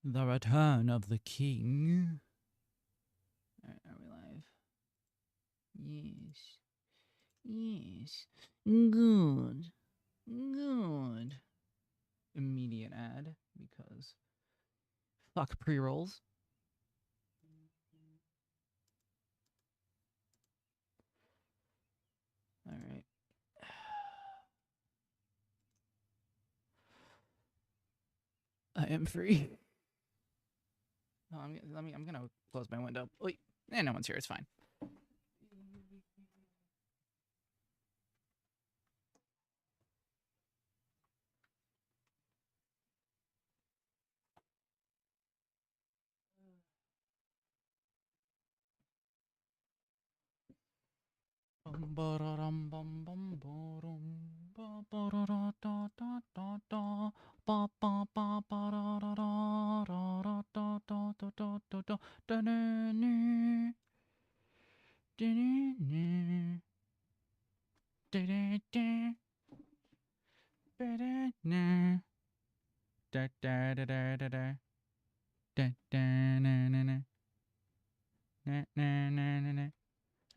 The return of the king. Alright, are we live? Yes. Yes. Good. Good. Immediate ad, because fuck pre-rolls. Alright. I am free. Oh, I'm gonna close my window. Wait, no one's here. It's fine.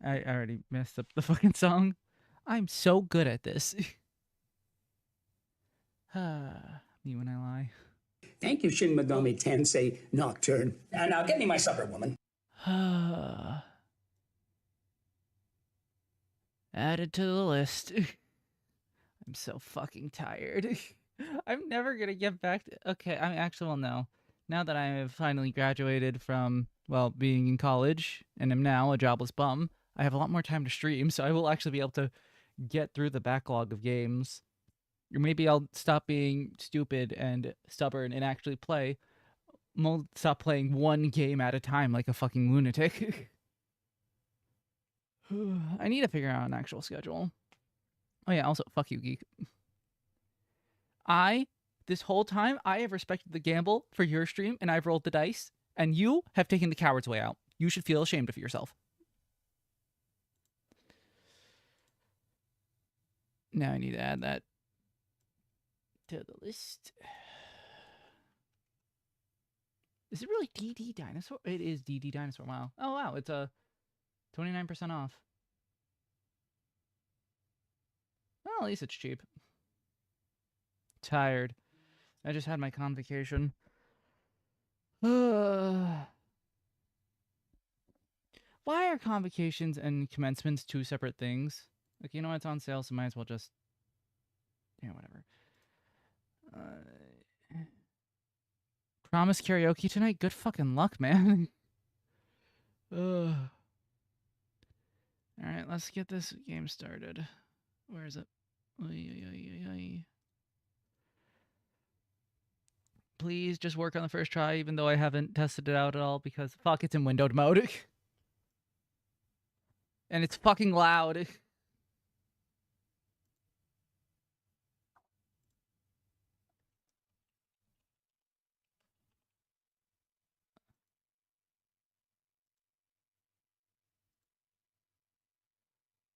I already messed up the fucking song. I'm so good at this. Me when I lie. Thank you, Shin Megami Tensei Nocturne. And now get me my supper, woman. Added to the list. I'm so fucking tired. I'm never gonna get back to... Okay, I mean, actually, well, no. Now that I have finally graduated from, well, being in college, and am now a jobless bum, I have a lot more time to stream, so I will actually be able to get through the backlog of games. Or maybe I'll stop being stupid and stubborn and actually play. Stop playing one game at a time like a fucking lunatic. I need to figure out an actual schedule. Oh yeah, also, fuck you, geek. This whole time, I have respected the gamble for your stream, and I've rolled the dice, and you have taken the coward's way out. You should feel ashamed of yourself. Now I need to add that to the list. Is it really DD Dinosaur? It is DD Dinosaur. Wow. Oh, wow. It's a 29% off. Well, at least it's cheap. Tired. I just had my convocation. Why are convocations and commencements two separate things? Like, you know, it's on sale, so might as well just... Yeah, whatever. Promise karaoke tonight? Good fucking luck, man. Alright, let's get this game started. Where is it? Please just work on the first try, even though I haven't tested it out at all, because fuck, it's in windowed mode. And it's fucking loud.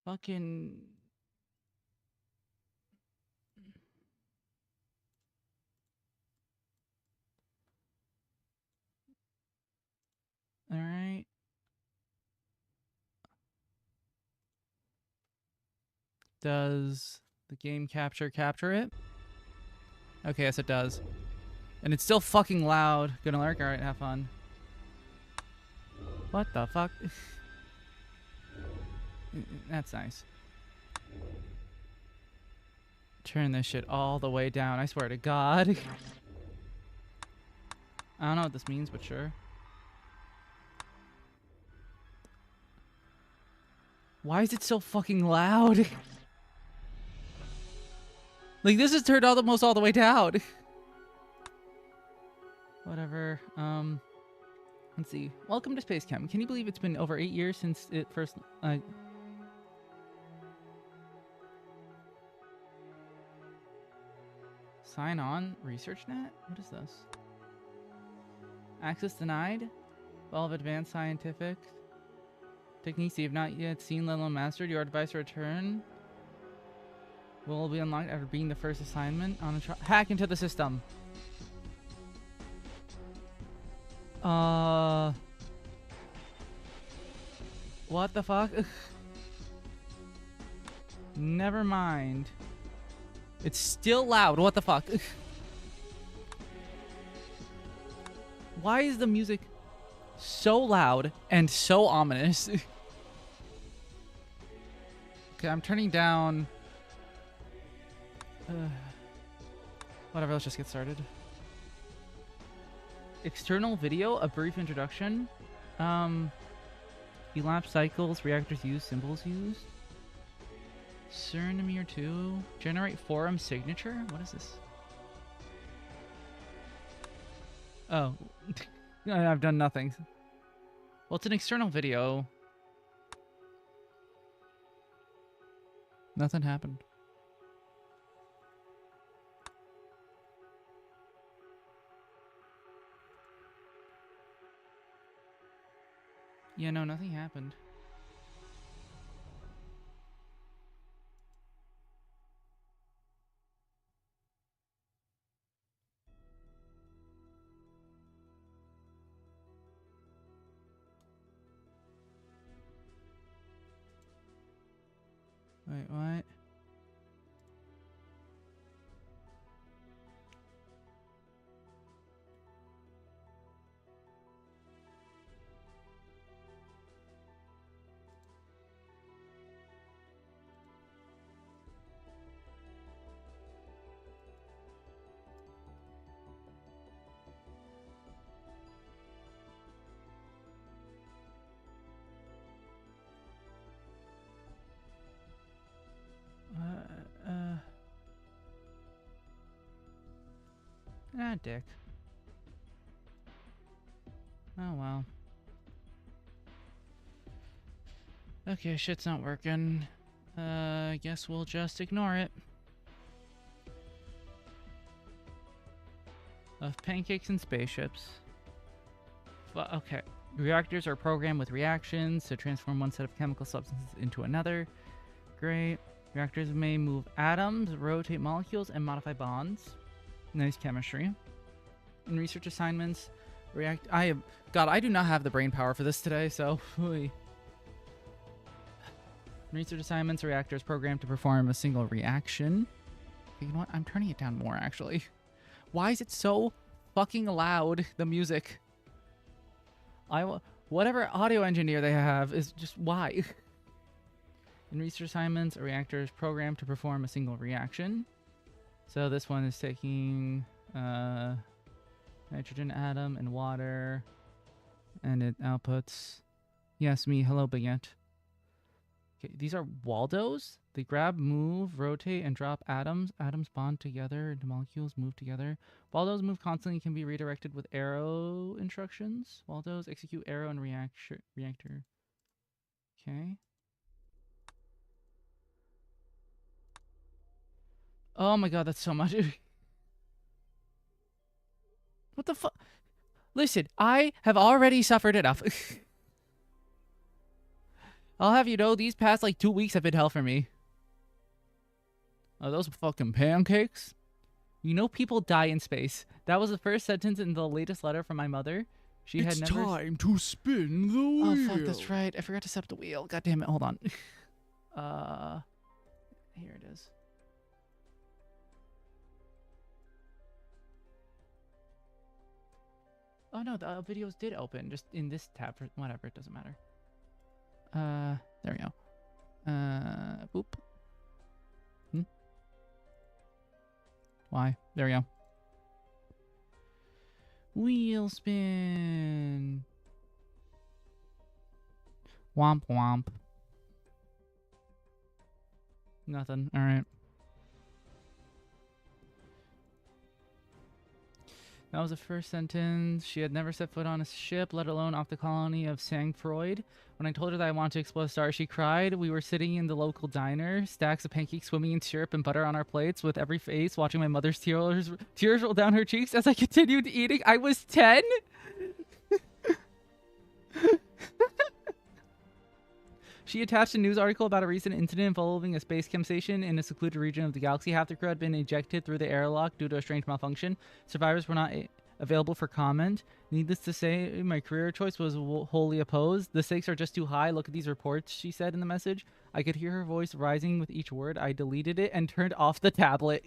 Fucking... Alright. Does the game capture it? Okay, yes it does. And it's still fucking loud. Gonna lurk? Alright, have fun. What the fuck? That's nice. Turn this shit all the way down, I swear to God. I don't know what this means, but sure. Why is it so fucking loud? Like, this is turned almost all the way down. Whatever. Let's see. Welcome to Space Chem. Can you believe it's been over 8 years since it first... Sign on? ResearchNet? What is this? Access denied? 12 advanced scientific techniques you have not yet seen, let alone mastered. Your advice to return will be unlocked after being the first assignment on a hack into the system. What the fuck? Never mind. It's still loud. What the fuck? Why is the music so loud and so ominous? Okay, I'm turning down. Whatever, let's just get started. External video, a brief introduction. Elapsed cycles, reactors used, symbols used. Cernimere 2. Generate forum signature? What is this? Oh. I've done nothing. Well, it's an external video. Nothing happened. Yeah, no, nothing happened. Wait, what? Ah, dick. Oh, well. Okay, shit's not working. I guess we'll just ignore it. Of pancakes and spaceships. Okay. Reactors are programmed with reactions to transform one set of chemical substances into another. Great. Reactors may move atoms, rotate molecules, and modify bonds. Nice chemistry. In research assignments, God, I do not have the brain power for this today, so... In research assignments, reactors programmed to perform a single reaction. Okay, you know what? I'm turning it down more, actually. Why is it so fucking loud, the music? Whatever audio engineer they have is just... Why? In research assignments, a reactor is programmed to perform a single reaction. So this one is taking nitrogen atom and water, and it outputs... Yes, me. Hello, Baguette. Okay, these are Waldos. They grab, move, rotate, and drop atoms. Atoms bond together into molecules, move together. Waldos move constantly, can be redirected with arrow instructions. Waldos execute arrow and reactor. Okay. Oh my god, that's so much. What the fuck? Listen, I have already suffered enough. I'll have you know, these past like 2 weeks have been hell for me. Oh, those fucking pancakes? You know people die in space. That was the first sentence in the latest letter from my mother. She had never... It's time to spin the wheel. Oh, fuck, that's right. I forgot to set up the wheel. God damn it, hold on. Here it is. Oh no, the videos did open, just in this tab. For whatever, it doesn't matter. There we go. Boop. Why? There we go. Wheel spin. Womp womp. Nothing. All right. That was the first sentence. She had never set foot on a ship, let alone off the colony of Sangfroid. When I told her that I wanted to explore the stars, she cried. We were sitting in the local diner, stacks of pancakes swimming in syrup and butter on our plates, with every face watching my mother's tears roll down her cheeks as I continued eating. I was 10? She attached a news article about a recent incident involving a space chem station in a secluded region of the galaxy. Half the crew had been ejected through the airlock due to a strange malfunction. Survivors were not available for comment. Needless to say, my career choice was wholly opposed. The stakes are just too high. Look at these reports, she said in the message. I could hear her voice rising with each word. I deleted it and turned off the tablet.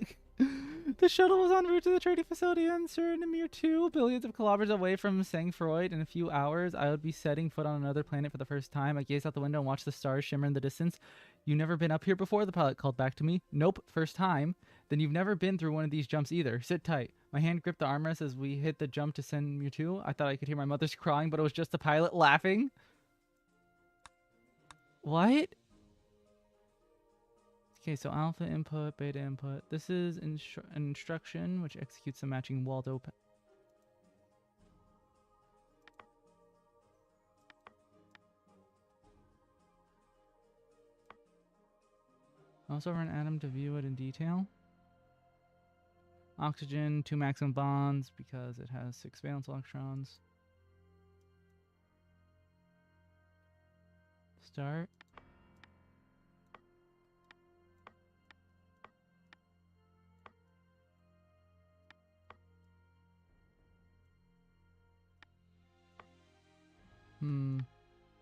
The shuttle was en route to the trading facility in Suriname 2, billions of kilometers away from Sang Freud. In a few hours, I would be setting foot on another planet for the first time. I gazed out the window and watched the stars shimmer in the distance. You never been up here before? The pilot called back to me. Nope, first time. Then you've never been through one of these jumps either. Sit tight. My hand gripped the armrest as we hit the jump to send Mewtwo. I thought I could hear my mother's crying, but it was just the pilot laughing. What? Okay, so alpha input, beta input. This is an instruction which executes the matching Waldo. Also run atom to view it in detail. Oxygen, 2 maximum bonds because it has 6 valence electrons. Start.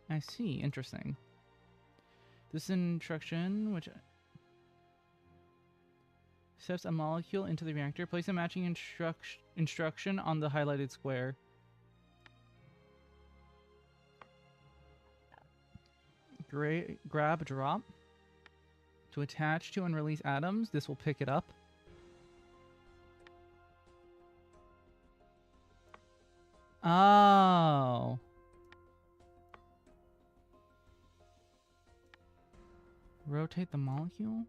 I see. Interesting. This instruction, which sets a molecule into the reactor, place a matching instruction on the highlighted square. Grab, drop. To attach to and release atoms, this will pick it up. Oh. Rotate the molecule?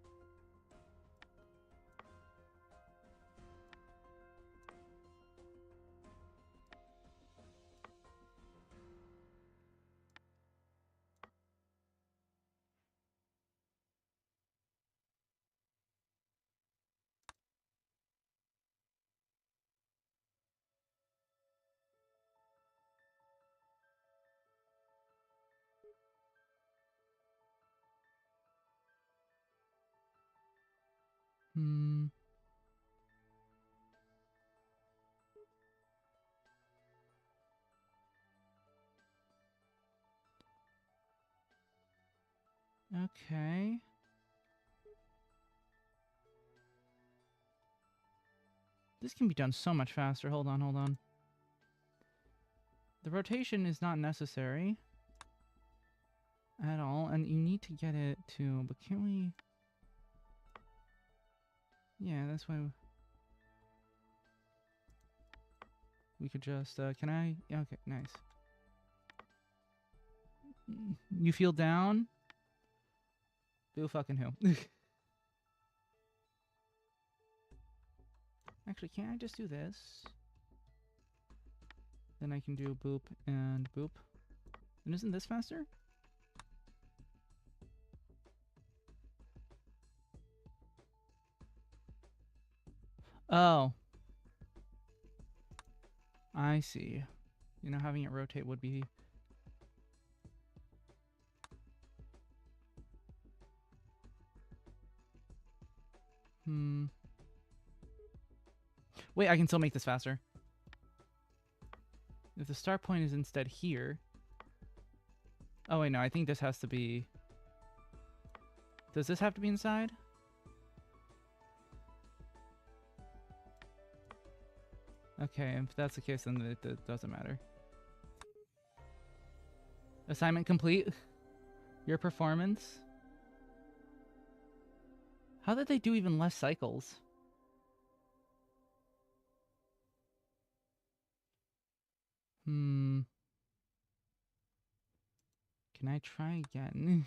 Okay. This can be done so much faster. Hold on, hold on. The rotation is not necessary at all, and you need to get it to, but can't we? Yeah, that's why we could just, can I? Okay, nice. You feel down? Boo fucking who? Actually, can't I just do this? Then I can do boop and boop. And isn't this faster? Oh. I see. You know, having it rotate would be... Wait, I can still make this faster. If the start point is instead here... Oh, wait, no, I think this has to be... Does this have to be inside? Okay, if that's the case, then it doesn't matter. Assignment complete. Your performance. How did they do even less cycles? Can I try again?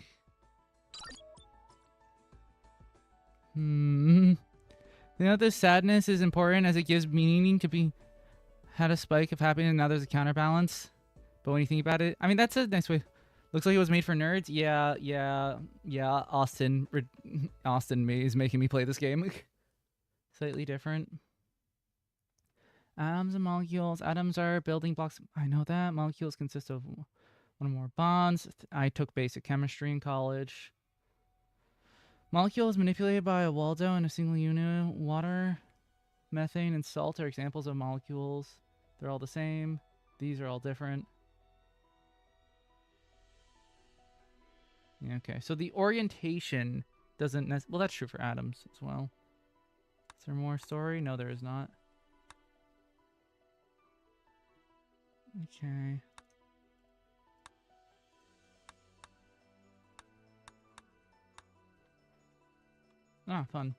You know, this sadness is important as it gives meaning to be... Had a spike of happiness and now there's a counterbalance. But when you think about it... I mean, that's a nice way... Looks like it was made for nerds. Yeah. Austin is making me play this game. Slightly different. Atoms and molecules. Atoms are building blocks. I know that. Molecules consist of one or more bonds. I took basic chemistry in college. Molecules manipulated by a Waldo in a single unit. Water, methane, and salt are examples of molecules. They're all the same. These are all different. Yeah, okay, so the orientation doesn't well, that's true for atoms as well. Is there more story? No, there is not. Okay. Ah, fun.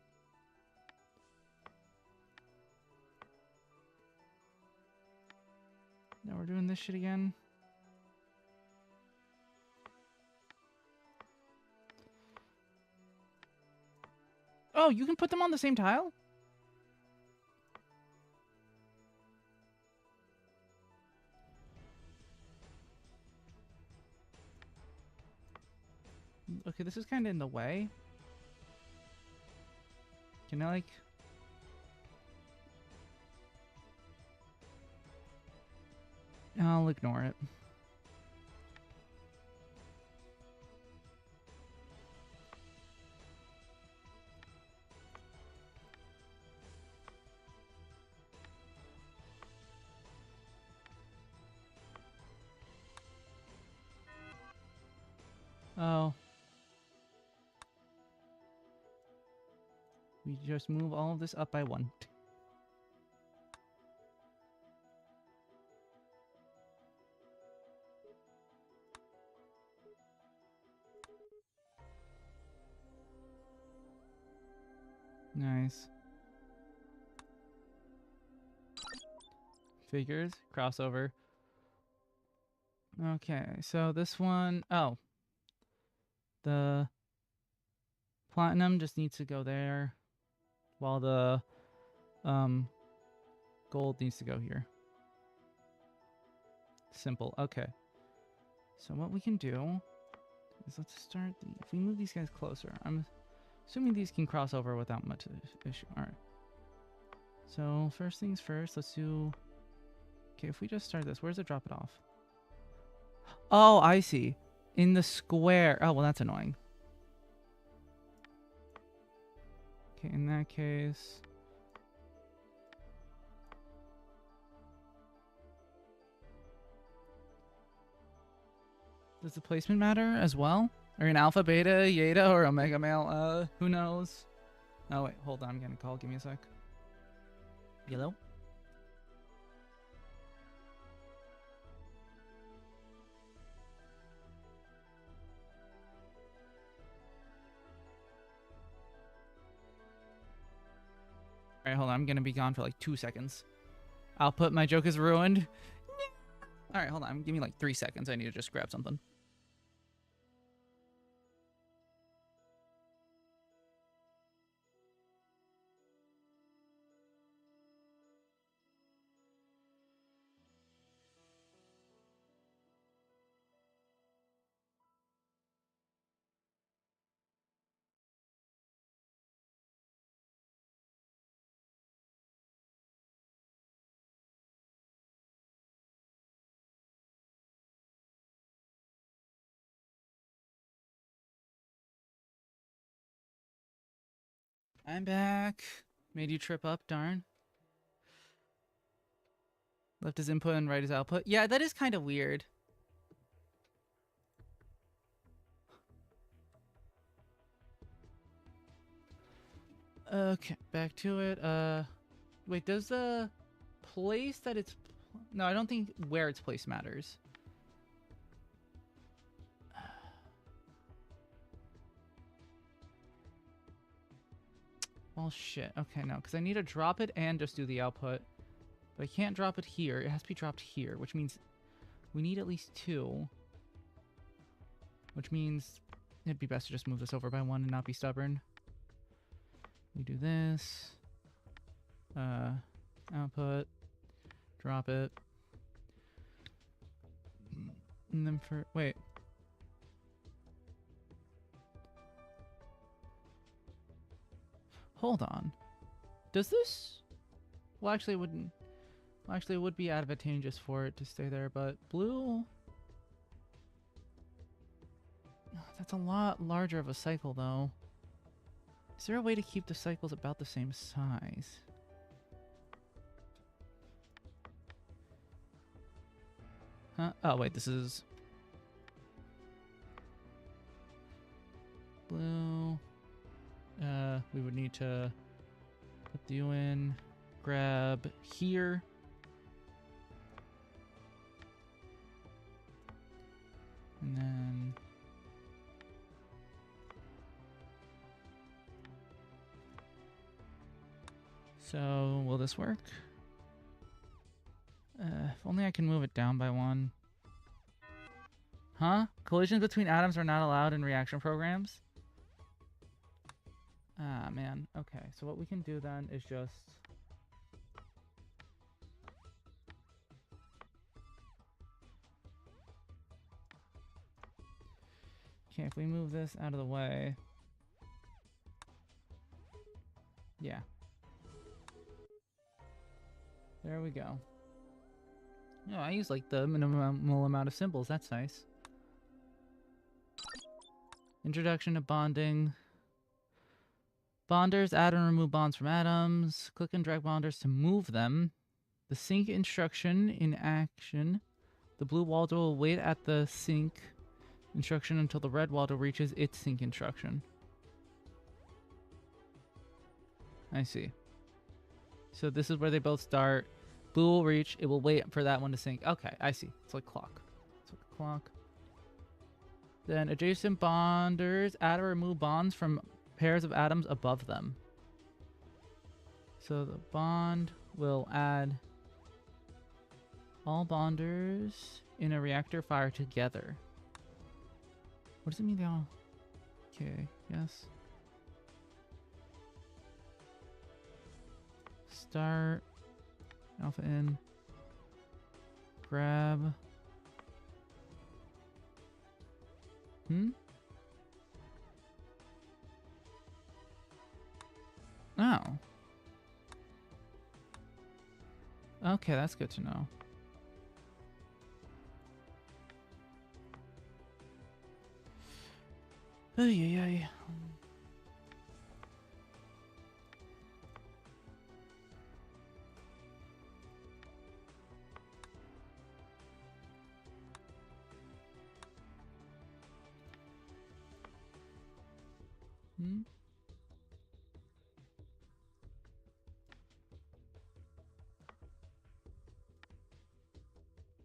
Now we're doing this shit again. Oh, you can put them on the same tile? Okay, this is kind of in the way. Can I, like... I'll ignore it. Oh. We just move all of this up by 1. Nice. Figures. Crossover. Okay, so this one... Oh. The platinum just needs to go there, while the gold needs to go here. Simple. Okay. So what we can do is let's start... If we move these guys closer, I'm assuming these can cross over without much issue. Alright. So first things first, let's do... Okay, if we just start this, where's it drop it off? Oh, I see. In the square. Oh, well, that's annoying. Okay, in that case... Does the placement matter as well? Or an alpha, beta, eta, or omega male? Who knows? Oh, wait, hold on. I'm getting a call. Give me a sec. Hello? Alright, hold on. I'm gonna be gone for like 2 seconds. Output, my joke is ruined. Alright, hold on. Give me like 3 seconds. I need to just grab something. I'm back. Made you trip up, darn. Left his input and right his output. Yeah, that is kind of weird. Okay, back to it. Wait, does the place that it's... No, I don't think where it's placed matters. Well, shit. Okay, no, because I need to drop it and just do the output. But I can't drop it here. It has to be dropped here, which means we need at least 2. Which means it'd be best to just move this over by 1 and not be stubborn. We do this. Output. Drop it. And then for... Wait. Hold on. Does this... Well, actually, it wouldn't... Well, actually, it would be advantageous for it to stay there, but blue... That's a lot larger of a cycle, though. Is there a way to keep the cycles about the same size? Huh? Oh, wait, this is blue. We would need to put you in, grab here. And then so will this work? If only I can move it down by one. Huh? Collisions between atoms are not allowed in reaction programs? Ah, man. Okay, so what we can do then is just... Okay, if we move this out of the way... Yeah. There we go. No, I use like the minimal amount of symbols. That's nice. Introduction to bonding. Bonders add and remove bonds from atoms. Click and drag bonders to move them. The sync instruction in action. The blue Waldo will wait at the sync instruction until the red Waldo reaches its sync instruction. I see. So this is where they both start. Blue will reach. It will wait for that one to sync. Okay, I see. It's like clock. It's like a clock. Then adjacent bonders add or remove bonds from pairs of atoms above them. So the bond will add all bonders in a reactor fire together. What does it mean they all... Okay, yes. Start. Alpha in. Grab. Oh. Okay, that's good to know. Ay, ay, ay.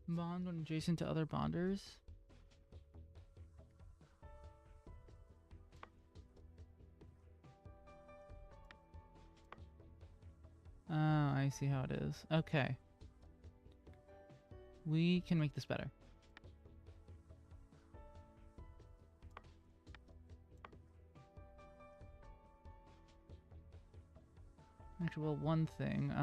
Bond when adjacent to other bonders. Oh, I see how it is. Okay. We can make this better. Actually, well, one thing.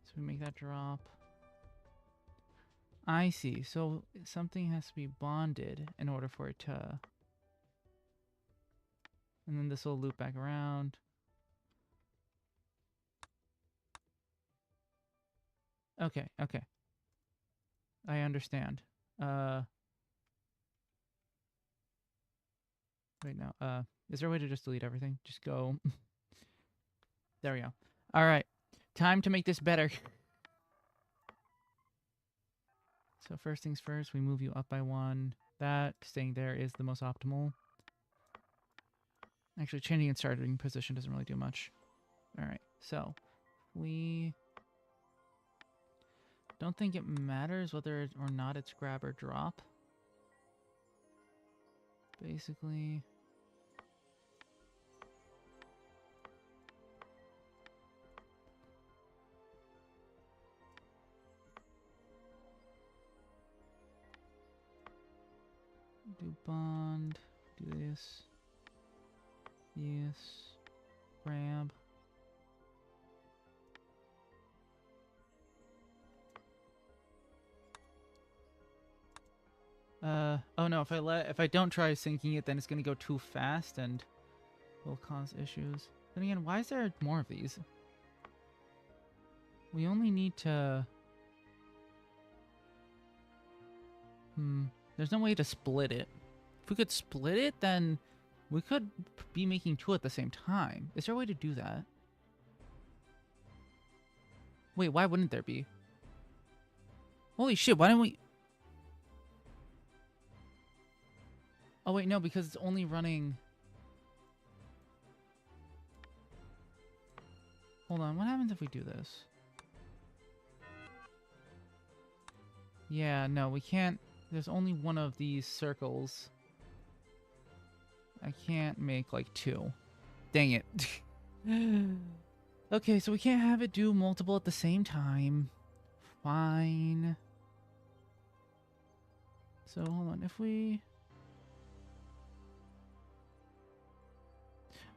So we make that drop. I see. So something has to be bonded in order for it to... And then this will loop back around. Okay, okay. I understand. Wait, no. Is there a way to just delete everything? Just go... There we go. Alright. Time to make this better. So first things first, we move you up by one. That, staying there, is the most optimal. Actually, changing its starting position doesn't really do much. Alright, so we don't think it matters whether or not it's grab or drop. Basically... Do bond, do this, grab. Oh no, if I don't try syncing it, then it's gonna go too fast and will cause issues. Then again, why is there more of these? We only need to... There's no way to split it. If we could split it, then We could be making 2 at the same time. Is there a way to do that? Wait, why wouldn't there be? Holy shit, why don't we... Oh wait, no, because it's only running... Hold on, what happens if we do this? Yeah, no, we can't... There's only one of these circles. I can't make, like, 2. Dang it. Okay, so we can't have it do multiple at the same time. Fine. So, hold on, if we...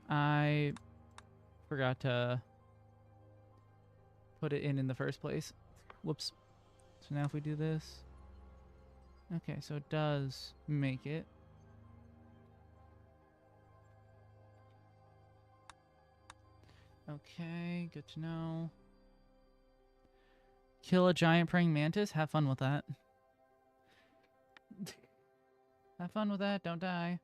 I forgot to put it in the first place. Whoops. So now if we do this... Okay, so it does make it. Okay, good to know. Kill a giant praying mantis? Have fun with that. Have fun with that, don't die.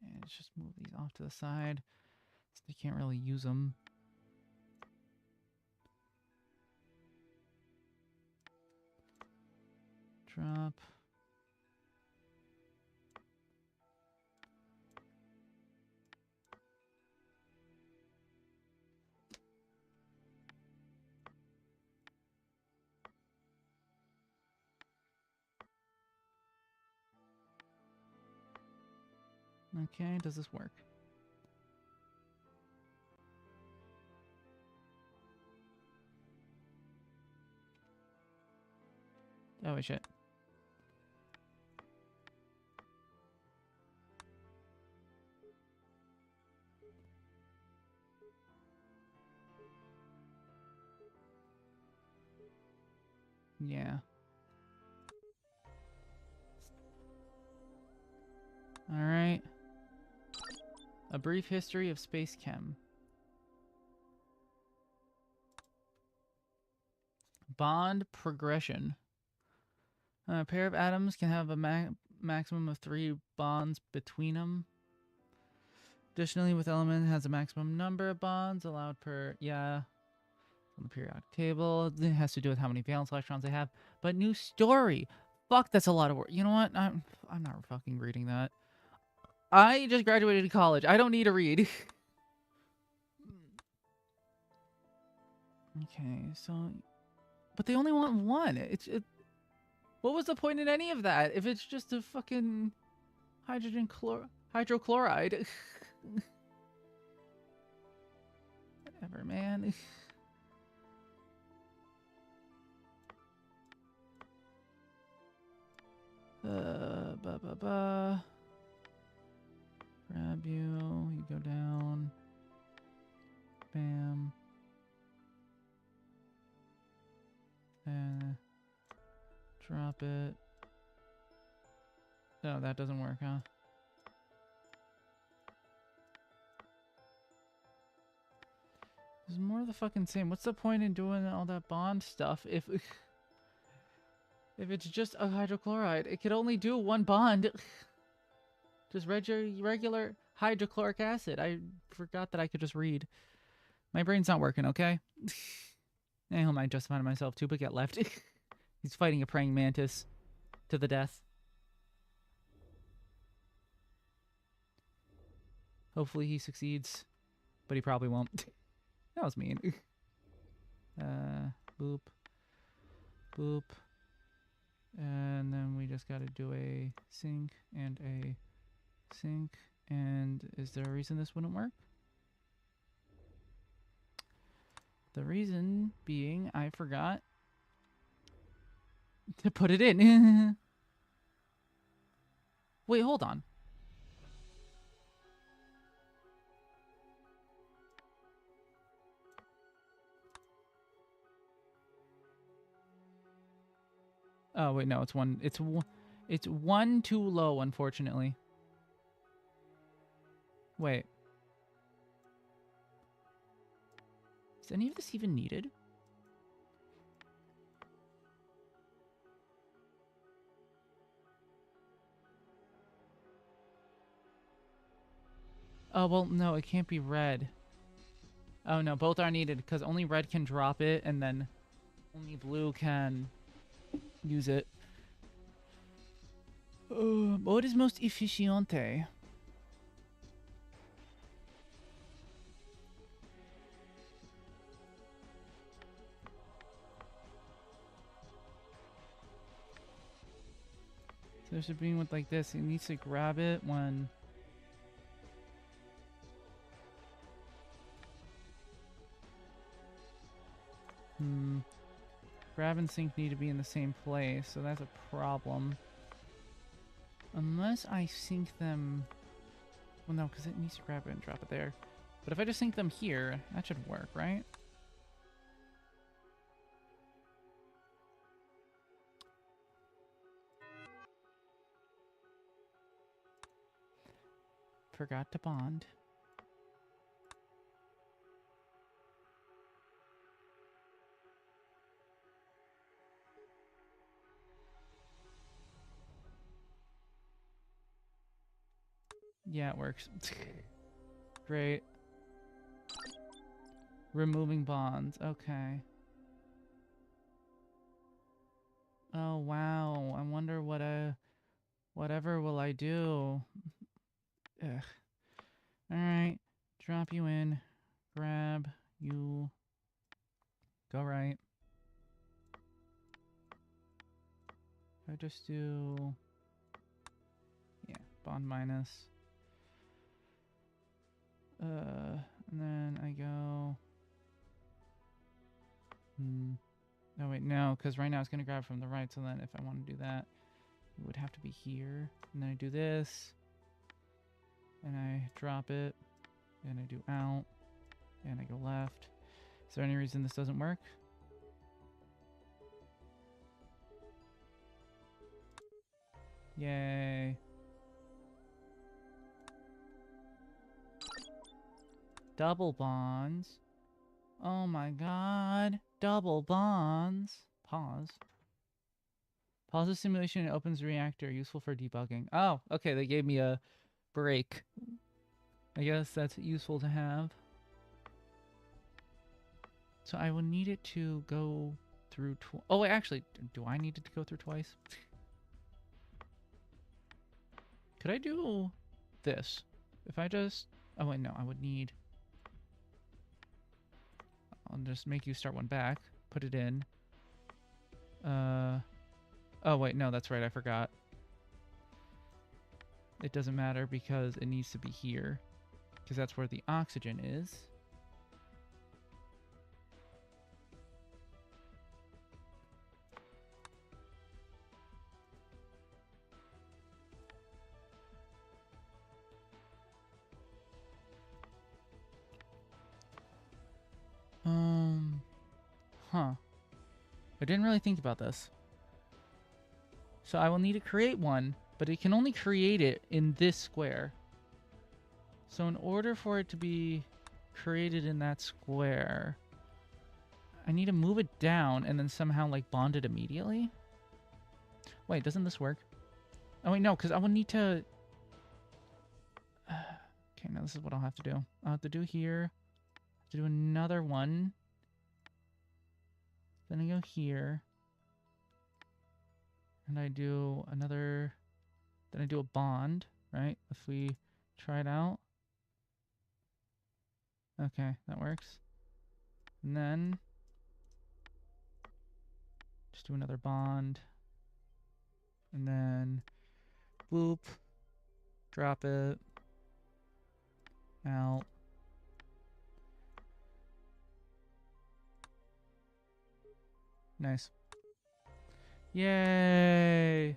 And let's just move these off to the side. So they can't really use them. Drop. Okay, does this work? Oh, wait, shit. Yeah. Alright. A brief history of space chem. Bond progression. A pair of atoms can have a maximum of 3 bonds between them. Additionally, with element has a maximum number of bonds allowed per... Yeah. On the periodic table. It has to do with how many valence electrons they have. But new story. Fuck, that's a lot of work. You know what? I'm not fucking reading that. I just graduated college. I don't need to read. Okay, so... But they only want 1. What was the point in any of that if it's just a fucking hydrochloride? Whatever, man. Grab you. You go down. Bam. Drop it. No, that doesn't work, huh? There's more of the fucking same. What's the point in doing all that bond stuff if it's just a hydrochloride? It could only do 1 bond. Just regular hydrochloric acid. I forgot that I could just read. My brain's not working, okay? I might justify myself too, but get left. He's fighting a praying mantis to the death. Hopefully he succeeds, but he probably won't. That was mean. Boop. Boop. And then we just gotta do a sync and a sync. And is there a reason this wouldn't work? The reason being I forgot to put it in. Wait, hold on. Oh wait, no, it's one. It's 1 too low, unfortunately. Wait. Is any of this even needed? Oh, well, no, it can't be red. Oh, no, both are needed because only red can drop it and then only blue can use it. What is most efficiente? So there should be one like this. He needs to grab it when... Grab and sync need to be in the same place, so that's a problem. Unless I sync them... Well, no, because it needs to grab it and drop it there. But if I just sync them here, that should work, right? Forgot to bond. Yeah, it works. Great. Removing bonds. Okay. Oh, wow. I wonder what whatever will I do? Ugh. Alright. Drop you in. Grab you. Go right. I just do... Yeah, bond minus. And then I go... Oh, wait, no, because right now it's going to grab from the right, so then if I want to do that, it would have to be here. And then I do this, and I drop it, and I do out, and I go left. Is there any reason this doesn't work? Yay. Double bonds. Oh my god. Double bonds. Pause. Pause the simulation and opens the reactor. Useful for debugging. Oh, okay. They gave me a break. I guess that's useful to have. So I will need it to go through oh, wait, actually, do I need it to go through twice? Could I do this? If I just... Oh, wait, no. I would need... I'll just make you start one back. Put it in. Oh, wait, no, that's right. I forgot. It doesn't matter because it needs to be here. Because that's where the oxygen is. Huh. I didn't really think about this. So I will need to create one, but it can only create it in this square. So in order for it to be created in that square, I need to move it down and then somehow like bond it immediately. Wait, doesn't this work? Oh wait, no, because I will need to... Okay, now this is what I'll have to do. I'll have to do here. To do another one. Then I go here. And I do another... Then I do a bond, right? If we try it out. Okay, that works. And then... Just do another bond. And then... Boop. Drop it. Out. Nice. Yay!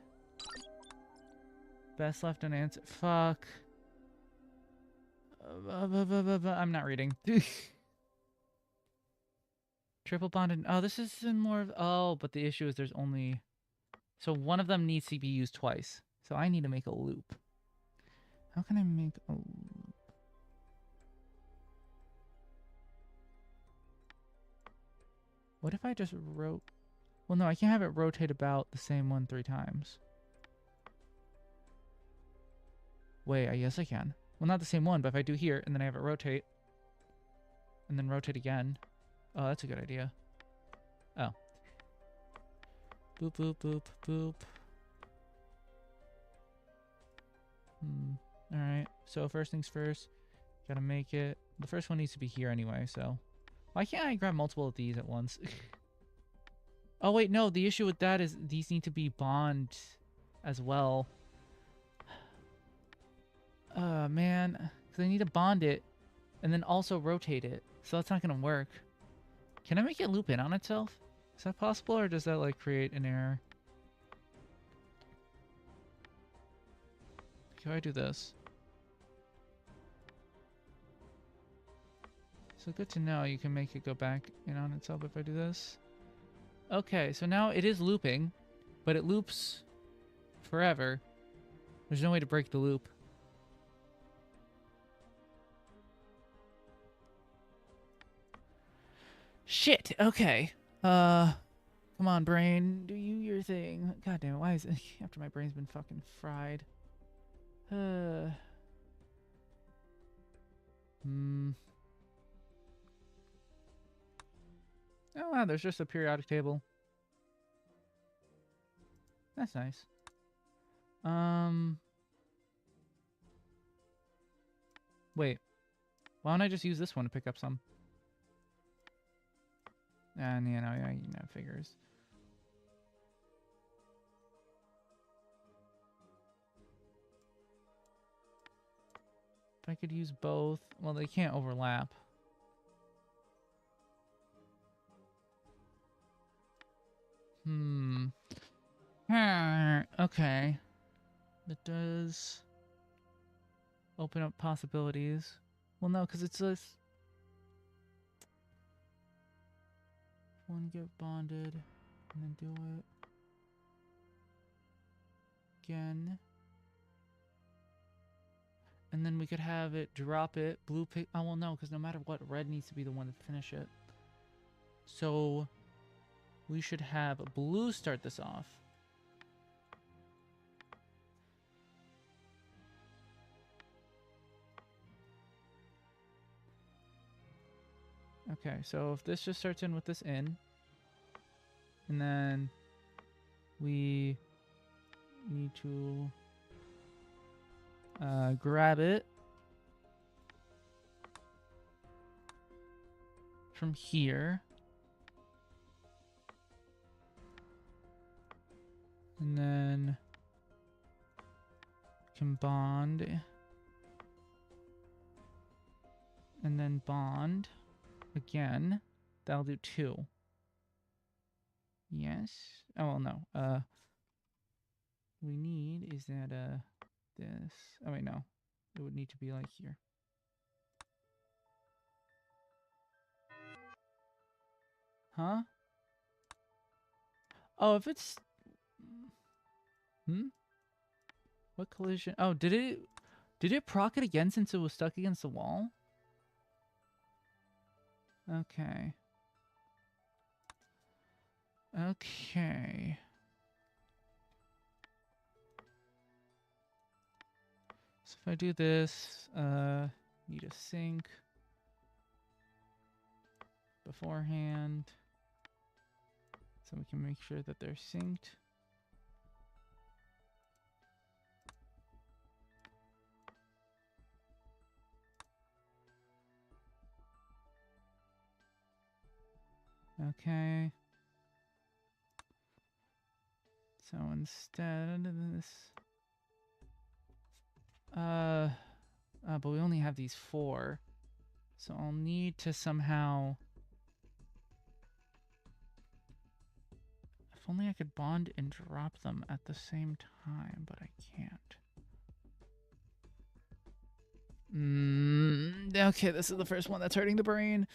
Best left unanswered. Fuck. I'm not reading. Triple bonded. Oh, this is more of... Oh, but the issue is there's only... So one of them needs to be used twice. So I need to make a loop. How can I make a loop? What if I just wrote... Well, no, I can't have it rotate about the same one 3 times. Wait, I guess I can. Well, not the same one, but if I do here, and then I have it rotate, and then rotate again. Oh, that's a good idea. Oh. Boop, boop, boop, boop. Alright, so first things first. Gotta make it. The first one needs to be here anyway, so. Why can't I grab multiple of these at once? Oh, wait, no. The issue with that is these need to be bond as well. Man. Because I need to bond it and then also rotate it. So that's not going to work. Can I make it loop in on itself? Is that possible, or does that, like, create an error? Can I do this? So good to know you can make it go back in on itself if I do this. Okay, so now it is looping, but it loops forever. There's no way to break the loop. Shit, okay. Come on, brain. Do you your thing. God damn it, why is it after my brain's been fucking fried? Oh wow, there's just a periodic table. That's nice. Wait. Why don't I just use this one to pick up some? And figures. If I could use both, well, they can't overlap. Okay. That does open up possibilities. Well, no, because it's this. One get bonded, and then do it again. And then we could have it drop it, blue pick. Oh, well, no, because no matter what, red needs to be the one to finish it. So we should have blue start this off. Okay, so if this just starts in with this in, and then we need to grab it from here, and then can bond, and then bond again. That'll do 2. Yes. Oh, well, no. We need is that this. Oh wait, no. It would need to be like here. Huh? Oh, if it's what collision? Oh, did it proc it again since it was stuck against the wall? Okay. Okay. So if I do this, need a sync beforehand, so we can make sure that they're synced. Okay. So instead of this, but we only have these 4, so I'll need to somehow. If only I could bond and drop them at the same time, but I can't. Okay, this is the first one that's hurting the brain.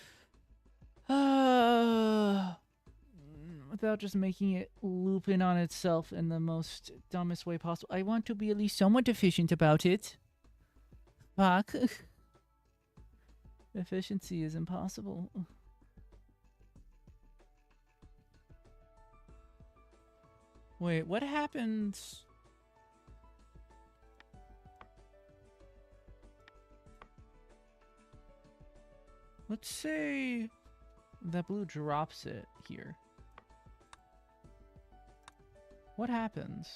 Without just making it loop in on itself in the most dumbest way possible. I want to be at least somewhat efficient about it. Fuck. Efficiency is impossible. Wait, what happens? Let's say that blue drops it here. What happens?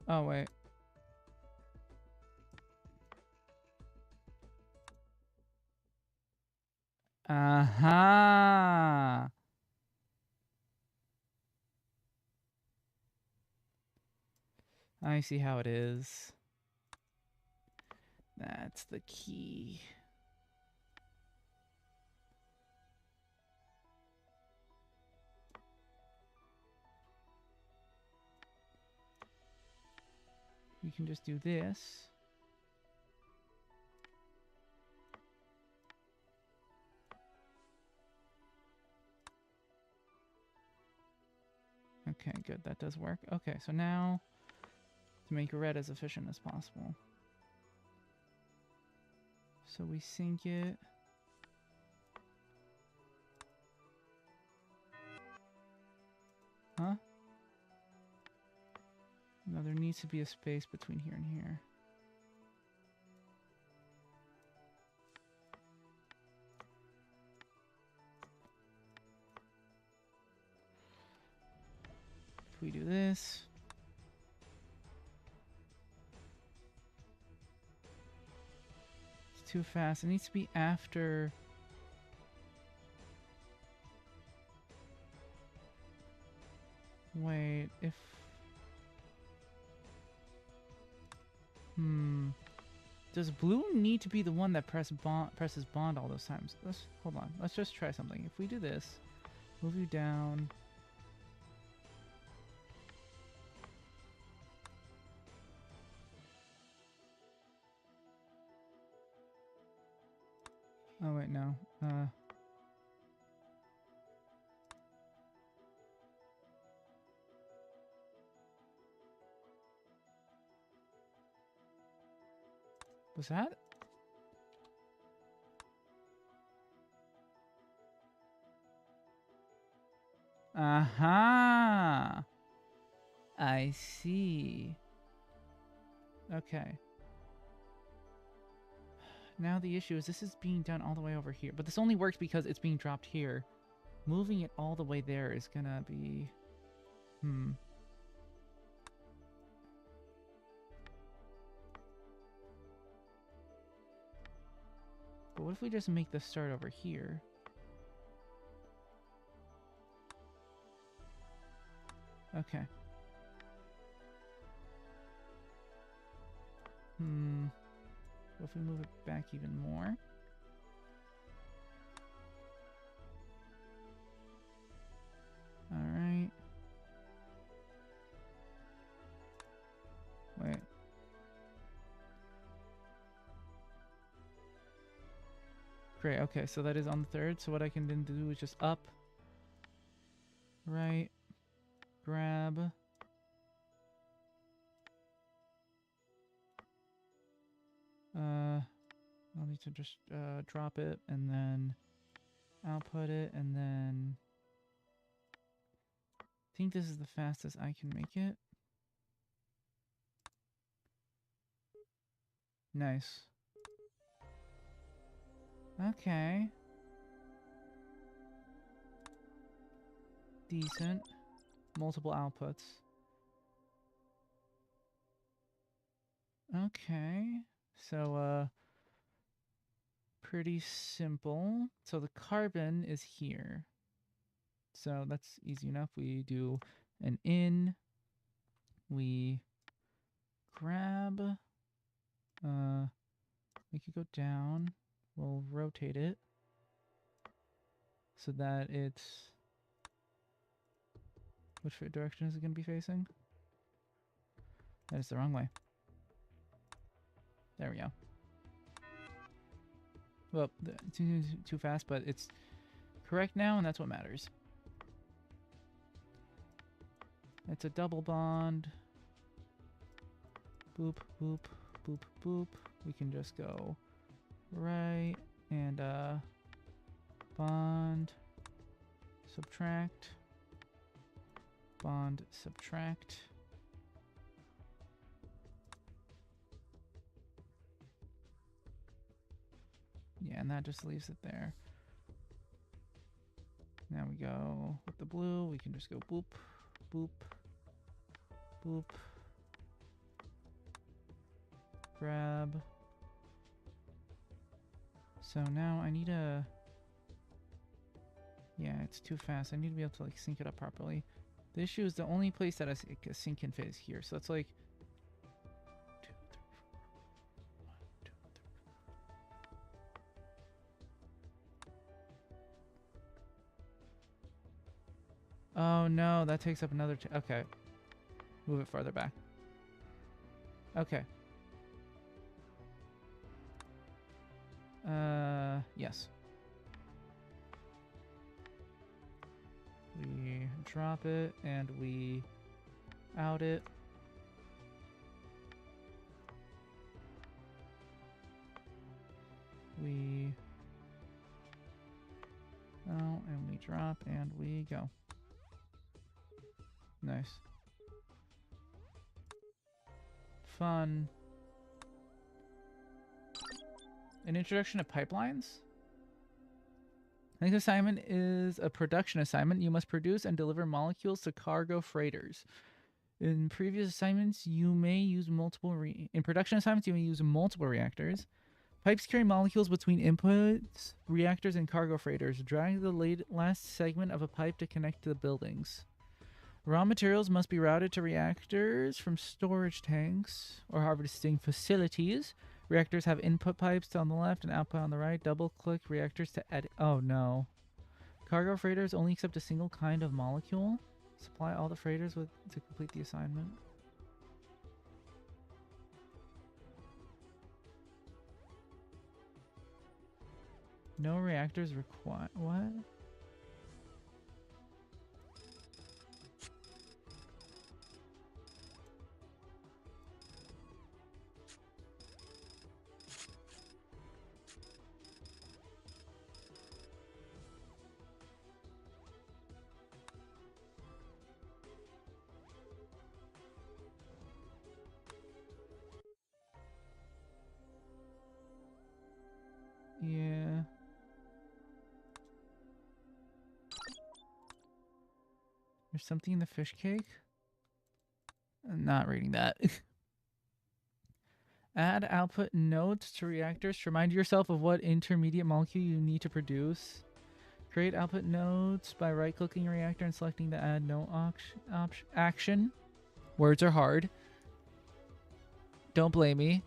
Oh, wait. Uh-huh. I see how it is. That's the key. We can just do this. Okay, good. That does work. Okay, so now to make red as efficient as possible. So we sync it. Huh? No, there needs to be a space between here and here. If we do this. It's too fast. It needs to be after. Wait, if... Does blue need to be the one that presses bond all those times? Hold on. Let's just try something. If we do this, move you down. Oh wait, no. Was that? Aha! I see. Okay. Now the issue is this is being done all the way over here. But this only works because it's being dropped here. Moving it all the way there is gonna be... But what if we just make the start over here? Okay. What if we move it back even more? Alright. Wait. Great, okay, so that is on the third. So what I can then do is just up, right, grab. I'll need to just drop it and then output it and then I think this is the fastest I can make it. Nice. Okay. Decent. Multiple outputs. Okay. So, pretty simple. So the carbon is here. So that's easy enough. We do an in. We grab. Make it go down. We'll rotate it so that it's... Which direction is it going to be facing? That is the wrong way. There we go. Well, too fast, but it's correct now, and that's what matters. It's a double bond. Boop, boop, boop, boop. We can just go right and bond, subtract, bond, subtract. and that just leaves it there. Now we go with the blue. We can just go boop, boop, boop. Grab. So now I need a... Yeah, it's too fast. I need to be able to like sync it up properly. The issue is the only place that a sync can fit is here. So it's like... 2, 3, 4, 1, 2, 3. Oh no, that takes up another... Okay. Move it farther back. Okay. Yes. We drop it and we out it. We out and we drop and we go. Nice. Fun. An introduction to pipelines? Next assignment is a production assignment. You must produce and deliver molecules to cargo freighters. In previous assignments, you may use multiple in production assignments, you may use multiple reactors. Pipes carry molecules between inputs, reactors, and cargo freighters. Drag the last segment of a pipe to connect to the buildings. Raw materials must be routed to reactors from storage tanks or harvesting facilities. Reactors have input pipes on the left and output on the right. Double-click reactors to edit. Oh, no. Cargo freighters only accept a single kind of molecule. Supply all the freighters to complete the assignment. No reactors required. What? Yeah. There's something in the fish cake? I'm not reading that. Add output nodes to reactors to remind yourself of what intermediate molecule you need to produce. Create output nodes by right-clicking a reactor and selecting the add node action. Words are hard. Don't blame me.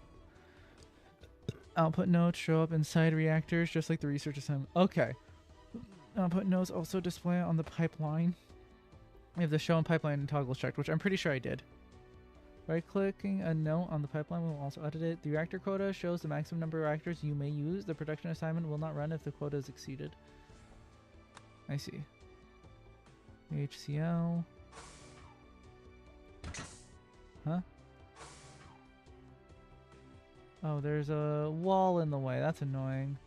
Output nodes show up inside reactors just like the research assignment. Okay. Output nodes also display on the pipeline. We have the show and pipeline and toggle checked, which I'm pretty sure I did. Right-clicking a note on the pipeline will also edit it. The reactor quota shows the maximum number of reactors you may use. The production assignment will not run if the quota is exceeded. I see. HCl. Huh? Oh, there's a wall in the way. That's annoying.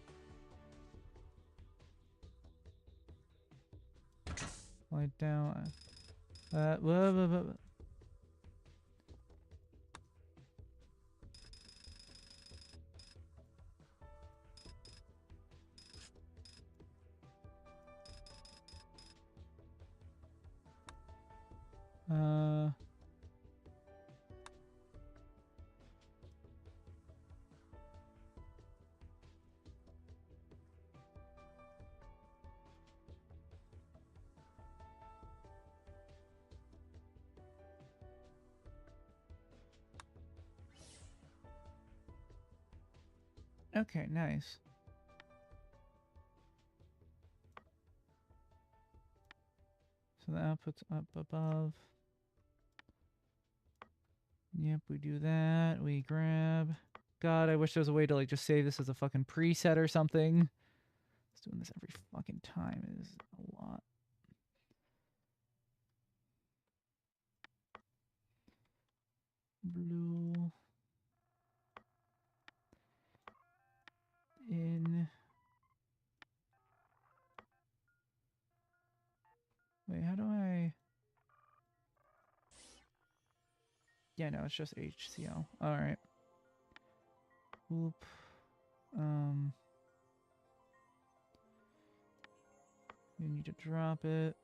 Light down. Whoa. Okay, nice. So the output's up above. Yep, we do that. We grab. God, I wish there was a way to like just save this as a fucking preset or something. It's doing this every fucking time. It is a lot. Blue. In. Wait, how do I... Yeah, no, it's just HCl. Alright. Whoop. You need to drop it.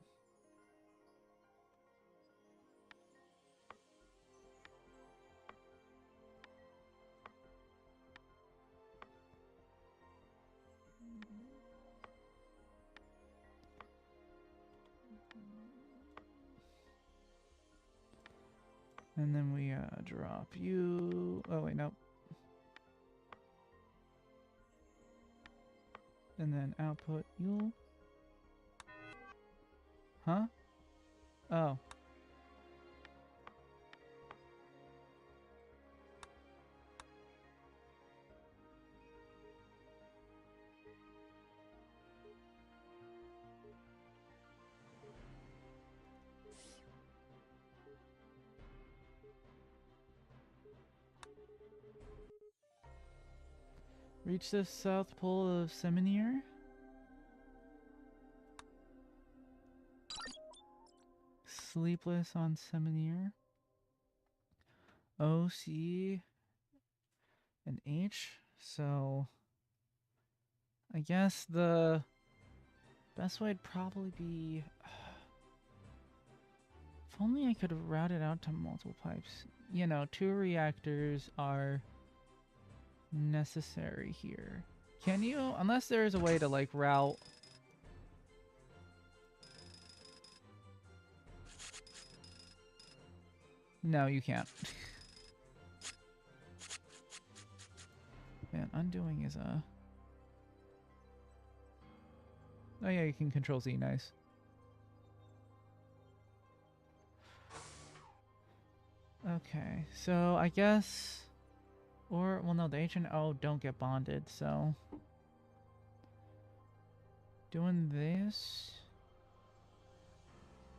And then we drop you. Oh wait, nope. And then output you. Huh? Oh. Reach the south pole of Seminir. Sleepless on Seminir. O, C, and H. So I guess the best way would probably be... If only I could have routed out to multiple pipes. You know, 2 reactors are necessary here. Can you? Unless there is a way to, like, route... No, you can't. Man, undoing is a... Oh yeah, you can control Z, nice. Okay, so I guess... Or, well no, the H and O don't get bonded, so... Doing this...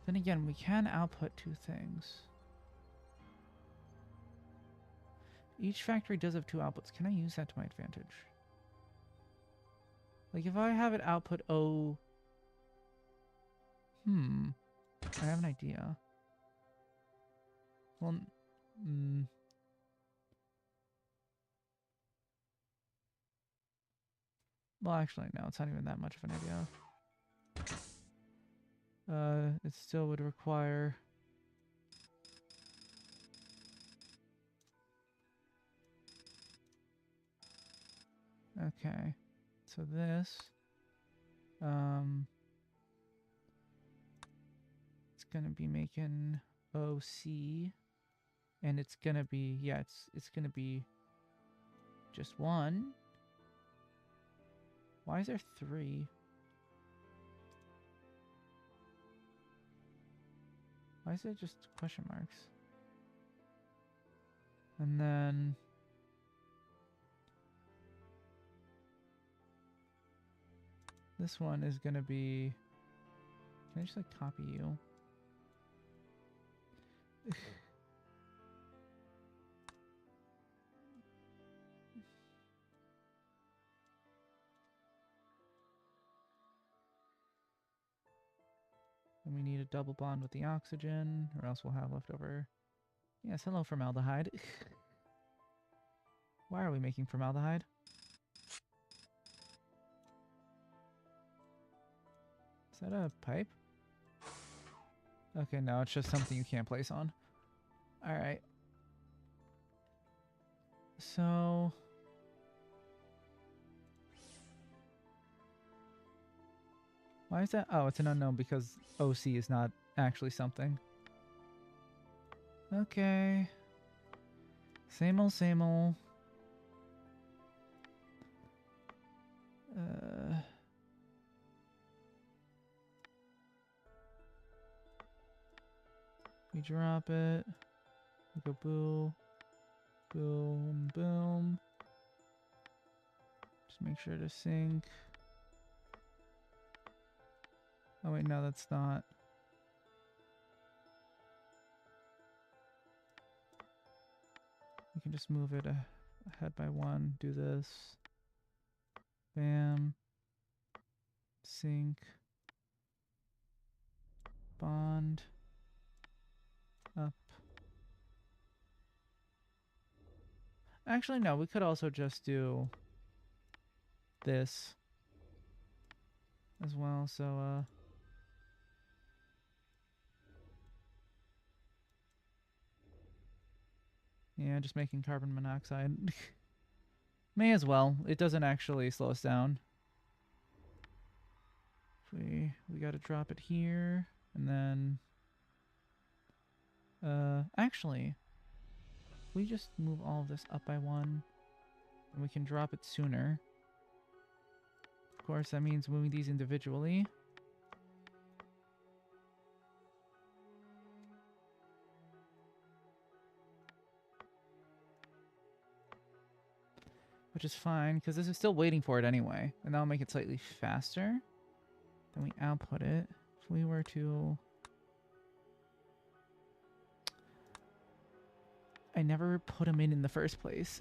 Then again, we can output 2 things. Each factory does have 2 outputs. Can I use that to my advantage? Like, if I have it output O... I have an idea. Well, well, actually, no, it's not even that much of an idea. It still would require... Okay, so this... it's gonna be making OC, and it's gonna be, yeah, it's gonna be just 1. Why is there 3? Why is it just question marks? And then... This one is gonna be... Can I just, like, copy you? And we need a double bond with the oxygen, or else we'll have leftover... Yes, hello, formaldehyde. Why are we making formaldehyde? Is that a pipe? Okay, no, it's just something you can't place on. Alright. So... Why is that? Oh, it's an unknown because OC is not actually something. Okay. Same old, same old. We drop it. We go boo. Boom, boom. Just make sure to sync. Oh wait, no, that's not. You can just move it ahead by 1. Do this. Bam. Sync. Bond. Up. Actually, no, we could also just do this as well. So, Yeah, just making carbon monoxide. May as well. It doesn't actually slow us down. We gotta drop it here, and then actually, if we just move all of this up by 1, and we can drop it sooner. Of course, that means moving these individually. Which is fine, because this is still waiting for it anyway. And that'll make it slightly faster. Then we output it. If we were to... I never put them in the first place.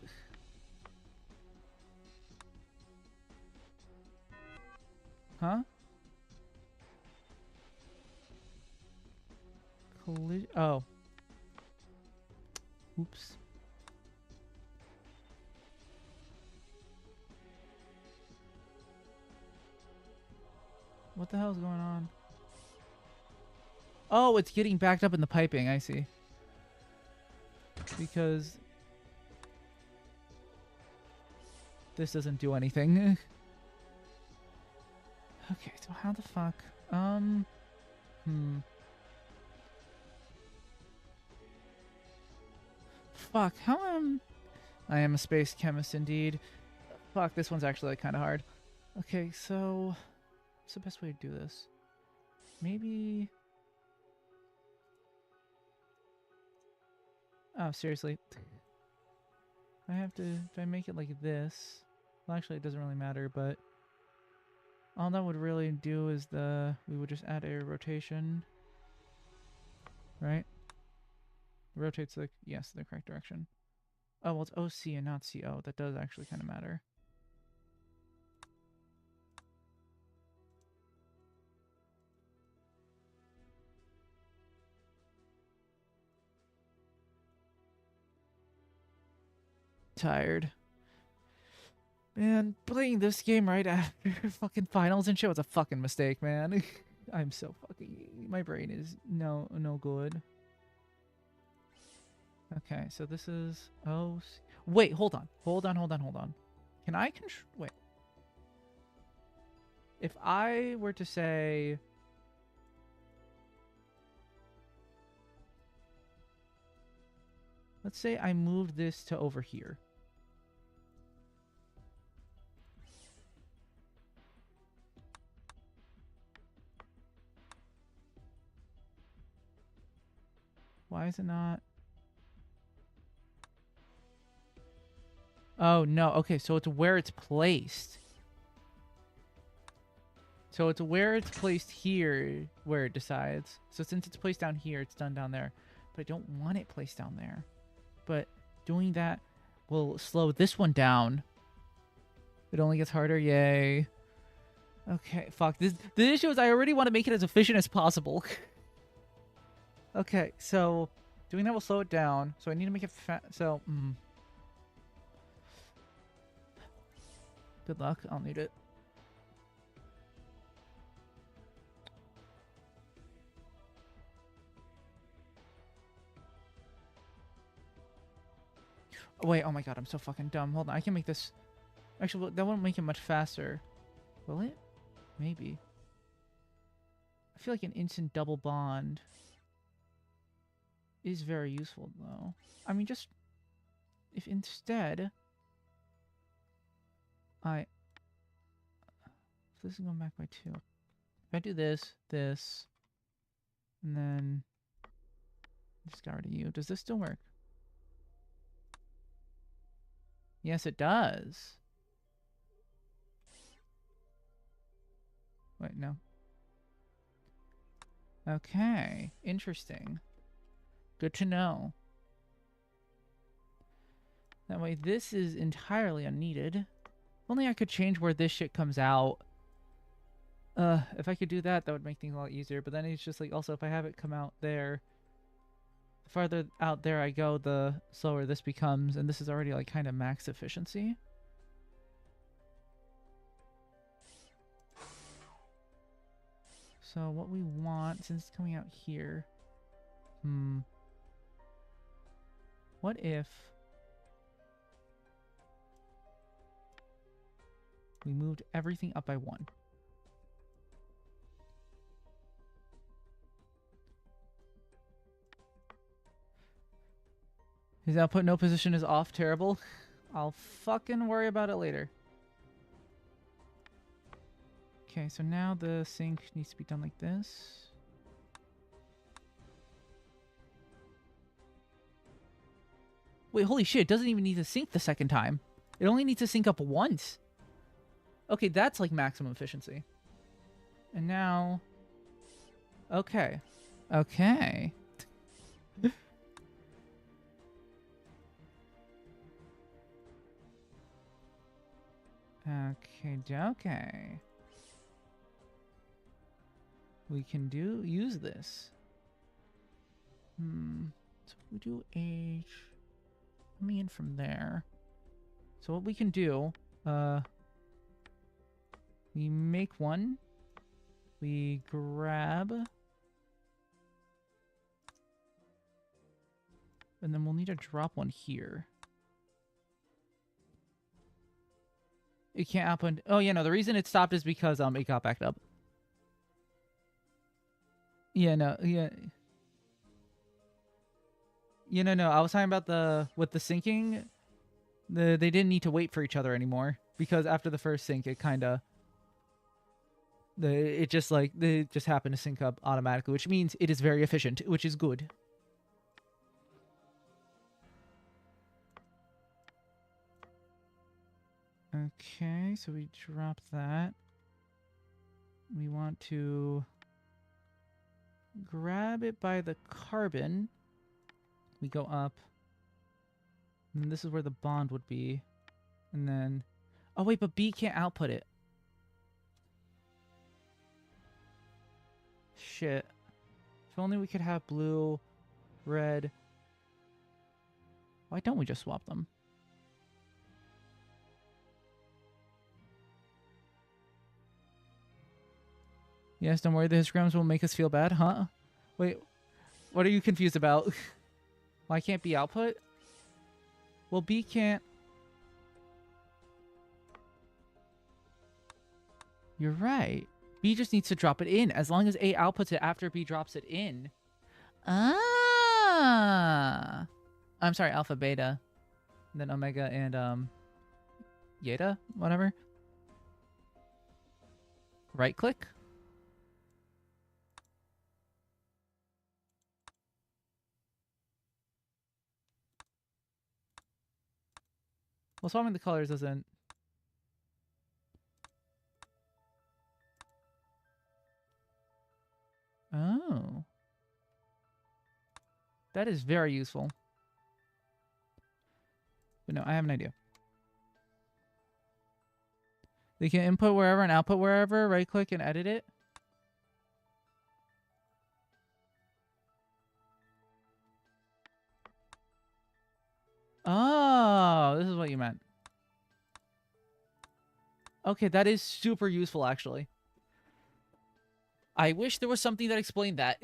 Huh? Oh. Oops. What the hell is going on? Oh, it's getting backed up in the piping. I see. Because this doesn't do anything. Okay, so how the fuck? Fuck, how am... I am a space chemist indeed. Fuck, this one's actually like, kind of hard. Okay, so... what's the best way to do this? Maybe... oh, seriously. I have to... if I make it like this... well, actually, it doesn't really matter, but... all that would really do is we would just add a rotation. Right? Rotates the... yes, the correct direction. Oh, well, it's OC and not CO. That does actually kind of matter. Tired. Man, playing this game right after fucking finals and shit was a fucking mistake, man. I'm so fucking... my brain is no good. Okay, so this is... oh... wait, hold on. Can I control... wait. If I were to say... let's say I moved this to over here. Why is it not... oh, no. Okay, so it's where it's placed. So it's where it's placed here where it decides. So since it's placed down here, it's done down there. But I don't want it placed down there. But doing that will slow this one down. It only gets harder. Yay. Okay, fuck. The issue is I already want to make it as efficient as possible. Okay, so doing that will slow it down. So I need to make it so... good luck. I'll need it. Oh, wait, oh my god, I'm so fucking dumb. Hold on, I can make this... actually, that won't make it much faster. Will it? Maybe. I feel like an instant double bond is very useful, though. I mean, just... if instead... I... so this is going back by 2. If I do this, and then... just got rid of you. Does this still work? Yes, it does. Wait, no. Okay, interesting. Good to know. That way this is entirely unneeded. If only I could change where this shit comes out. If I could do that, that would make things a lot easier. But then it's just like, also, if I have it come out there, the farther out there I go, the slower this becomes. And this is already like kind of max efficiency. So what we want, since it's coming out here... what if We moved everything up by 1. His output no position is off. Terrible. I'll fucking worry about it later. Okay, so now the sync needs to be done like this. Wait, holy shit, it doesn't even need to sync the second time. It only needs to sync up once. Okay, that's like maximum efficiency. And now... Okay. Okay. Okay. We can use this. So we do H coming in from there. So what we can do, we make one. We grab. And then we'll need to drop one here. It can't happen. Oh, yeah, no. The reason it stopped is because it got backed up. Yeah, no. Yeah. Yeah, no. I was talking about with the syncing. They didn't need to wait for each other anymore because after the first sync, it kind of they just happened to sync up automatically, which means it is very efficient, which is good. Okay, so we drop that. We want to grab it by the carbon. We go up. And this is where the bond would be. And then... Oh, wait, but B can't output it. Shit. If only we could have blue, red. Why don't we just swap them? Yes, don't worry, the histograms will make us feel bad, huh? Wait, what are you confused about? Why can't B output? Well, B can't... You're right. B just needs to drop it in. As long as A outputs it after B drops it in. Ah! I'm sorry, alpha, beta. And then omega and, Yeta? Whatever. Right click? Well, swapping the colors doesn't... Oh. That is very useful. But no, I have an idea. They can input wherever and output wherever. Right click and edit it. Oh, this is what you meant. Okay, that is super useful, actually. I wish there was something that explained that.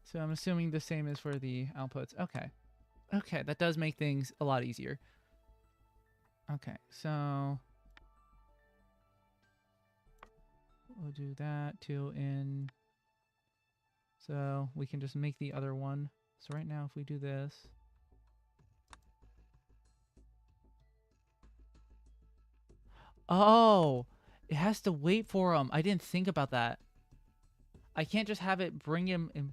So I'm assuming the same is for the outputs. Okay. Okay, that does make things a lot easier. Okay, so... We'll do that till in... So we can just make the other one. So right now, if we do this... Oh! It has to wait for him. I didn't think about that. I can't just have it bring him in...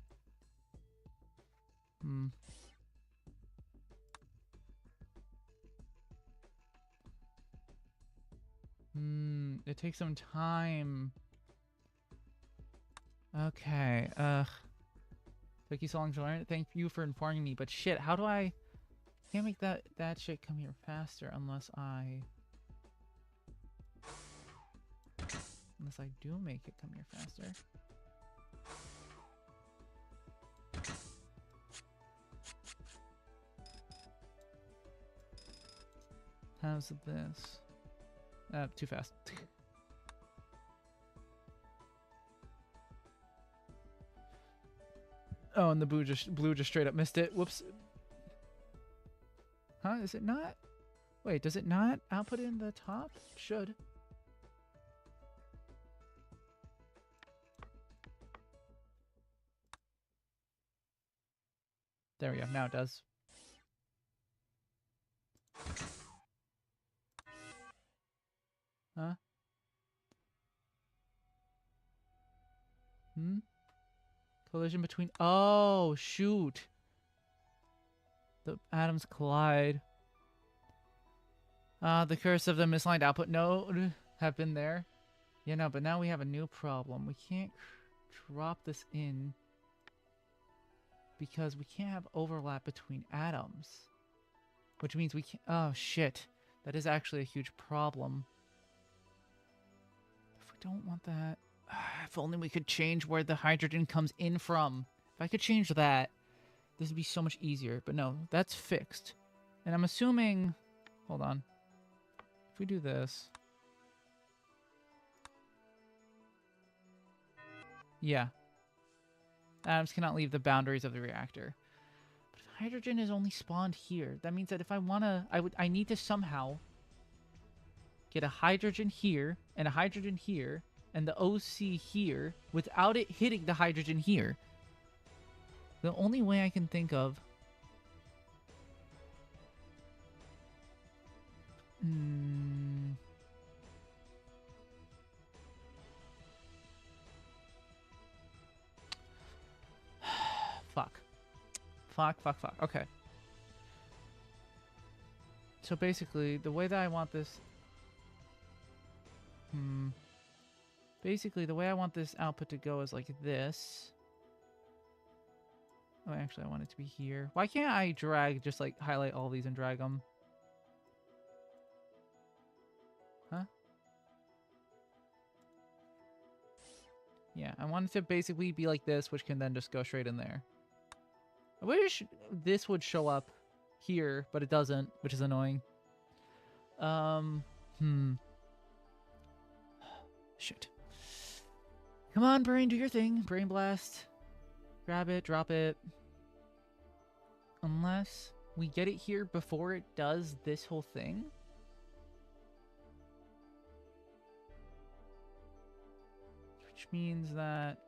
It takes some time. Okay, took you so long to learn. Thank you for informing me, but shit, how do I... Can't make that shit come here faster unless I... Unless I do make it come here faster. How's this? Too fast. Oh, and the blue just straight up missed it. Whoops. Huh? Is it not? Wait, does it not output in the top? It should. There we go. Now it does. Huh? Hmm? Collision between... Oh, shoot. The atoms collide. The curse of the misaligned output node have been there. Yeah, no, but now we have a new problem. We can't drop this in because we can't have overlap between atoms. Which means we can't... Oh, shit. That is actually a huge problem. If we don't want that... If only we could change where the hydrogen comes in from. If I could change that, this would be so much easier. But no, that's fixed. And I'm assuming... Hold on. If we do this... Yeah. Atoms cannot leave the boundaries of the reactor. But if hydrogen is only spawned here, that means that if I want to... I need to somehow get a hydrogen here, and a hydrogen here, and the OC here, without it hitting the hydrogen here. The only way I can think of... Fuck. Fuck. Okay. So basically, the way that I want this... Basically, the way I want this output to go is like this. Oh, actually, I want it to be here. Why can't I drag, just like highlight all these and drag them? Huh? Yeah, I want it to basically be like this, which can then just go straight in there. I wish this would show up here, but it doesn't, which is annoying. Shit. Come on, brain, do your thing. Brain blast. Grab it, drop it. Unless we get it here before it does this whole thing. Which means that...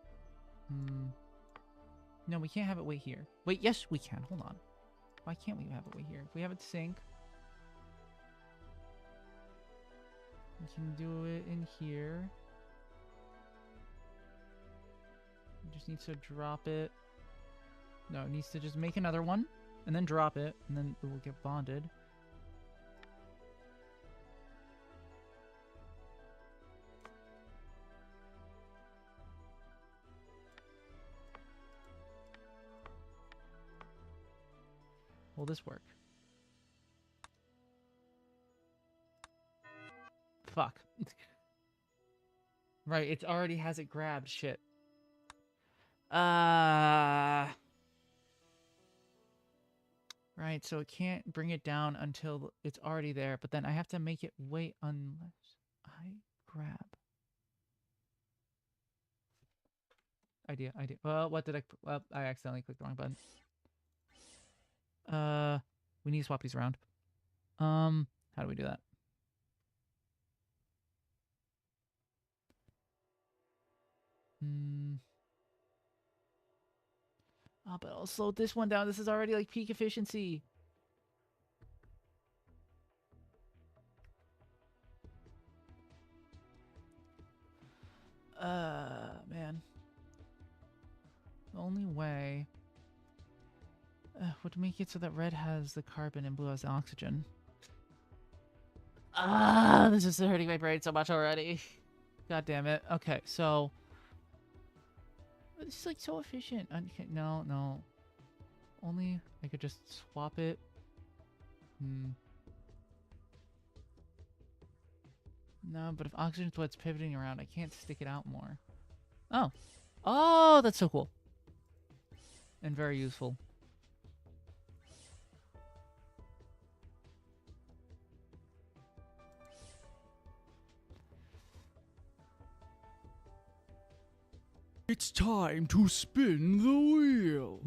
No, we can't have it way here. Wait, yes, we can. Hold on. Why can't we have it way here? If we have it sync... We can do it in here. It just needs to drop it. No, it needs to just make another one, and then drop it, and then it will get bonded. Will this work? Fuck. Right, it already has it grabbed. Shit. Right, so it can't bring it down until it's already there, but then I have to make it wait unless I grab. Idea. Well, what did I... Well, I accidentally clicked the wrong button. We need to swap these around. How do we do that? Oh, but I'll slow this one down. This is already like peak efficiency. Man. The only way would make it so that red has the carbon and blue has the oxygen. This is hurting my brain so much already. God damn it. Okay, so... This is like so efficient. No. Only I could just swap it. No, but if oxygen's what's pivoting around, I can't stick it out more. Oh, that's so cool. And very useful. It's time to spin the wheel.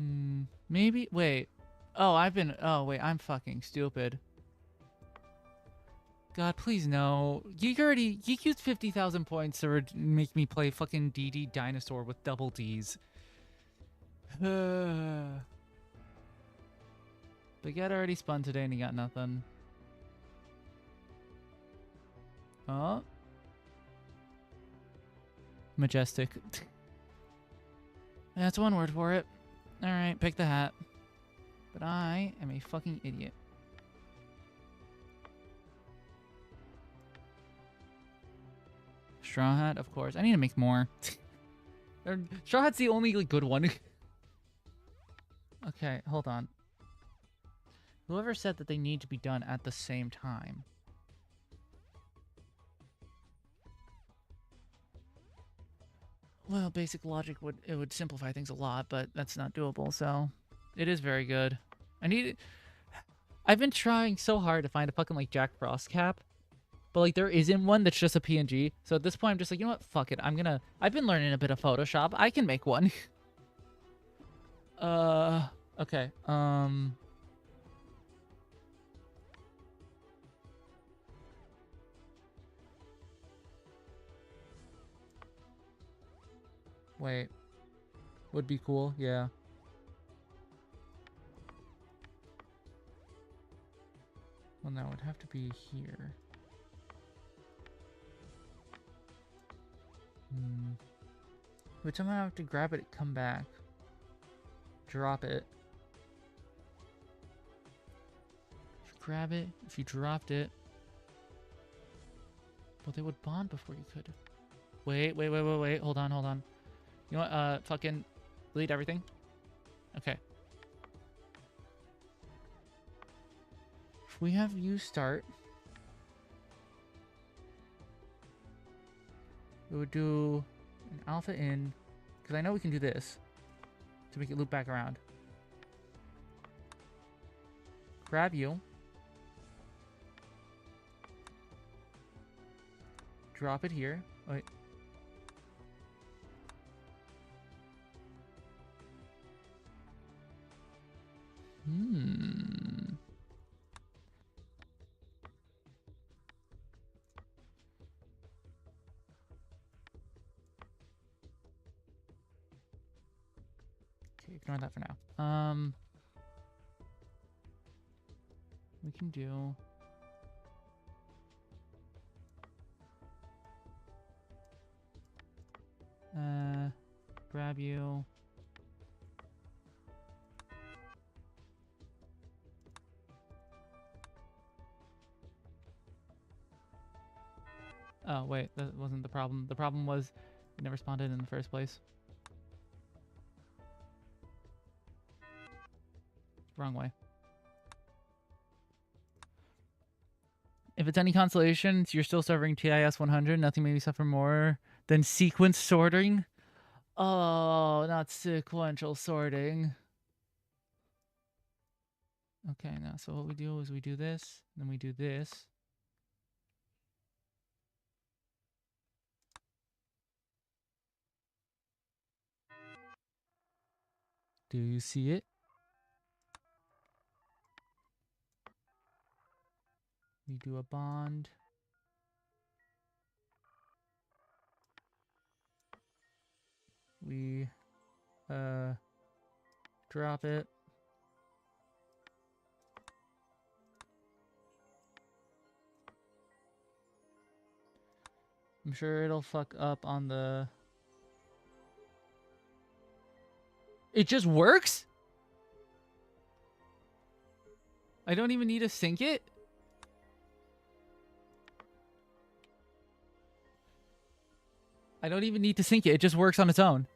Maybe. Wait. Oh, wait, I'm fucking stupid. God, please no. You used 50,000 points to make me play fucking DD Dinosaur with double Ds. Baguette already spun today and he got nothing. Oh. Majestic. That's one word for it. Alright, pick the hat. But I am a fucking idiot. Straw hat, of course. I need to make more. Straw hat's the only good one. Okay, hold on. Whoever said that they need to be done at the same time? Well, basic logic would simplify things a lot, but that's not doable, so it is very good. I've been trying so hard to find a fucking like Jack Frost cap, but like there isn't one that's just a PNG. So at this point I'm just like, you know what? Fuck it. I've been learning a bit of Photoshop. I can make one. Okay. Wait. Would be cool, yeah. Well, no, it would have to be here. Would somehow have to grab it, come back. Drop it. If you grab it, if you dropped it. Well, they would bond before you could. Wait. Hold on. You know what? Fucking delete everything. Okay. If we have you start, we would do an alpha in, because I know we can do this to make it loop back around. Grab you. Drop it here. Wait. Okay, ignore that for now. We can do grab you. Oh, wait, that wasn't the problem. The problem was it never spawned in the first place. Wrong way. If it's any consolation, you're still suffering TIS 100. Nothing made me suffer more than sequence sorting. Oh, not sequential sorting. Okay, now, so what we do is we do this, then we do this. Do you see it? We do a bond. We drop it. I'm sure it'll fuck up on the... It just works? I don't even need to sync it? I don't even need to sync it. It just works on its own.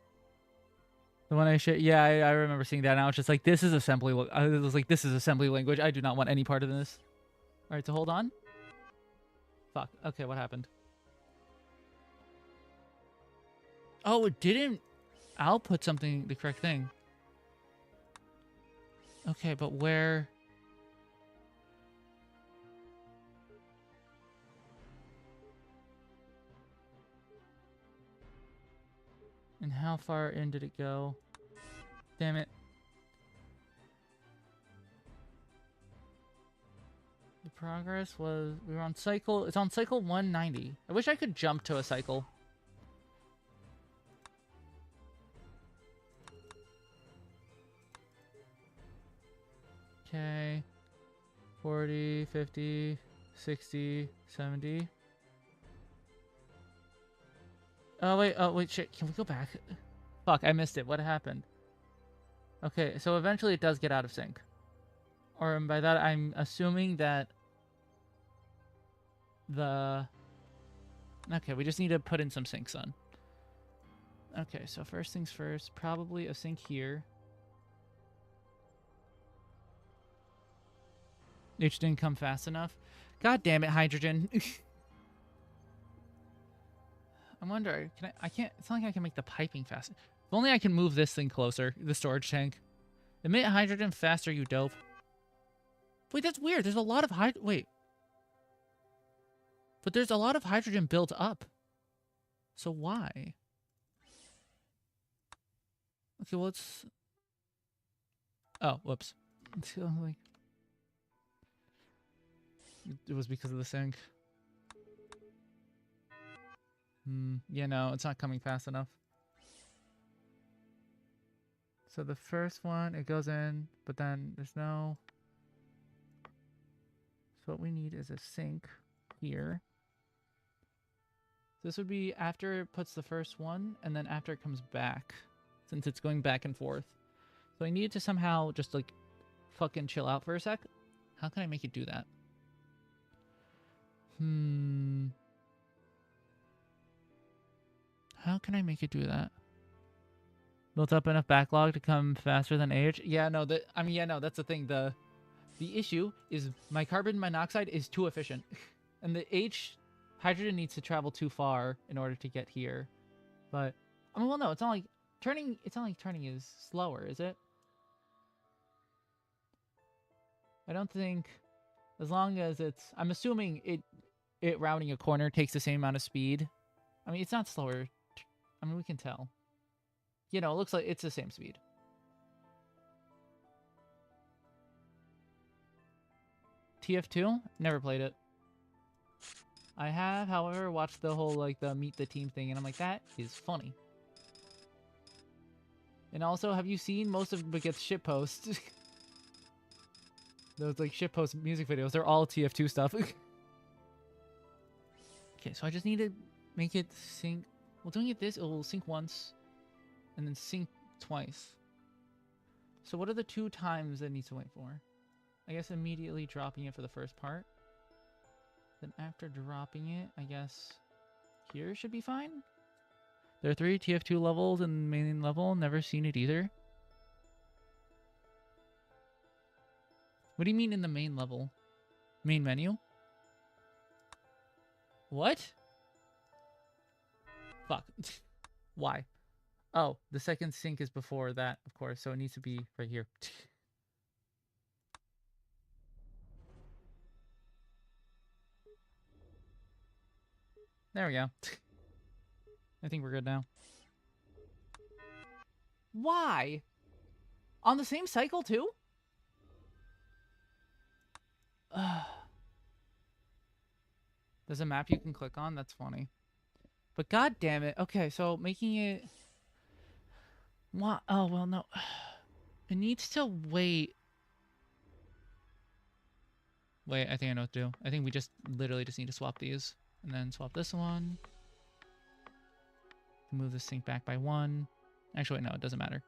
The one I shared, yeah, I remember seeing that. Now it's just like, this is assembly. I was like, this is assembly language. I do not want any part of this. All right, so hold on. Fuck. Okay, what happened? Oh, it didn't output something, the correct thing. Okay, but where... And how far in did it go? Damn it. The progress was, we were on cycle, it's on cycle 190. I wish I could jump to a cycle. Okay. 40, 50, 60, 70. Oh, wait, shit. Can we go back? Fuck, I missed it. What happened? Okay, so eventually it does get out of sync. Or by that, I'm assuming that the... Okay, we just need to put in some syncs on. Okay, so first things first, probably a sync here. H didn't come fast enough. God damn it, hydrogen. I wonder, I can't, it's not like I can make the piping faster. If only I can move this thing closer, the storage tank. Emit hydrogen faster, you dope. Wait, that's weird. There's a lot of wait. But there's a lot of hydrogen built up. So why? Okay, well, it's... Oh, whoops. Like... It was because of the sync. Yeah, no, it's not coming fast enough. So the first one, it goes in, but then there's no... So what we need is a sync here. This would be after it puts the first one, and then after it comes back, since it's going back and forth. So I need to somehow just, like, fucking chill out for a sec. How can I make it do that? How can I make it do that? Built up enough backlog to come faster than age? Yeah, no, that's the thing. The issue is my carbon monoxide is too efficient. And the hydrogen needs to travel too far in order to get here. But, I mean, well, no, it's not like turning is slower, is it? I don't think, as long as it's, I'm assuming it rounding a corner takes the same amount of speed. I mean, it's not slower. I mean, we can tell. You know, it looks like it's the same speed. TF2? Never played it. I have, however, watched the whole, like, the Meet the Team thing, and I'm like, that is funny. And also, have you seen most of Baguette's shitposts? Those, like, shitpost music videos, they're all TF2 stuff. Okay, so I just need to make it sync. Well, doing it this, it will sync once, and then sync twice. So what are the 2 times that it needs to wait for? I guess immediately dropping it for the first part. Then after dropping it, I guess here should be fine. There are 3 TF2 levels in the main level. Never seen it either. What do you mean in the main level? Main menu? What? Fuck. Why? Oh, the second sync is before that, of course, so it needs to be right here. There we go. I think we're good now. Why? On the same cycle, too? There's a map you can click on? That's funny. But god damn it. Okay, so making it... What? Oh, well, no. It needs to wait. Wait, I think I know what to do. I think we just literally just need to swap these. And then swap this one. Move this sync back by 1. Actually, no, it doesn't matter.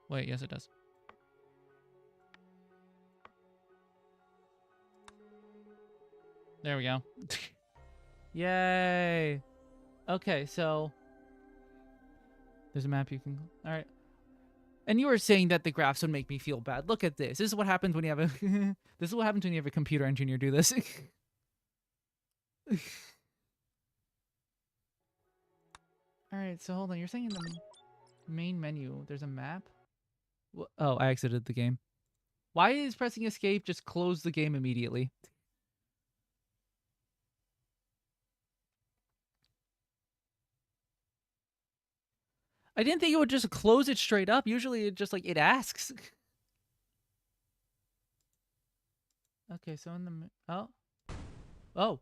Wait, yes, it does. There we go. Yay! Okay, so... There's a map you can... Alright. And you were saying that the graphs would make me feel bad. Look at this. This is what happens when you have a... This is what happens when you have a computer engineer do this. Alright, so hold on. You're saying in the main menu, there's a map? Oh, I exited the game. Why is pressing escape just close the game immediately? I didn't think it would just close it straight up. Usually it just, like, it asks. Okay, so in the... Oh. Oh.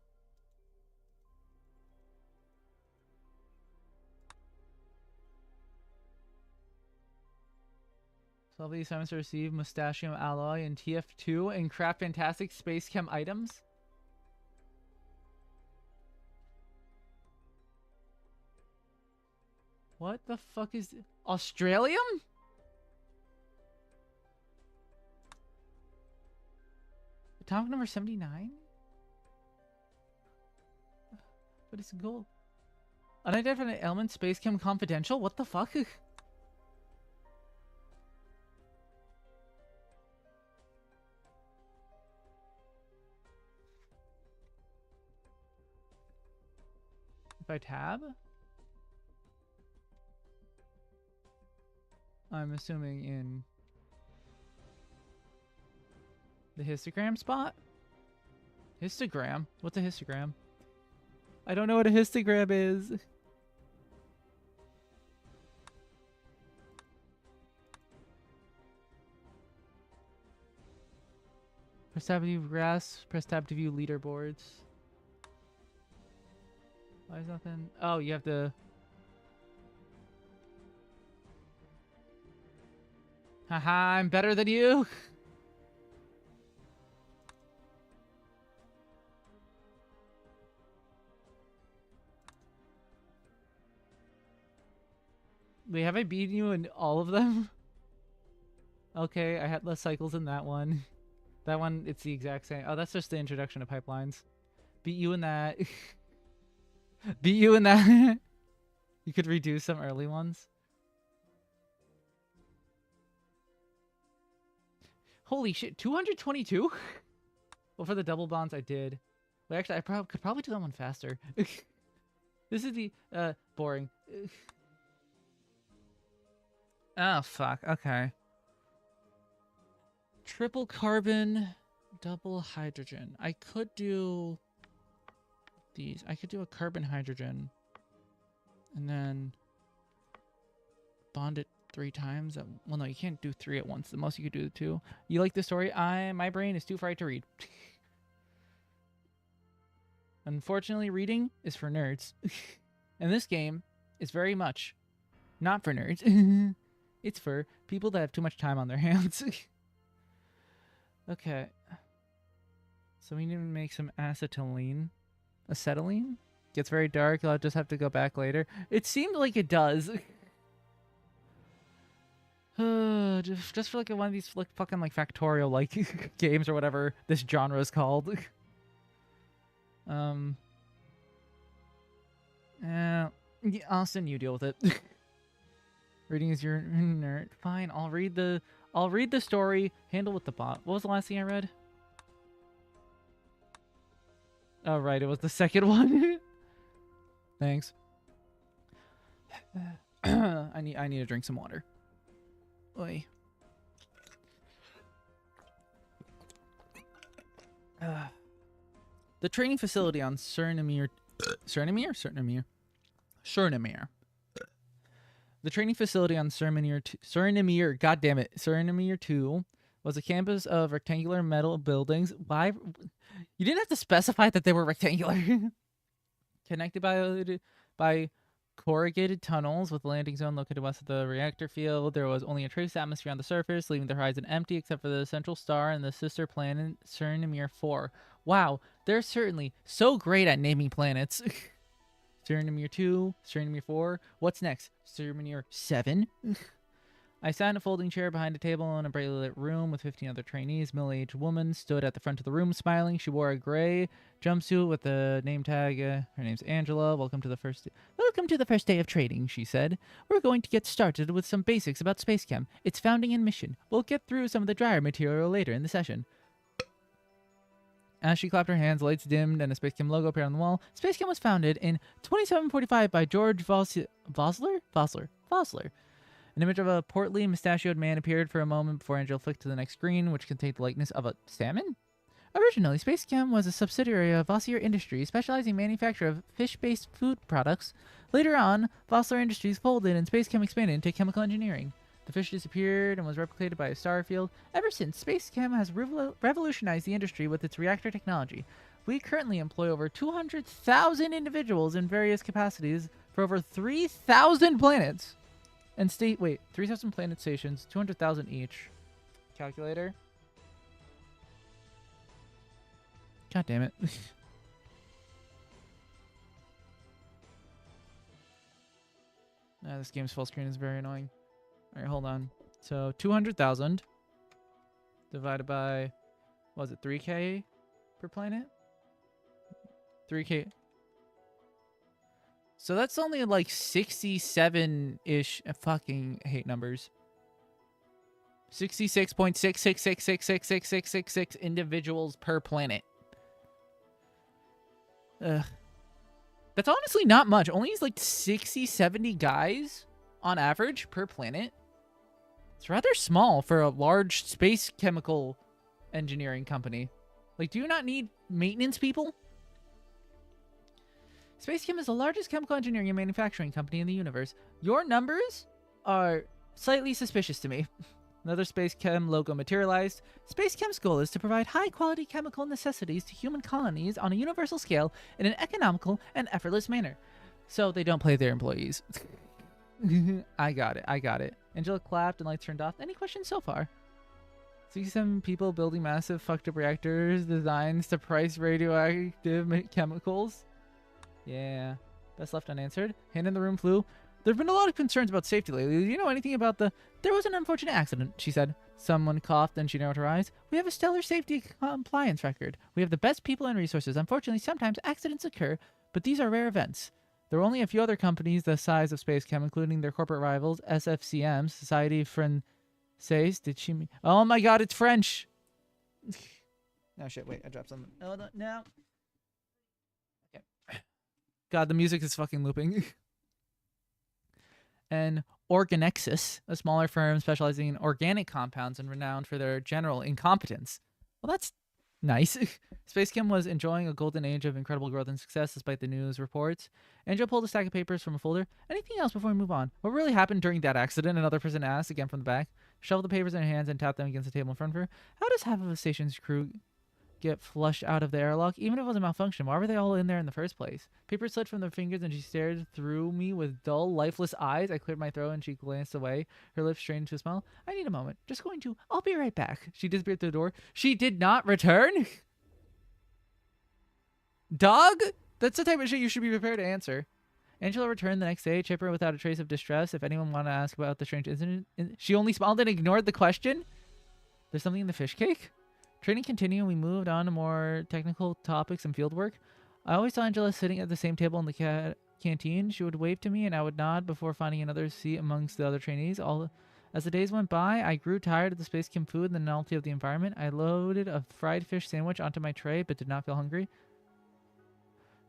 Solve the assignments to receive Mustachium Alloy and TF2 and craft fantastic space chem items. What the fuck is... Australium? Atomic number 79? What is gold? Unidentified element, space chem confidential? What the fuck? If I tab? I'm assuming in the histogram spot? Histogram? What's a histogram? I don't know what a histogram is. Press tab to view graphs, press tab to view leaderboards. Why is nothing? Oh, you have to... Haha, I'm better than you! Wait, have I beaten you in all of them? Okay, I had less cycles in that one. That one, it's the exact same. Oh, that's just the introduction to pipelines. Beat you in that. Beat you in that. You could redo some early ones. Holy shit, 222? Well, for the double bonds, I did. Well, actually, I could probably do that one faster. This is the, boring. Oh, fuck. Okay. Triple carbon, double hydrogen. I could do these. I could do a carbon hydrogen and then bond it 3 times. Well, no, you can't do 3 at once. The most you could do 2. You like the story? My brain is too fried to read. Unfortunately, reading is for nerds. And this game is very much not for nerds. It's for people that have too much time on their hands. Okay. So we need to make some acetylene. Acetylene? Gets very dark. I'll just have to go back later. It seemed like it does. Just for like one of these like fucking like factorial like games or whatever this genre is called. Yeah, Austin, you deal with it. Reading is your nerd. Fine, I'll read the story. Handle with the bot. What was the last thing I read? Oh right, it was the second one. Thanks. I need to drink some water. Oi. The training facility on Cernimere. The training facility on Cernimere, God damn it, Cernimere 2 was a campus of rectangular metal buildings. Why? You didn't have to specify that they were rectangular. Connected by corrugated tunnels with a landing zone located west of the reactor field. There was only a trace atmosphere on the surface, leaving the horizon empty except for the central star and the sister planet Cernimere 4. Wow, they're certainly so great at naming planets. Cernimere 2, Cernimere 4. What's next? Cernimere 7? I sat in a folding chair behind a table in a brightly lit room with 15 other trainees. Middle-aged woman stood at the front of the room smiling. She wore a gray jumpsuit with the name tag. Her name's Angela. Welcome to the first day of training, she said. We're going to get started with some basics about Space Chem, its founding and mission. We'll get through some of the drier material later in the session. As she clapped her hands, lights dimmed and a Space Chem logo appeared on the wall. Space Chem was founded in 2745 by George Vossler. An image of a portly, mustachioed man appeared for a moment before Angela flicked to the next screen, which contained the likeness of a salmon? Originally, Space Chem was a subsidiary of Vossler Industries, specializing in manufacture of fish-based food products. Later on, Vossler Industries folded and Space Chem expanded into chemical engineering. The fish disappeared and was replicated by a star field. Ever since, Space Chem has revolutionized the industry with its reactor technology. We currently employ over 200,000 individuals in various capacities for over 3,000 planets. And 3,000 planet stations, 200,000 each. Calculator. God damn it. This game's full screen is very annoying. Alright, hold on. So, 200,000 divided by, what was it, 3K per planet? 3K. So that's only like 67-ish. I fucking hate numbers. 66.666666666 individuals per planet. Ugh. That's honestly not much. Only like 60, 70 guys on average per planet. It's rather small for a large space chemical engineering company. Like, do you not need maintenance people? Space Chem is the largest chemical engineering and manufacturing company in the universe. Your numbers are slightly suspicious to me. Another Space Chem logo materialized. Space Chem's goal is to provide high-quality chemical necessities to human colonies on a universal scale in an economical and effortless manner. So they don't play their employees. I got it. I got it. Angela clapped and lights turned off. Any questions so far? 67 people building massive fucked up reactors, designs to price radioactive chemicals. Yeah. Best left unanswered. Hand in the room flew. There have been a lot of concerns about safety lately. Do you know anything about the... There was an unfortunate accident, she said. Someone coughed and she narrowed her eyes. We have a stellar safety compliance record. We have the best people and resources. Unfortunately, sometimes accidents occur, but these are rare events. There are only a few other companies the size of Space Chem, including their corporate rivals, SFCM, Society Française. Did she mean... Oh my god, it's French! Oh shit, wait, I dropped something. Oh, no. Okay. God, the music is fucking looping. And Organexus, a smaller firm specializing in organic compounds and renowned for their general incompetence. Well, that's nice. Space Chem was enjoying a golden age of incredible growth and success despite the news reports. Angela pulled a stack of papers from a folder. Anything else before we move on? What really happened during that accident? Another person asked, again from the back. Shoveled the papers in her hands and tapped them against the table in front of her. How does half of a station's crew get flushed out of the airlock? Even if it was a malfunction, why were they all in there in the first place? Paper slid from their fingers and she stared through me with dull, lifeless eyes. I cleared my throat and she glanced away, her lips strained into a smile. I need a moment. Just going to... I'll be right back. She disappeared through the door. She did not return? Dog? That's the type of shit you should be prepared to answer. Angela returned the next day, chipper without a trace of distress. If anyone wanted to ask about the strange incident... She only smiled and ignored the question? There's something in the fish cake? Training continued, and we moved on to more technical topics and fieldwork. I always saw Angela sitting at the same table in the canteen. She would wave to me, and I would nod before finding another seat amongst the other trainees. As the days went by, I grew tired of the Space Chem food and the novelty of the environment. I loaded a fried fish sandwich onto my tray, but did not feel hungry.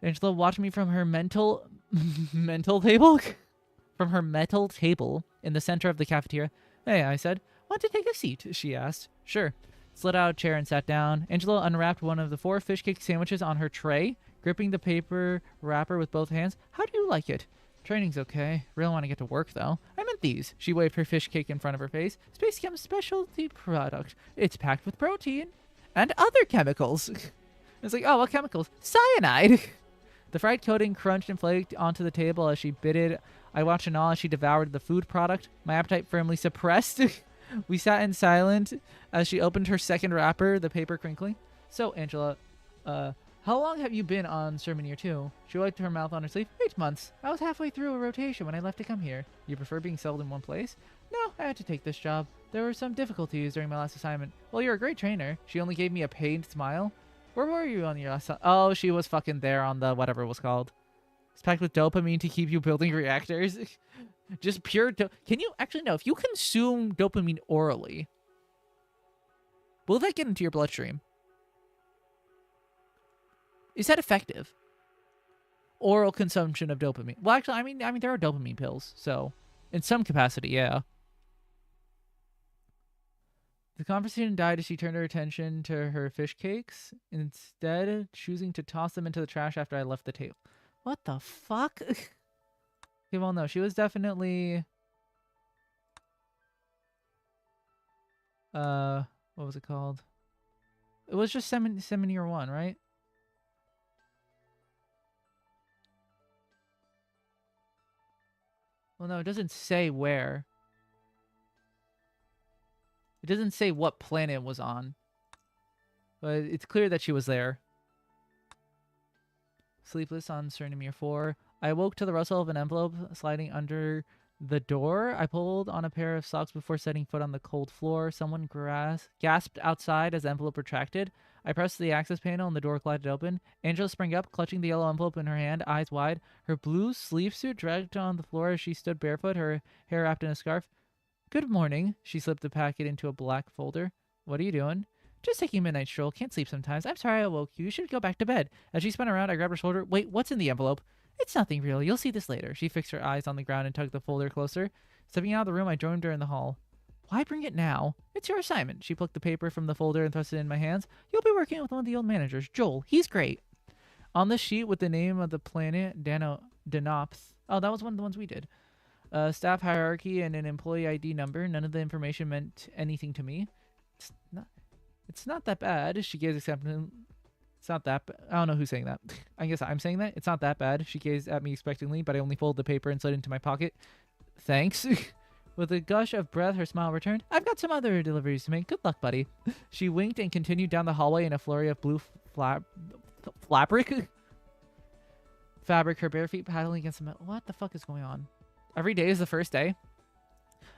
Angela watched me from her mental table? From her metal table in the center of the cafeteria. Hey, I said. Want to take a seat? She asked. Sure. Slid out a chair and sat down. Angela unwrapped one of the 4 fish cake sandwiches on her tray, gripping the paper wrapper with both hands. How do you like it? Training's okay. Really want to get to work, though. I meant these. She waved her fish cake in front of her face. Space Chem's specialty product. It's packed with protein and other chemicals. It's like, oh, what chemicals? Cyanide. The fried coating crunched and flaked onto the table as she bit it. I watched in awe as she devoured the food product, my appetite firmly suppressed. We sat in silence as she opened her second wrapper, the paper crinkling. So, Angela, how long have you been on Sermon Year 2? She wiped her mouth on her sleeve. 8 months. I was halfway through a rotation when I left to come here. You prefer being settled in one place? No, I had to take this job. There were some difficulties during my last assignment. Well, you're a great trainer. She only gave me a pained smile. Where were you on your last... Oh, she was fucking there on the whatever it was called. It's packed with dopamine to keep you building reactors. Just pure... Can you... Actually, no. If you consume dopamine orally, will that get into your bloodstream? Is that effective? Oral consumption of dopamine. Well, actually, I mean, there are dopamine pills, so in some capacity, yeah. The conversation died as she turned her attention to her fish cakes, instead choosing to toss them into the trash after I left the table. What the fuck? Okay, well, no, she was definitely... what was it called? It was just Semineer 1, right? Well, no, it doesn't say where. It doesn't say what planet it was on. But it's clear that she was there. Sleepless on Cernimere 4. I awoke to the rustle of an envelope sliding under the door. I pulled on a pair of socks before setting foot on the cold floor. Someone gasped outside as the envelope retracted. I pressed the access panel and the door glided open. Angela sprang up, clutching the yellow envelope in her hand, eyes wide. Her blue sleeve suit dragged on the floor as she stood barefoot, her hair wrapped in a scarf. Good morning. She slipped the packet into a black folder. What are you doing? Just taking a midnight stroll. Can't sleep sometimes. I'm sorry I woke you. You should go back to bed. As she spun around, I grabbed her shoulder. Wait, what's in the envelope? It's nothing real. You'll see this later. She fixed her eyes on the ground and tugged the folder closer. Stepping out of the room, I joined her in the hall. Why bring it now? It's your assignment. She plucked the paper from the folder and thrust it in my hands. You'll be working with one of the old managers, Joel. He's great. On the sheet with the name of the planet, Danops. Oh, that was one of the ones we did. Staff hierarchy and an employee ID number. None of the information meant anything to me. It's not that bad. She gazed acceptantly. It's not that I don't know who's saying that. I guess I'm saying that. It's not that bad. She gazed at me expectantly, but I only folded the paper and slid it into my pocket. Thanks. With a gush of breath, her smile returned. I've got some other deliveries to make. Good luck, buddy. She winked and continued down the hallway in a flurry of blue fabric. Her bare feet paddling against the metal. What the fuck is going on? Every day is the first day.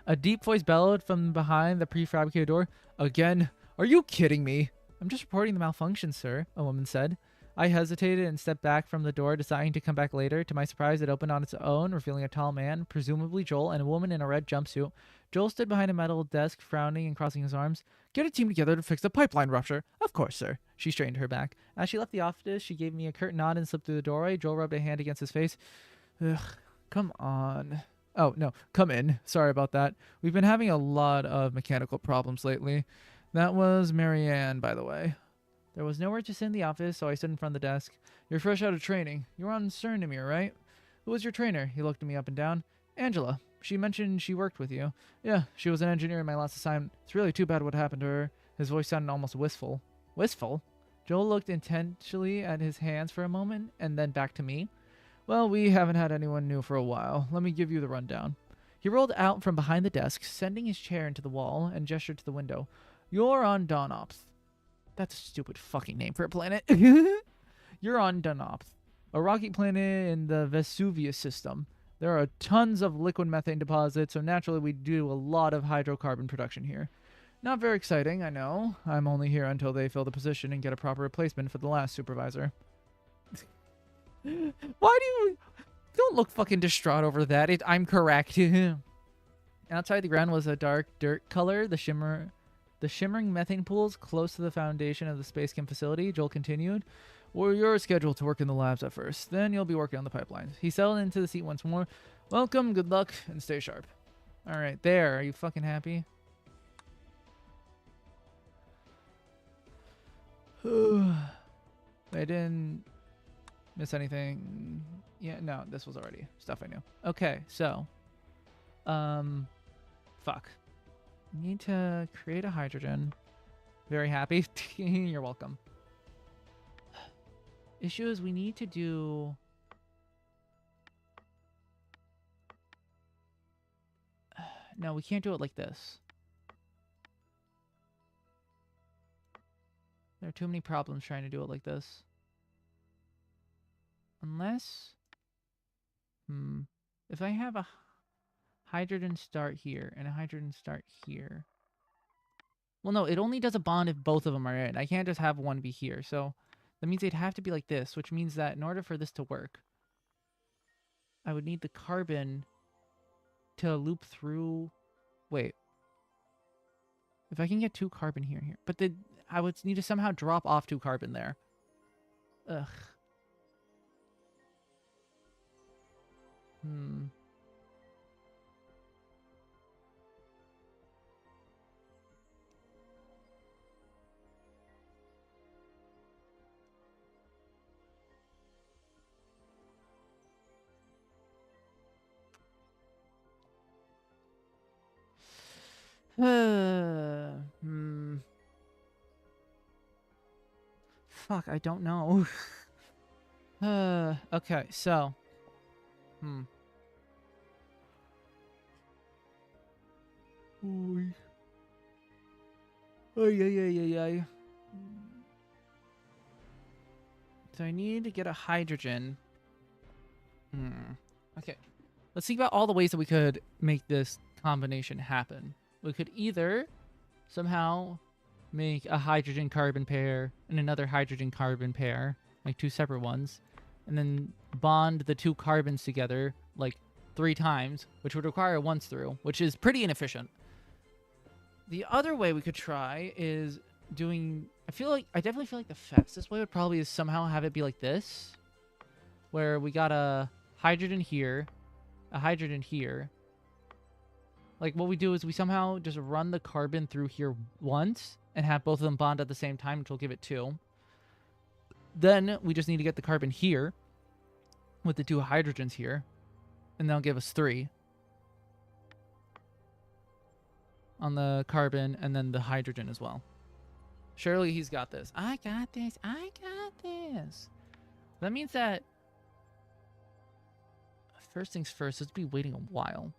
A deep voice bellowed from behind the prefabricated door. Again? Are you kidding me? I'm just reporting the malfunction, sir, a woman said. I hesitated and stepped back from the door, deciding to come back later. To my surprise, it opened on its own, revealing a tall man, presumably Joel, and a woman in a red jumpsuit. Joel stood behind a metal desk, frowning and crossing his arms. Get a team together to fix the pipeline rupture. Of course, sir. She straightened her back. As she left the office, she gave me a curt nod and slipped through the doorway. Joel rubbed a hand against his face. Ugh, come on. Oh, no, come in. Sorry about that. We've been having a lot of mechanical problems lately. That was Marianne, by the way. There was nowhere to sit in the office, so I stood in front of the desk. You're fresh out of training. You're on Cernimere, right? Who was your trainer? He looked at me up and down. Angela. She mentioned she worked with you. Yeah, she was an engineer in my last assignment. It's really too bad what happened to her. His voice sounded almost wistful. Wistful? Joel looked intently at his hands for a moment, and then back to me. Well, we haven't had anyone new for a while. Let me give you the rundown. He rolled out from behind the desk, sending his chair into the wall, and gestured to the window. You're on Danops. That's a stupid fucking name for a planet. You're on Danops, a rocky planet in the Vesuvius system. There are tons of liquid methane deposits, so naturally we do a lot of hydrocarbon production here. Not very exciting, I know. I'm only here until they fill the position and get a proper replacement for the last supervisor. Why do you... Don't look fucking distraught over that. I'm correct. Outside the ground was a dark dirt color. The shimmering methane pools close to the foundation of the Space Chem facility. Joel continued. Well, you're scheduled to work in the labs at first. Then you'll be working on the pipelines. He settled into the seat once more. Welcome, good luck, and stay sharp. All right, there. Are you fucking happy? I didn't miss anything. Yeah, no, this was already stuff I knew. Okay, so. Fuck. Need to create a hydrogen. Very happy. You're welcome. Issue is we need to do... No, we can't do it like this. There are too many problems trying to do it like this. Unless... If I have a hydrogen start here and a hydrogen start here... Well, no, it only does a bond if both of them are in. I can't just have one be here, so... That means they'd have to be like this, which means that in order for this to work, I would need the carbon to loop through... Wait. If I can get 2 carbon here and here. But I would need to somehow drop off 2 carbon there. Ugh. Fuck, I don't know. Okay, so. Oy. Ay, ay, ay, ay, ay. So I need to get a hydrogen. Okay. Let's think about all the ways that we could make this combination happen. We could either somehow make a hydrogen-carbon pair and another hydrogen-carbon pair, like two separate ones, and then bond the two carbons together like 3 times, which would require a once-through, which is pretty inefficient. The other way we could try is doing... I definitely feel like the fastest way would probably is somehow have it be like this, where we got a hydrogen here, a hydrogen here. Like, what we do is we somehow just run the carbon through here once and have both of them bond at the same time, which will give it 2. Then we just need to get the carbon here with the 2 hydrogens here, and that'll give us 3 on the carbon and then the hydrogen as well. Surely he's got this. I got this. I got this. That means that first things first, let's be waiting a while.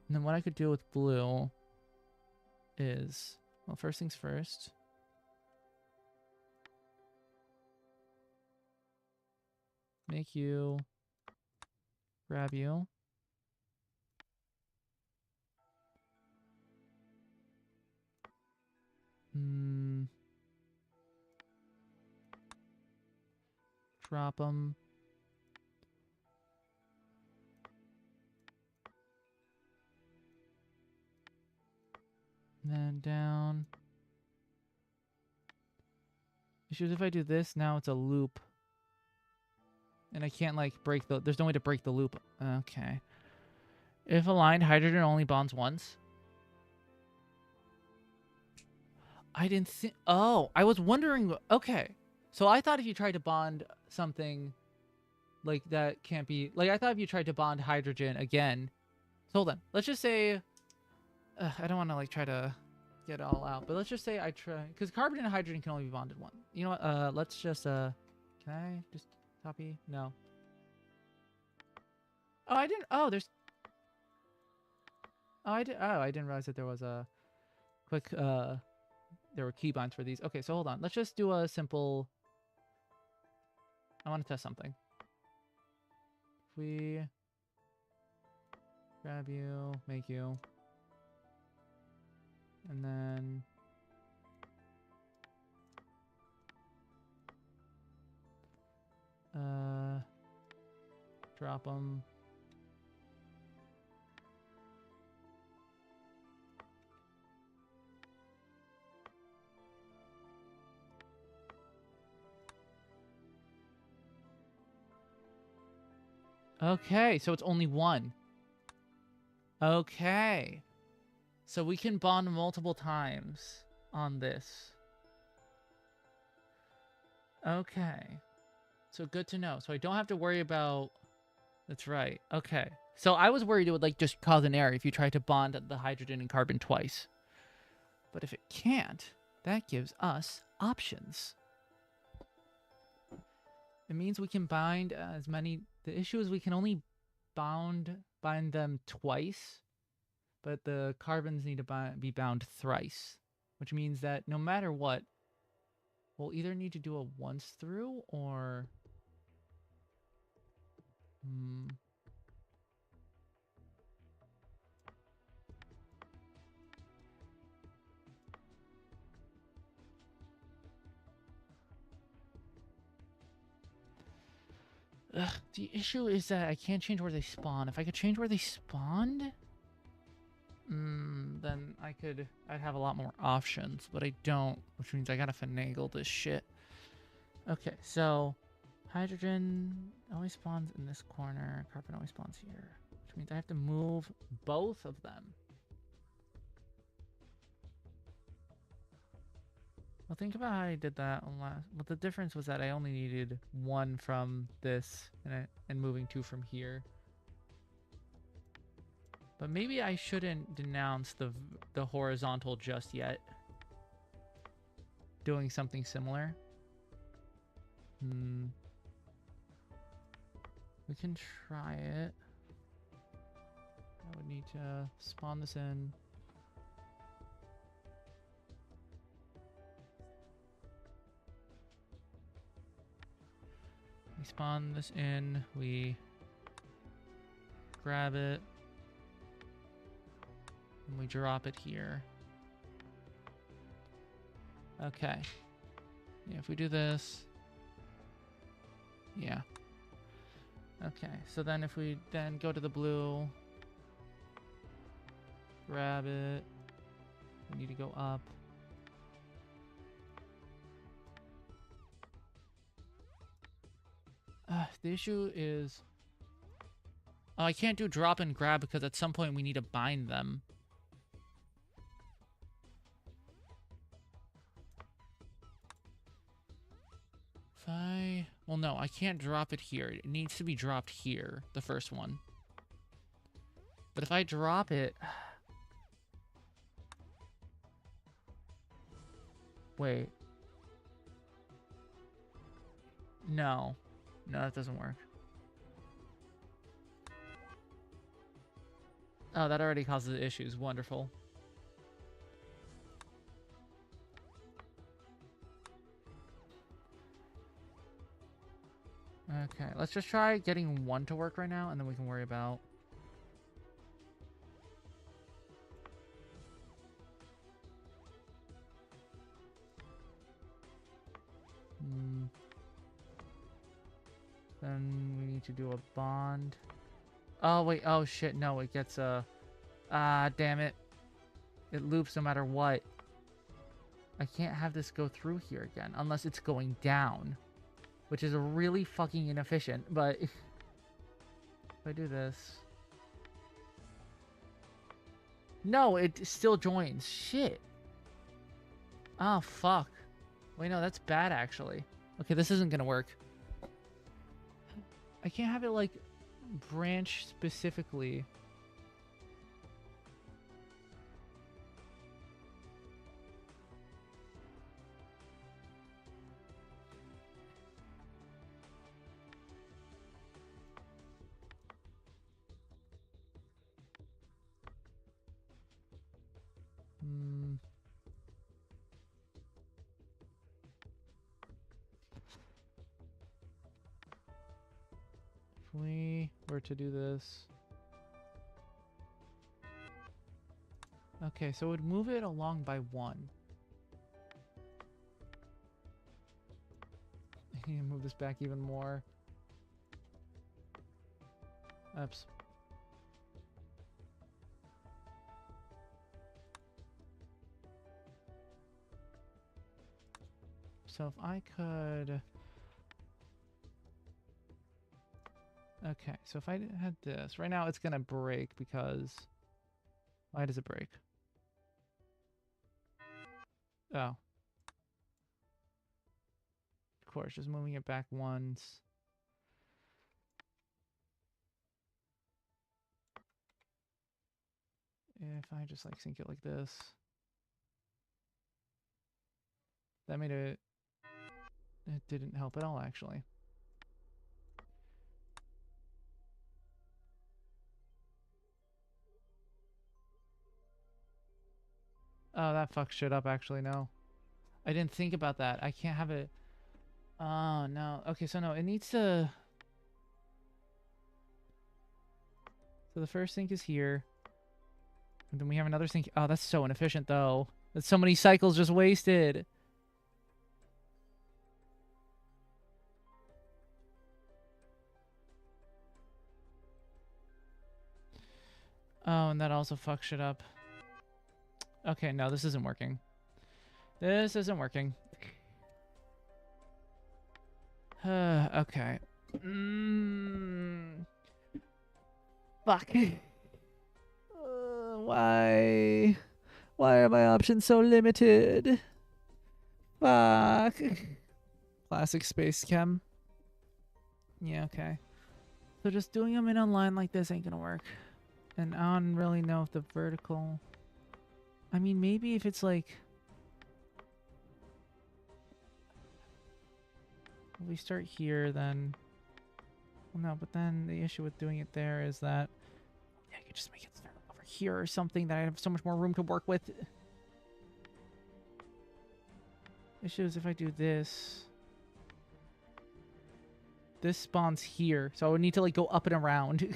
And then what I could do with blue is, well, first things first. Make you, grab you. Drop them. Then down. Issues if I do this, now it's a loop. And I can't, like, break the... There's no way to break the loop. Okay. If aligned, hydrogen only bonds once. I didn't think... Oh, I was wondering... Okay. So I thought if you tried to bond something like that can't be... Like, I thought if you tried to bond hydrogen again... So hold on. Let's just say... I don't want to, like, try to get it all out. But let's just say I try... Because carbon and hydrogen can only be bonded one. You know what? Let's just... Can I just copy? No. Oh, I didn't... Oh, there's... Oh, I didn't realize that there was a quick... There were keybinds for these. Okay, so hold on. Let's just do a simple... I want to test something. If we grab you, make you, and then drop them. Okay, so it's only one. Okay. So we can bond multiple times on this. Okay. So good to know. So I don't have to worry about... That's right. Okay. So I was worried it would, like, just cause an error if you tried to bond the hydrogen and carbon twice. But if it can't, that gives us options. It means we can bind as many... The issue is we can only bind them twice, but the carbons need to be bound thrice, which means that no matter what, we'll either need to do a once through or... Ugh, the issue is that I can't change where they spawn. If I could change where they spawned, then I'd have a lot more options, but I don't, which means I gotta finagle this shit. Okay, so hydrogen always spawns in this corner, carbon always spawns here, which means I have to move both of them. Well, think about how I did that on last... Well, the difference was that I only needed 1 from this and moving 2 from here. But maybe I shouldn't denounce the horizontal just yet. Doing something similar. We can try it. I would need to spawn this in. We spawn this in, we grab it, and we drop it here. Okay. Yeah, if we do this. Yeah. Okay, so then if we then go to the blue, grab it, we need to go up. The issue is, oh, I can't do drop and grab because at some point we need to bind them. If I, well, no, I can't drop it here. It needs to be dropped here, the first one. But if I drop it, wait. No, that doesn't work. Oh, that already causes issues. Wonderful. Okay, let's just try getting one to work right now, and then we can worry about... Then we need to do a bond. Oh, wait. Oh, shit. No, it gets a... Ah, damn it. It loops no matter what. I can't have this go through here again, unless it's going down. Which is really fucking inefficient, but... If I do this... No, it still joins. Shit. Oh, fuck. Wait, no, that's bad, actually. Okay, this isn't gonna work. I can't have it, like, branch specifically. If we were to do this... Okay, so it would move it along by one. I need to move this back even more. Oops. So if I could... Okay, so if I had this... Right now it's gonna break because... Why does it break? Oh. Of course, just moving it back once. If I just like sync it like this. That made it... It didn't help at all, actually. Oh, that fucks shit up, actually, no. I didn't think about that. I can't have it... Oh, no. Okay, so no, it needs to... So the first sync is here. And then we have another sync... Oh, that's so inefficient, though. That's so many cycles just wasted. Oh, and that also fucks shit up. Okay, no, this isn't working. This isn't working. Okay. Fuck. Why? Why are my options so limited? Fuck. Classic space chem. Yeah, okay. So just doing them in a line like this ain't gonna work. And I don't really know if the vertical... I mean, maybe if it's like... If we start here, then... Well, no, but then the issue with doing it there is that... Yeah, I could just make it start over here or something that I have so much more room to work with. Issue is if I do this... This spawns here, so I would need to, like, go up and around.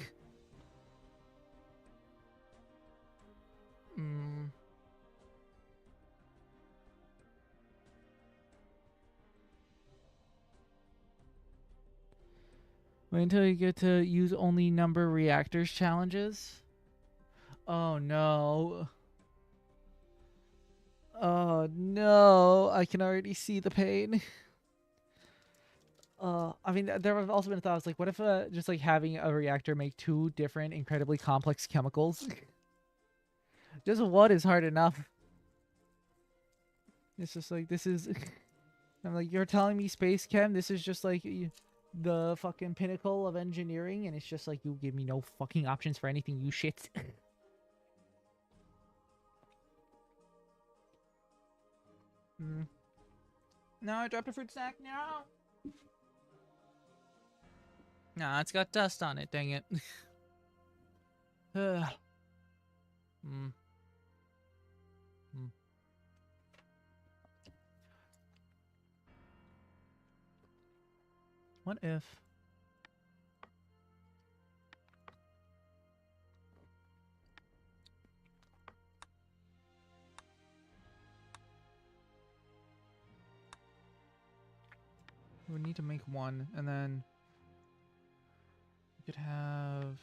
Wait until you get to use only number reactors challenges. Oh no. Oh no. I can already see the pain. I mean, there have also been thoughts like, what if just like having a reactor make 2 different incredibly complex chemicals? Just one is hard enough. It's just like, this is... I'm like, you're telling me space chem? This is just like the fucking pinnacle of engineering, and it's just like, you give me no fucking options for anything, you shit. No, I dropped a fruit snack. No. Nah, it's got dust on it. Dang it. What if... We would need to make one, and then... We could have...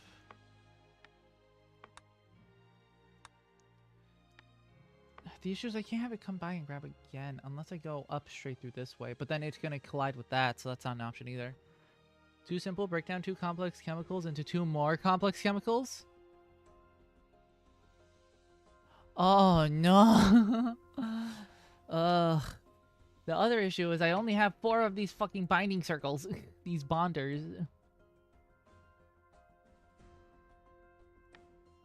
The issue is I can't have it come by and grab again unless I go up straight through this way. But then it's going to collide with that, so that's not an option either. Too simple, break down 2 complex chemicals into 2 more complex chemicals? Oh, no. Ugh. The other issue is I only have 4 of these fucking binding circles. These bonders.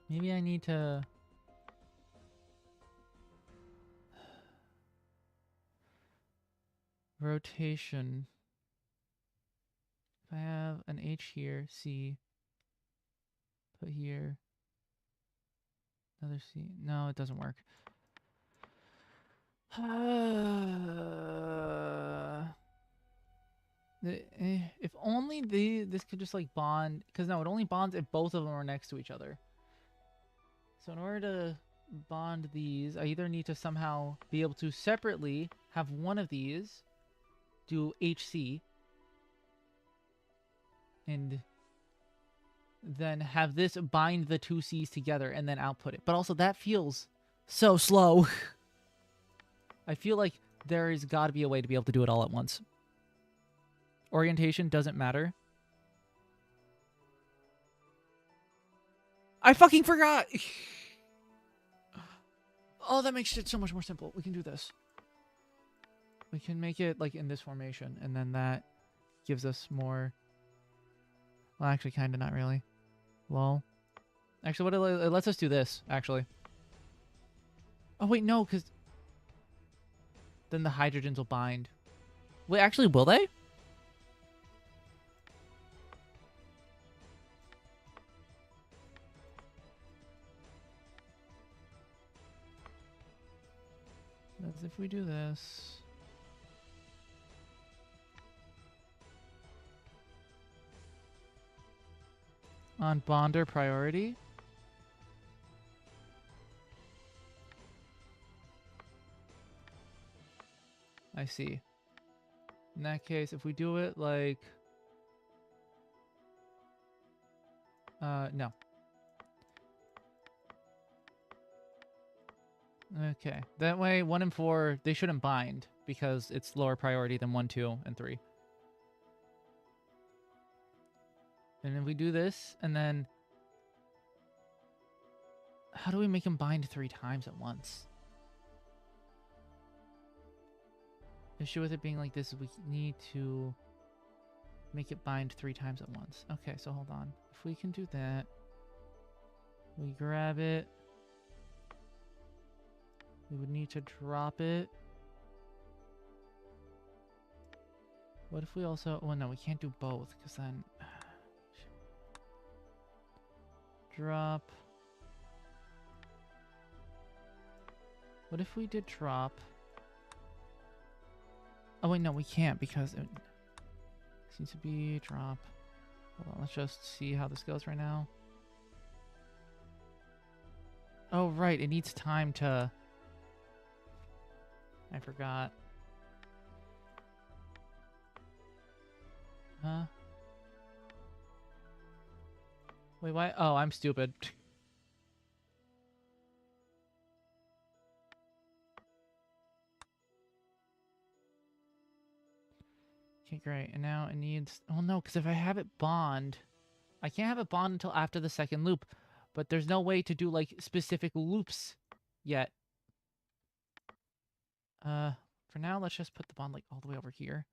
Maybe I need to... Rotation. If I have an H here, C. Put here. Another C. No, it doesn't work. If only this could just like bond, because no, it only bonds if both of them are next to each other. So in order to bond these, I either need to somehow be able to separately have one of these do HC and then have this bind the 2 C's together and then output it. But also that feels so slow. I feel like there's got to be a way to be able to do it all at once. Orientation doesn't matter. I fucking forgot! Oh, that makes it so much more simple. We can do this. We can make it like in this formation, and then that gives us more... Well, actually, kind of not really. Lol. Actually, what lets us do this, actually. Oh, wait, no, because... Then the hydrogens will bind. Wait, actually, will they? That's if we do this. On bonder priority. I see. In that case, if we do it like... no. Okay. That way, 1 and 4, they shouldn't bind because it's lower priority than 1, 2, and 3. And if we do this, and then... How do we make them bind 3 times at once? Issue with it being like this is we need to make it bind 3 times at once. Okay, so hold on. If we can do that, we grab it. We would need to drop it. What if we also... Well, no, we can't do both, because then... Drop. What if we did drop? Oh, wait, no, we can't, because it seems to be drop. Hold on, let's just see how this goes right now. Oh, right, it needs time to... I forgot. Huh? Wait, why? Oh, I'm stupid. Okay, great. And now it needs... Oh, no, because if I have it bond... I can't have it bond until after the second loop. But there's no way to do, like, specific loops yet. For now, let's just put the bond, like, all the way over here.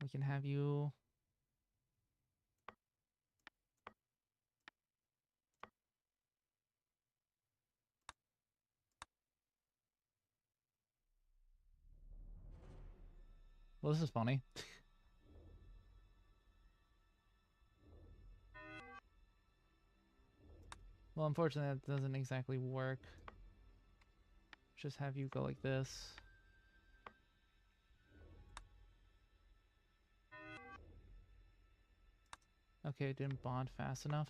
We can have you... Well, this is funny. Well, unfortunately, that doesn't exactly work. Just have you go like this. Okay, it didn't bond fast enough.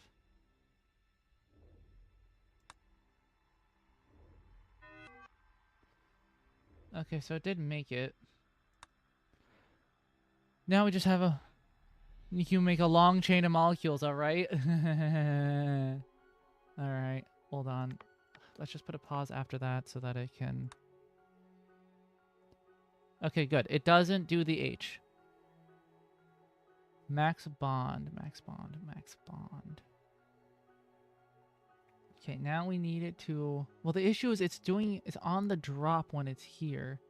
Okay, so it didn't make it. Now we just have a... You can make a long chain of molecules, alright? Alright, hold on. Let's just put a pause after that so that it can... Okay, good. It doesn't do the H. Max bond, max bond, max bond. Okay, now we need it to... Well, the issue is it's on the drop when it's here.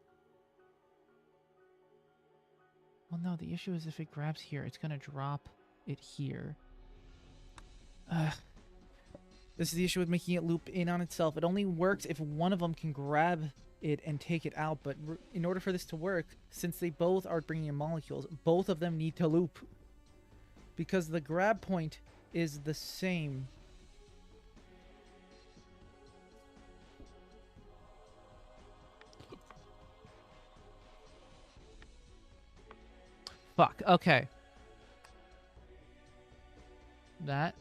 Well, no, the issue is if it grabs here, it's going to drop it here. This is the issue with making it loop in on itself. It only works if one of them can grab it and take it out. But in order for this to work, since they both are bringing in molecules, both of them need to loop. Because the grab point is the same. Fuck, okay. That.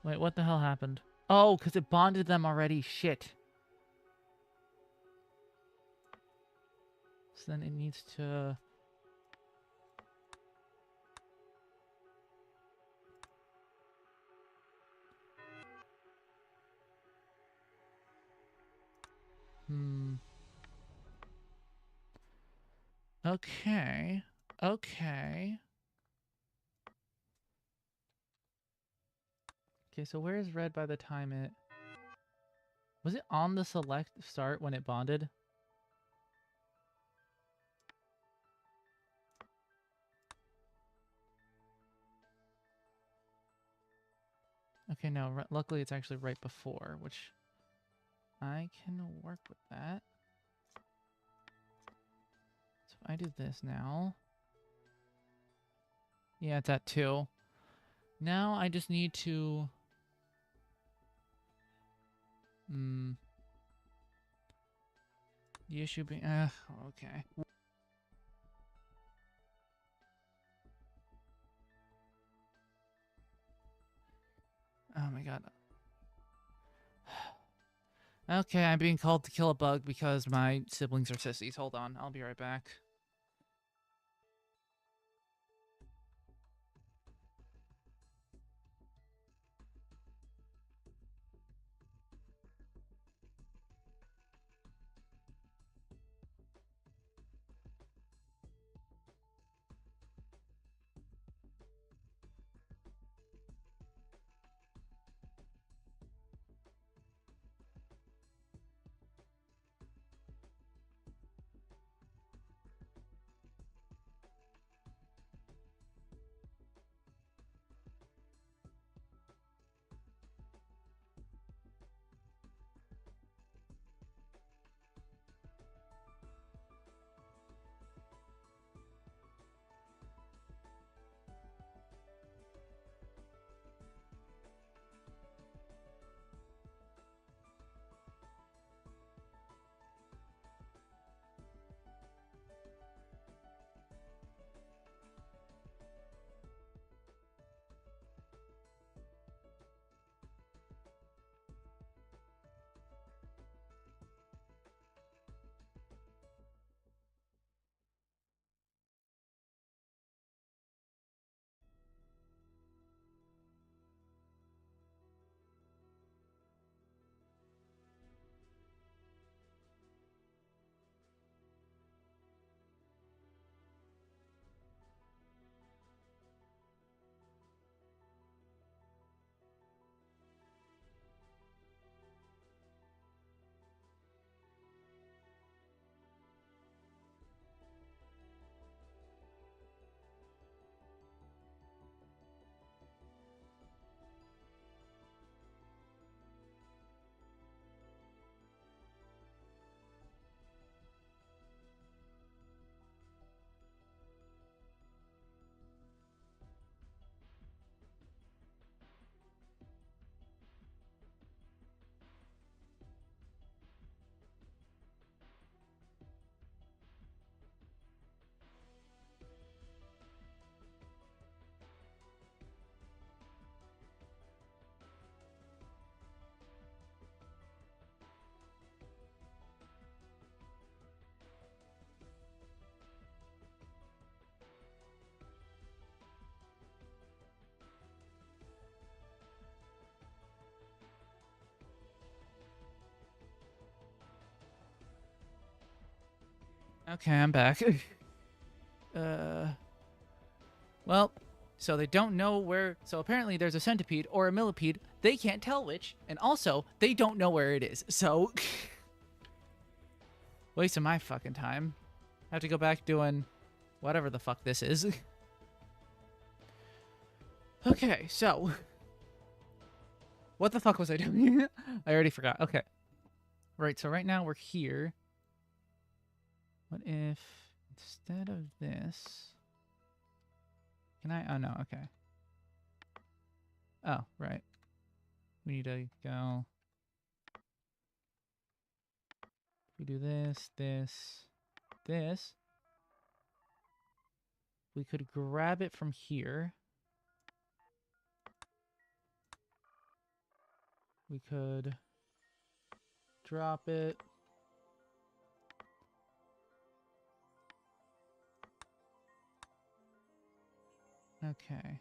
Wait, what the hell happened? Oh, because it bonded them already. Shit. So then it needs to... Okay. Okay. Okay, so where is red by the time it... Was it on the select start when it bonded? Okay, no, luckily it's actually right before, which I can work with that. So if I do this now... Yeah, it's at 2. Now I just need to... The issue being... okay. Oh my god. Okay, I'm being called to kill a bug because my siblings are sissies. Hold on, I'll be right back. Okay, I'm back. Well, so they don't know where... So apparently there's a centipede or a millipede. They can't tell which. And also, they don't know where it is. So... wasting my fucking time. I have to go back doing whatever the fuck this is. Okay, so... what the fuck was I doing? I already forgot. Okay. Right, so right now we're here. What if instead of this... Can I? Oh, no. Okay. Oh, right. We need to go... We do this, this, this. We could grab it from here. We could drop it. Okay.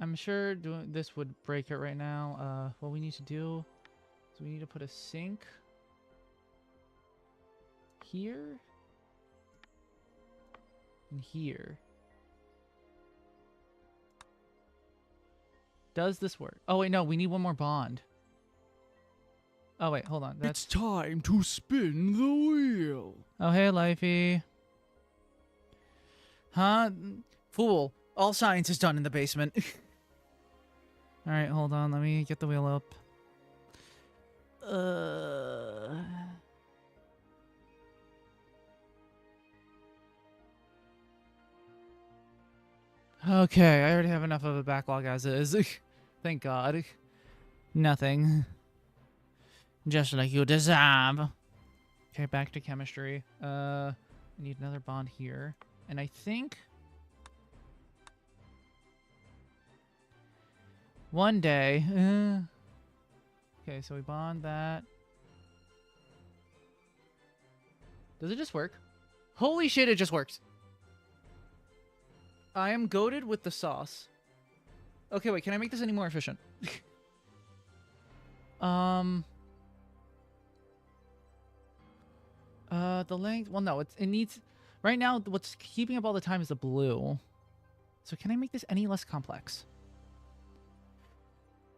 I'm sure doing this would break it right now. What we need to do is we need to put a sink here and here. Does this work? Oh, wait, no. We need one more bond. Oh, wait. Hold on. It's time to spin the wheel. Oh, hey, Lifey. Huh? Fool. All science is done in the basement. Alright, hold on. Let me get the wheel up. Okay, I already have enough of a backlog as is. Thank God. Nothing. Just like you deserve. Okay, back to chemistry. I need another bond here. And I think... one day... okay, so we bond that. Does it just work? Holy shit, it just works. I am goated with the sauce. Okay, wait, can I make this any more efficient? The length... well, no, it needs... right now, what's keeping up all the time is the blue. So can I make this any less complex?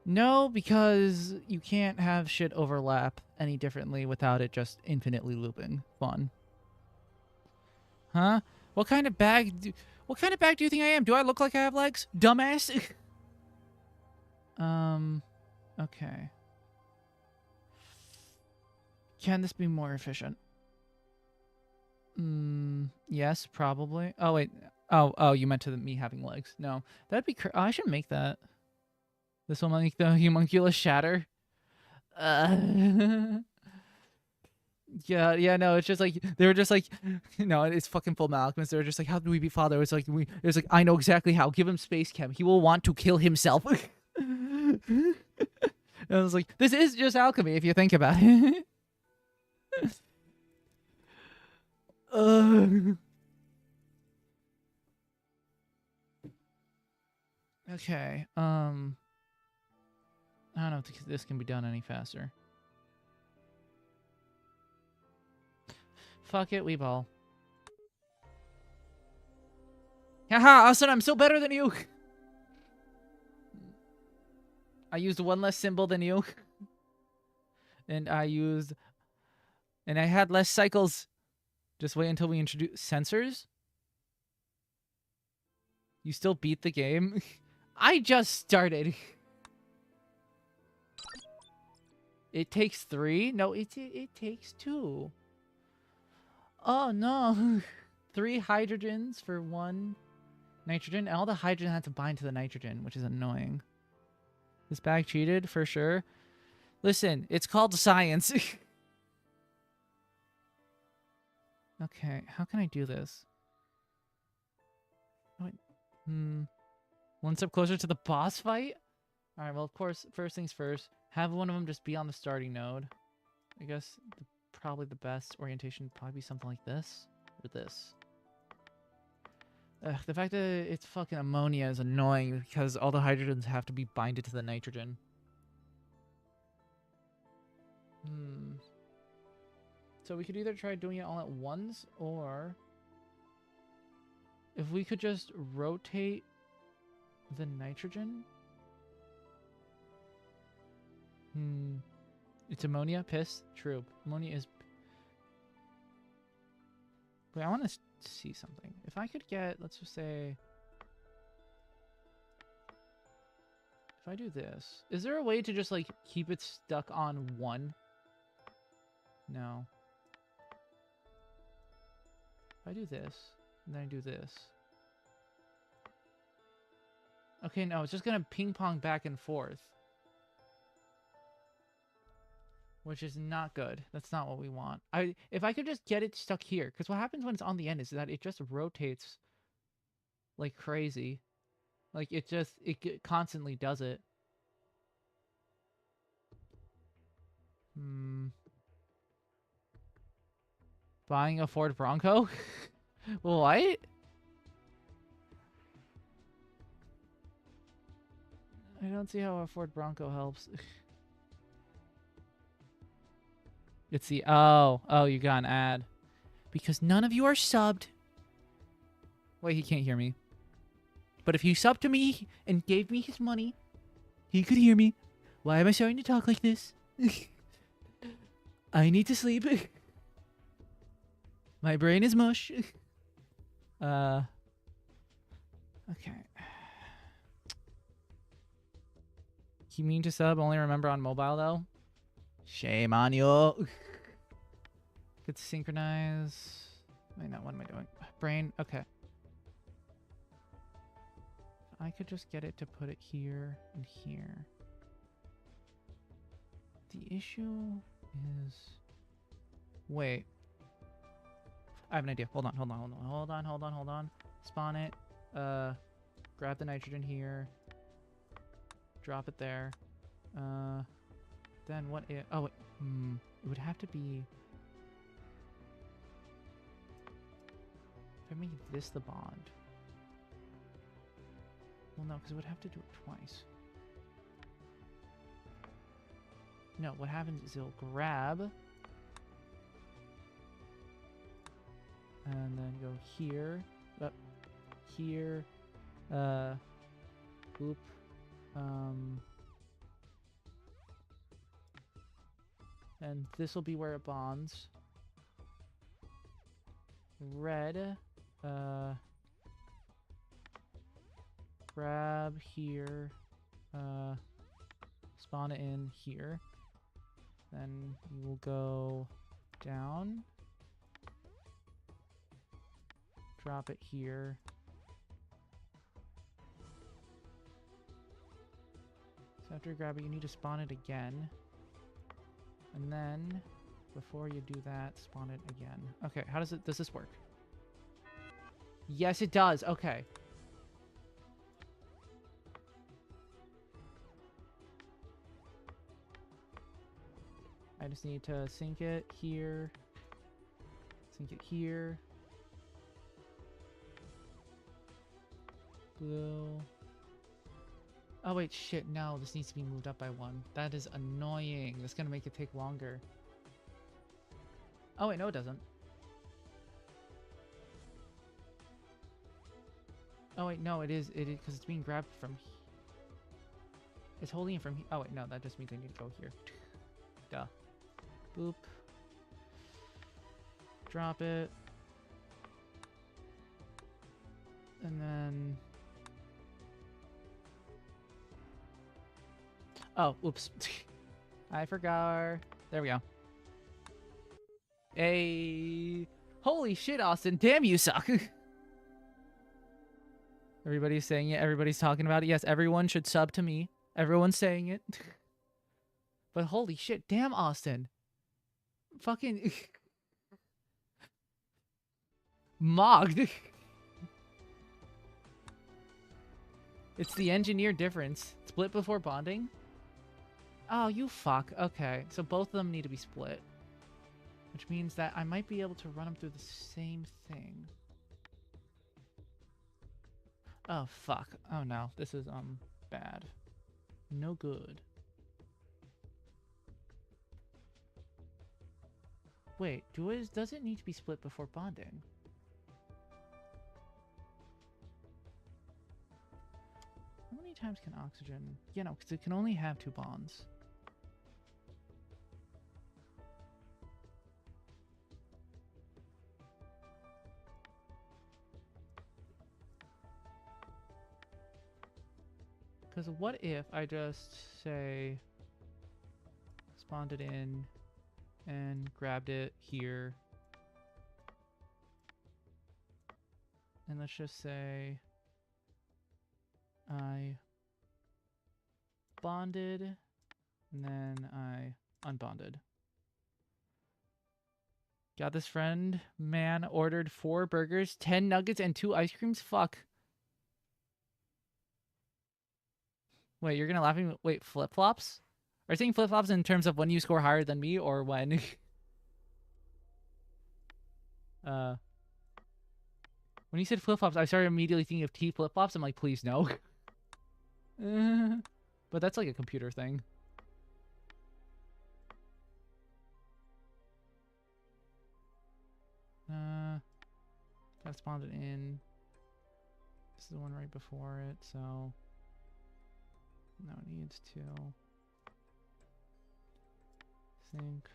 No, because you can't have shit overlap any differently without it just infinitely looping. Fun. Huh? What kind of bag do you think I am? Do I look like I have legs? Dumbass? Okay. Can this be more efficient? Yes, probably. Oh, wait. Oh, you meant to me having legs. No. That'd be oh, I should make that. This will make the homunculus shatter. Yeah, no, it's just like, they were just like, no, it's fucking Full Metal Alchemist. They were just like, how do we be father? It's like, I know exactly how. Give him space chem. He will want to kill himself. And I was like, this is just alchemy if you think about it. Okay, I don't know if this can be done any faster. Fuck it, we ball. Haha, Asun, I'm still better than you! I used one less symbol than you. And I had less cycles. Just wait until we introduce sensors. You still beat the game? I just started. It takes 3? No, it takes 2. Oh, no. 3 hydrogens for 1 nitrogen. And all the hydrogen had to bind to the nitrogen, which is annoying. This bag cheated, for sure. Listen, it's called science. Okay, how can I do this? Wait. One step closer to the boss fight? Alright, well, of course, first things first. Have one of them just be on the starting node. I guess probably the best orientation would probably be something like this. Or this. The fact that it's fucking ammonia is annoying because all the hydrogens have to be binded to the nitrogen. So we could either try doing it all at once, or if we could just rotate the nitrogen. It's ammonia. Piss. True. Ammonia is. Wait, I want to see something. If I could get, let's just say, if I do this, is there a way to just like keep it stuck on one? No. If I do this, and then I do this. Okay, no, it's just gonna ping pong back and forth. Which is not good. That's not what we want. If I could just get it stuck here, because what happens when it's on the end is that it just rotates like crazy. Like it constantly does it. Buying a Ford Bronco? What? I don't see how a Ford Bronco helps. It's the... Oh, you got an ad. Because none of you are subbed. Wait, he can't hear me. But if you subbed to me and gave me his money, he could hear me. Why am I starting to talk like this? I need to sleep. My brain is mush. Okay. You mean to sub? Only remember on mobile, though? Shame on you. Could synchronize. Wait, no, what am I doing? Brain. Okay. I could just get it to put it here and here. The issue is... Wait. I have an idea. Hold on. Spawn it. Grab the nitrogen here. Drop it there. Then what if... Oh, wait. It would have to be... If I make this the bond... Well, no, because it would have to do it twice. No, what happens is it'll grab... And then go here. Up. Here. Boop. And this will be where it bonds. Red. Grab here. Spawn it in here. Then you will go down. Drop it here. So after you grab it, you need to spawn it again. And then, before you do that, spawn it again. Okay, how does this work? Yes, it does. Okay. I just need to sync it here. Sync it here. Blue. Oh wait, shit, no, this needs to be moved up by one. That is annoying. That's gonna make it take longer. Oh wait, no it doesn't. Oh wait, no, it is, because it's being grabbed from... It's holding it from here. Oh wait, no, that just means I need to go here. Duh. Boop. Drop it. And then... Oh, oops. I forgot. There we go. Hey. Holy shit, Austin. Damn, you suck. Everybody's saying it. Everybody's talking about it. Yes, everyone should sub to me. Everyone's saying it. But holy shit. Damn, Austin. Fucking... Mogged. It's the engineer difference. Split before bonding? Oh, you fuck. Okay, so both of them need to be split. Which means that I might be able to run them through the same thing. Oh, fuck. Oh, no. This is, bad. No good. Wait, does it need to be split before bonding? How many times can oxygen... Yeah, no, because it can only have 2 bonds. Because what if I just say... spawned it in and grabbed it here. And let's just say... I bonded, and then I unbonded. Got this friend. Man ordered 4 burgers, 10 nuggets, and 2 ice creams. Fuck. Wait, you're gonna laugh at me? Wait, flip-flops? Are you saying flip-flops in terms of when you score higher than me, or when? When you said flip-flops, I started immediately thinking of T flip-flops. I'm like, please no. But that's like a computer thing. Got spawned it in. This is the one right before it, so now it needs to sync.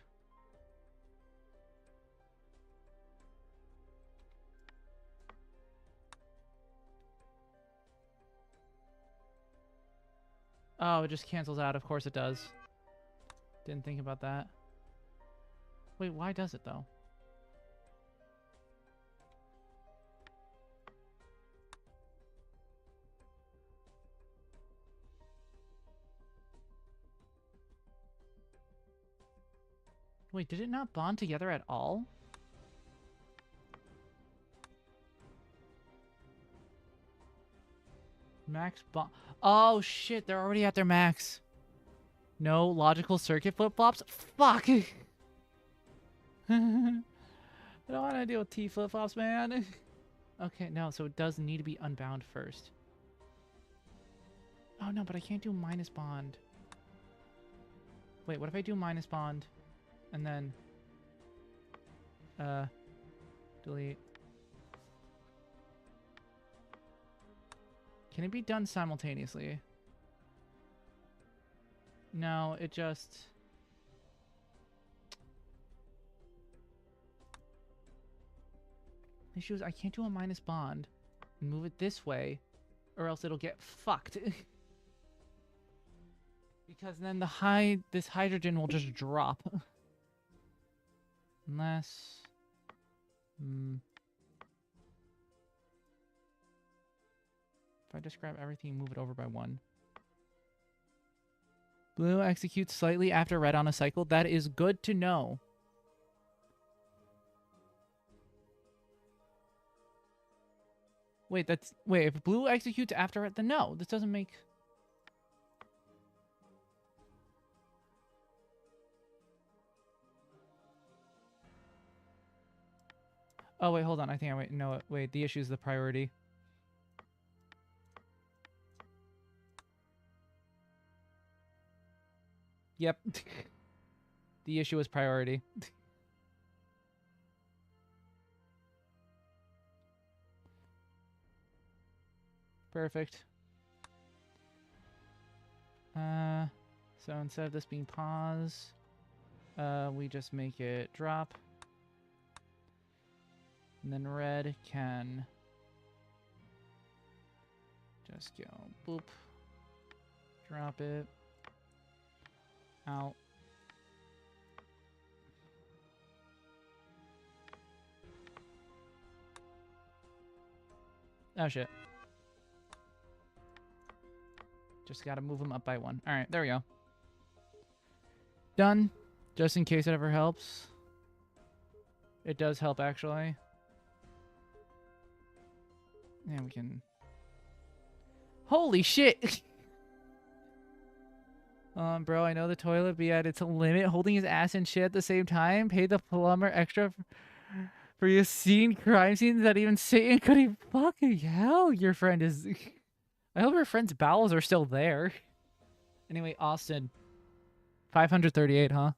Oh, it just cancels out. Of course it does. Didn't think about that. Wait, why does it though? Wait, did it not bond together at all? Max bond. Oh shit, they're already at their max. No logical circuit flip-flops? Fuck! I don't want to deal with T flip-flops, man. Okay, no, so it does need to be unbound first. Oh no, but I can't do minus bond. Wait, what if I do minus bond and then delete? Can it be done simultaneously? No, it just... The issue is I can't do a minus bond and move it this way, or else it'll get fucked. Because then this hydrogen will just drop. Unless... If I just grab everything and move it over by 1. Blue executes slightly after red on a cycle. That is good to know. Wait, if blue executes after red, then no. This doesn't make... Oh, wait, hold on. I think wait, the issue is the priority. Yep. The issue is priority. Perfect. So instead of this being pause, we just make it drop. And then red can just go boop. Drop it. Out. Oh shit. Just gotta move them up by 1. Alright, there we go. Done. Just in case it ever helps. It does help, actually. And we can... Holy shit! Bro, I know the toilet be at its limit, holding his ass and shit at the same time. Pay the plumber extra for you seeing crime scenes that even Satan couldn't fucking hell. Your friend is... I hope your friend's bowels are still there. Anyway, Austin. 538, huh?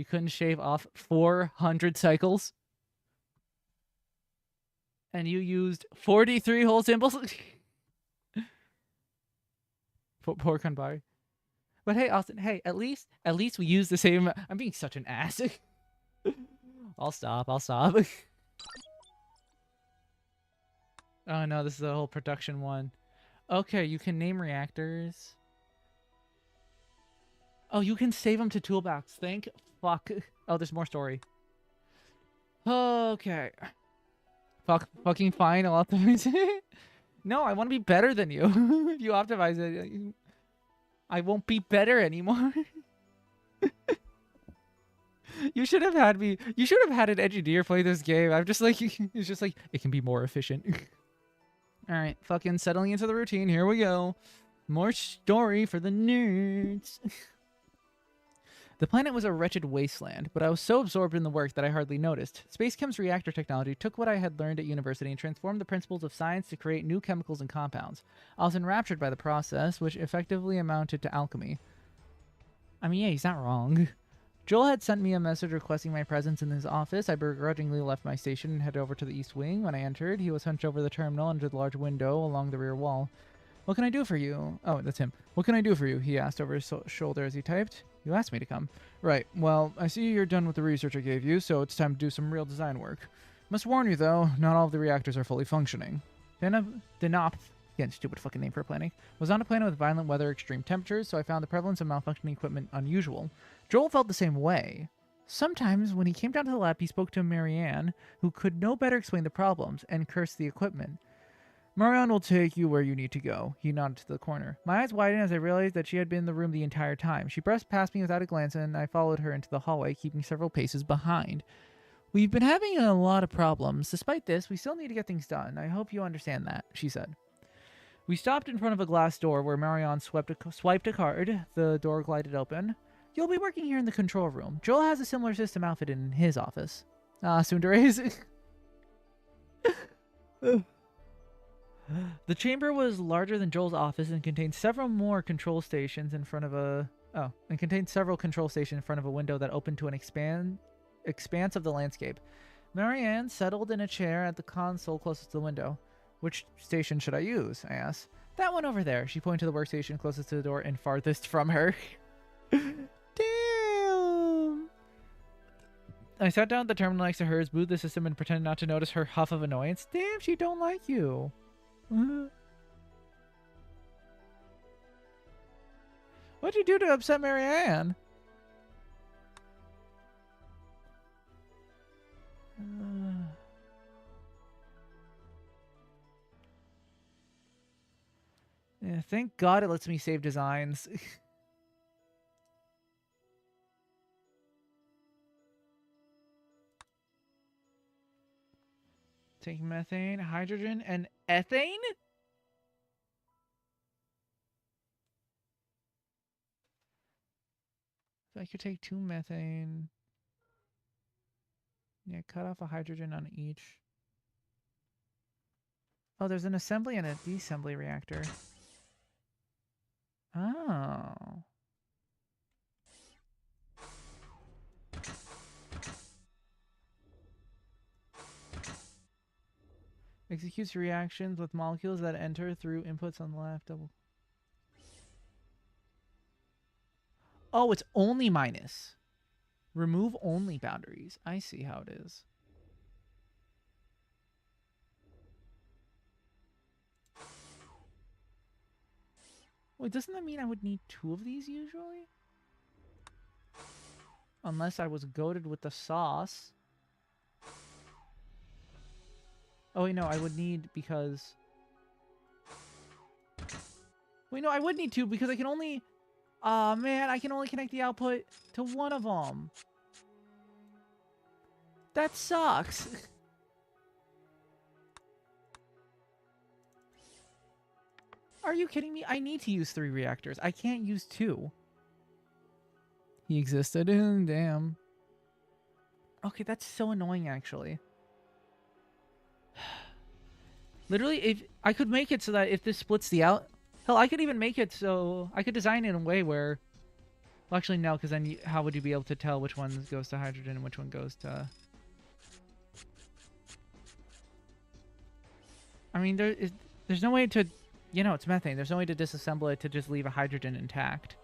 You couldn't shave off 400 cycles? And you used 43 whole symbols? Poor Kanbari. But hey, Austin, hey, at least we use the same... I'm being such an ass. I'll stop. Oh no, this is the whole production one. Okay, you can name reactors. Oh, you can save them to toolbox. Thank fuck. Oh, there's more story. Okay. Fucking fine. I'll optimize it. No, I want to be better than you. If you optimize it, I won't be better anymore. You should have had me. You should have had an engineer play this game. I'm just like, it's just like, it can be more efficient. All right, fucking settling into the routine. Here we go. More story for the nerds. The planet was a wretched wasteland, but I was so absorbed in the work that I hardly noticed. SpaceChem's reactor technology took what I had learned at university and transformed the principles of science to create new chemicals and compounds. I was enraptured by the process, which effectively amounted to alchemy. I mean, yeah, he's not wrong. Joel had sent me a message requesting my presence in his office. I begrudgingly left my station and headed over to the east wing. When I entered, he was hunched over the terminal under the large window along the rear wall. What can I do for you? Oh, that's him. What can I do for you? He asked over his shoulder as he typed. You asked me to come. Right. Well, I see you're done with the research I gave you, so it's time to do some real design work. Must warn you, though, not all of the reactors are fully functioning. Denop, again, stupid fucking name for a planet, was on a planet with violent weather, extreme temperatures, so I found the prevalence of malfunctioning equipment unusual. Joel felt the same way. Sometimes, when he came down to the lab, he spoke to Marianne, who could no better explain the problems, and cursed the equipment. Marianne will take you where you need to go. He nodded to the corner. My eyes widened as I realized that she had been in the room the entire time. She brushed past me without a glance, and I followed her into the hallway, keeping several paces behind. We've been having a lot of problems. Despite this, we still need to get things done. I hope you understand that, she said. We stopped in front of a glass door where Marianne swiped a card. The door glided open. You'll be working here in the control room. Joel has a similar system outfitted in his office. Sundare's. The chamber was larger than Joel's office and contained several control stations in front of a window that opened to an expanse of the landscape. Marianne settled in a chair at the console closest to the window. Which station should I use? I asked. That one over there. She pointed to the workstation closest to the door and farthest from her. Damn! I sat down at the terminal next to hers, booted the system, and pretended not to notice her huff of annoyance. Damn, she don't like you. What'd you do to upset Marianne? Yeah, thank God it lets me save designs. Take methane, hydrogen, and ethane? So I could take 2 methane. Yeah, cut off a hydrogen on each. Oh, there's an assembly and a deassembly reactor. Oh. Executes reactions with molecules that enter through inputs on the left. Double. Oh, it's only minus. Remove only boundaries. I see how it is. Wait, doesn't that mean I would need 2 of these usually? Unless I was goated with the sauce. Oh, wait, no, I would need because... Wait, no, I would need 2 because I can only... Aw, man, I can only connect the output to one of them. That sucks. Are you kidding me? I need to use 3 reactors. I can't use 2. He existed. Damn. Okay, that's so annoying, actually. Literally, if I could make it so that if this splits the out... Hell, I could even make it so... I could design it in a way where Well, actually, no, because then how would you be able to tell which one goes to hydrogen and which one goes to... I mean, there's no way to... You know, it's methane. There's no way to disassemble it to just leave a hydrogen intact.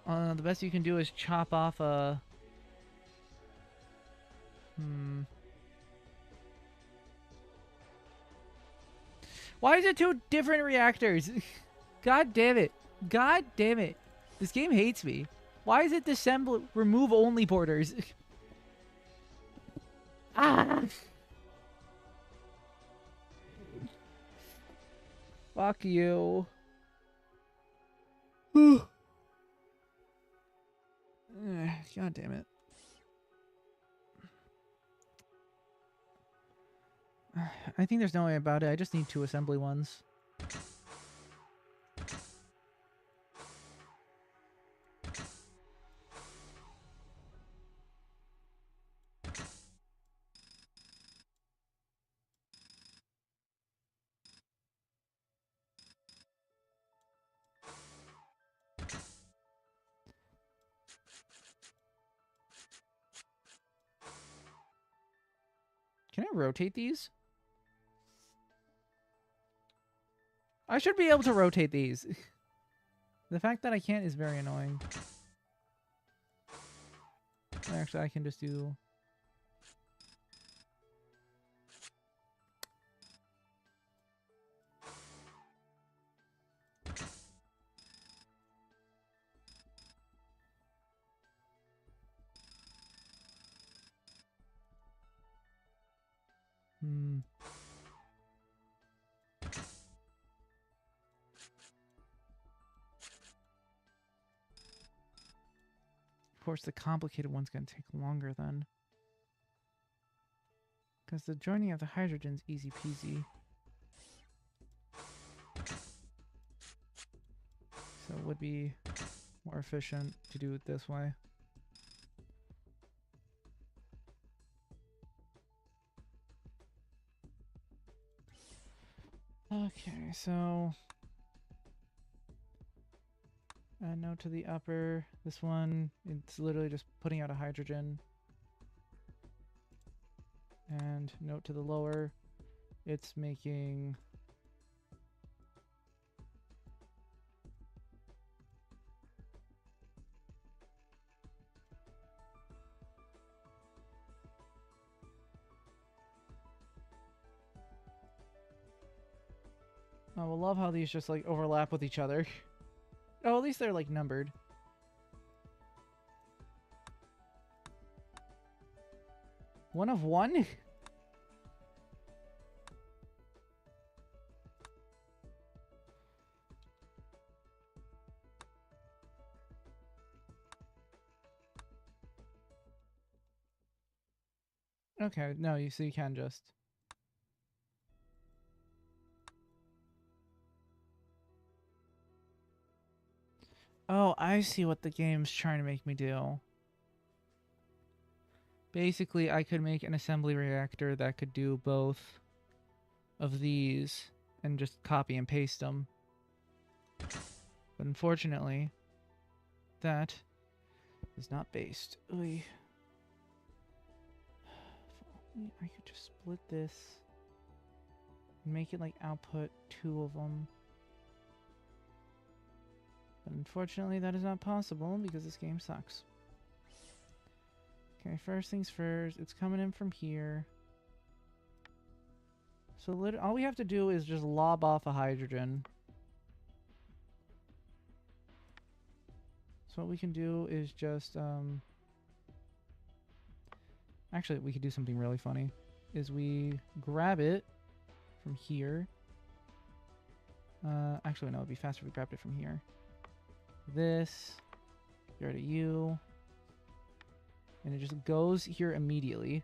The best you can do is chop off a... Why is it two different reactors? God damn it. God damn it. This game hates me. Why is it disassemble remove only borders? Ah! Fuck you. God damn it. I think there's no way about it. I just need 2 assembly ones. Can I rotate these? I should be able to rotate these. The fact that I can't is very annoying. Actually, I can just do... Of course, the complicated one's going to take longer then. Because the joining of the hydrogen's easy peasy. So it would be more efficient to do it this way. Okay, so... add note to the upper. This one, it's literally just putting out a hydrogen. And note to the lower, it's making... I will love how these just like overlap with each other. Oh, at least they're like numbered. One of one? Okay, no, so you can just... Oh, I see what the game's trying to make me do. Basically, I could make an assembly reactor that could do both of these and just copy and paste them. But unfortunately, that is not based. Oy. I could just split this and make it like output 2 of them. But unfortunately, that is not possible because this game sucks. Okay, first things first, it's coming in from here. So all we have to do is just lob off a hydrogen. So what we can do is just, actually, we could do something really funny. Is we grab it from here. Actually, no, it'd be faster if we grabbed it from here. This, get rid of you. And it just goes here immediately.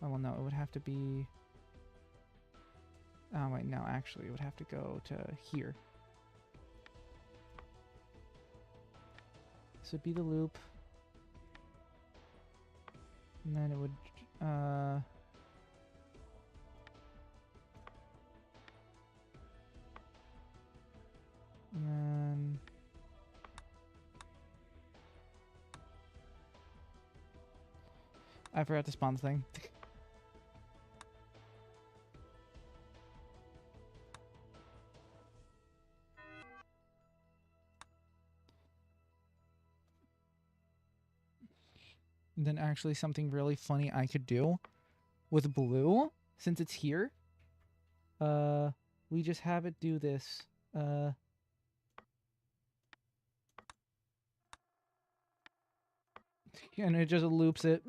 Oh, well, no, it would have to be... Oh, wait, no, actually, it would have to go to here. This would be the loop. And then it would... and then... I forgot to spawn the thing. And then actually something really funny I could do with blue, since it's here. We just have it do this. And it just loops it.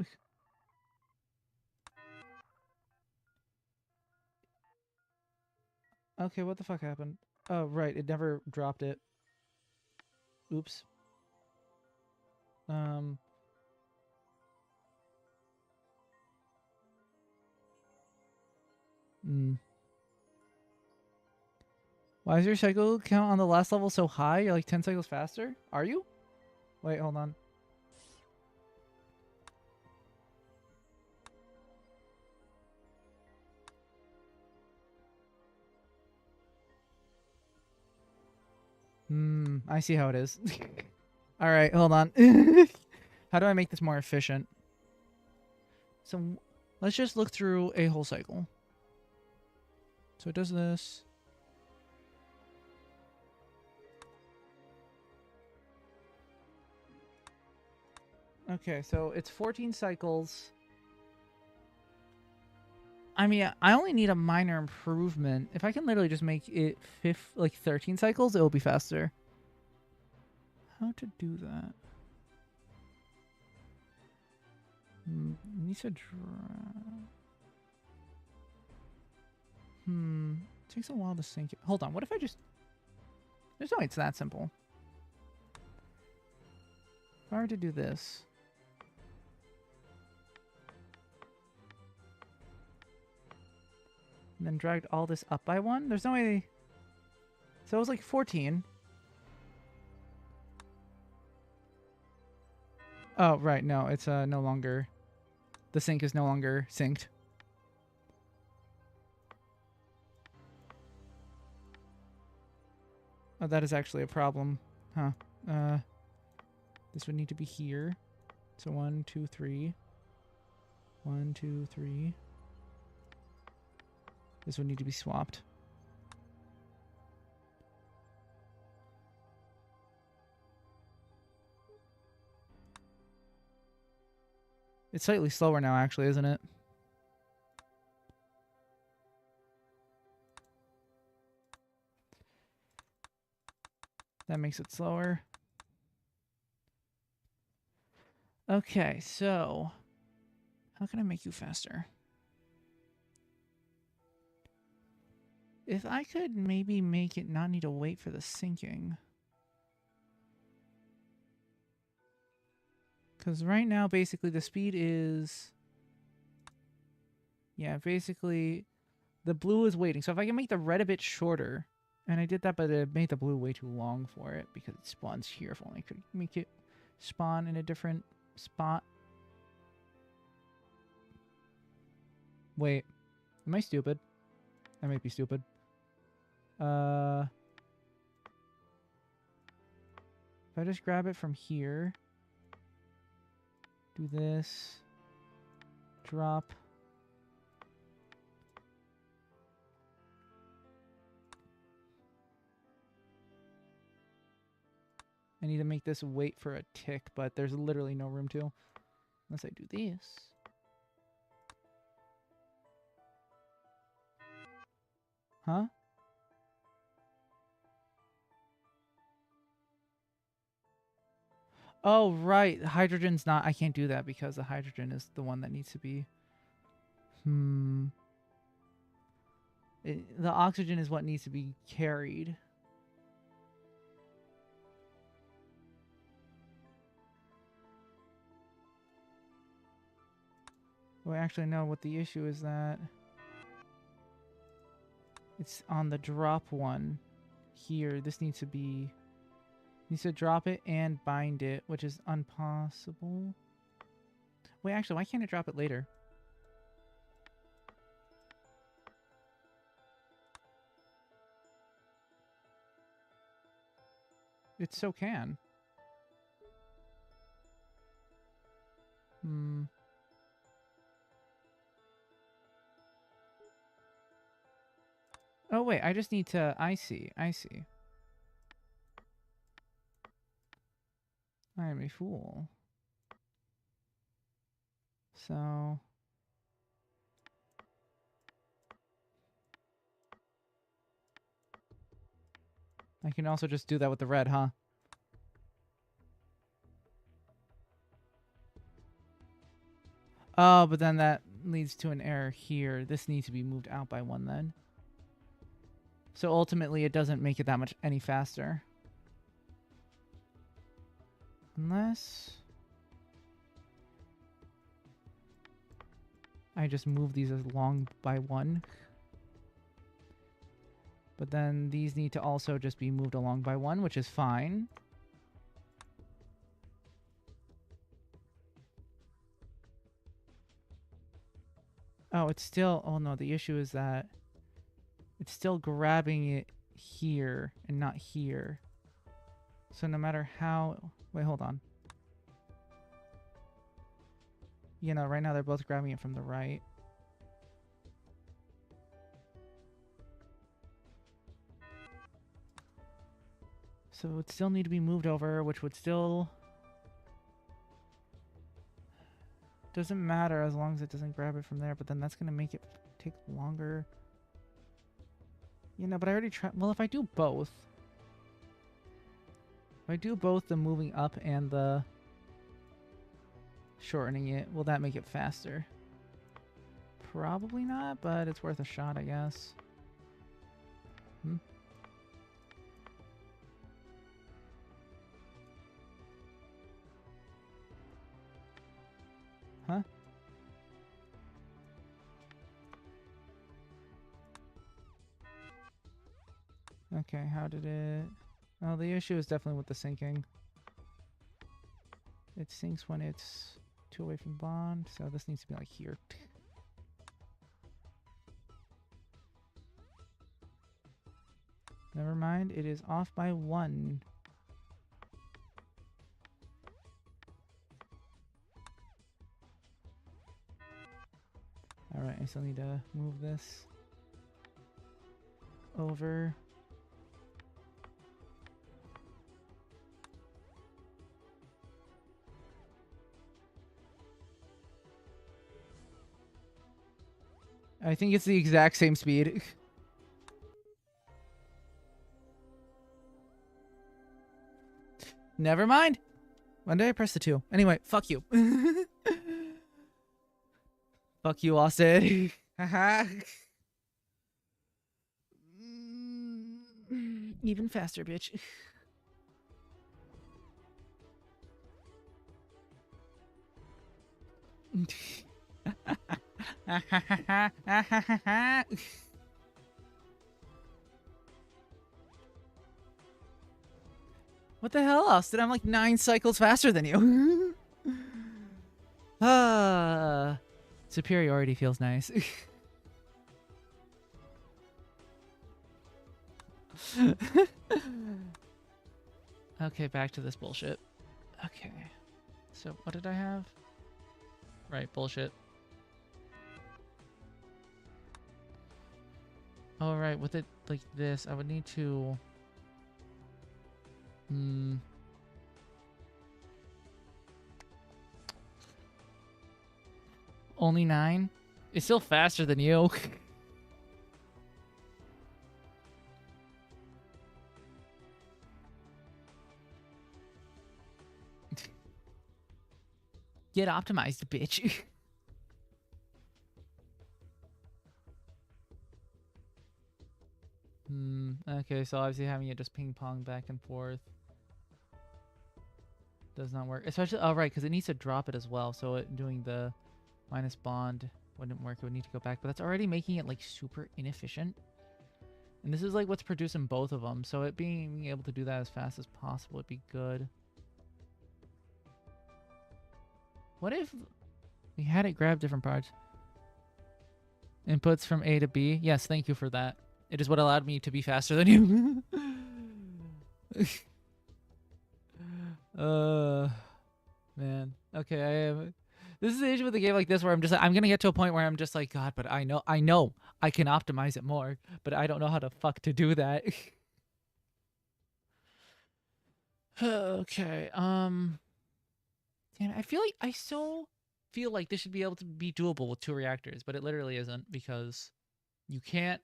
Okay, what the fuck happened? Oh, right, it never dropped it. Oops. Why is your cycle count on the last level so high? You're like 10 cycles faster? Are you? Wait, hold on. I see how it is. Alright, hold on. How do I make this more efficient? So, let's just look through a whole cycle. So it does this. Okay, so it's 14 cycles. I mean, I only need a minor improvement. If I can literally just make it 13 cycles, it will be faster. How to do that? Needs to takes a while to sync it. Hold on, what if I just... There's no way it's that simple. If I were to do this... And then dragged all this up by one? There's no way... So it was like 14. Oh, right, no, it's no longer... The sync is no longer synced. Oh, that is actually a problem. Huh. This would need to be here. So 1, 2, 3. 1, 2, 3. This would need to be swapped. It's slightly slower now, actually, isn't it? That makes it slower. Okay, so... How can I make you faster? If I could maybe make it not need to wait for the syncing. Because right now, basically, the speed is... Yeah, basically, the blue is waiting. So if I can make the red a bit shorter... And I did that, but it made the blue way too long for it because it spawns here. If only I could make it spawn in a different spot. Wait. Am I stupid? I might be stupid. If I just grab it from here. Do this. Drop. I need to make this wait for a tick, but there's literally no room to. Unless I do this. Huh? Oh, right. Hydrogen's not... I can't do that because the hydrogen is the one that needs to be... The oxygen is what needs to be carried. Well, actually, no. What the issue is that... It's on the drop one. Here. This needs to be... Needs to drop it and bind it, which is impossible. Wait, actually, why can't it drop it later? It so can. Oh, wait, I just need to... I see. I am a fool. So... I can also just do that with the red, huh? Oh, but then that leads to an error here. This needs to be moved out by 1 then. So ultimately, it doesn't make it that much any faster. Unless... I just move these along by 1. But then these need to also just be moved along by 1, which is fine. Oh, it's still... Oh, no, the issue is that it's still grabbing it here and not here. So no matter how... Wait, hold on. You know, right now they're both grabbing it from the right. So it would still need to be moved over, which would still... Doesn't matter as long as it doesn't grab it from there, but then that's going to make it take longer. You know, but I already tried... Well, if I do both... If I do both the moving up and the shortening it, will that make it faster? Probably not, but it's worth a shot, I guess. Huh? Okay, how did it... Oh, the issue is definitely with the syncing. It syncs when it's 2 away from bond, so this needs to be like here. Never mind, it is off by 1. Alright, I still need to move this over. I think it's the exact same speed. Never mind. When did I press the 2? Anyway, fuck you. Fuck you, Austin. Haha. Even faster, bitch. What the hell, Austin? I'm like 9 cycles faster than you. Superiority feels nice. Okay, back to this bullshit. Okay. So, what did I have? Right, bullshit. All right, with it like this, I would need to... Only 9? It's still faster than you. Get optimized, bitch. Okay, so obviously having it just ping pong back and forth does not work. Especially, oh right, because it needs to drop it as well. So doing the minus bond wouldn't work. It would need to go back, but that's already making it like super inefficient. And this is like what's producing both of them. So it being able to do that as fast as possible would be good. What if we had it grab different parts? Inputs from A to B. Yes, thank you for that. It is what allowed me to be faster than you. Man. Okay, I am... This is the issue with a game like this where I'm just like, I'm gonna get to a point where I'm just like, God, but I know I can optimize it more, but I don't know how to fuck to do that. Okay, damn it, I still feel like this should be able to be doable with 2 reactors, but it literally isn't because you can't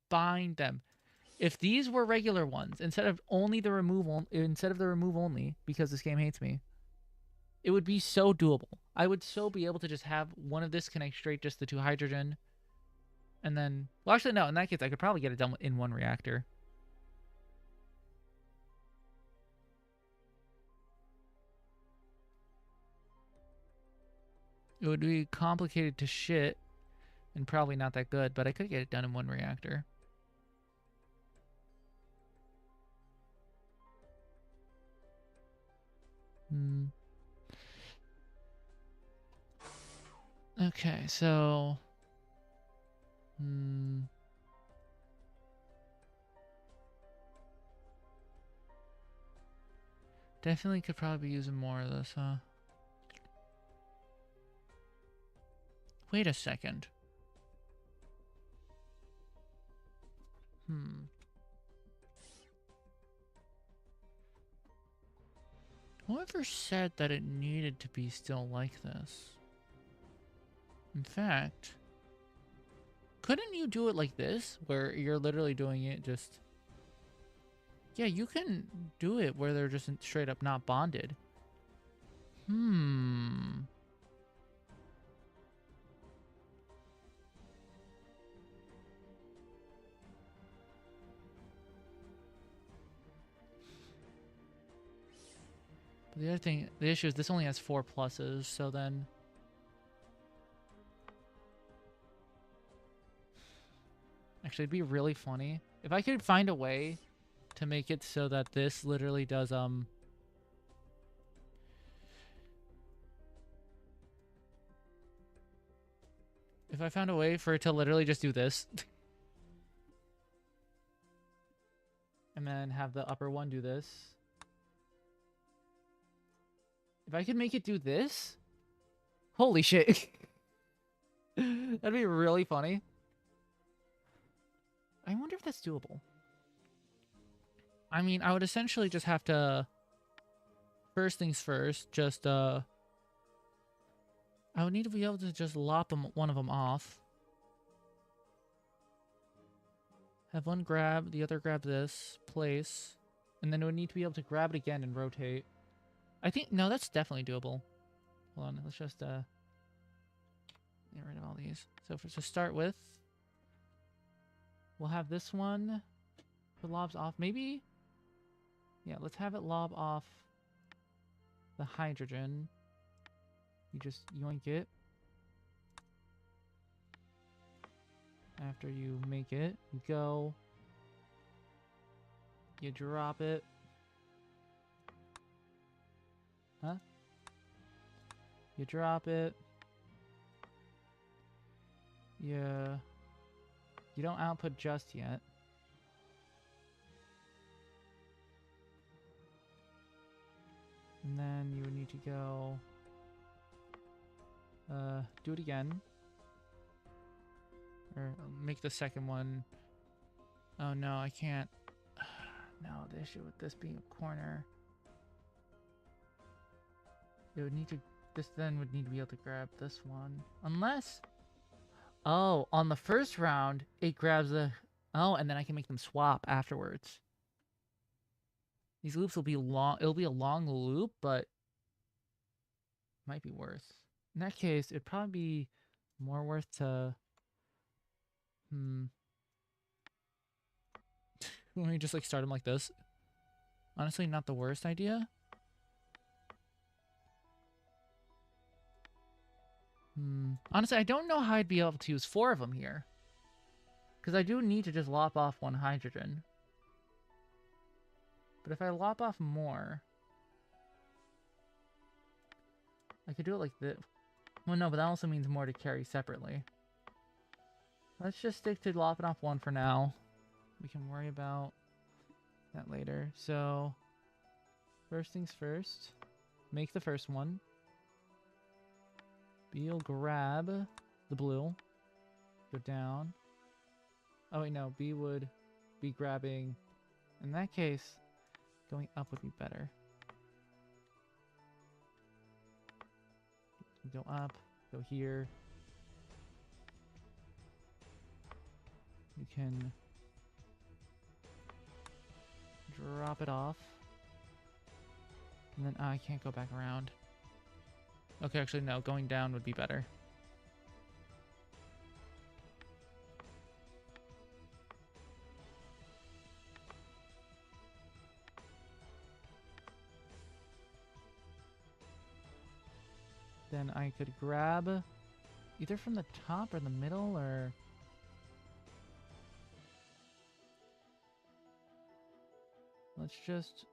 bind them. If these were regular ones, instead of the remove only, because this game hates me, it would be so doable. I would so be able to just have one of this connect straight just the 2 hydrogen, and then, well, actually no, in that case I could probably get it done in 1 reactor. It would be complicated to shit and probably not that good, but I could get it done in 1 reactor. Okay, so definitely could probably be using more of this, huh? Wait a second. Whoever said that it needed to be still like this? In fact, couldn't you do it like this, where you're literally doing it just... Yeah, you can do it where they're just straight up not bonded. But the other thing, the issue is this only has 4 pluses, so then... Actually, it'd be really funny if I could find a way to make it so that this literally does, if I found a way for it to literally just do this. And then have the upper one do this. If I could make it do this? Holy shit. That'd be really funny. I wonder if that's doable. I mean, I would essentially just have to... First things first, just, I would need to be able to just lop one of them off. Have one grab, the other grab this, place. And then it would need to be able to grab it again and rotate. I think, no, that's definitely doable. Hold on, let's just, get rid of all these. So to start with, we'll have this one. It lobs off, maybe? Yeah, let's have it lob off the hydrogen. You just yoink it. After you make it, you go. You drop it. Huh? You drop it. Yeah. You don't output just yet. And then you would need to go... do it again. Or make the second one... Oh no, I can't... No, the issue with this being a corner... It would need to... This then would need to be able to grab this one. Unless... Oh, on the first round, it grabs the... Oh, and then I can make them swap afterwards. These loops will be long... It'll be a long loop, but... Might be worth. In that case, it'd probably be more worth to... Let me just, like, start them like this. Honestly, not the worst idea. Honestly, I don't know how I'd be able to use 4 of them here. Because I do need to just lop off 1 hydrogen. But if I lop off more... I could do it like this. Well, no, but that also means more to carry separately. Let's just stick to lopping off 1 for now. We can worry about that later. So, first things first. Make the first one. B will grab the blue. Go down. Oh wait, no. B would be grabbing. In that case, going up would be better. Go up. Go here. You can drop it off. And then I can't go back around. Okay, actually no, going down would be better. Then I could grab either from the top or the middle, or let's just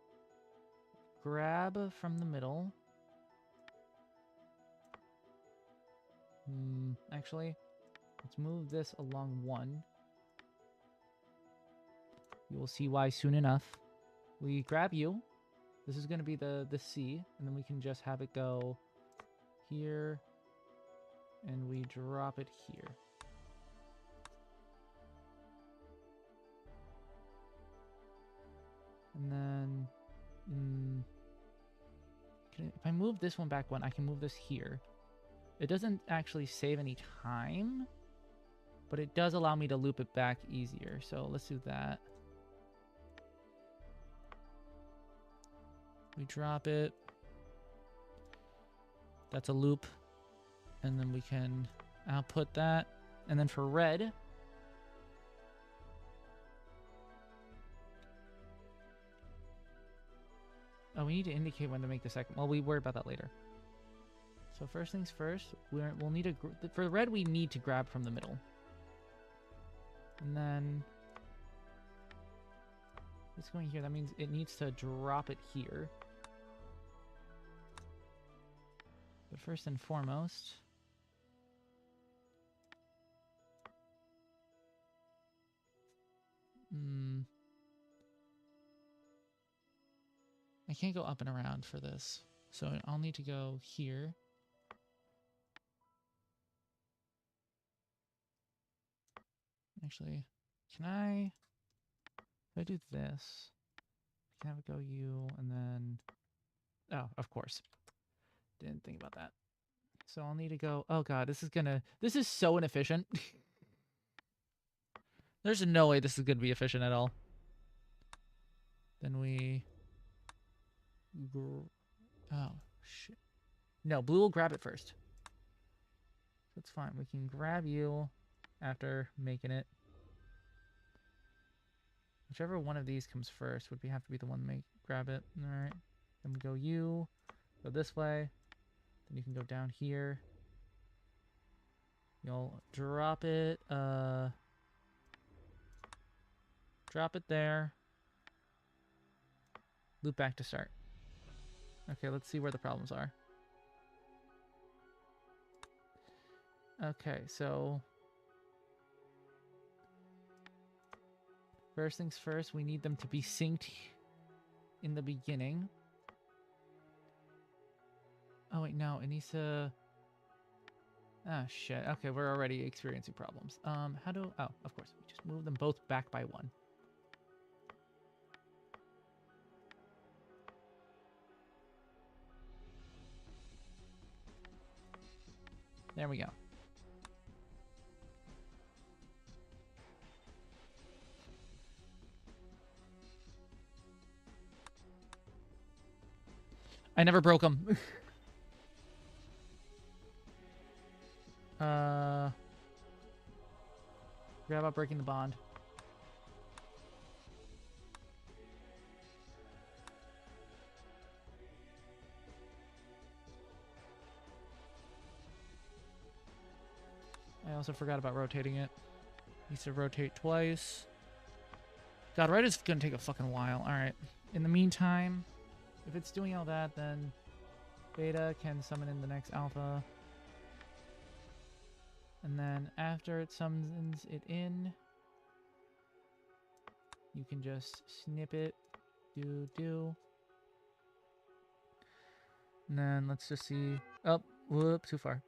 grab from the middle. Actually, let's move this along one. You will see why soon enough. We grab you. This is going to be the C, and then we can just have it go here, and we drop it here. And then, if I move this one back one, I can move this here. It doesn't actually save any time, but it does allow me to loop it back easier. So let's do that. We drop it. That's a loop. And then we can output that. And then for red, oh, we need to indicate when to make the second. Well, we worry about that later. So first things first, we'll need for red, we need to grab from the middle. And then it's going here. That means it needs to drop it here. But first and foremost, I can't go up and around for this. So I'll need to go here. Actually, if I do this, I can have it go you, and then, oh, of course. Didn't think about that. So I'll need to go, oh god, this is so inefficient. There's no way this is gonna be efficient at all. Then oh, shit. No, blue will grab it first. That's fine. We can grab you after making it. Whichever one of these comes first would have to be the one to grab it. Alright. Then we go you. Go this way. Then you can go down here. You'll drop it. Drop it there. Loop back to start. Okay, let's see where the problems are. Okay, so first things first, we need them to be synced in the beginning. Oh wait, no, it needs to... Ah, shit. Okay, we're already experiencing problems. How do... Oh, of course. We just move them both back by one. There we go. I never broke them. Forgot about breaking the bond. I also forgot about rotating it. Needs to rotate twice. God, right is gonna take a fucking while. Alright. In the meantime, if it's doing all that, then beta can summon in the next alpha. And then after it summons it in, you can just snip it. Do. And then let's just see. Oh, whoop, too far.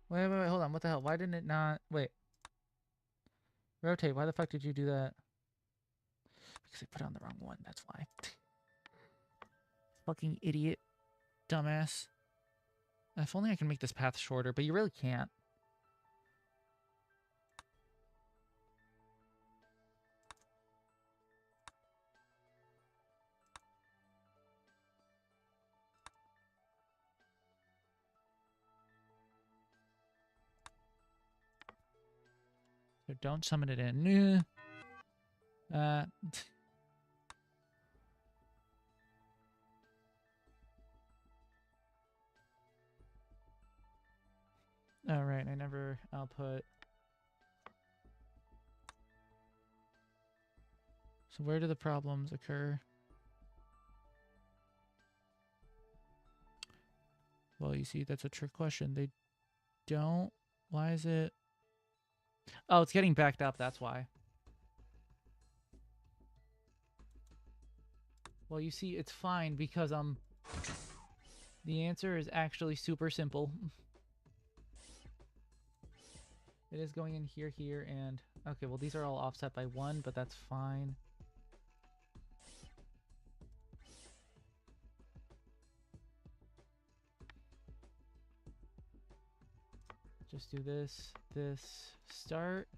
Wait, wait, wait, hold on. What the hell? Why didn't it not... Wait. Rotate. Why the fuck did you do that? Because I put it on the wrong one. That's why. Fucking idiot. Dumbass. If only I can make this path shorter, but you really can't. So don't summon it in. Alright, I never output. So where do the problems occur? Well, you see, that's a trick question. They don't. Why is it? Oh, it's getting backed up. That's why. Well, you see, it's fine because the answer is actually super simple. It is going in here, here, and okay. Well, these are all offset by 1, but that's fine. Just do this, start.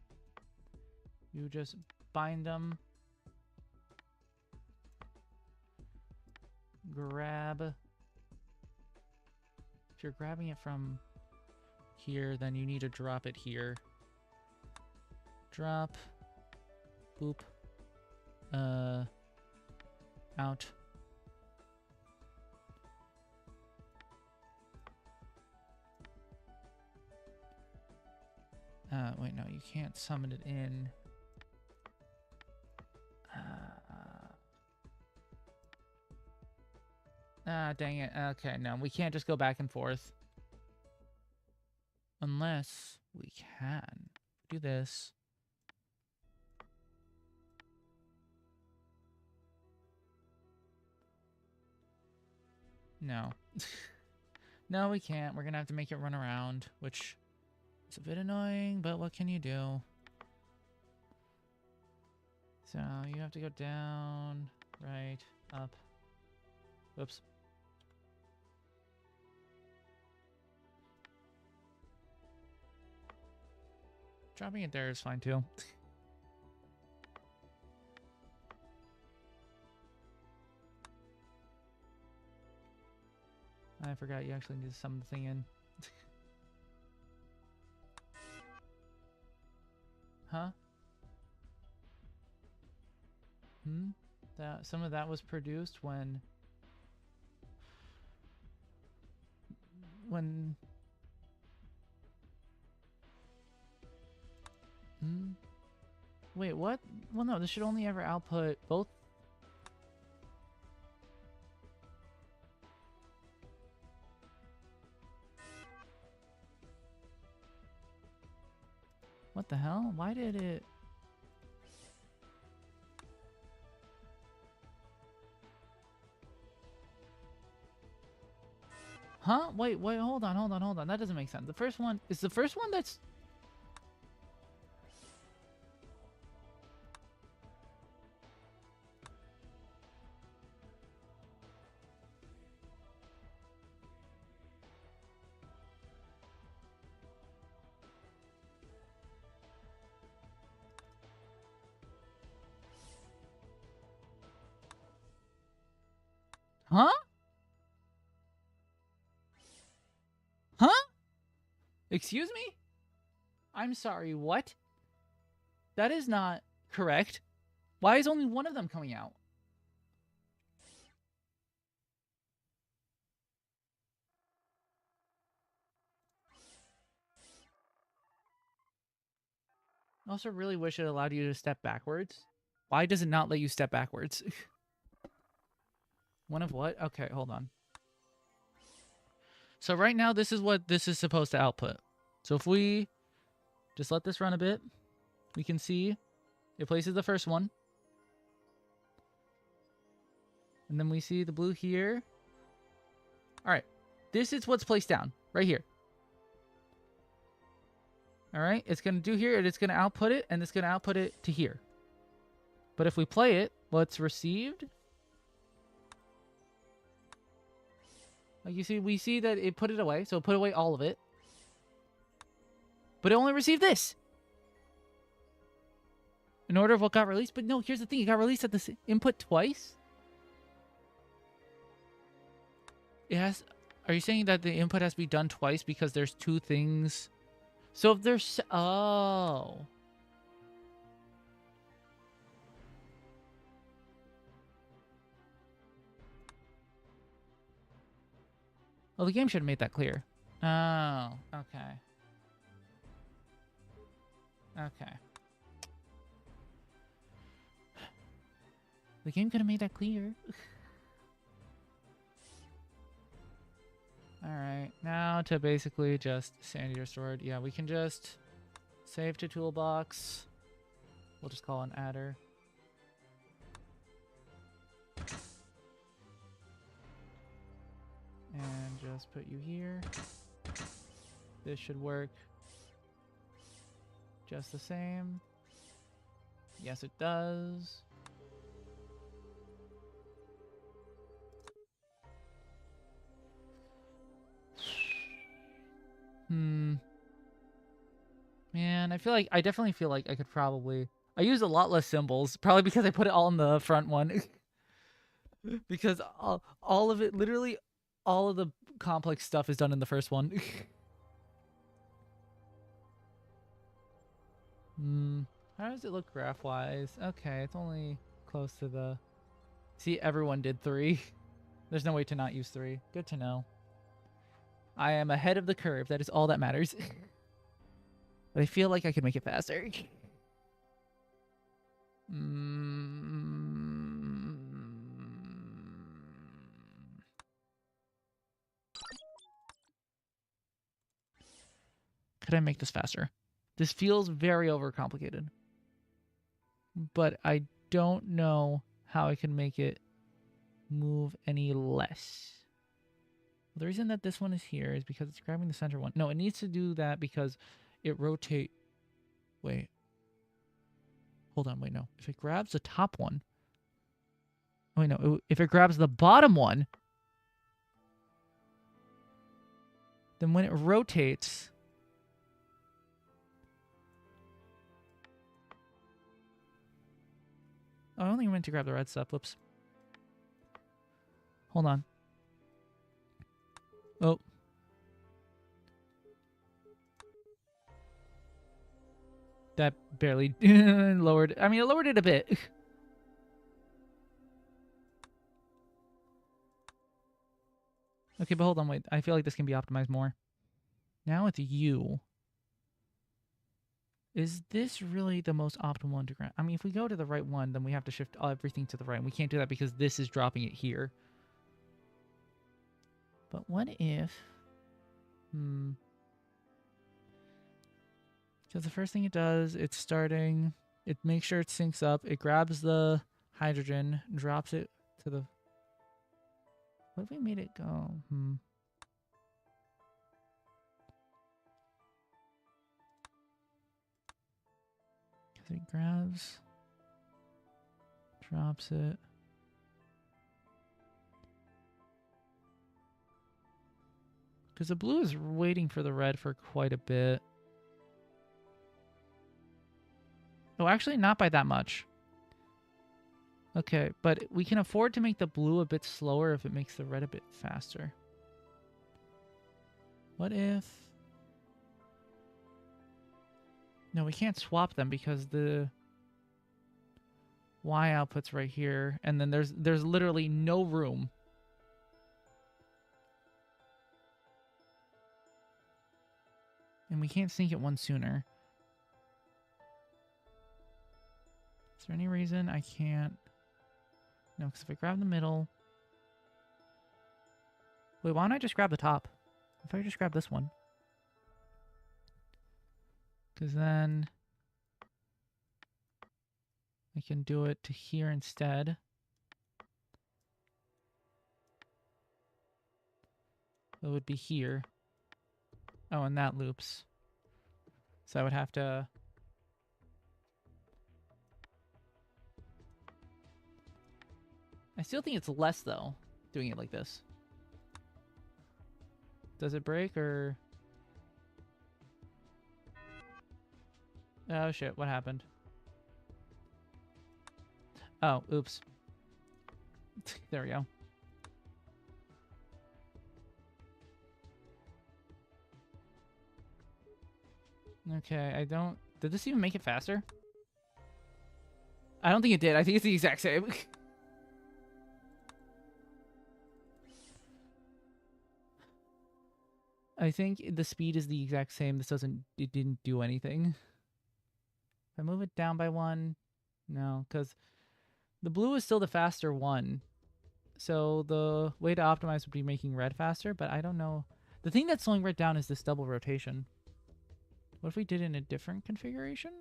You just bind them. Grab. If you're grabbing it from here, then you need to drop it here. Drop. Boop. Out. Wait, no, you can't summon it in. Dang it. Okay, no, we can't just go back and forth. Unless we can. Do this. No. No, we can't. We're gonna have to make it run around, which is a bit annoying, but what can you do? So you have to go down, right, up. Oops. Dropping it there is fine too. I forgot you actually need to summon the thing in. Huh? That some of that was produced when wait, what? Well, no, this should only ever output both. What the hell? Why did it? Huh? Wait, hold on. That doesn't make sense. The first one is the first one that's... Huh? Huh? Excuse me? I'm sorry, what? That is not correct. Why is only one of them coming out? I also really wish it allowed you to step backwards. Why does it not let you step backwards? One of what? Okay, hold on. So right now, this is what this is supposed to output. So if we just let this run a bit, we can see it places the first one. And then we see the blue here. All right. This is what's placed down right here. All right, it's going to do here, and it's going to output it, and it's going to output it to here. But if we play it, what's received? Like you see, we see that it put it away, so it put away all of it. But it only received this. In order of what got released. But no, here's the thing. It got released at the input twice. It has... Are you saying that the input has to be done twice because there's two things? So if there's... Oh. Well, the game should have made that clear. Oh, okay. Okay. The game could have made that clear. Alright, now to basically just sanity restored. Yeah, we can just save to toolbox. We'll just call an adder. And just put you here. This should work just the same. Yes, it does. Man, I definitely feel like I could probably... I use a lot less symbols, probably because I put it all in the front one. Because all of it, literally all of the complex stuff is done in the first one. How does it look graph-wise? Okay, it's only close to the... See, everyone did 3. There's no way to not use 3. Good to know. I am ahead of the curve. That is all that matters. But I feel like I could make it faster. Could I make this faster? This feels very overcomplicated. But I don't know how I can make it move any less. The reason that this one is here is because it's grabbing the center one. No, it needs to do that because it rotate. Wait. Hold on, wait, no. If it grabs the top one. Oh, wait, no. If it grabs the bottom one, then when it rotates... Oh, I only meant to grab the red stuff. Whoops. Hold on. Oh. That barely lowered... I mean, it lowered it a bit. Okay, but hold on, wait. I feel like this can be optimized more. Now it's you. Is this really the most optimal one to grab? I mean, if we go to the right one, then we have to shift everything to the right. And we can't do that because this is dropping it here. But what if... Because the first thing it does, it's starting... It makes sure it syncs up. It grabs the hydrogen, drops it to the... What if we made it go? Because it grabs... Drops it. Because the blue is waiting for the red for quite a bit. Oh, actually not by that much. Okay, but we can afford to make the blue a bit slower if it makes the red a bit faster. What if... No, we can't swap them because the Y output's right here, and then there's literally no room. And we can't sync it one sooner. Is there any reason I can't? No, because if I grab the middle... Wait, why don't I just grab the top? If I just grab this one. Because then... I can do it to here instead. It would be here. Oh, and that loops. So I would have to... I still think it's less, though, doing it like this. Does it break, or... Oh, shit. What happened? Oh, oops. There we go. Okay, I don't... Did this even make it faster? I don't think it did. I think it's the exact same. I think the speed is the exact same. This doesn't... It didn't do anything. If I move it down by 1... No, because the blue is still the faster one. So the way to optimize would be making red faster, but I don't know. The thing that's slowing red down is this double rotation. What if we did it in a different configuration?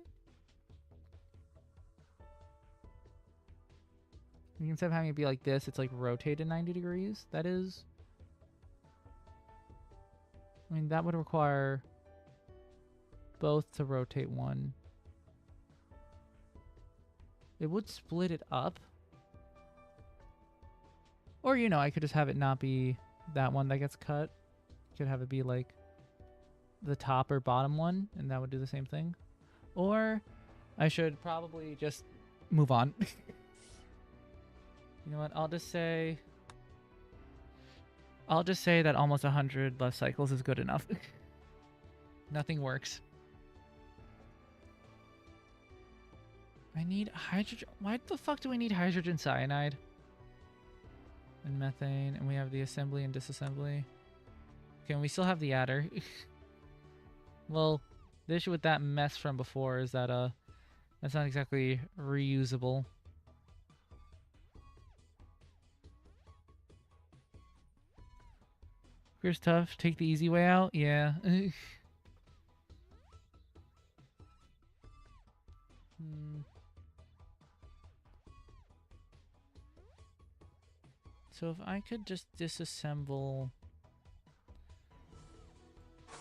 Instead of having it be like this, it's like rotated 90 degrees. That is... I mean, that would require both to rotate one. It would split it up. Or, you know, I could just have it not be that one that gets cut. Could have it be like the top or bottom one, and that would do the same thing. Or I should probably just move on. You know what? I'll just say that almost 100 less cycles is good enough. Nothing works. I need hydrogen. Why the fuck do I need hydrogen cyanide? And methane, and we have the assembly and disassembly. Okay, and we still have the adder. Well, the issue with that mess from before is that that's not exactly reusable. Here's tough. Take the easy way out? Yeah. So if I could just disassemble...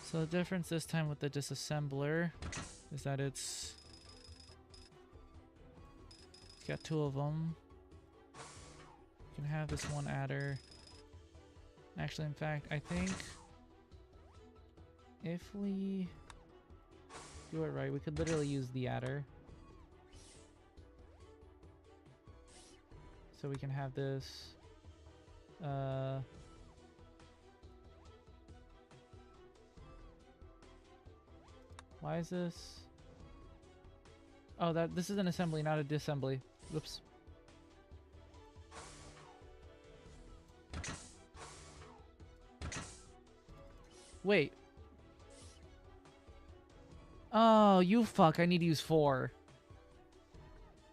So the difference this time with the disassembler is that it's got 2 of them. You can have this one adder. Actually, in fact, I think if we do it right, we could literally use the adder. So we can have this why is this? Oh, this is an assembly, not a disassembly. Whoops. Wait. Oh, you fuck. I need to use 4.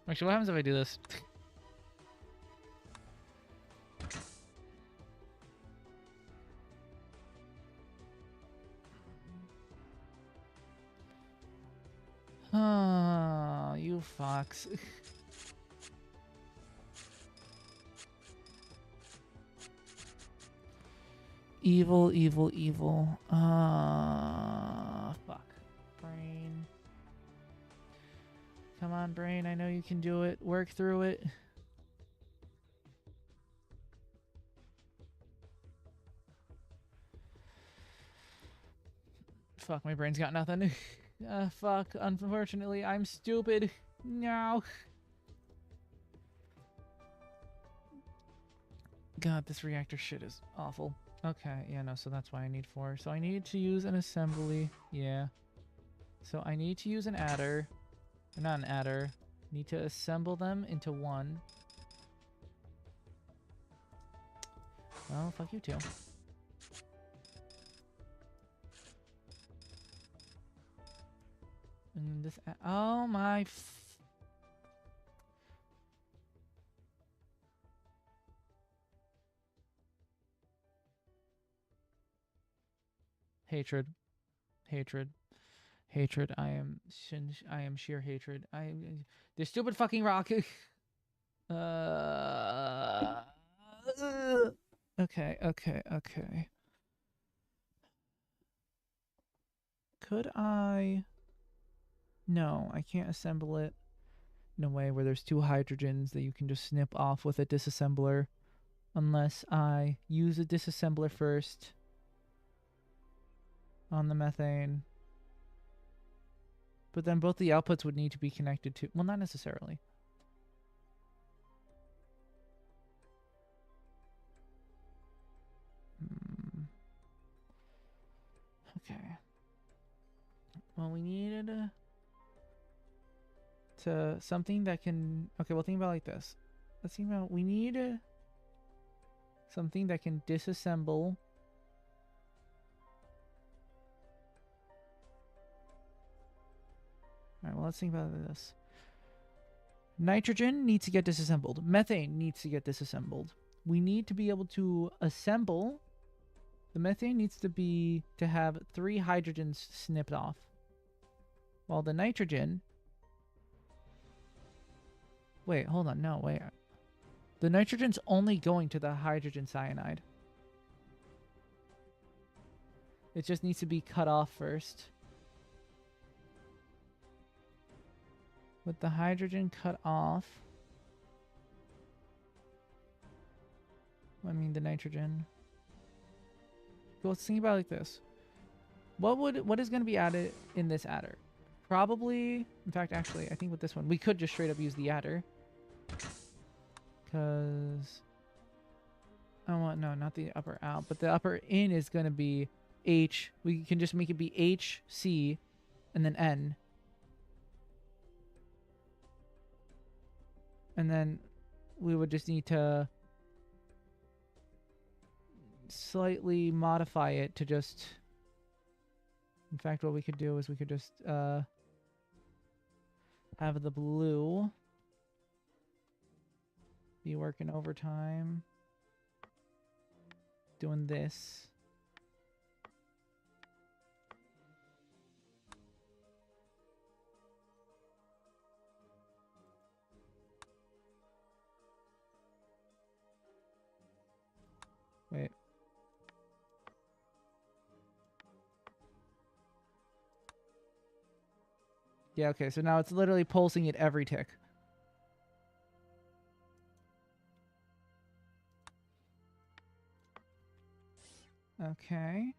Actually, what happens if I do this? Oh, you fucks. Evil, evil, evil. Fuck. Brain. Come on, brain. I know you can do it. Work through it. Fuck, my brain's got nothing. Fuck. Unfortunately, I'm stupid. No. God, this reactor shit is awful. Okay, yeah, no, so that's why I need 4. So I need to use an assembly. Yeah. So I need to use an adder. Or not an adder. Need to assemble them into one. Oh, fuck you too. And this... Oh my... Hatred. Hatred. Hatred. I am sheer hatred. This stupid fucking rock. Okay, okay, okay. Could I No, I can't assemble it in a way where there's two hydrogens that you can just snip off with a disassembler unless I use a disassembler first on the methane. But then both the outputs would need to be connected to... Well, not necessarily. Okay. Well, we needed to something that can... Okay, well, think about it like this. Let's think about... We need something that can disassemble... Alright, well, let's think about this. Nitrogen needs to get disassembled. Methane needs to get disassembled. We need to be able to assemble... The methane needs to have 3 hydrogens snipped off. While the nitrogen... Wait, hold on. No, wait. The nitrogen's only going to the hydrogen cyanide. It just needs to be cut off first. With the hydrogen cut off... I mean the nitrogen... Well, let's think about it like this. What is going to be added in this adder? Probably, in fact, actually, I think with this one, we could just straight up use the adder. Because... no, not the upper out, but the upper in is going to be H. We can just make it be H, C, and then N. And then we would just need to slightly modify it to just... In fact, what we could do is we could just have the blue be working overtime doing this. Wait. Yeah, okay, so now it's literally pulsing at every tick. Okay.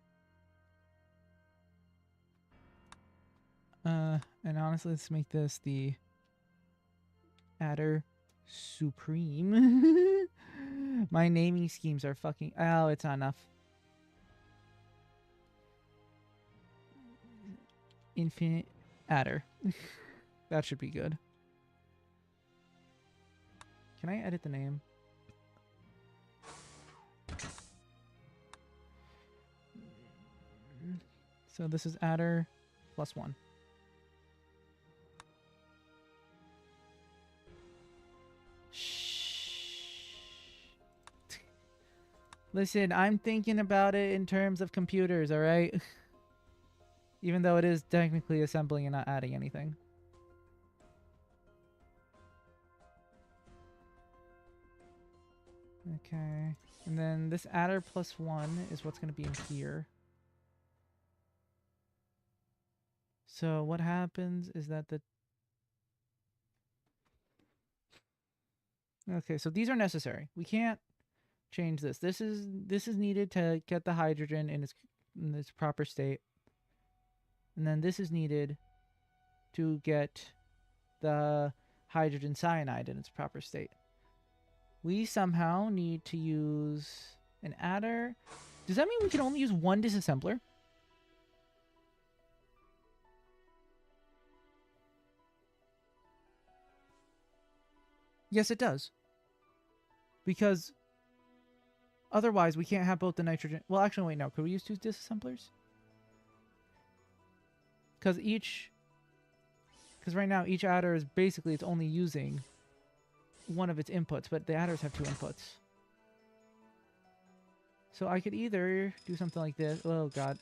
And honestly, let's make this the adder supreme. My naming schemes are fucking... Oh, it's not enough. Infinite adder. That should be good. Can I edit the name? So this is adder +1. Listen, I'm thinking about it in terms of computers, alright? Even though it is technically assembling and not adding anything. Okay. And then this adder +1 is what's going to be in here. So what happens is that the... Okay, so these are necessary. We can't change this. This is needed to get the hydrogen in its proper state. And then this is needed to get the hydrogen cyanide in its proper state. We somehow need to use an adder. Does that mean we can only use one disassembler? Yes, it does. Because otherwise we can't have both the nitrogen... Well, actually, wait, no. Could we use 2 disassemblers? Because right now each adder is basically, it's only using one of its inputs, but the adders have 2 inputs. So I could either do something like this. Oh, God.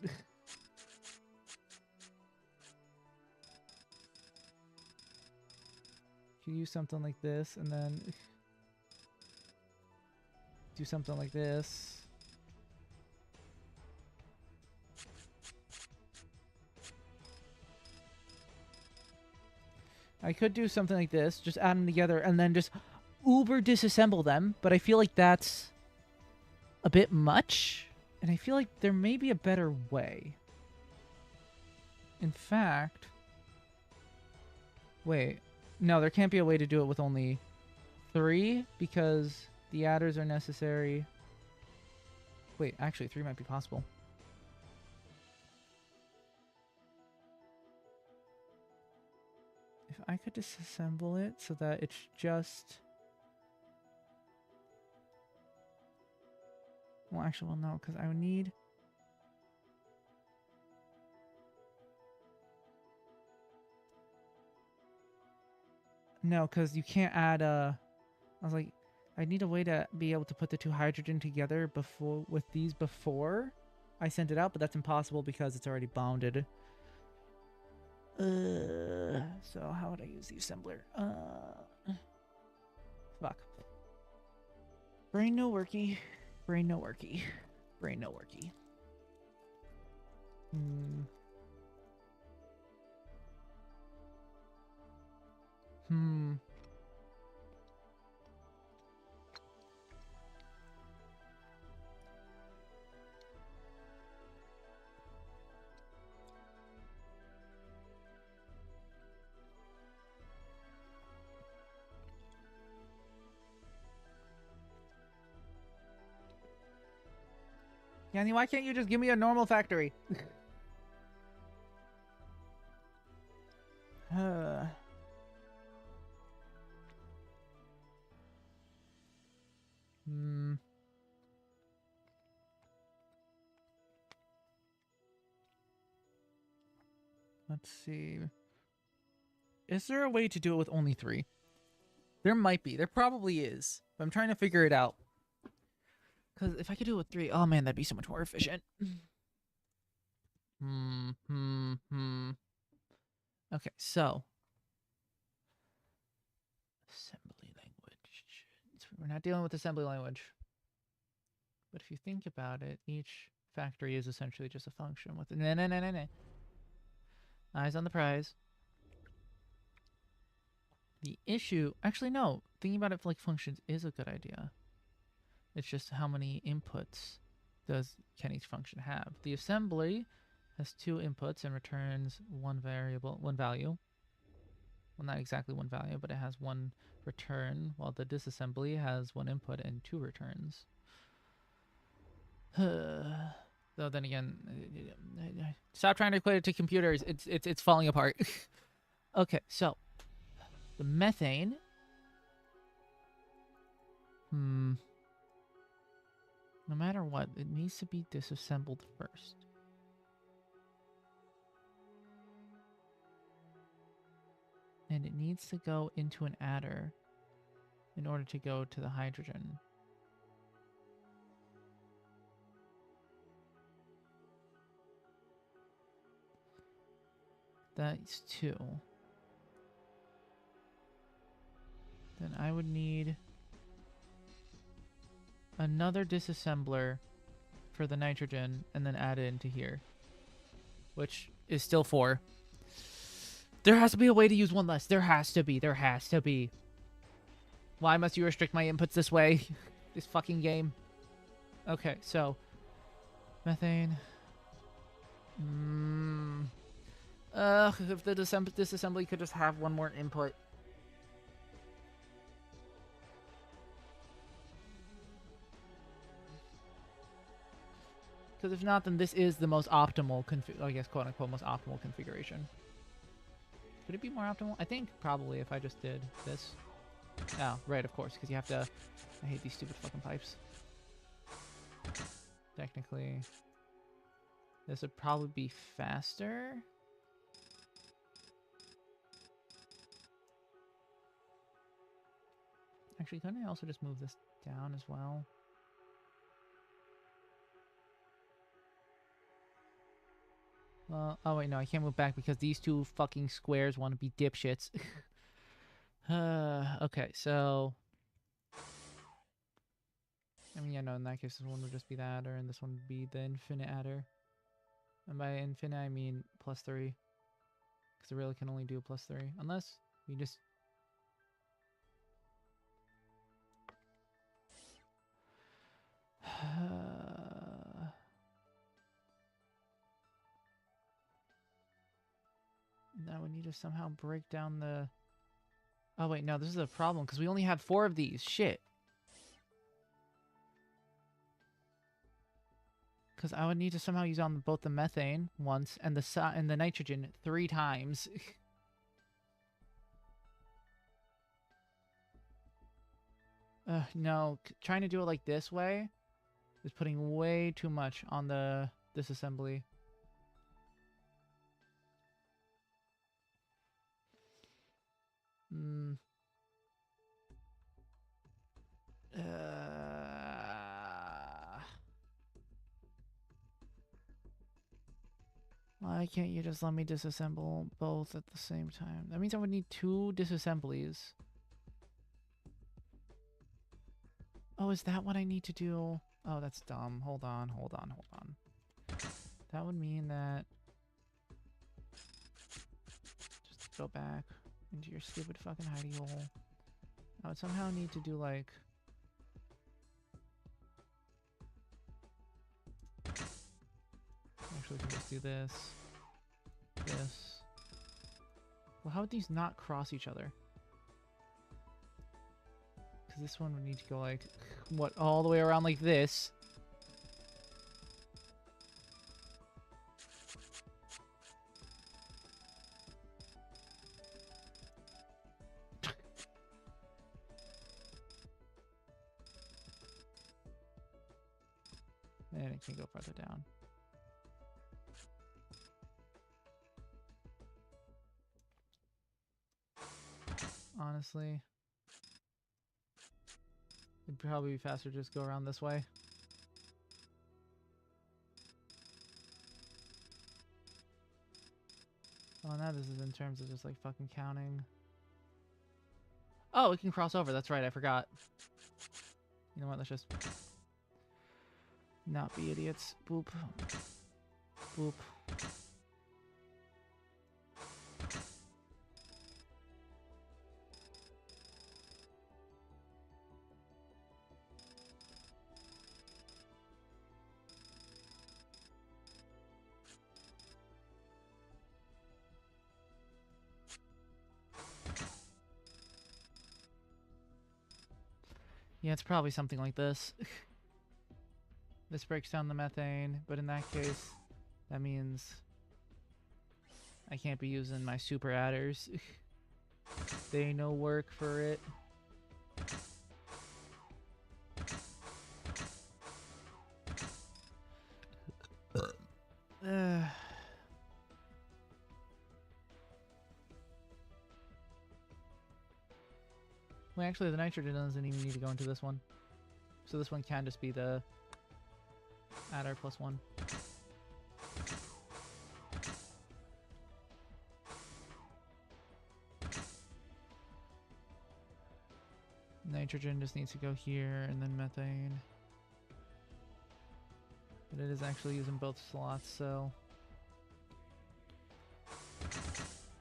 Could use something like this, and then do something like this. I could do something like this, just add them together, and then just uber disassemble them, but I feel like that's a bit much, and I feel like there may be a better way. In fact... Wait. No, there can't be a way to do it with only 3, because the adders are necessary. Wait, actually, 3 might be possible. If I could disassemble it so that it's just... Well, actually, well, no, because I would need... No, because you can't add a... I was like, I need a way to be able to put the 2 hydrogen together before with these before I sent it out, but that's impossible because it's already bounded. So how would I use the assembler? Fuck. Brain no worky. Brain no worky. Brain no worky. Yanni, why can't you just give me a normal factory? Let's see. Is there a way to do it with only 3? There might be. There probably is. But I'm trying to figure it out. Because if I could do it with 3, oh man, that'd be so much more efficient. Okay, so. Assembly language. We're not dealing with assembly language. But if you think about it, each factory is essentially just a function with... Eyes on the prize. The issue... Actually, no. Thinking about it like functions is a good idea. It's just how many inputs can each function have. The assembly has 2 inputs and returns one value. Well, not exactly one value, but it has 1 return, while the disassembly has 1 input and 2 returns. Though then again, stop trying to equate it to computers. It's falling apart. Okay, so the methane. No matter what, it needs to be disassembled first. And it needs to go into an adder in order to go to the hydrogen. That's 2. Then I would need another disassembler for the nitrogen and then add it into here, which is still 4. There has to be a way to use 1 less. There has to be. There has to be. Why must you restrict my inputs this way? This fucking game. Okay, so methane. If the disassembly could just have 1 more input. Because if not, then this is the most optimal, I guess, quote-unquote, most optimal configuration. Could it be more optimal? I think probably if I just did this. Oh, right, of course, because you have to... I hate these stupid fucking pipes. Technically, this would probably be faster. Actually, couldn't I also just move this down as well? Well, oh wait, no, I can't move back because these 2 fucking squares want to be dipshits. Okay, so... I mean, yeah, no, in that case, this one would just be the adder, and this one would be the infinite adder. And by infinite, I mean +3. Because it really can only do +3. Unless... We just... Now we need to somehow break down the... Oh wait, no, this is a problem because we only had 4 of these. Shit. Because I would need to somehow use on both the methane once and the nitrogen 3 times. No, trying to do it like this way is putting way too much on the disassembly. Why can't you just let me disassemble both at the same time? That means I would need 2 disassemblies. Oh, is that what I need to do? Oh, that's dumb. Hold on. That would mean that... Just go back into your stupid fucking hidey hole. I would somehow need to do, like... Actually, we can just do this. This. Well, how would these not cross each other? Because this one would need to go, like... What, all the way around like this? And it can go farther down. Honestly, it'd probably be faster to just go around this way. Oh, now this is in terms of just like fucking counting. Oh, it can cross over. That's right. I forgot. You know what? Let's just not be idiots. Boop. Boop. Yeah, it's probably something like this. This breaks down the methane, but in that case, that means I can't be using my super adders. They ain't no work for it. Well, actually, the nitrogen doesn't even need to go into this one. So this one can just be the adder plus 1. Nitrogen just needs to go here, and then methane. But it is actually using both slots, so...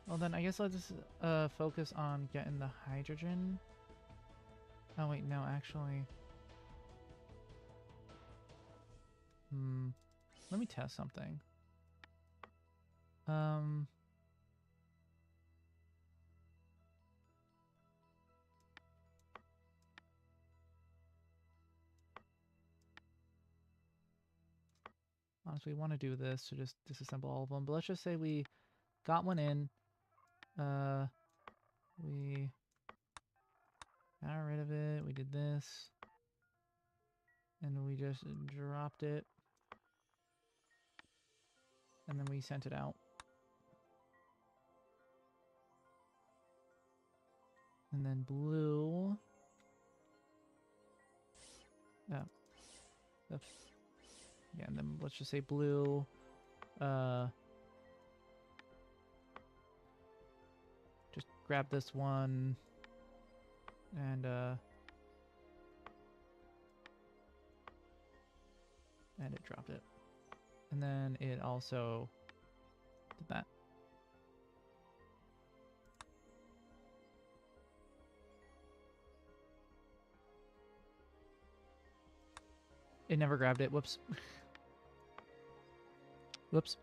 Well then, I guess I'll just focus on getting the hydrogen. Oh wait, no, actually... Let me test something. Honestly, we want to do this to just disassemble all of them, but let's just say we got one in. We got rid of it. We did this. And we just dropped it. And then we sent it out. And then blue. Yeah. Yeah, and then let's just say blue. Just grab this one. And it dropped it. And then it also did that. It never grabbed it. Whoops. Whoops.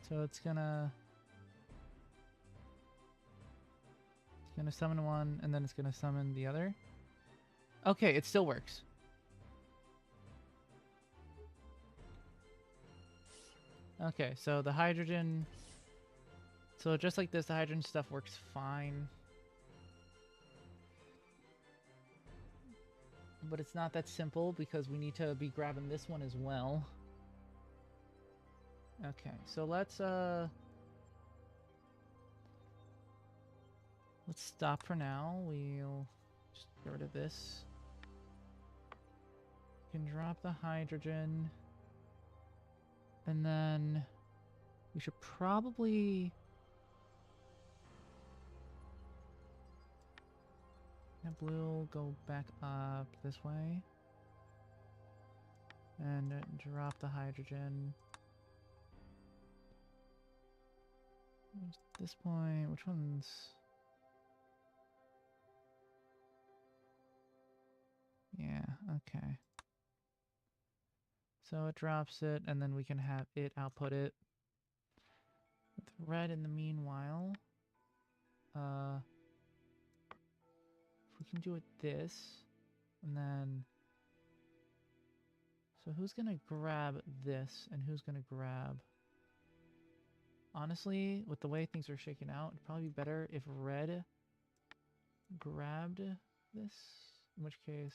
So it's gonna summon one, and then it's gonna summon the other. Okay, it still works. Okay, so the hydrogen... So just like this, the hydrogen stuff works fine. But it's not that simple because we need to be grabbing this one as well. Okay, so let's stop for now. We'll just get rid of this. We can drop the hydrogen. And then we should probably... That blue will go back up this way. And drop the hydrogen. At this point, which one's... Yeah, okay. So it drops it, and then we can have it output it. With red in the meanwhile. If we can do it this, and then... So who's gonna grab this, and who's gonna grab... Honestly, with the way things are shaking out, it'd probably be better if red grabbed this, in which case...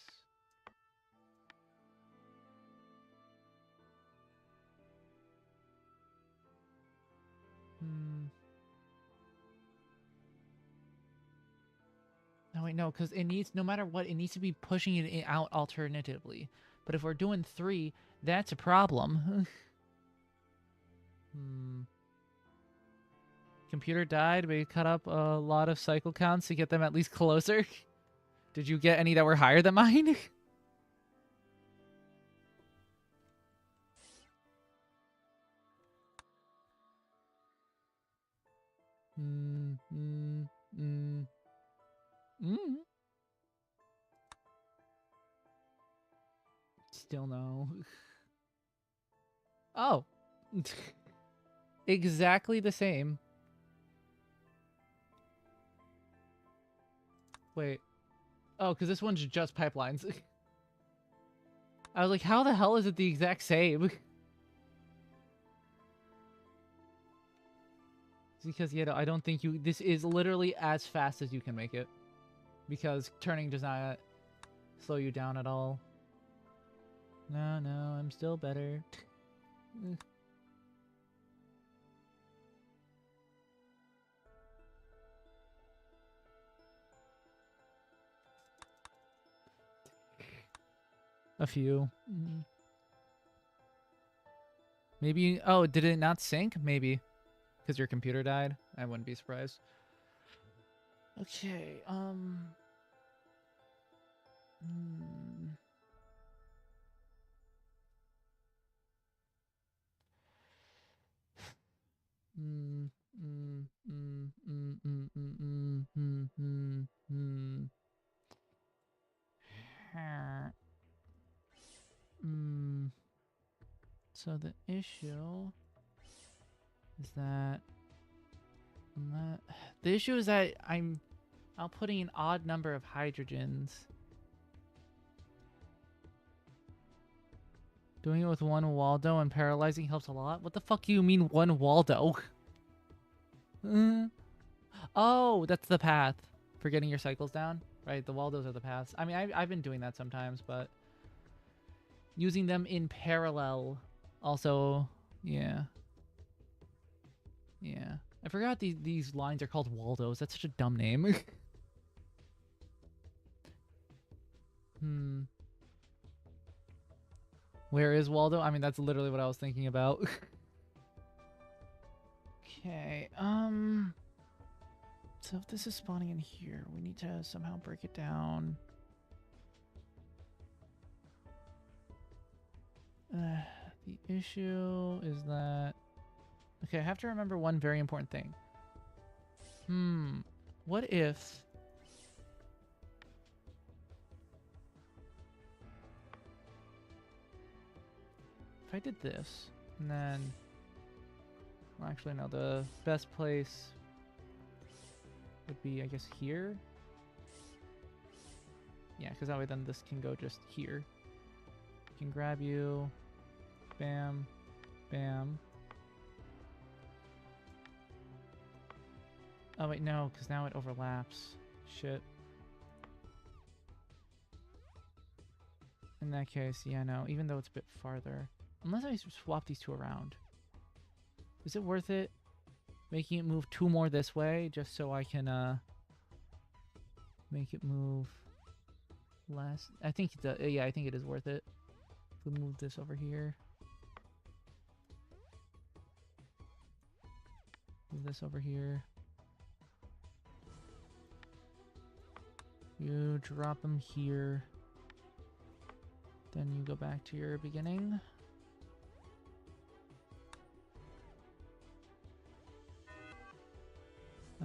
No, wait, no, because it needs, no matter what, it needs to be pushing it out alternatively. But if we're doing 3, that's a problem. Computer died. We cut up a lot of cycle counts to get them at least closer. Did you get any that were higher than mine? Still no. Oh. Exactly the same. Wait. Oh, because this one's just pipelines. I was like, how the hell is it the exact same? Because, you know, I don't think you... This is literally as fast as you can make it. Because turning does not slow you down at all. No, no, I'm still better. A few. Maybe... Oh, did it not sync? Maybe. Because your computer died? I wouldn't be surprised. Okay, So the issue is that the issue is that I'm outputting an odd number of hydrogens. Doing it with one Waldo and paralyzing helps a lot. What the fuck do you mean one Waldo? Oh, that's the path for getting your cycles down, right? The Waldos are the paths. I mean, I've been doing that sometimes, but using them in parallel also, yeah. Yeah. I forgot these lines are called Waldos. That's such a dumb name. Where is Waldo? I mean, that's literally what I was thinking about. Okay, so if this is spawning in here, we need to somehow break it down. The issue is that... Okay, I have to remember one very important thing. What if... If I did this, and then... Well, actually, no. The best place would be, I guess, here. Yeah, because that way then this can go just here. Can grab you. Bam. Bam. Oh, wait, no, because now it overlaps. Shit. In that case, yeah, no. Even though it's a bit farther. Unless I swap these two around. Is it worth it? Making it move 2 more this way just so I can, make it move less? I think yeah, I think it is worth it. If we move this over here. Move this over here. You drop them here. Then you go back to your beginning.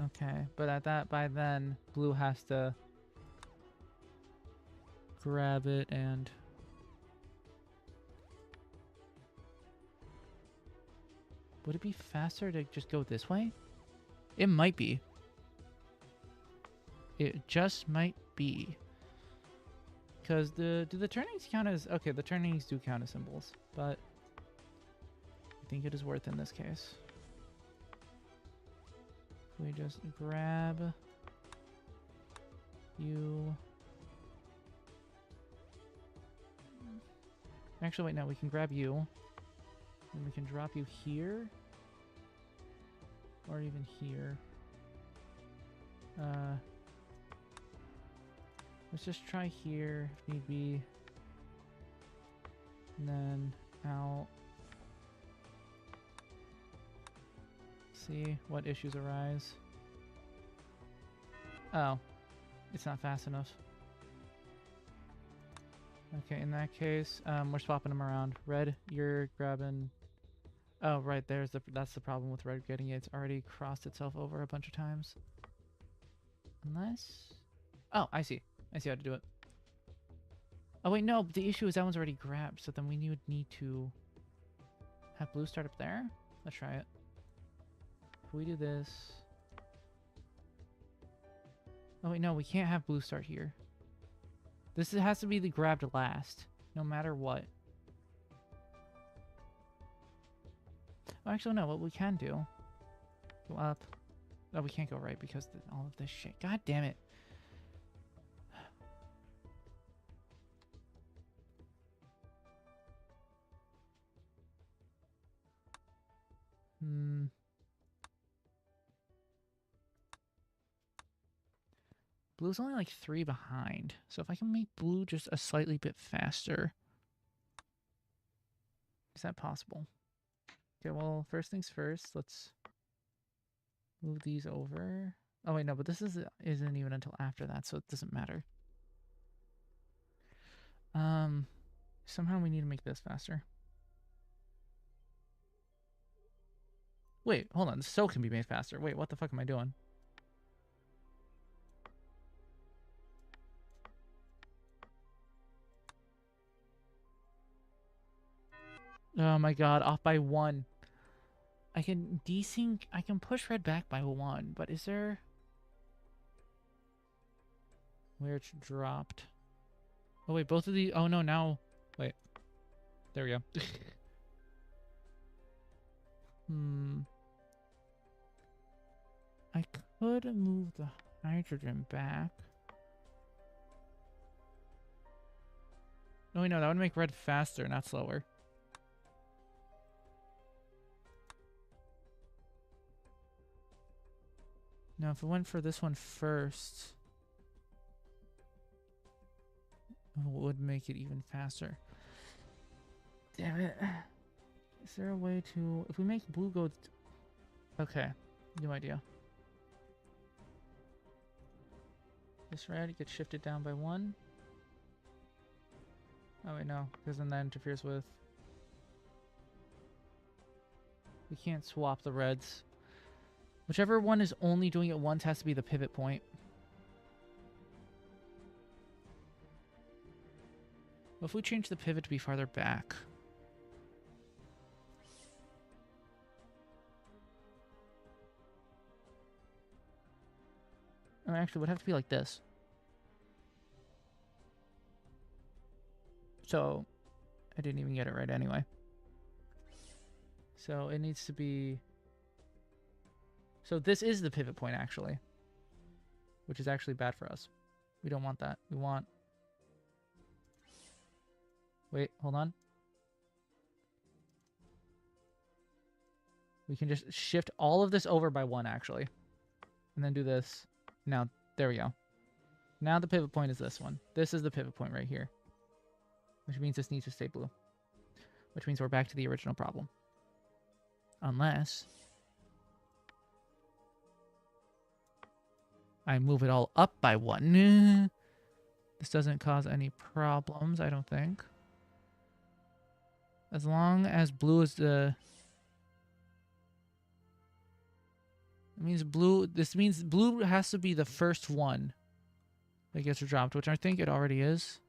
Okay, but by then, blue has to grab it and... Would it be faster to just go this way? It might be. It just might be. Because do the turnings count as... Okay, the turnings do count as symbols, but I think it is worth in this case. We just grab you. Actually, wait, no, we can grab you. And we can drop you here. Or even here. Let's just try here if need be. And then out. See what issues arise. Oh, it's not fast enough. Okay, in that case, we're swapping them around. Red, you're grabbing... Oh, right, that's the problem with red getting it. It's already crossed itself over a bunch of times. Unless... Oh, I see. I see how to do it. Oh, wait, no, the issue is that one's already grabbed, so then we would need to have blue start up there. Let's try it. If we do this... Oh, wait, no, we can't have blue start here. This has to be the grabbed last, no matter what. Oh, actually, no, what we can do... Go up. Oh, we can't go right because all of this shit. God damn it. Blue's only like 3 behind. So if I can make blue just a slightly bit faster. Is that possible? Okay, well, first things first, let's move these over. Oh wait, no, but this isn't even until after that, so it doesn't matter. Somehow we need to make this faster. Wait, hold on, this still can be made faster. Wait, what the fuck am I doing? Oh my god, off by 1. I can desync, I can push red back by 1, but is there... Where it's dropped? Oh wait, both of these... Oh no, now... Wait. There we go. I could move the hydrogen back. No, wait, no, that would make red faster, not slower. Now, if we went for this one first, it would make it even faster. Damn it. Is there a way to... If we make blue go... Okay, new idea. This red gets shifted down by 1. Oh wait, no, because then that interferes with We can't swap the reds. Whichever one is only doing it once has to be the pivot point. What if we change the pivot to be farther back? Or actually, it would have to be like this. So, I didn't even get it right anyway. So, it needs to be... So, this is the pivot point, actually. Which is actually bad for us. We don't want that. We want... Wait, hold on. We can just shift all of this over by 1, actually. And then do this. Now, there we go. Now the pivot point is this one. This is the pivot point right here. Which means this needs to stay blue. Which means we're back to the original problem. Unless... I move it all up by 1. This doesn't cause any problems, I don't think. As long as blue is the... It means blue... This means blue has to be the first one that gets dropped, which I think it already is.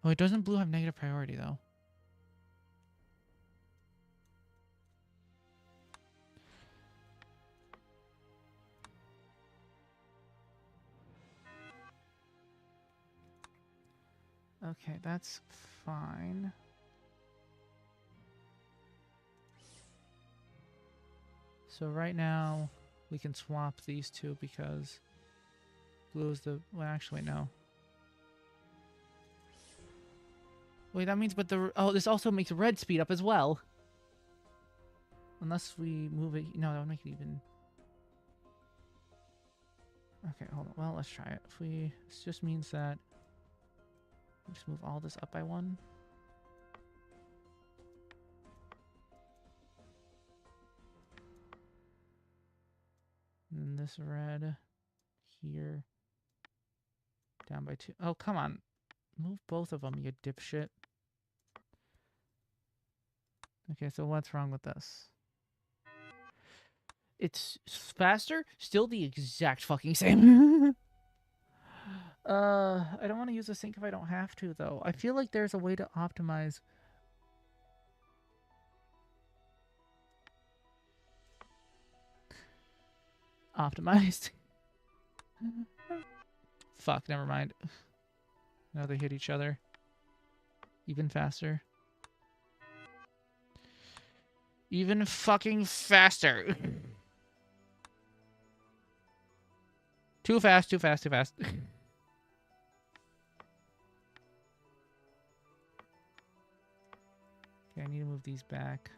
Oh, it doesn't blue have negative priority, though? Okay, that's fine. So right now, we can swap these two because blue is the... Well, actually, wait, no. Wait, that means... But the... Oh, this also makes red speed up as well. Unless we move it... No, that would make it even... Okay, hold on. Well, let's try it. If we... This just means that... Just move all this up by 1. And this red here down by 2. Oh, come on. Move both of them, you dipshit. Okay, so what's wrong with this? It's faster, still the exact fucking same. I don't want to use a sync if I don't have to, though. I feel like there's a way to optimize. Optimized. Fuck, never mind. Now they hit each other. Even faster. Even fucking faster. Too fast, too fast, too fast. Okay, I need to move these back.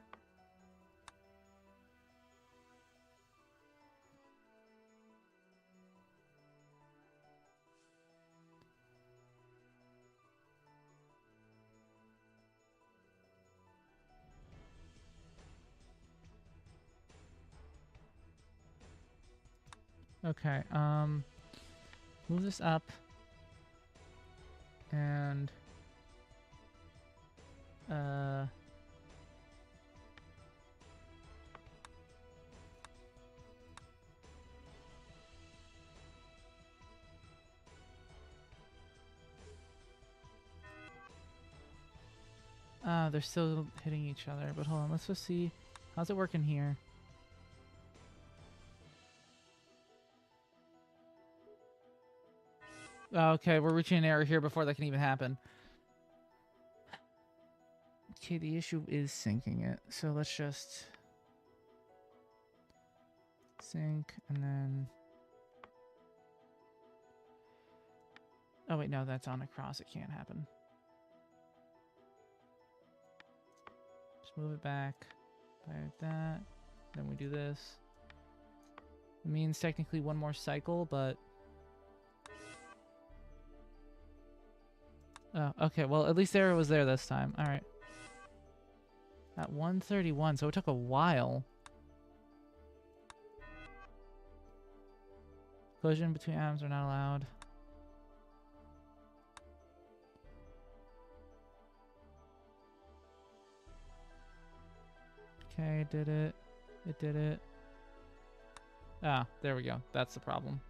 Okay, move this up. And, they're still hitting each other, but hold on, let's just see. How's it working here? Okay, we're reaching an error here before that can even happen. Okay, the issue is syncing it. So let's just sync and then... Oh wait, no, that's on across. It can't happen. Just move it back like that. Then we do this. It means technically one more cycle, but... Oh, okay. Well, at least the error was there this time. All right. At 131, so it took a while. Collision between atoms are not allowed. Okay, it did it. It did it. Ah, there we go. That's the problem.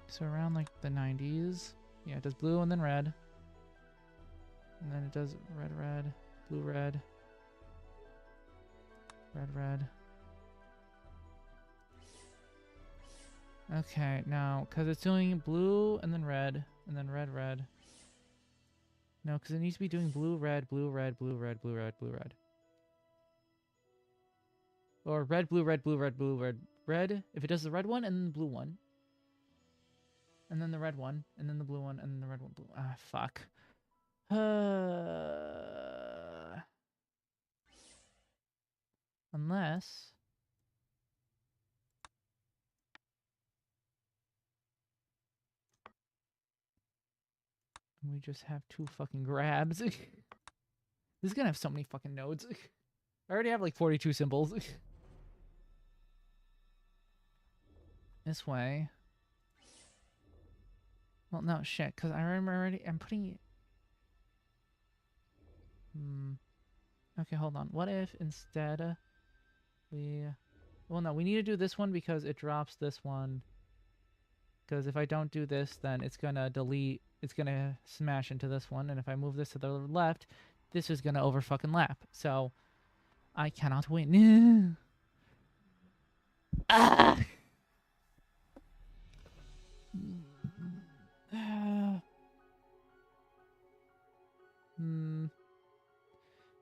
So around like the 90s. Yeah, it does blue and then red. And then it does red, red, blue, red, red, red. Okay, now, because it's doing blue and then red red. No, because it needs to be doing blue, red, blue, red, blue, red, blue, red, blue, red. Or red, blue, red, blue, red, blue, red, red. If it does the red one and then the blue one. And then the red one, and then the blue one, and then the red one, blue. Ah, fuck. Unless... we just have 2 fucking grabs. This is gonna have so many fucking nodes. I already have like 42 symbols. This way. Well, no, shit, because I remember already... I'm putting it... Okay, hold on. What if instead we... Well, no, we need to do this one because it drops this one. Because if I don't do this, then it's gonna delete... It's gonna smash into this one. And if I move this to the left, this is gonna over-fucking-lap. So, I cannot win. Ah!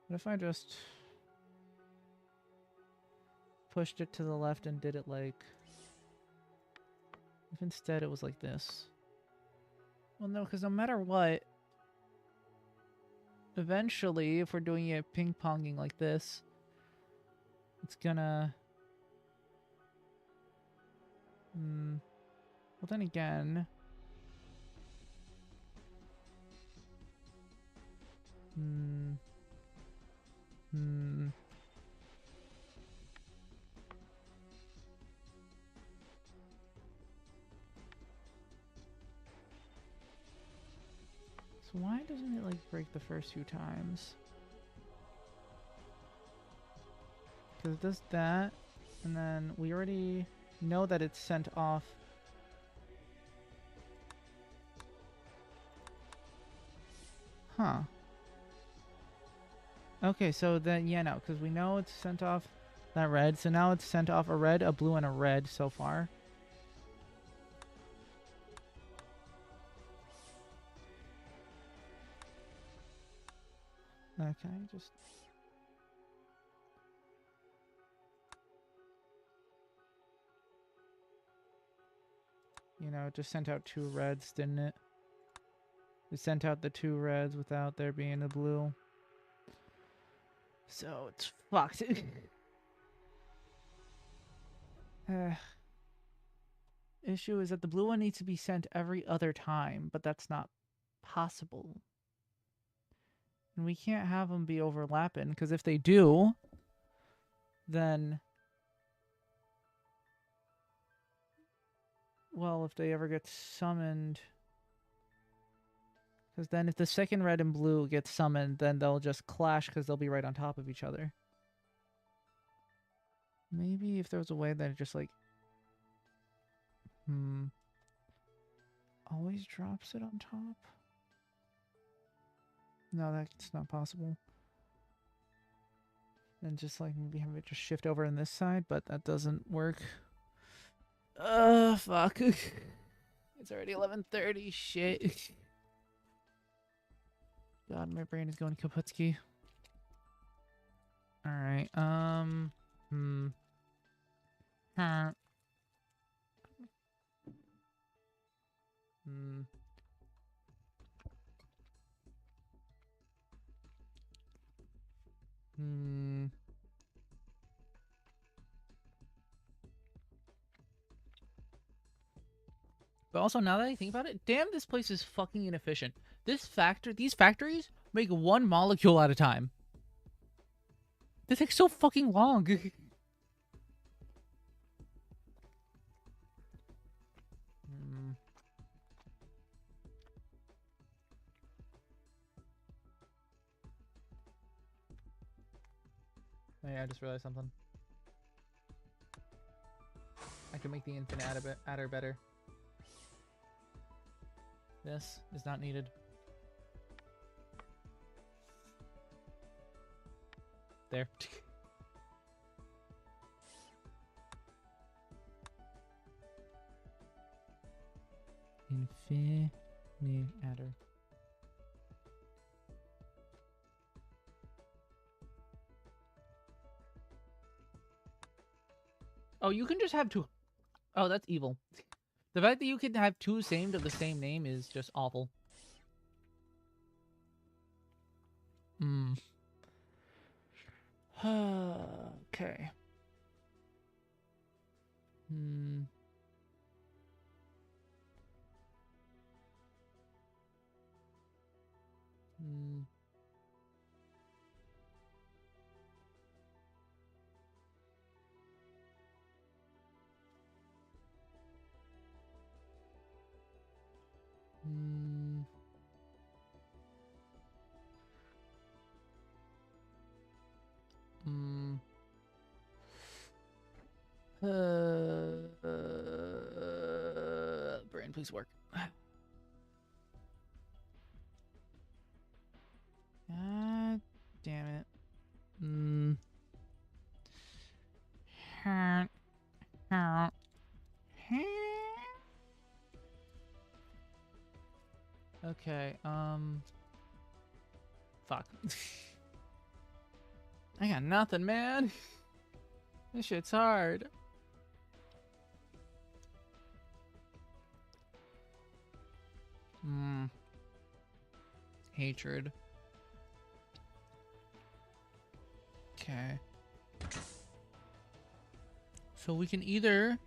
What if I just pushed it to the left and did it like... If instead it was like this. Well, no, because no matter what, eventually, if we're doing it ping-ponging like this, it's gonna... Well, then again... So why doesn't it, like, break the first 2 times? Because it does that, and then we already know that it's sent off. Huh. Okay, so then, yeah, no, because we know it's sent off that red, so now it's sent off a red, a blue, and a red so far. Okay, just... You know, it just sent out 2 reds, didn't it? It sent out the 2 reds without there being a blue. So it's fucked. Issue is that the blue one needs to be sent every other time, but that's not possible. And we can't have them be overlapping, because if they do, then... Well, if they ever get summoned... Because then if the second red and blue gets summoned, then they'll just clash because they'll be right on top of each other. Maybe if there was a way that it just like... Always drops it on top? No, that's not possible. And just like maybe have it just shift over on this side, but that doesn't work. Fuck. It's already 11:30, shit. God, my brain is going kaputski. Alright, But also, now that I think about it, damn, this place is fucking inefficient. These factories make 1 molecule at a time. They take so fucking long. Hey, I just realized something. I can make the infinite adder better. This is not needed. There. Infinite adder. Oh, you can just have two. Oh, that's evil. The fact that you can have two same of the same name is just awful. Hmm. Okay. Hmm. Hmm. Hmm. Hmm. Brain, please work. God damn it. Hmm. Okay, fuck. I got nothing, man. This shit's hard. Hmm. Hatred. Okay. So we can either...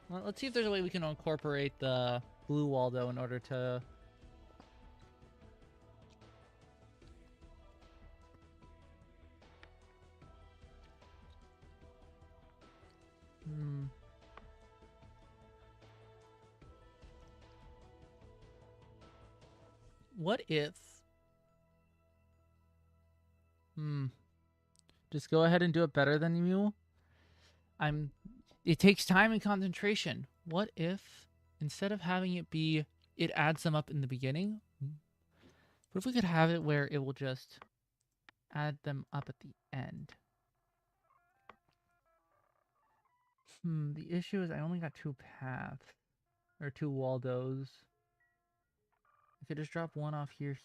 Well, let's see if there's a way we can incorporate the blue Waldo in order to... Hmm. What if... Hmm. Just go ahead and do it better than you? It takes time and concentration. What if, instead of having it be, it adds them up in the beginning? What if we could have it where it will just add them up at the end? The issue is I only got two paths. Or two Waldos. I could just drop one off here,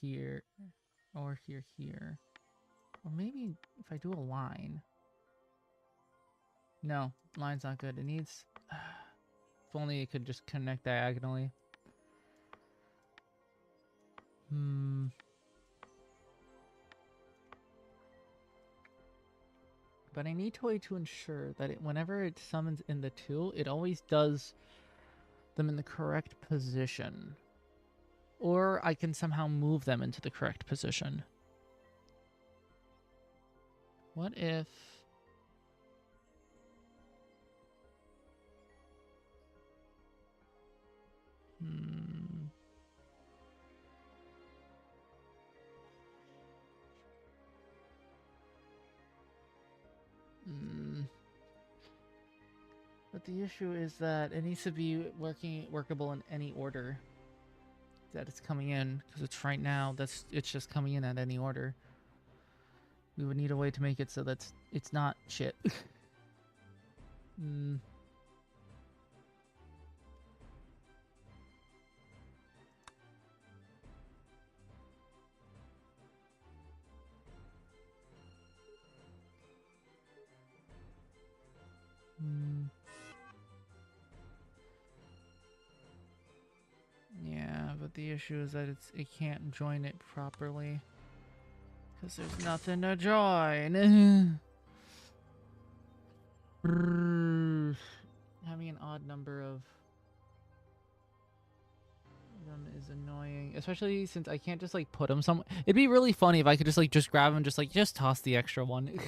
or here. Or maybe if I do a line. No, line's not good. It needs... If only it could just connect diagonally. But I need a way to ensure that whenever it summons in the two, it always does them in the correct position. Or I can somehow move them into the correct position. What if... But the issue is that it needs to be workable in any order that it's coming in, because it's right now it's just coming in at any order. We would need a way to make it so that it's not shit. Yeah, but the issue is that it can't join it properly. Because there's nothing to join. Having an odd number of them is annoying. Especially since I can't just like put them somewhere. It'd be really funny if I could just grab them and just toss the extra one.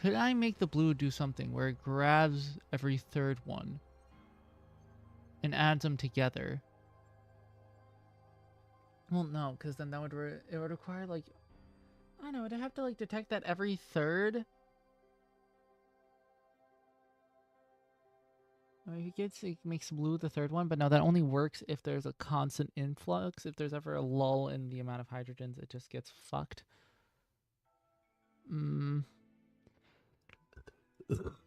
Could I make the blue do something where it grabs every third one and adds them together? Well, no, because then that would it would require like, I don't know, it'd have to like detect that every third. I mean, it makes blue the third one, but no, that only works if there's a constant influx. If there's ever a lull in the amount of hydrogens, it just gets fucked.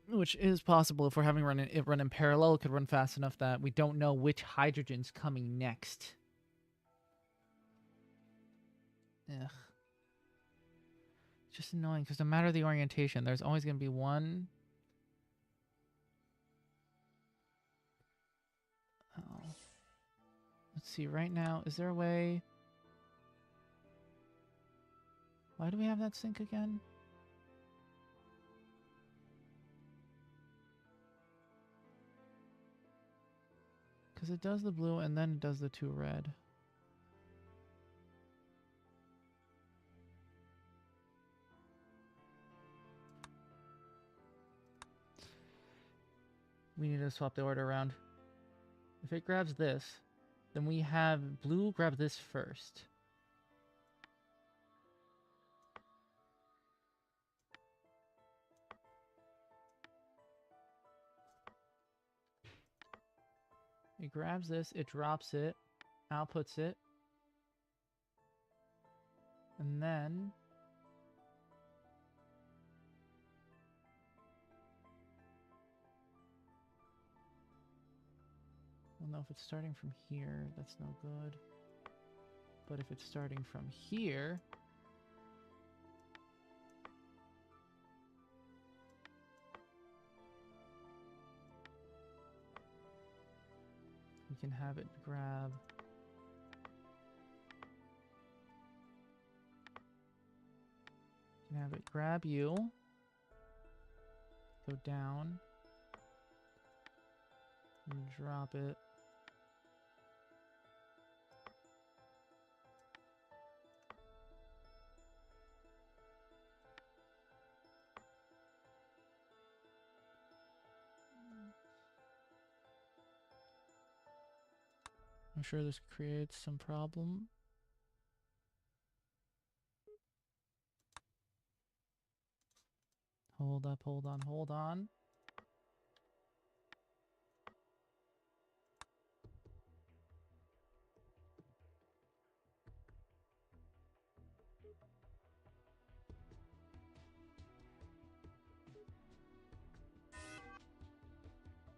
Which is possible if we're having it run in parallel. It could run fast enough that we don't know which hydrogen's coming next. Ugh. It's just annoying because no matter the orientation, there's always going to be one. Oh. Let's see, right now, is there a way? Why do we have that sync again? Because it does the blue and then it does the 2 red. We need to swap the order around. If it grabs this, then we have blue grab this first. It grabs this, it drops it, outputs it, and then well, no, if it's starting from here, that's no good. But if it's starting from here, we can have it grab. We can have it grab you, go down, and drop it. I'm sure this creates some problem. Hold up, hold on, hold on.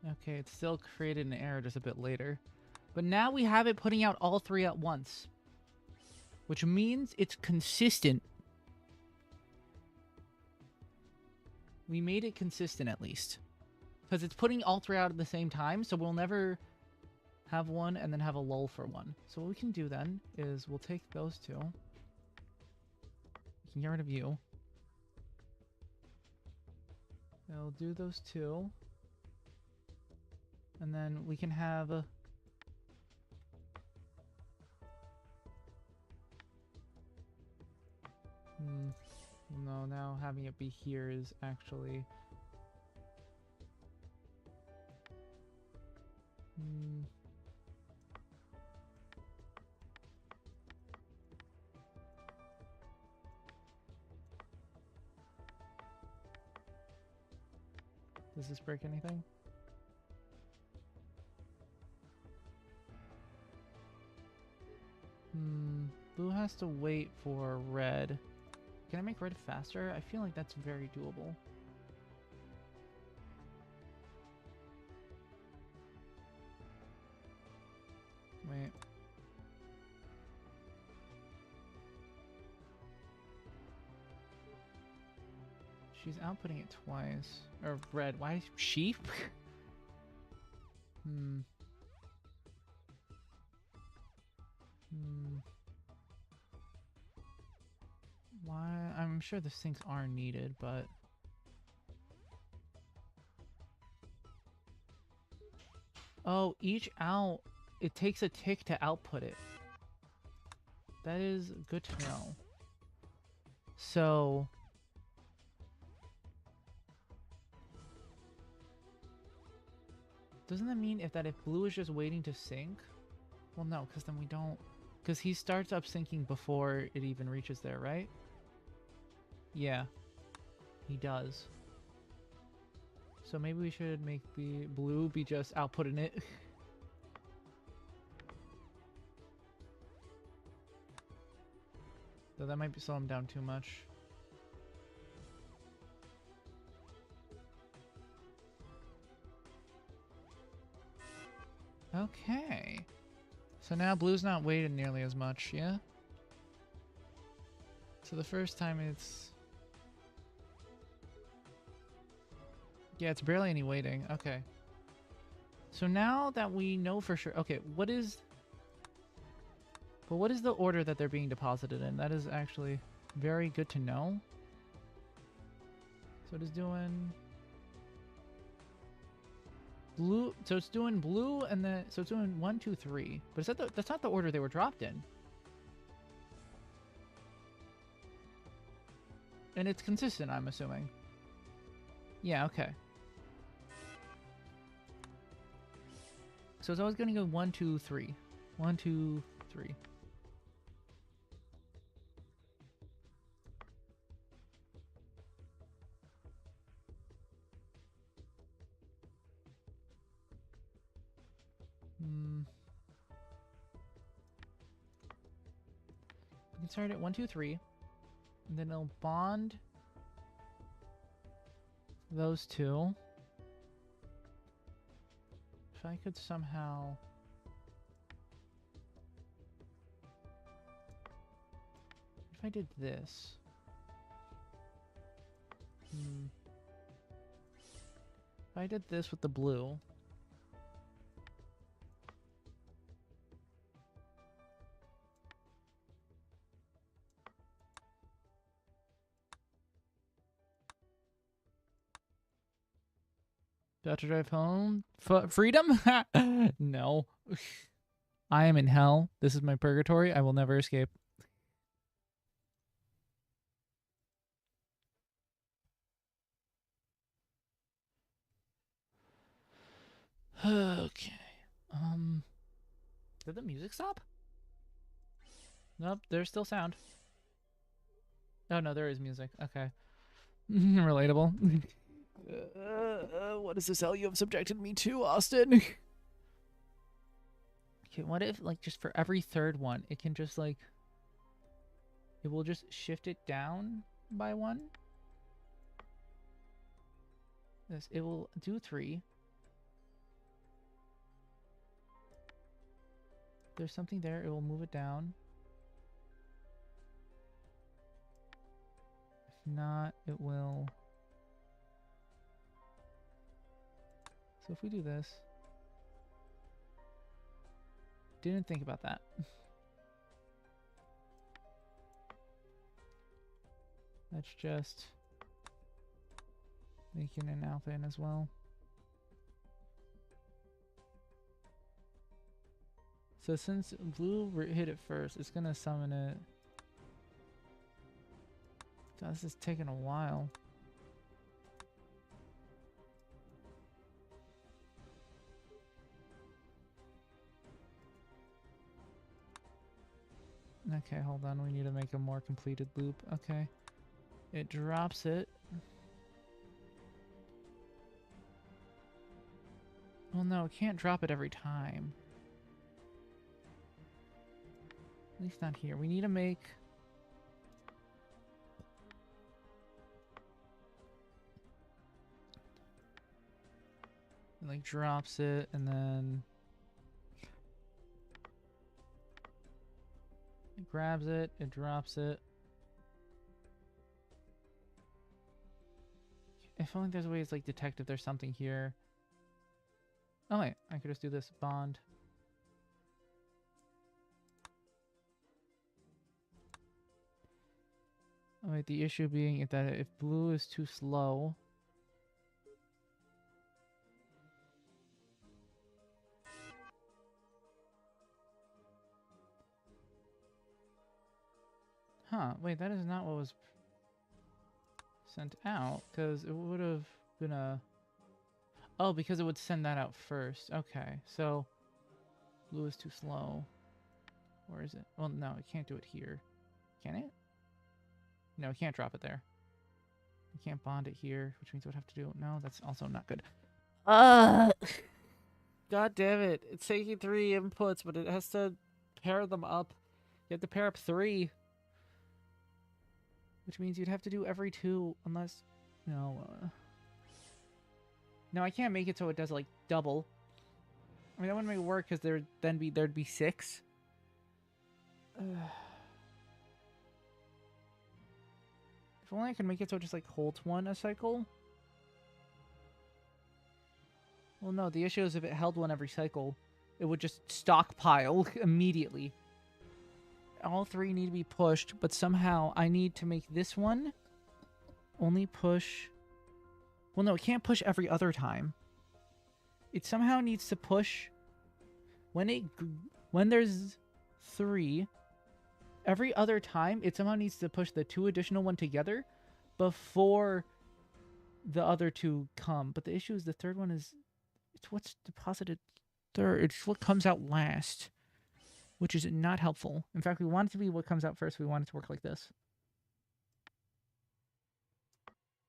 Okay, it still created an error just a bit later. But now we have it putting out all 3 at once. Which means it's consistent. We made it consistent at least. Because it's putting all 3 out at the same time, so we'll never have one and then have a lull for one. So what we can do then is we'll take those 2. We can get rid of you. We'll do those 2. And then we can have... No, now having it be here is actually... Does this break anything? Blue has to wait for red. Can I make red faster? I feel like that's very doable. Wait. She's outputting it twice. Or red. Why sheep? Why? I'm sure the sinks are needed, but... Oh, each out, it takes a tick to output it. That is good to know. So... Doesn't that mean if blue is just waiting to sync? Well, no, because then we don't... Because he starts up syncing before it even reaches there, right? Yeah, he does. So maybe we should make the blue be just outputting it. So that might be slow him down too much. Okay. So now blue's not weighted nearly as much, yeah? So the first time it's... Yeah, it's barely any weighting. Okay. So now that we know for sure... Okay, what is... But what is the order that they're being deposited in? That is actually very good to know. So it is doing... Blue... So it's doing blue and then... So it's doing 1, 2, 3. But is that the, that's not the order they were dropped in. And it's consistent, I'm assuming. Yeah, okay. So it's always going to go 1, 2, 3. 1, 2, 3. We can start at 1, 2, 3. And then it'll bond those two. If I could somehow... If I did this... If I did this with the blue... About to drive home? Freedom? No. I am in hell. This is my purgatory. I will never escape. Okay. Did the music stop? Nope, there's still sound. Oh no, there is music. Okay. Relatable. What is this hell you have subjected me to, Austin? Okay, what if, like, just for every third one, it can just, like... It will just shift it down by 1? This, it will do 3. There's something there, it will move it down. If not, it will... So if we do this... Didn't think about that. Let's just... making an alpha in as well. So since blue hit it first, it's gonna summon it. God, this is taking a while. Okay, hold on. We need to make a more completed loop. Okay. It drops it. Well, no, it can't drop it every time. At least not here. We need to make... It, like, drops it, and then... It grabs it, it drops it. If only there's a way to, like, detect if there's something here. Oh wait, I could just do this bond. Oh wait, the issue being that if blue is too slow... Huh, wait, that is not what was sent out, because it would have been a... Oh, because it would send that out first. Okay, so blue is too slow. Or Or is it? Well, no, it can't do it here. Can it? No, it can't drop it there. You can't bond it here, which means it would have to do... No, that's also not good. God damn it. It's taking 3 inputs, but it has to pair them up. You have to pair up 3. Which means you'd have to do every 2, unless... No, No, I can't make it so it does, like, double. I mean, that wouldn't make it work, because there'd be 6. If only I could make it so it just, like, holds 1 a cycle. Well, no, the issue is if it held 1 every cycle, it would just stockpile immediately. All 3 need to be pushed, but somehow I need to make this one only push... Well, no, it can't push every other time. It somehow needs to push... When there's 3... Every other time, it somehow needs to push the 2 additional one together before the other 2 come. But the issue is the third one is... It's what's deposited third. It's what comes out last, which is not helpful. In fact, we want it to be what comes out first. We want it to work like this.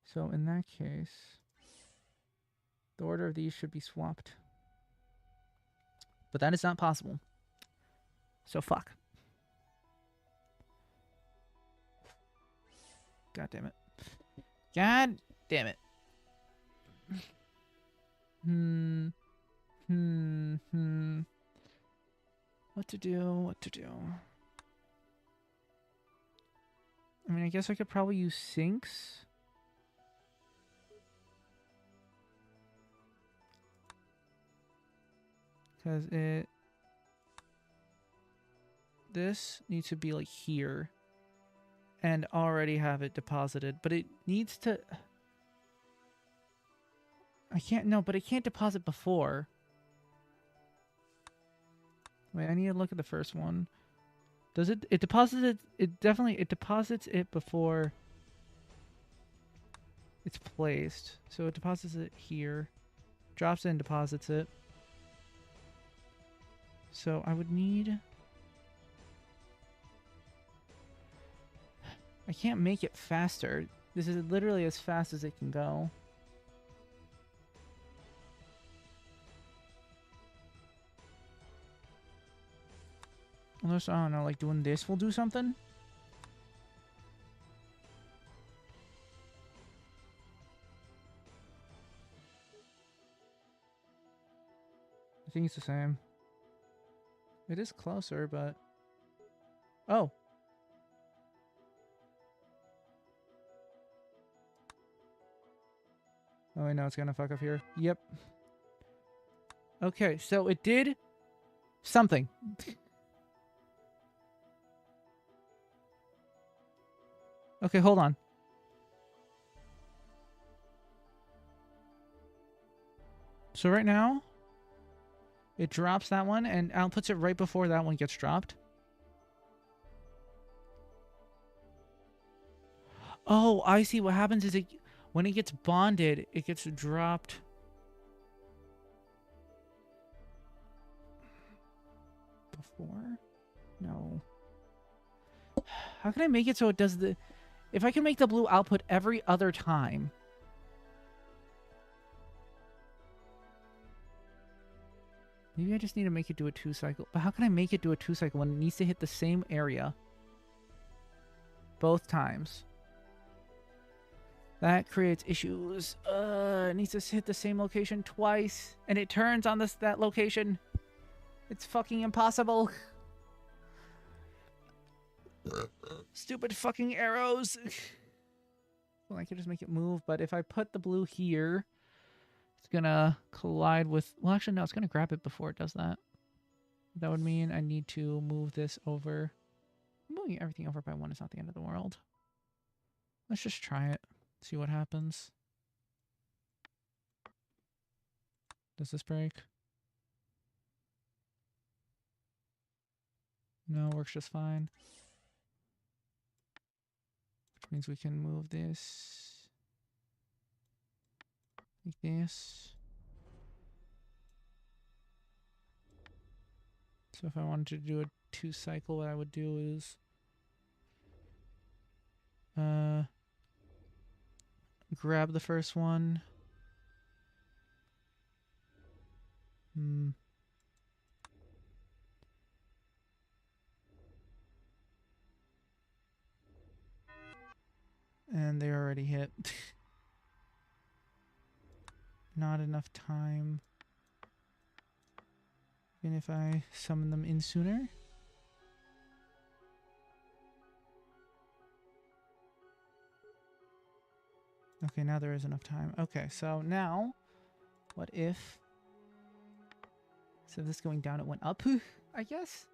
So in that case, the order of these should be swapped. But that is not possible. So fuck. God damn it. God damn it. What to do? I mean, I guess I could probably use sinks. Because this needs to be like here. And already have it deposited. But it needs to... but it can't deposit before. Wait, I need to look at the first one. Does it... It deposited... It deposits it before it's placed. So it deposits it here. Drops it and deposits it. So I would need... I can't make it faster. This is literally as fast as it can go. Unless, I don't know, like doing this will do something? I think it's the same. It is closer, but... Oh! Oh, I know it's gonna fuck up here. Yep. Okay, so it did something. Okay, hold on. So right now, it drops that one and outputs it right before that one gets dropped. Oh, I see. What happens is when it gets bonded, it gets dropped. Before? No. How can I make it so it does the... If I can make the blue output every other time... Maybe I just need to make it do a 2-cycle. But how can I make it do a 2-cycle when it needs to hit the same area both times? That creates issues. It needs to hit the same location twice, and it turns on that location. It's fucking impossible. Stupid fucking arrows. Well, I could just make it move, but if I put the blue here, it's gonna collide with... Well, actually, no, it's gonna grab it before it does that. That would mean I need to move this over. Moving everything over by 1 is not the end of the world. Let's just try it. See what happens. Does this break? No, works just fine. Which means we can move this like this. So if I wanted to do a 2 cycle, what I would do is grab the first one. And they already hit. Not enough time. And if I summon them in sooner. Okay, now there is enough time. Okay, so now, what if... So this going down, it went up, I guess?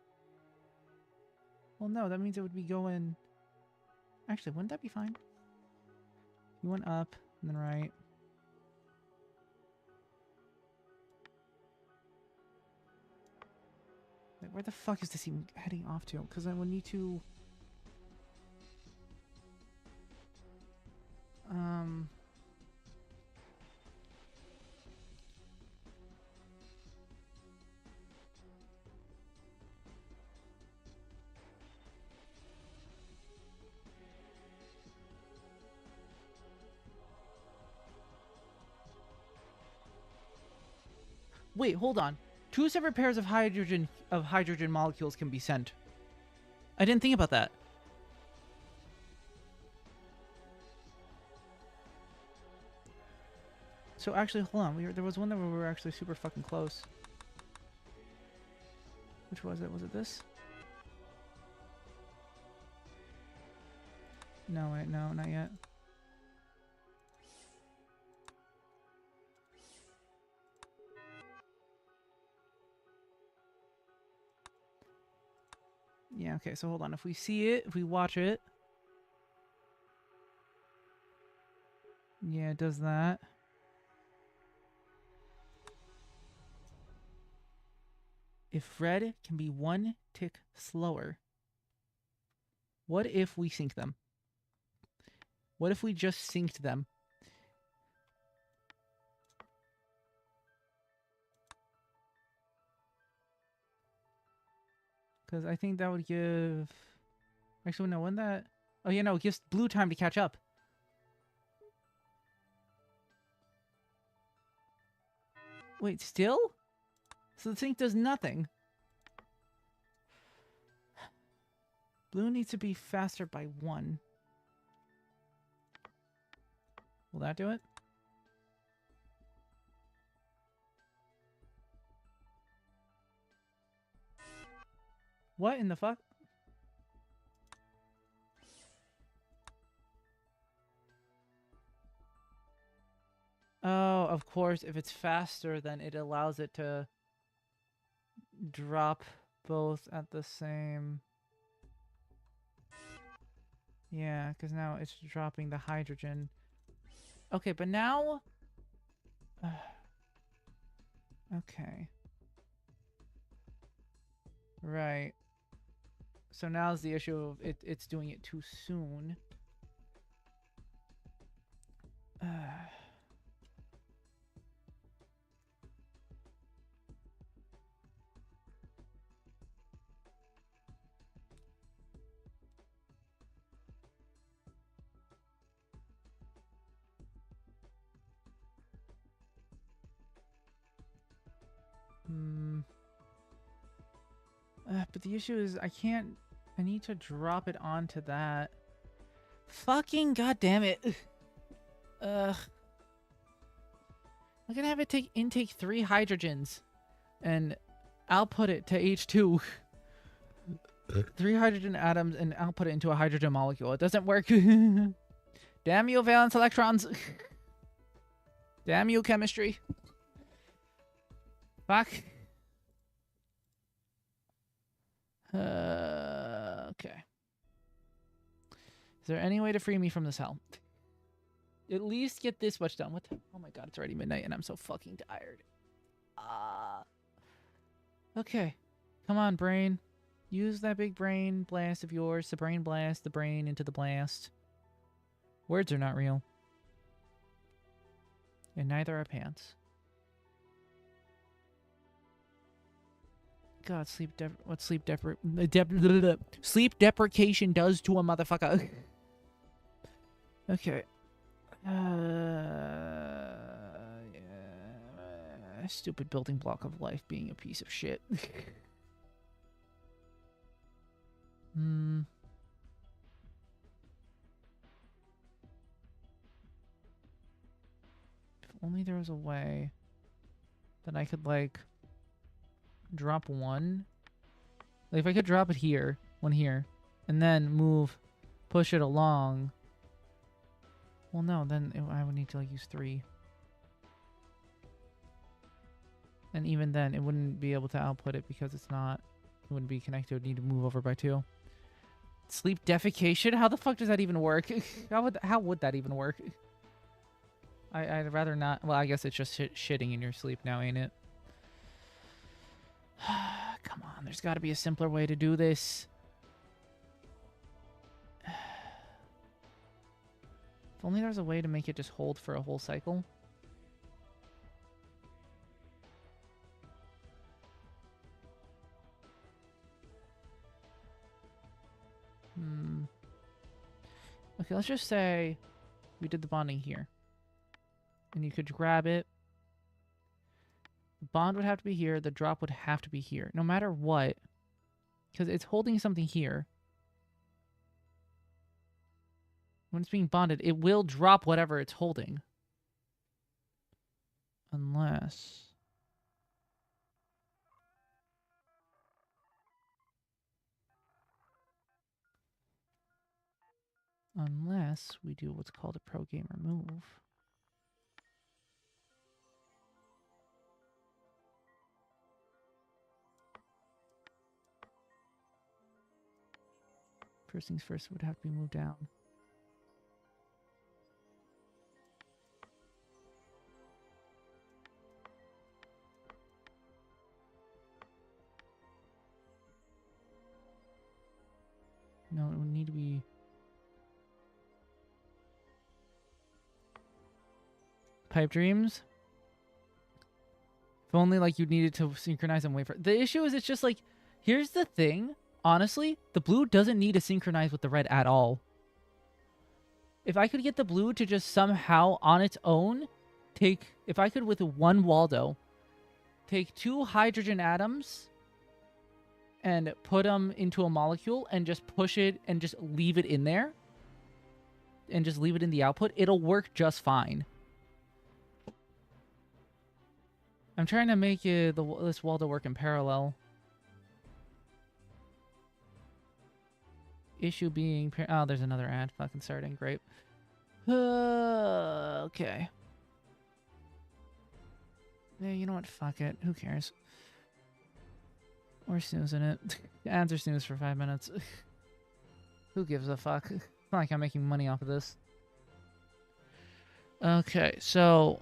Well, no, that means it would be going... Actually, wouldn't that be fine? You went up, and then right. Wait, where the fuck is this even heading off to? Because I would need to... Wait, hold on. 2 separate pairs of hydrogen molecules can be sent. I didn't think about that. So actually, hold on. There was one that we were actually super fucking close. Which was it? Was it this? No, wait, no, not yet. Yeah, okay, so hold on. If we see it, if we watch it... Yeah, it does that. If red can be 1 tick slower, what if we sync them? What if we just synced them? Because I think that would give... Actually, no, wouldn't that... Oh, yeah, no, it gives blue time to catch up. Wait, still? So the sync does nothing. Blue needs to be faster by 1. Will that do it? What in the fuck? Oh, of course, if it's faster, then it allows it to drop both at the same... Yeah, because now it's dropping the hydrogen. Okay, but now... Okay. Right. So now's the issue of it's doing it too soon. But the issue is I can't... I need to drop it onto that. Fucking goddamn it. Ugh. I'm gonna have it take intake 3 hydrogens and output it to H2. 3 hydrogen atoms and output it into a hydrogen molecule. It doesn't work. Damn you, valence electrons. Damn you, chemistry. Fuck. Okay. Is there any way to free me from this hell? At least get this much done. What the? Oh my god, it's already midnight and I'm so fucking tired. Okay. Come on, brain. Use that big brain blast of yours. The brain blast, the brain into the blast. Words are not real. And neither are pants. God, what sleep deprecation does to a motherfucker. Okay. Yeah. Stupid building block of life being a piece of shit. Hmm. If only there was a way that I could, like, drop one. Like, if I could drop it here, one here, and then push it along. Well, no, then I would need to, like, use 3. And even then, it wouldn't be able to output it because it wouldn't be connected. It would need to move over by 2. Sleep defecation? How the fuck does that even work? How would that even work? I'd rather not. Well, I guess it's just shitting in your sleep now, ain't it? Come on, there's got to be a simpler way to do this. If only there was a way to make it just hold for a whole cycle. Okay, let's just say we did the bonding here. And you could grab it. The bond would have to be here. The drop would have to be here. No matter what. Because it's holding something here. When it's being bonded, it will drop whatever it's holding. Unless we do what's called a pro gamer move. First things first, it would have to be moved down. No, it would need to be... Pipe dreams? If only, like, you needed to synchronize and wait for... The issue is, it's just, like... Here's the thing. Honestly, the blue doesn't need to synchronize with the red at all. If I could get the blue to just somehow, on its own, take... If I could, with one Waldo, take 2 hydrogen atoms and put them into a molecule and just push it and just leave it in there and just leave it in the output, it'll work just fine. I'm trying to make this Waldo work in parallel. Issue being... Oh, there's another ad fucking starting. Great. Okay. Yeah, you know what? Fuck it. Who cares? We're snoozing it. Ads are snooze for 5 minutes. Who gives a fuck? It's not like I'm making money off of this. Okay, so...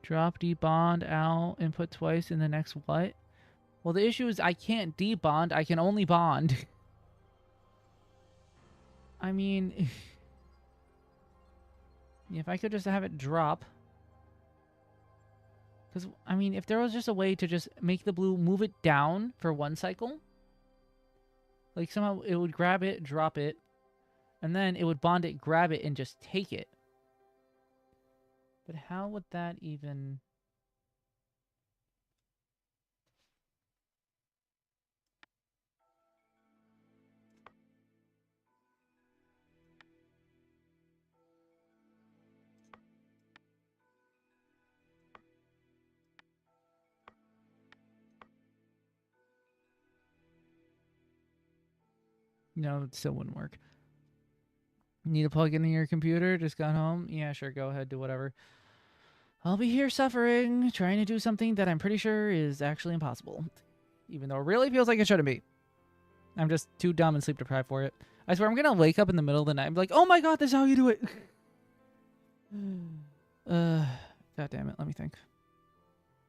Drop, debond, out, input twice in the next what? Well, the issue is I can't debond. I can only bond. I mean... if I could just have it drop... Because, I mean, if there was just a way to just make the blue move it down for 1 cycle... Like, somehow it would grab it, drop it, and then it would bond it, grab it, and just take it. But how would that even... No, it still wouldn't work. Need to plug into your computer? Just got home? Yeah, sure, go ahead, do whatever. I'll be here suffering, trying to do something that I'm pretty sure is actually impossible. Even though it really feels like it shouldn't be. I'm just too dumb and sleep deprived for it. I swear I'm gonna wake up in the middle of the night and be like, oh my god, this is how you do it! God damn it, let me think.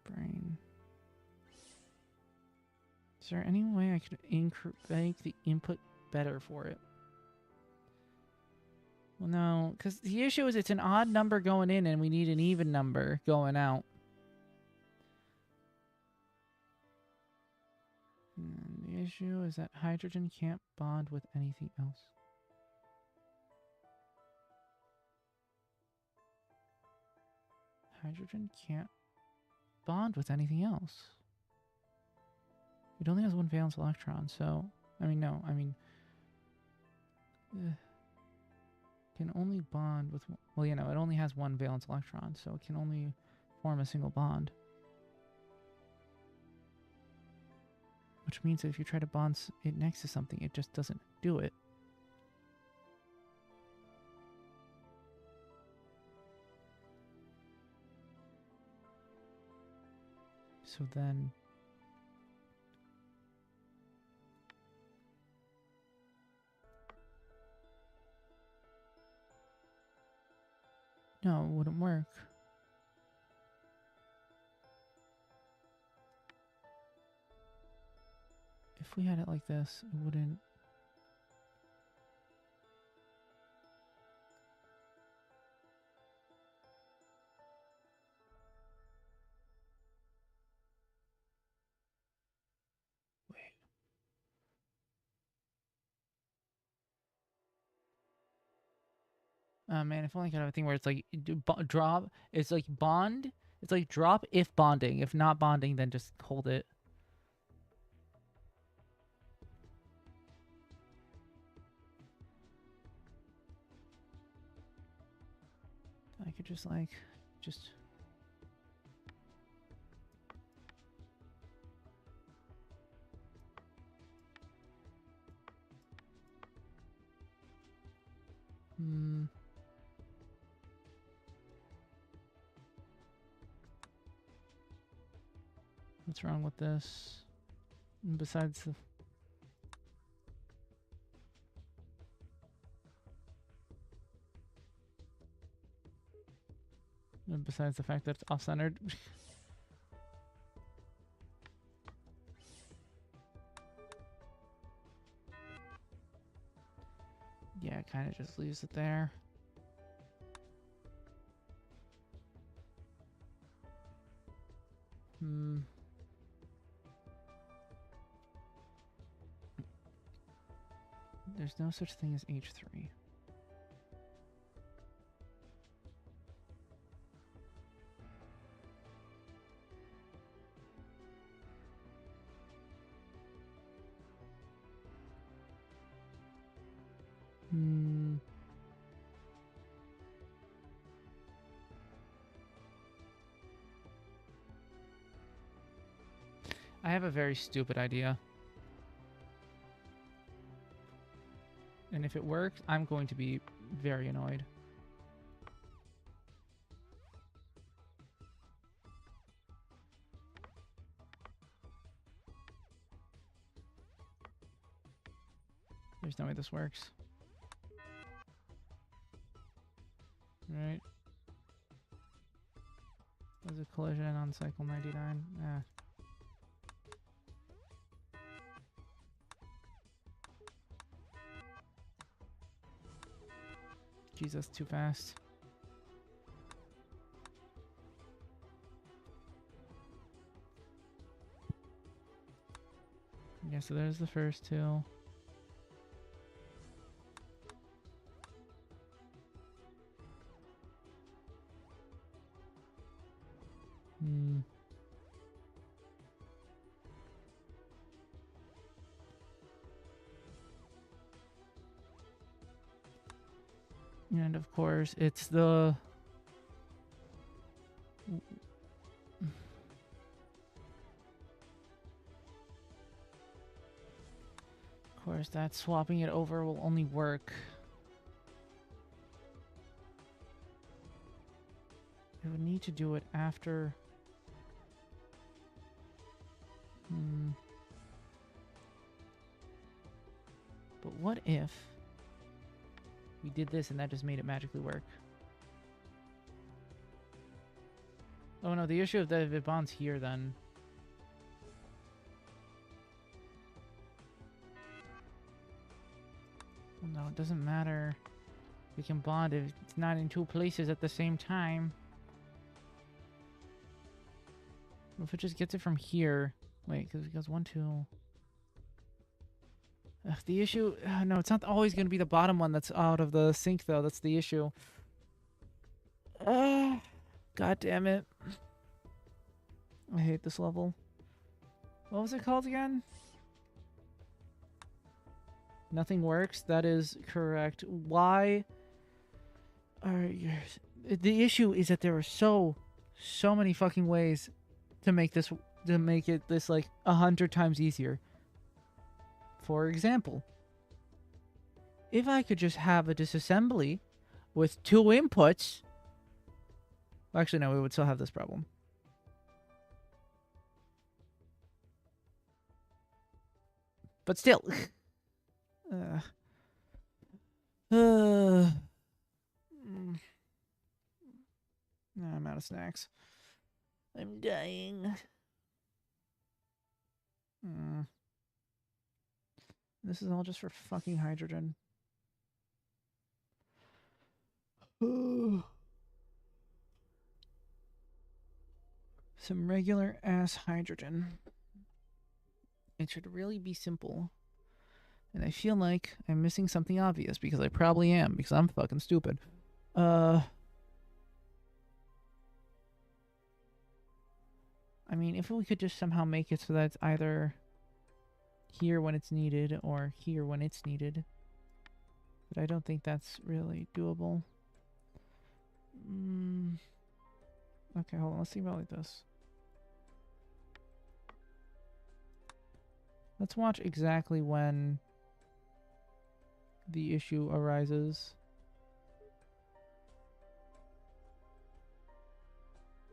Brain. Is there any way I could make the input better for it? Well, no, because the issue is it's an odd number going in and we need an even number going out. And the issue is that hydrogen can't bond with anything else. Hydrogen can't bond with anything else. It only has one valence electron, so... I mean, no, I mean... can only bond with... Well, you know, it only has one valence electron, so it can only form a single bond. Which means that if you try to bond it next to something, it just doesn't do it. So then... No, it wouldn't work. If we had it like this, it wouldn't... Wait. Man, if only I could have a thing where it's like drop, it's like bond, it's like drop if bonding. If not bonding, then just hold it. I could just like, What's wrong with this? Besides the... Besides the fact that it's off-centered. Yeah, it kind of just leaves it there. There's no such thing as H3. I have a very stupid idea. And if it works, I'm going to be very annoyed. There's no way this works. Right. There's a collision on cycle 99. Ah. Jesus, too fast. Yeah, so there's the first two. And of course, it's the... Of course, that swapping it over will only work. I would need to do it after... But what if we did this and that just made it magically work? Oh no, the issue of that if it bonds here then... it doesn't matter. We can bond if it's not in two places at the same time. What if it just gets it from here? Wait, because it goes 1, 2. The issue... no, it's not always going to be the bottom one that's out of the sink, though. That's the issue. God damn it. I hate this level. What was it called again? Nothing works? That is correct. Why are you... The issue is that there are so many fucking ways to make this... to make it this, like, 100 times easier. For example, if I could just have a disassembly with 2 inputs... Actually, no, we would still have this problem. But still. No, I'm out of snacks. I'm dying. This is all just for fucking hydrogen. Some regular ass hydrogen. It should really be simple. And I feel like I'm missing something obvious, because I probably am, because I'm fucking stupid. I mean, if we could just somehow make it so that it's either here when it's needed or here when it's needed. But I don't think that's really doable. Okay, hold on. Let's think about it like this. Let's watch exactly when the issue arises.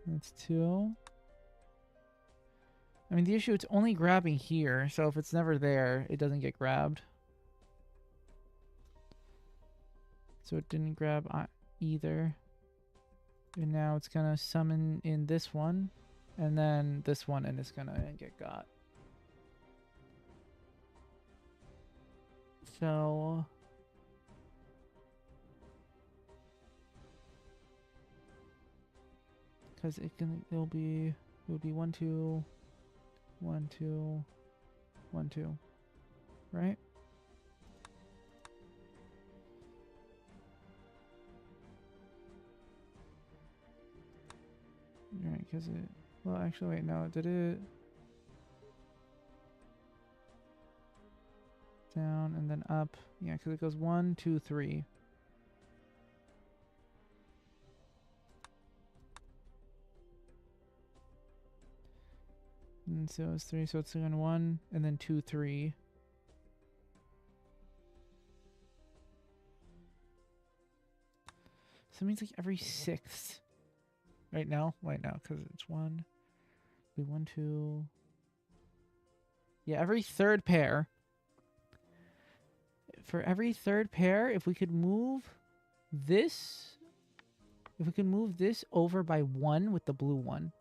That's 2. I mean, the issue, it's only grabbing here, so if it's never there, it doesn't get grabbed. So it didn't grab either. And now it's gonna summon in this one, and then this one, and it's gonna get got. So... because it'll be 1, 2, 1, 2, 1, 2, right? Right, because it... well, actually, wait, no, did it... down and then up? Yeah, because it goes 1, 2, 3. And so it's 3, so it's going 1, and then 2, 3. So it means like every 6th. Right now? Wait, no, because it's 1. 1, 2. Yeah, every 3rd pair. For every 3rd pair, if we could move this... if we could move this over by 1 with the blue one.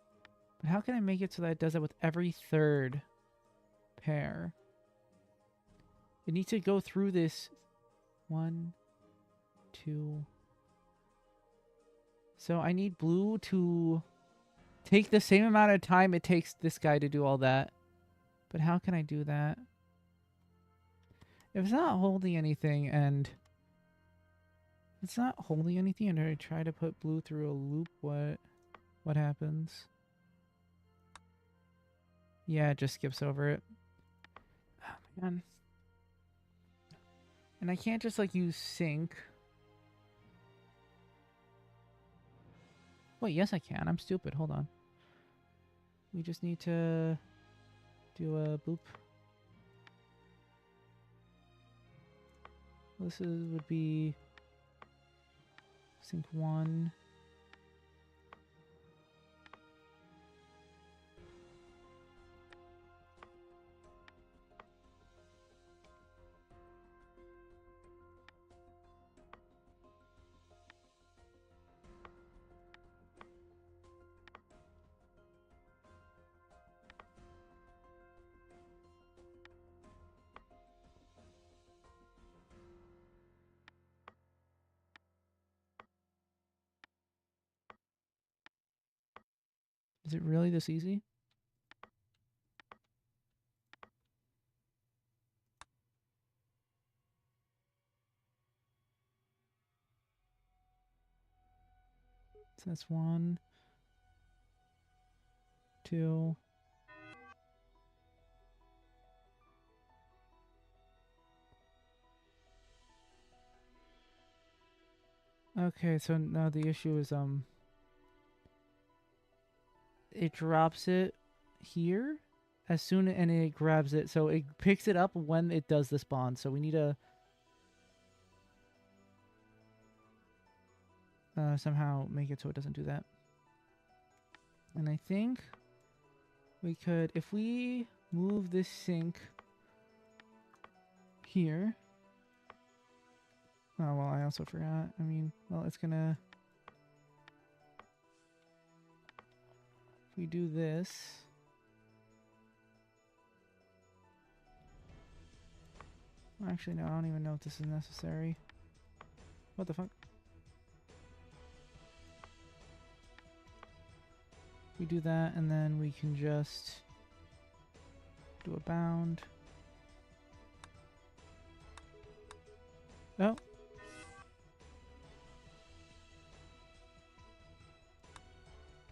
But how can I make it so that it does that with every 3rd pair? It needs to go through this 1, 2. So I need blue to take the same amount of time it takes this guy to do all that. But how can I do that? If it's not holding anything and... it's not holding anything and I try to put blue through a loop, what happens? Yeah, it just skips over it. Oh, man. And I can't just, like, use sync. Wait, yes I can. I'm stupid. Hold on. We just need to do a boop. This would be sync 1. Is it really this easy? So that's 1, 2. Okay, so now the issue is it drops it here as soon and it grabs it, so it picks it up when it does this bond. So we need to somehow make it so it doesn't do that. And I think we could, if we move this sink here. Oh, well, I also forgot. I mean, well, it's gonna... If we do this... Well, actually, no, I don't even know if this is necessary. What the fuck? We do that, and then we can just do a bound. Oh.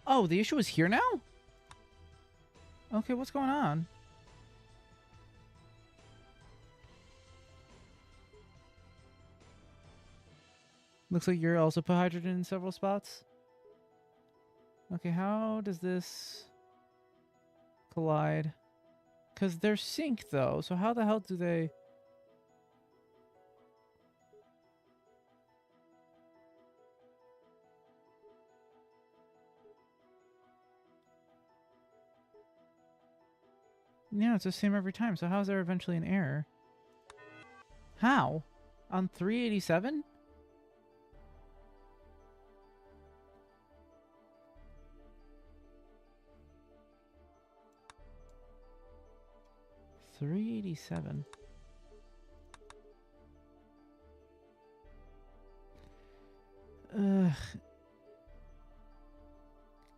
Oh, the issue is here now? Okay, what's going on? Looks like you're also put hydrogen in several spots. Okay, how does this collide? Because they're sync, though, so how the hell do they... Yeah, it's the same every time, so how is there eventually an error? How? On 387? $387. Ugh.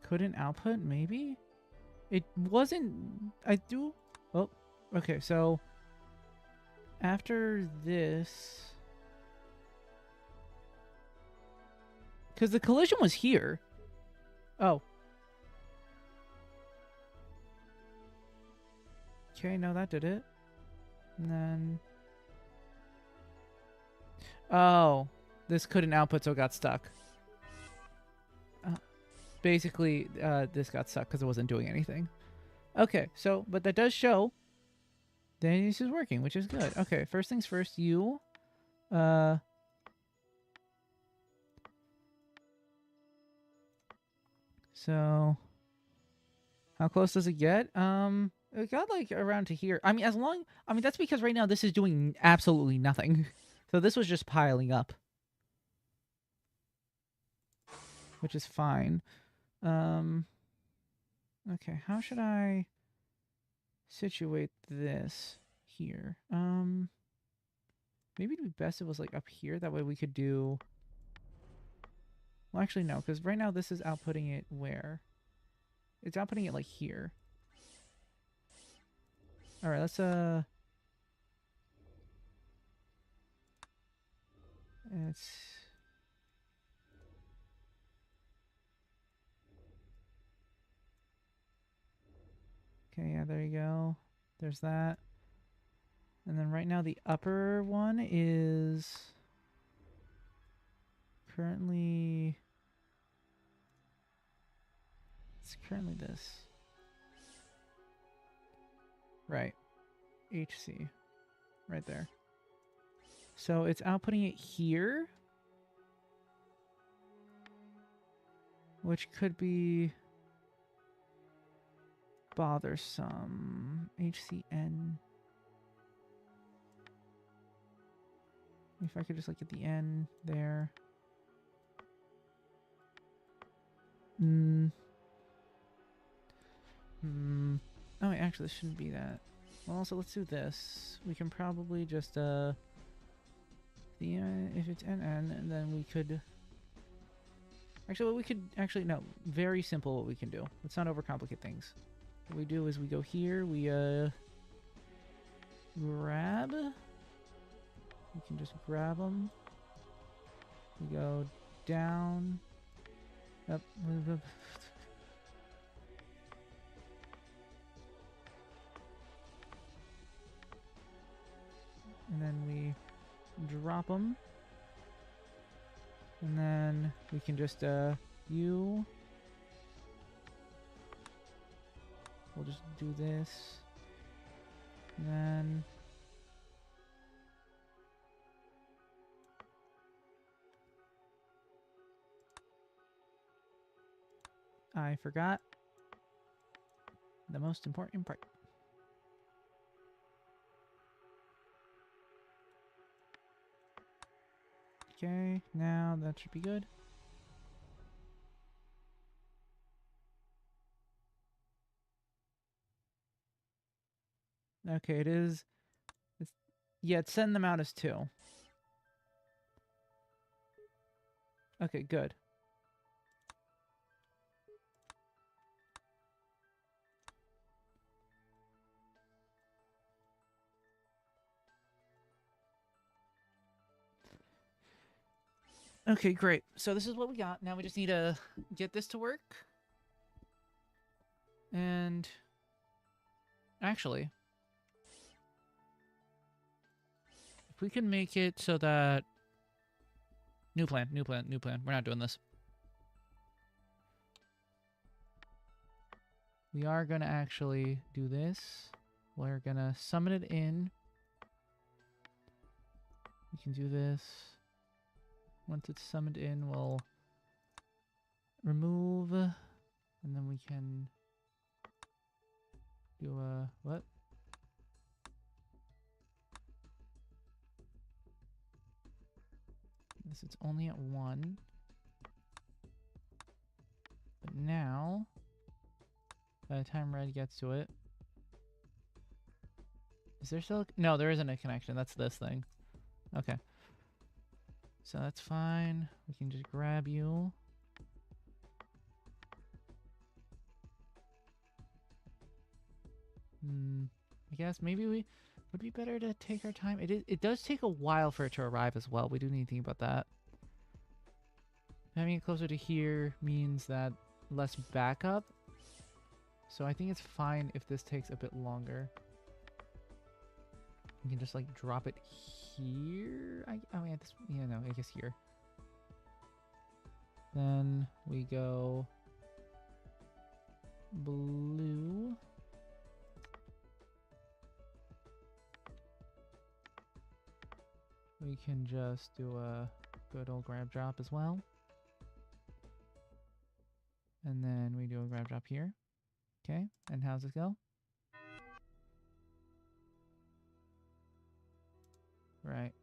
Couldn't output, maybe? It wasn't... I do... Oh, okay, so... After this... Because the collision was here. Oh. Okay, no, that did it. And then... Oh. This couldn't output, so it got stuck. Basically, this got stuck because it wasn't doing anything. Okay, so, but that does show that this is working, which is good. Okay, first things first, you... So... How close does it get? It got, like, around to here. I mean, as long... I mean, that's because right now this is doing absolutely nothing. So this was just piling up. Which is fine. Okay, how should I situate this here? Maybe it'd be best if it was like up here. That way we could do... Well, actually, no, because right now this is outputting it where? It's outputting it like here. Alright, let's, it's... Okay, yeah, there you go. There's that. And then right now the upper one is currently... It's currently this. Right. HC. Right there. So it's outputting it here. Which could be bothersome. HCN. If I could just like get the N there. Oh, wait, actually, this shouldn't be that. Well, also, let's do this. We can probably just, if it's NN, then we could... Actually, what we could... Actually, no. Very simple what we can do. Let's not overcomplicate things. What we do is we go here, we, grab. We can just grab them. We go down. Up. Move up. And then we drop them. And then we can just, we'll just do this. And then... I forgot the most important part. Okay, now that should be good. Okay, it is. Yeah, it's sending them out as 2. Okay, good. Okay, great. So this is what we got. Now we just need to get this to work. And actually, if we can make it so that... New plan. We're not doing this. We are going to actually do this. We're going to summon it in. We can do this. Once it's summoned in, we'll remove, and then we can do a, what? This it's only at 1. But now, by the time Red gets to it, is there still, no, there isn't a connection, that's this thing. Okay. So that's fine. We can just grab you. I guess maybe we would be better to take our time. It does take a while for it to arrive as well. We do need to think about that. Having it closer to here means that less backup. So I think it's fine if this takes a bit longer. We can just like drop it here. I mean, this, yeah, no, I guess here. Then we go blue. We can just do a good old grab drop as well. And then we do a grab drop here. Okay, and how's this go? Right.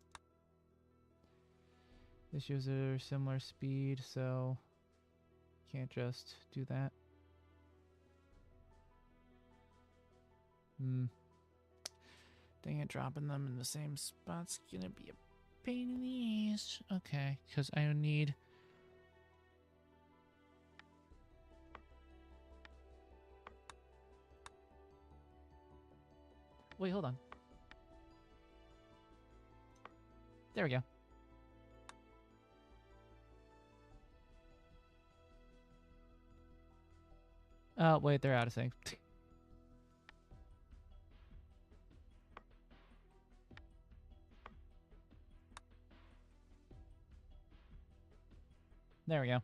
This user similar speed, so can't just do that. Dang it, dropping them in the same spot's gonna be a pain in the ass. Okay, because I need... Wait, hold on. There we go. Oh, wait, they're out of sync. There we go.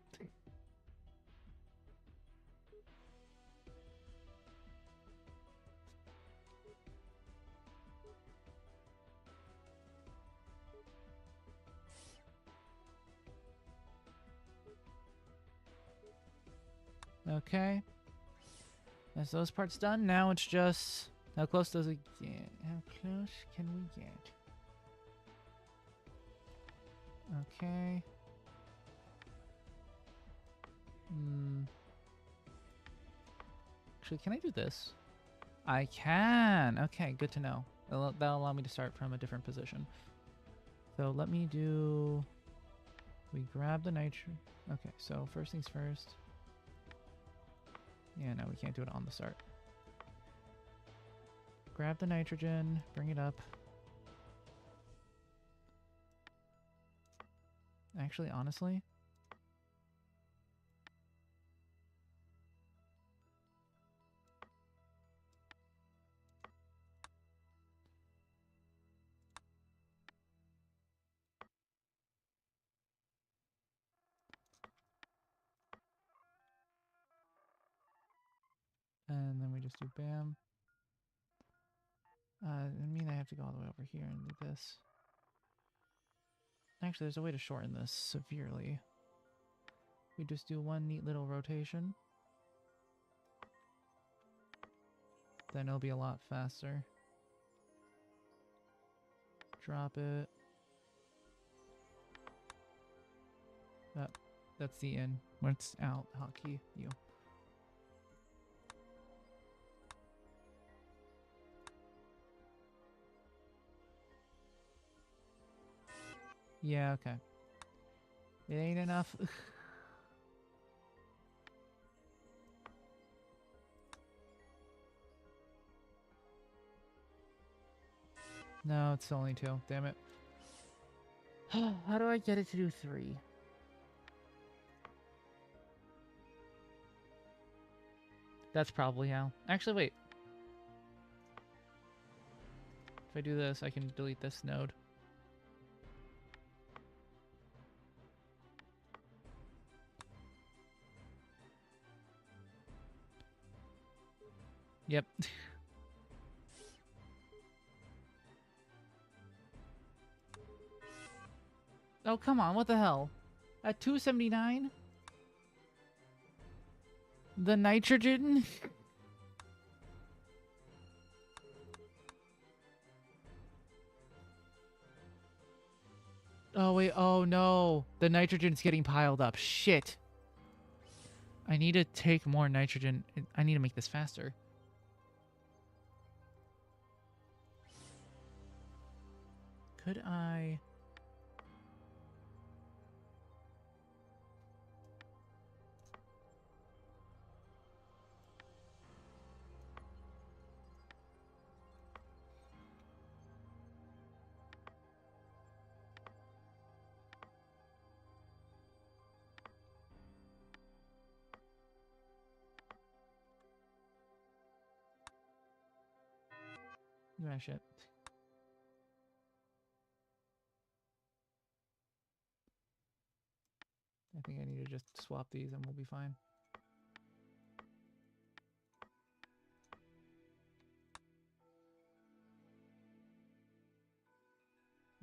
Okay. That's those parts done. Now it's just... How close does it get? How close can we get? Okay. Actually, can I do this? I can! Okay, good to know. That'll allow me to start from a different position. So let me do We grab the nitrogen. Okay, so first things first. Yeah, no, we can't do it on the start. Grab the nitrogen, bring it up. Actually, honestly, and then we just do bam. I mean, I have to go all the way over here and do this. Actually, there's a way to shorten this severely. We just do one neat little rotation. Then it'll be a lot faster. Drop it. That's the in. When it's out, hotkey, you. Yeah, okay. It ain't enough. No, it's only 2. Damn it. How do I get it to do 3? That's probably how. Actually, wait. If I do this, I can delete this node. Yep. Oh, come on. What the hell? At 279? The nitrogen? Oh, wait. Oh, no. The nitrogen's getting piled up. Shit. I need to take more nitrogen. I need to make this faster. Could I... Ah, shit. I think I need to just swap these and we'll be fine.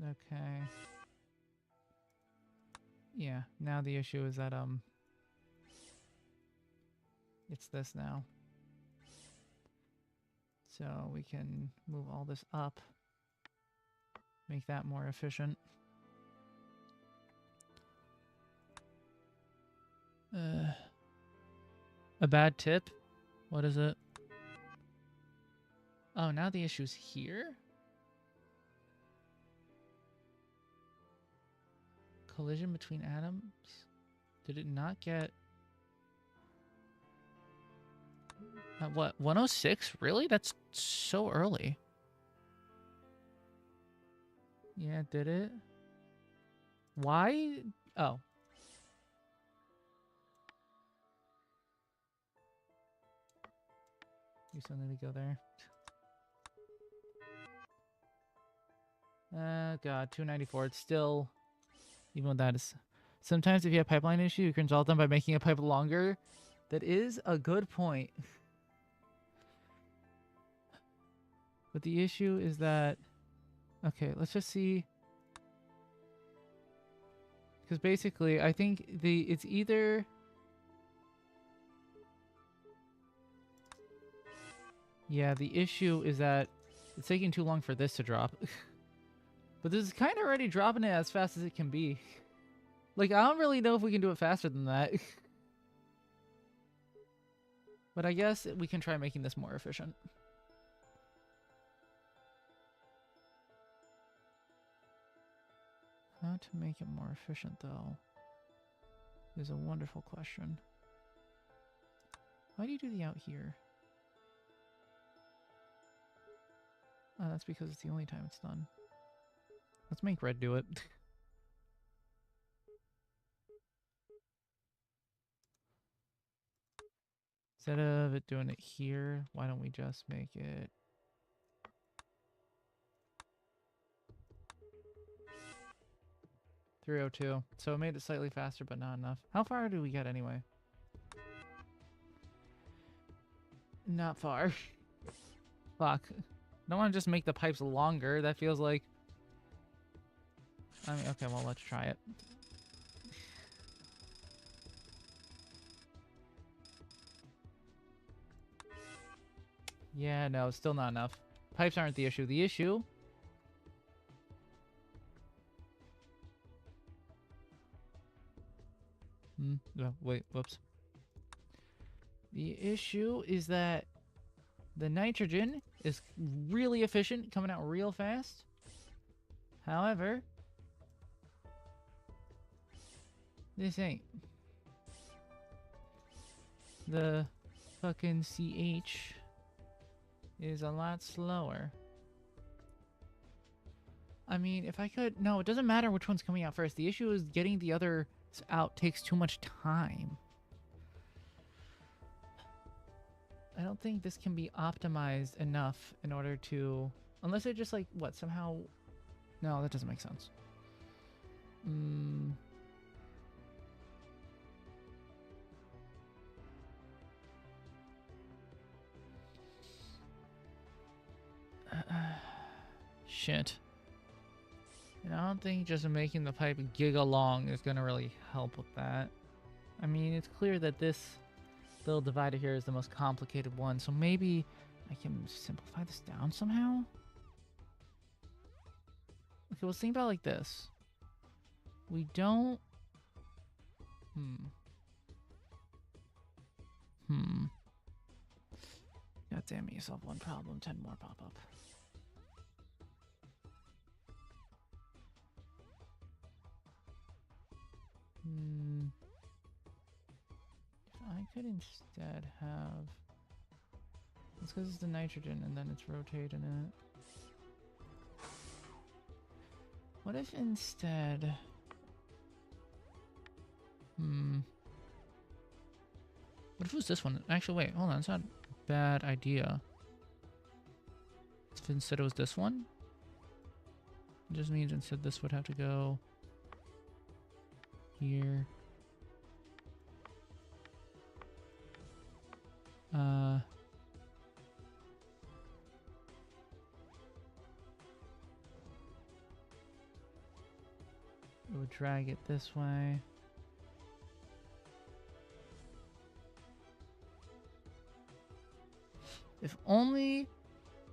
Okay. Yeah, now the issue is that, it's this now. So we can move all this up. Make that more efficient. A bad tip? What is it? Oh, now the issue's here? Collision between atoms? Did it not get... what? 106? Really? That's so early. Yeah, did it? Why? Oh. You still need to go there. God, 294. It's still... Even with that, it's... Sometimes if you have pipeline issue, you can resolve them by making a pipe longer. That is a good point. But the issue is that... Okay, let's just see... Because basically, I think it's either... Yeah, the issue is that it's taking too long for this to drop. But this is kind of already dropping it as fast as it can be. Like, I don't really know if we can do it faster than that. But I guess we can try making this more efficient. How to make it more efficient, though? is a wonderful question. Why do you do the out here? Oh, that's because it's the only time it's done. Let's make red do it. Instead of it doing it here, why don't we just make it... .302. So it made it slightly faster, but not enough. How far do we get anyway? Not far. Fuck. Don't want to just make the pipes longer. That feels like... I mean, okay, well, let's try it. Yeah, no, it's still not enough. Pipes aren't the issue. The issue... No, wait, whoops. The issue is that the nitrogen is really efficient, coming out real fast. However, this ain't. The fucking CH is a lot slower. I mean, if I could... No, it doesn't matter which one's coming out first. The issue is getting the other out takes too much time. I don't think this can be optimized enough in order to... Unless it just, like, what, somehow... No, that doesn't make sense. Shit. And I don't think just making the pipe giga long is going to really help with that. I mean, it's clear that this little divider here is the most complicated one, so maybe I can simplify this down somehow? Okay, let's think about it like this. We don't... God damn it, you solve one problem, 10 more pop up. If I could instead have... It's because it's the nitrogen and then it's rotating it. What if instead... What if it was this one? Actually, wait, hold on, it's not a bad idea. If instead it was this one? It just means instead this would have to go... here. It would drag it this way. If only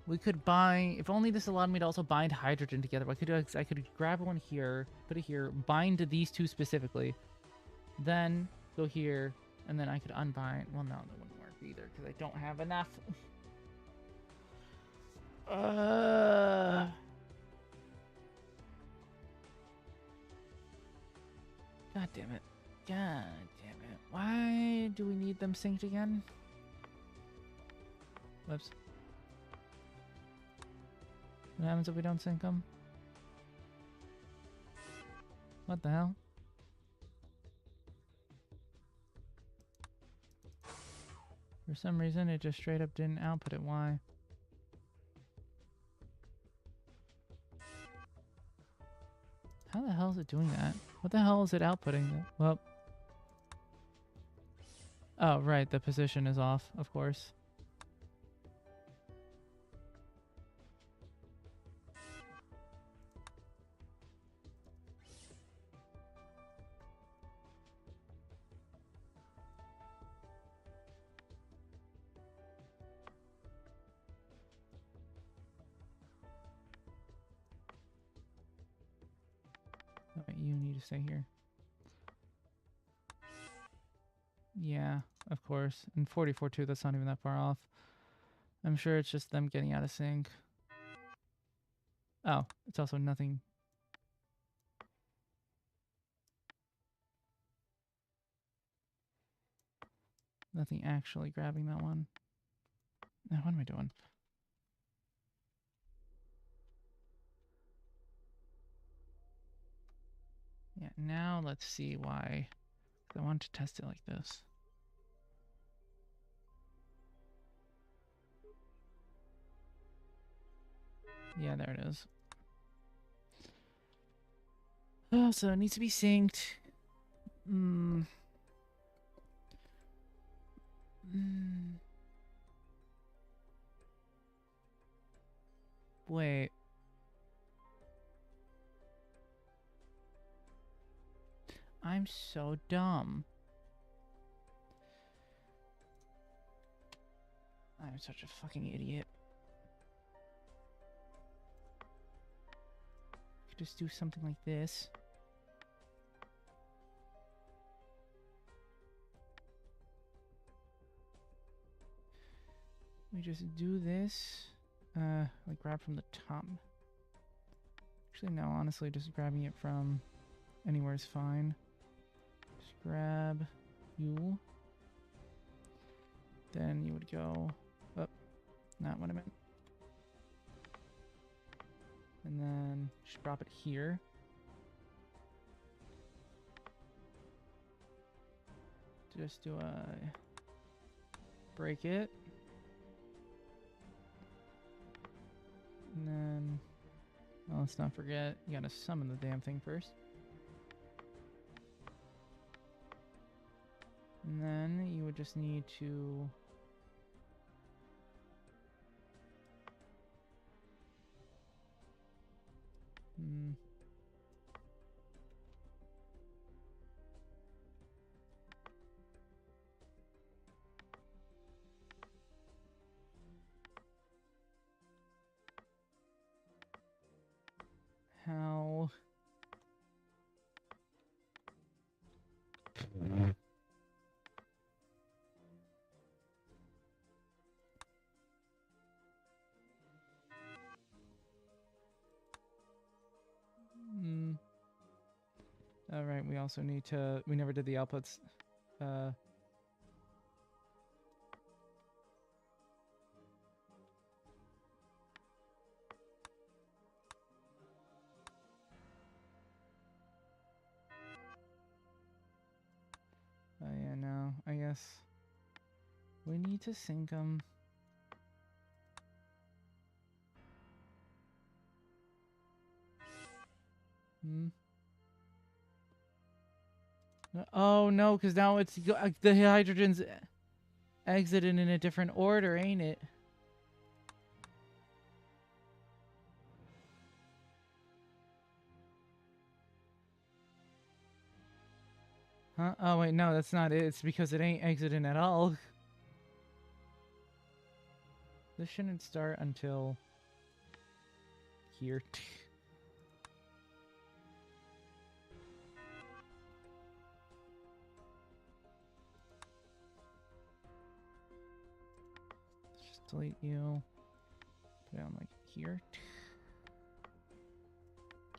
we could bind... If only this allowed me to also bind hydrogen together. I could grab one here, put it here, bind to these two specifically, then go here, and then I could unbind... Well, no, that wouldn't work either, because I don't have enough. God damn it. God damn it. Why do we need them synced again? Whoops. What happens if we don't sync them? What the hell? For some reason, it just straight up didn't output it. Why? How the hell is it doing that? What the hell is it outputting? Well... Oh, right. The position is off, of course. You need to stay here. Yeah, of course. And 44.2, that's not even that far off. I'm sure it's just them getting out of sync. Oh, it's also nothing. Nothing actually grabbing that one. Now, what am I doing? Yeah, now let's see why. I want to test it like this. Yeah, there it is. Oh, so it needs to be synced. Wait. I'm so dumb. I'm such a fucking idiot. Could just do something like this. We just do this. Like grab from the top. Actually, no, honestly, just grabbing it from anywhere is fine. Just grab you. Then you would go up. Not what I meant. And then just drop it here. Just do a break it. And then, well, let's not forget, you gotta summon the damn thing first. And then you would just need to how all right, we also need to, we never did the outputs. Oh yeah, no, I guess we need to sync them. Oh no, because now it's the hydrogen's exited in a different order, ain't it? Huh? Oh wait, no, that's not it. It's because it ain't exiting at all. This shouldn't start until here. Just delete you. Put it on like here.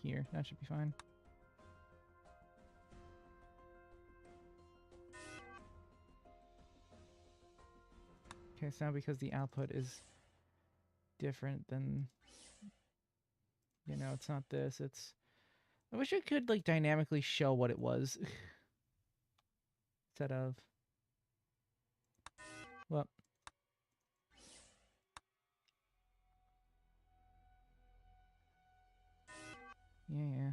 Here, that should be fine. Okay, so now because the output is different than, you know, it's not this, it's... I wish it could, like, dynamically show what it was. Instead of... Well... Yeah.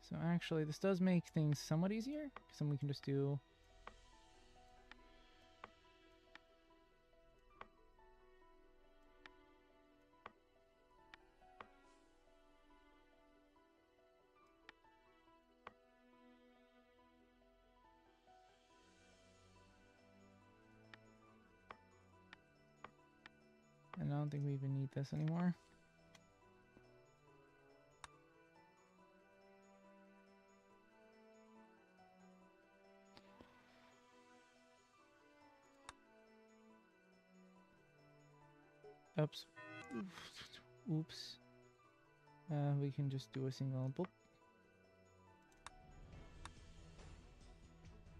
So actually, this does make things somewhat easier, because then we can just do... And I don't think we even need this anymore. Oops. Oops. We can just do a single boop.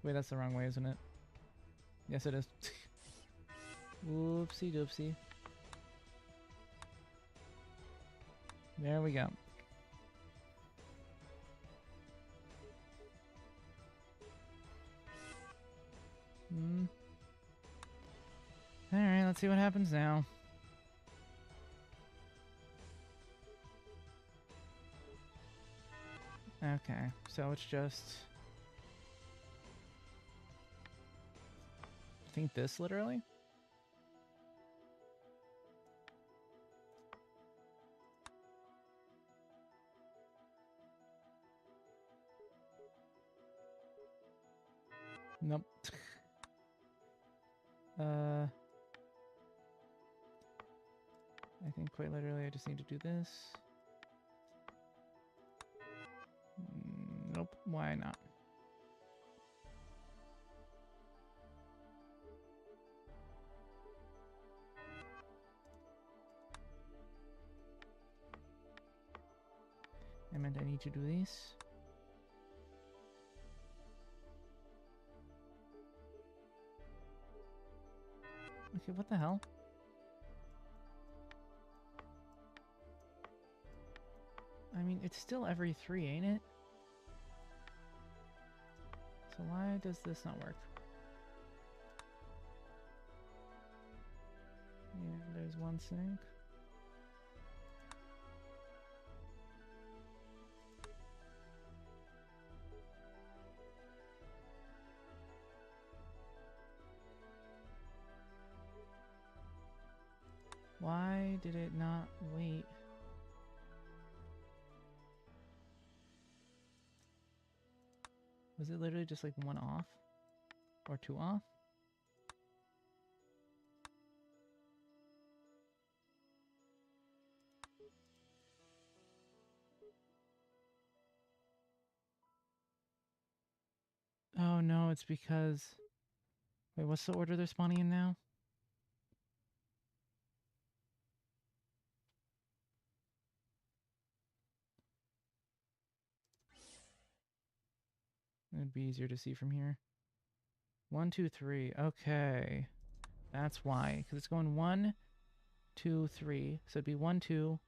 Wait, that's the wrong way, isn't it? Yes, it is. Whoopsie doopsie. There we go. Alright, let's see what happens now. Okay, so it's just... I think this, literally? Nope. I think quite literally I just need to do this. Nope, why not? I meant I need to do this. Okay, what the hell? I mean, it's still every 3, ain't it? So why does this not work? Yeah, there's one sink. Why did it not wait? Was it literally just like 1 off? Or 2 off? Oh no, it's because... Wait, what's the order they're spawning in now? It'd be easier to see from here. 1, 2, 3. Okay. That's why. Because it's going 1, 2, 3. So it'd be 1, 2,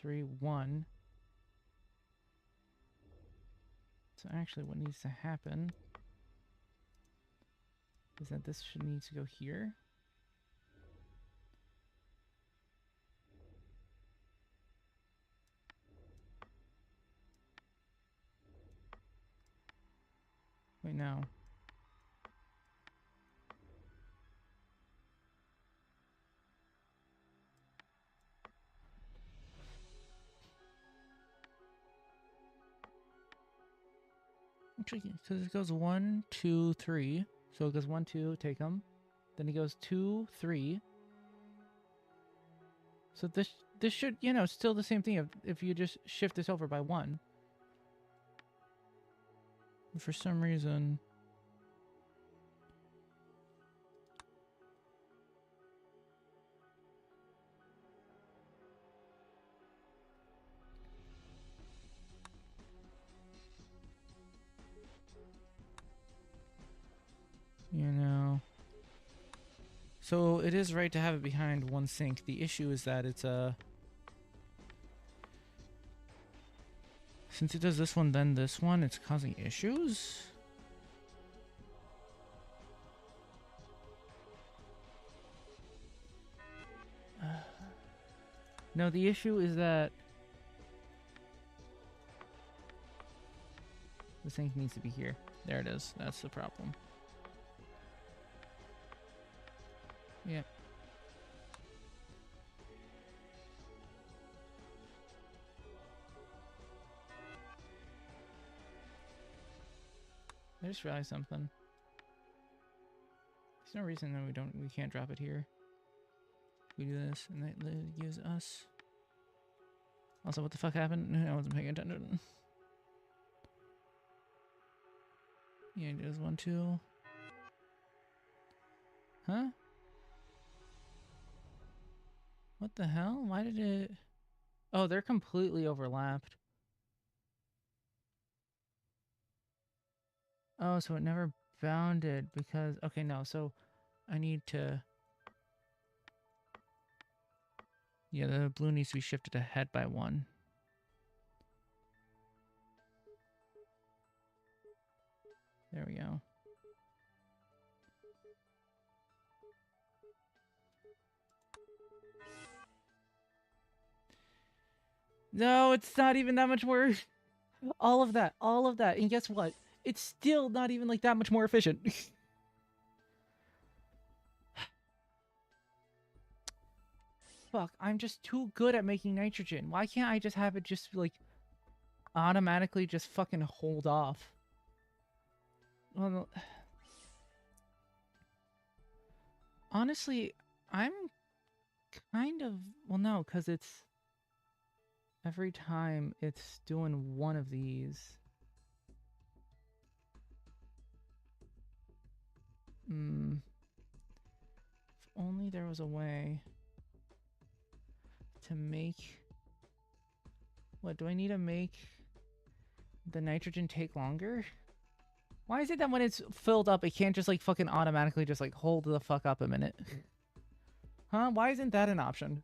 3, 1. So actually what needs to happen is that this should need to go here. Wait, no. Tricky, because it goes 1, 2, 3. So it goes 1, 2, take them. Then it goes 2, 3. So this should, you know, still the same thing if you just shift this over by 1. And for some reason... You know... So it is right to have it behind 1 sink. The issue is that it's a... Since it does this one, then this one, it's causing issues? No, the issue is that... The sink needs to be here. There it is. That's the problem. Yep. I just realized something. There's no reason that we can't drop it here. We do this, and that literally gives us... Also, what the fuck happened? I wasn't paying attention. Yeah, it goes 1, 2. Huh? What the hell? Why did it... Oh, they're completely overlapped. Oh, so it never bounded because okay, no, so I need to yeah, the blue needs to be shifted ahead by 1. There we go. No, it's not even that much more. All of that. And guess what? It's still not even like that much more efficient. Fuck, I'm just too good at making nitrogen. Why can't I just have it just like automatically just fucking hold off? Well, honestly, I'm kind of, well, no, because it's every time it's doing one of these. If only there was a way to make, what, do I need to make the nitrogen take longer? Why is it that when it's filled up, it can't just like fucking automatically just like hold the fuck up a minute? Huh? Why isn't that an option?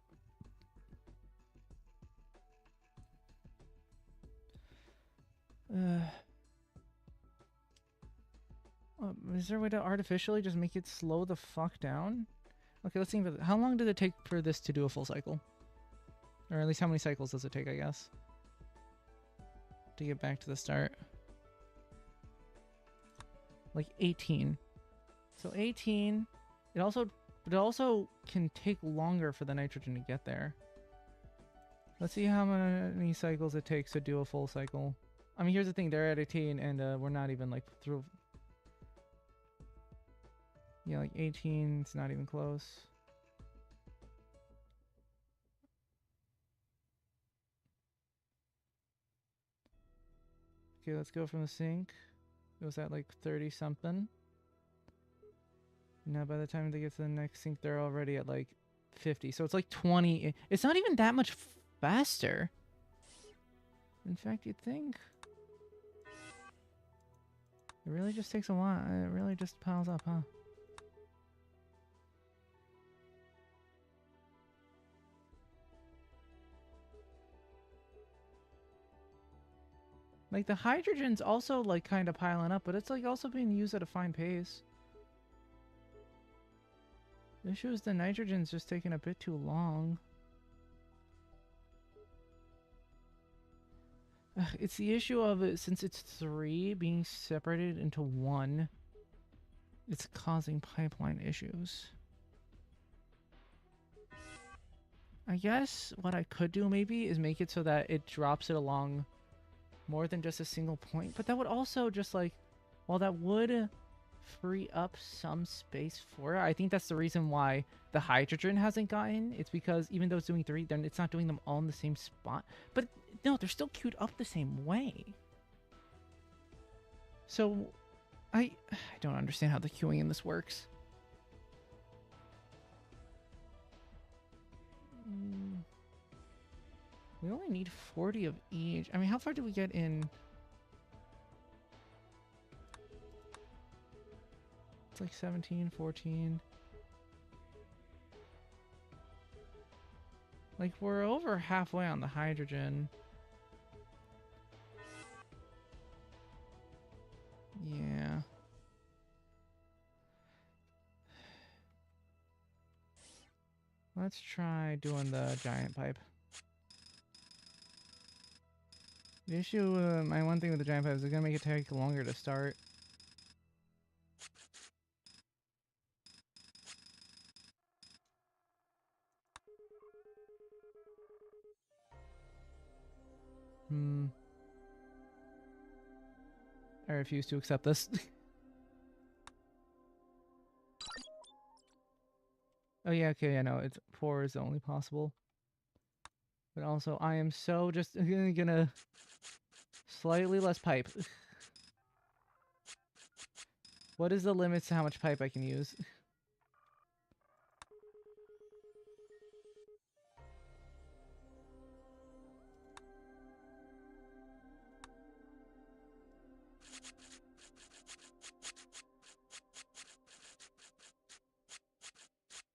Is there a way to artificially just make it slow the fuck down? Okay, let's think about it. How long did it take for this to do a full cycle? Or at least how many cycles does it take, I guess? To get back to the start. Like 18. So 18. It also can take longer for the nitrogen to get there. Let's see how many cycles it takes to do a full cycle. I mean, here's the thing. They're at 18 and we're not even like through. Yeah, like 18. It's not even close. Okay, let's go from the sink. It was at like 30 something. Now by the time they get to the next sink, they're already at like 50. So it's like 20. It's not even that much faster. In fact, you'd think. It really just takes a while. It really just piles up, huh? Like the hydrogen's also like kind of piling up, but it's like also being used at a fine pace. The issue is the nitrogen's just taking a bit too long. It's the issue of it, since it's 3 being separated into 1, it's causing pipeline issues. I guess what I could do maybe is make it so that it drops it along more than just a single point, but that would also just like, while that would free up some space for it, I think that's the reason why the hydrogen hasn't gotten. It's because even though it's doing 3, then it's not doing them all in the same spot. But no, they're still queued up the same way. So I don't understand how the queuing in this works. We only need 40 of each. I mean, how far do we get in? It's like 17, 14. Like, we're over halfway on the hydrogen. Yeah. Let's try doing the giant pipe. The issue, my one thing with the giant pipe is it's gonna make it take longer to start. I refuse to accept this. Oh yeah, okay, I know. It's 4 is the only possible. But also, I am so just gonna slightly less pipe. What is the limits to how much pipe I can use?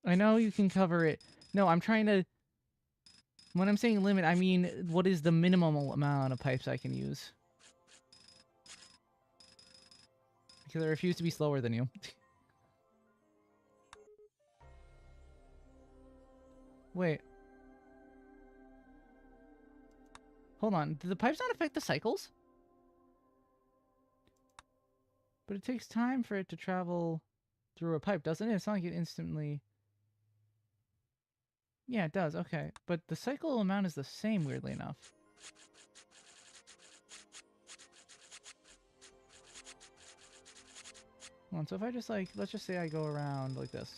I know you can cover it. No, I'm trying to... When I'm saying limit, I mean what is the minimum amount of pipes I can use. Because I refuse to be slower than you. Wait. Hold on. Do the pipes not affect the cycles? But it takes time for it to travel through a pipe, doesn't it? It's not like it instantly... Yeah, it does. Okay. But the cycle amount is the same, weirdly enough. Hold on, so if I just, like, let's just say I go around like this.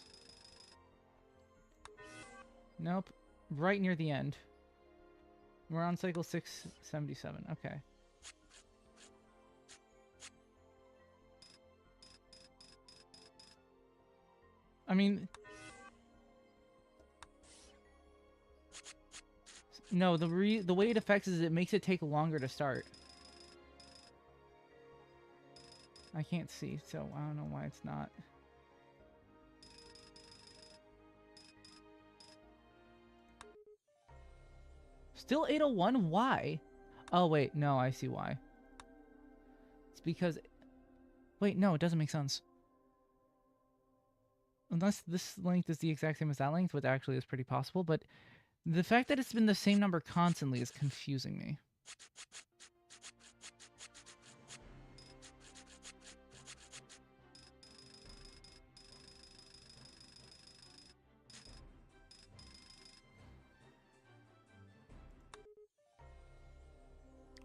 Nope. Right near the end. We're on cycle 677. Okay. I mean... No, the way it affects is it makes it take longer to start. I can't see, so I don't know why it's not. Still 801? Why? Oh, wait. No, I see why. It's because... Wait, no, it doesn't make sense. Unless this length is the exact same as that length, which actually is pretty possible, but the fact that it's been the same number constantly is confusing me.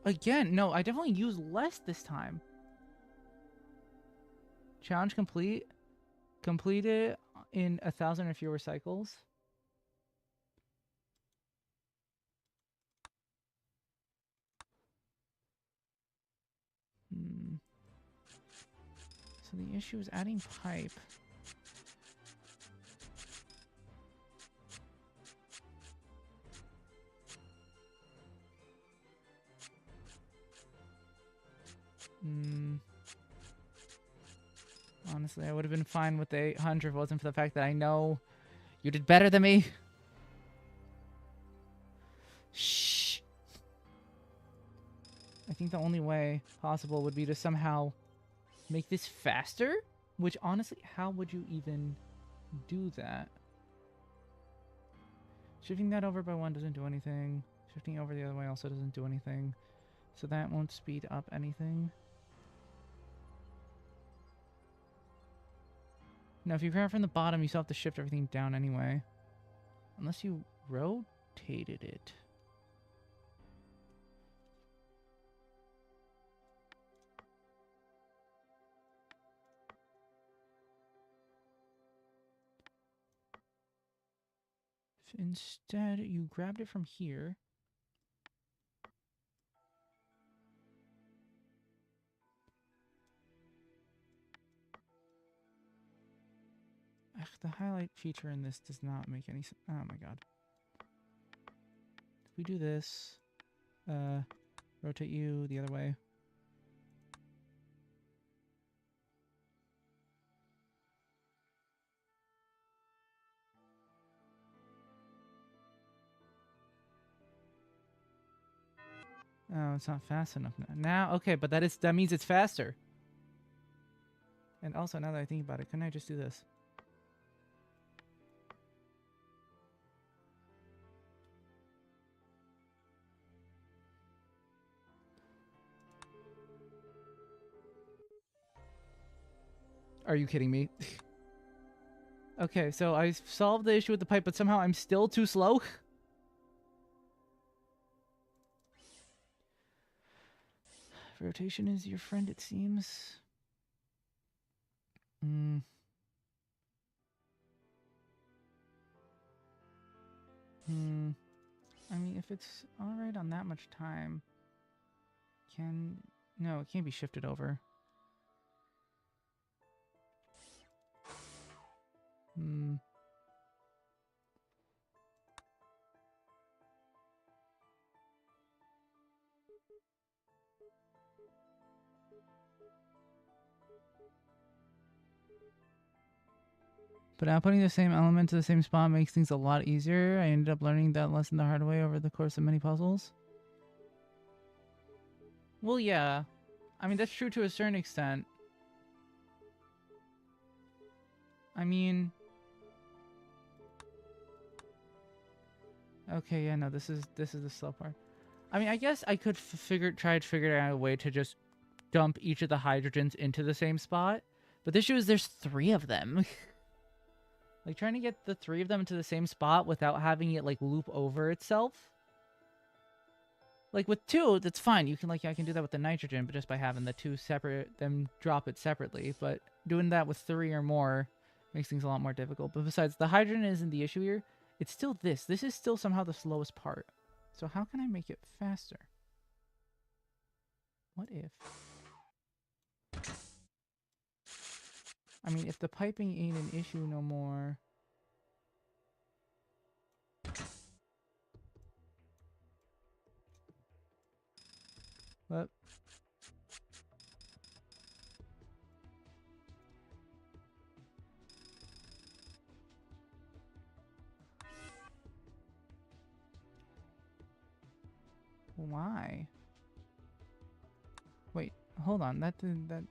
Again, no, I definitely used less this time. Challenge complete. Complete it in 1,000 or fewer cycles. So the issue is adding pipe. Honestly, I would have been fine with the 800 if it wasn't for the fact that I know you did better than me. Shh. I think the only way possible would be to somehow make this faster? Which, honestly, how would you even do that? Shifting that over by 1 doesn't do anything. Shifting over the other way also doesn't do anything. So that won't speed up anything. Now, if you grab from the bottom, you still have to shift everything down anyway. Unless you rotated it. If instead, you grabbed it from here. Ugh, the highlight feature in this does not make any sense. Oh my god. If we do this, rotate you the other way. Oh, it's not fast enough now. Now, okay, but that means it's faster. And also, now that I think about it, couldn't I just do this? Are you kidding me? Okay, so I solved the issue with the pipe, but somehow I'm still too slow? Rotation is your friend, it seems. I mean, if it's alright on that much time, no, it can't be shifted over. But now putting the same element to the same spot makes things a lot easier. I ended up learning that lesson the hard way over the course of many puzzles. Well, yeah. I mean, that's true to a certain extent. I mean... Okay, yeah, no, this is the slow part. I mean, I guess I could try to figure out a way to just dump each of the hydrogens into the same spot. But the issue is there's 3 of them. Like, trying to get the 3 of them into the same spot without having it, like, loop over itself. Like, with 2, that's fine. You can, like, I can do that with the nitrogen, but just by having the 2 separate, them drop it separately. But doing that with 3 or more makes things a lot more difficult. But besides, the hydrogen isn't the issue here. It's still this. This is still somehow the slowest part. So how can I make it faster? What if? I mean, if the piping ain't an issue no more... What? Why? Wait, hold on. That did that.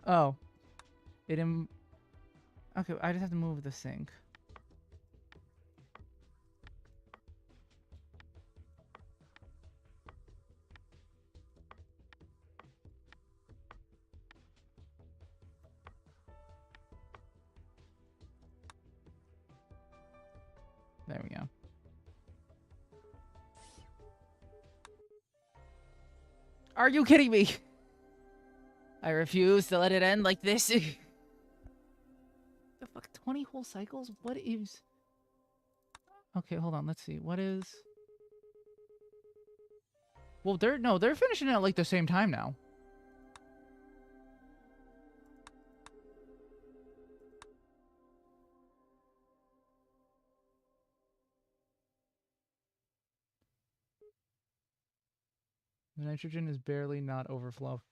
Oh, it okay, I just have to move the sink. There we go. Are you kidding me? I refuse to let it end like this. The fuck, 20 whole cycles? What is... Okay, hold on, let's see. What is... Well, they're finishing it at like the same time now. The nitrogen is barely not overflow.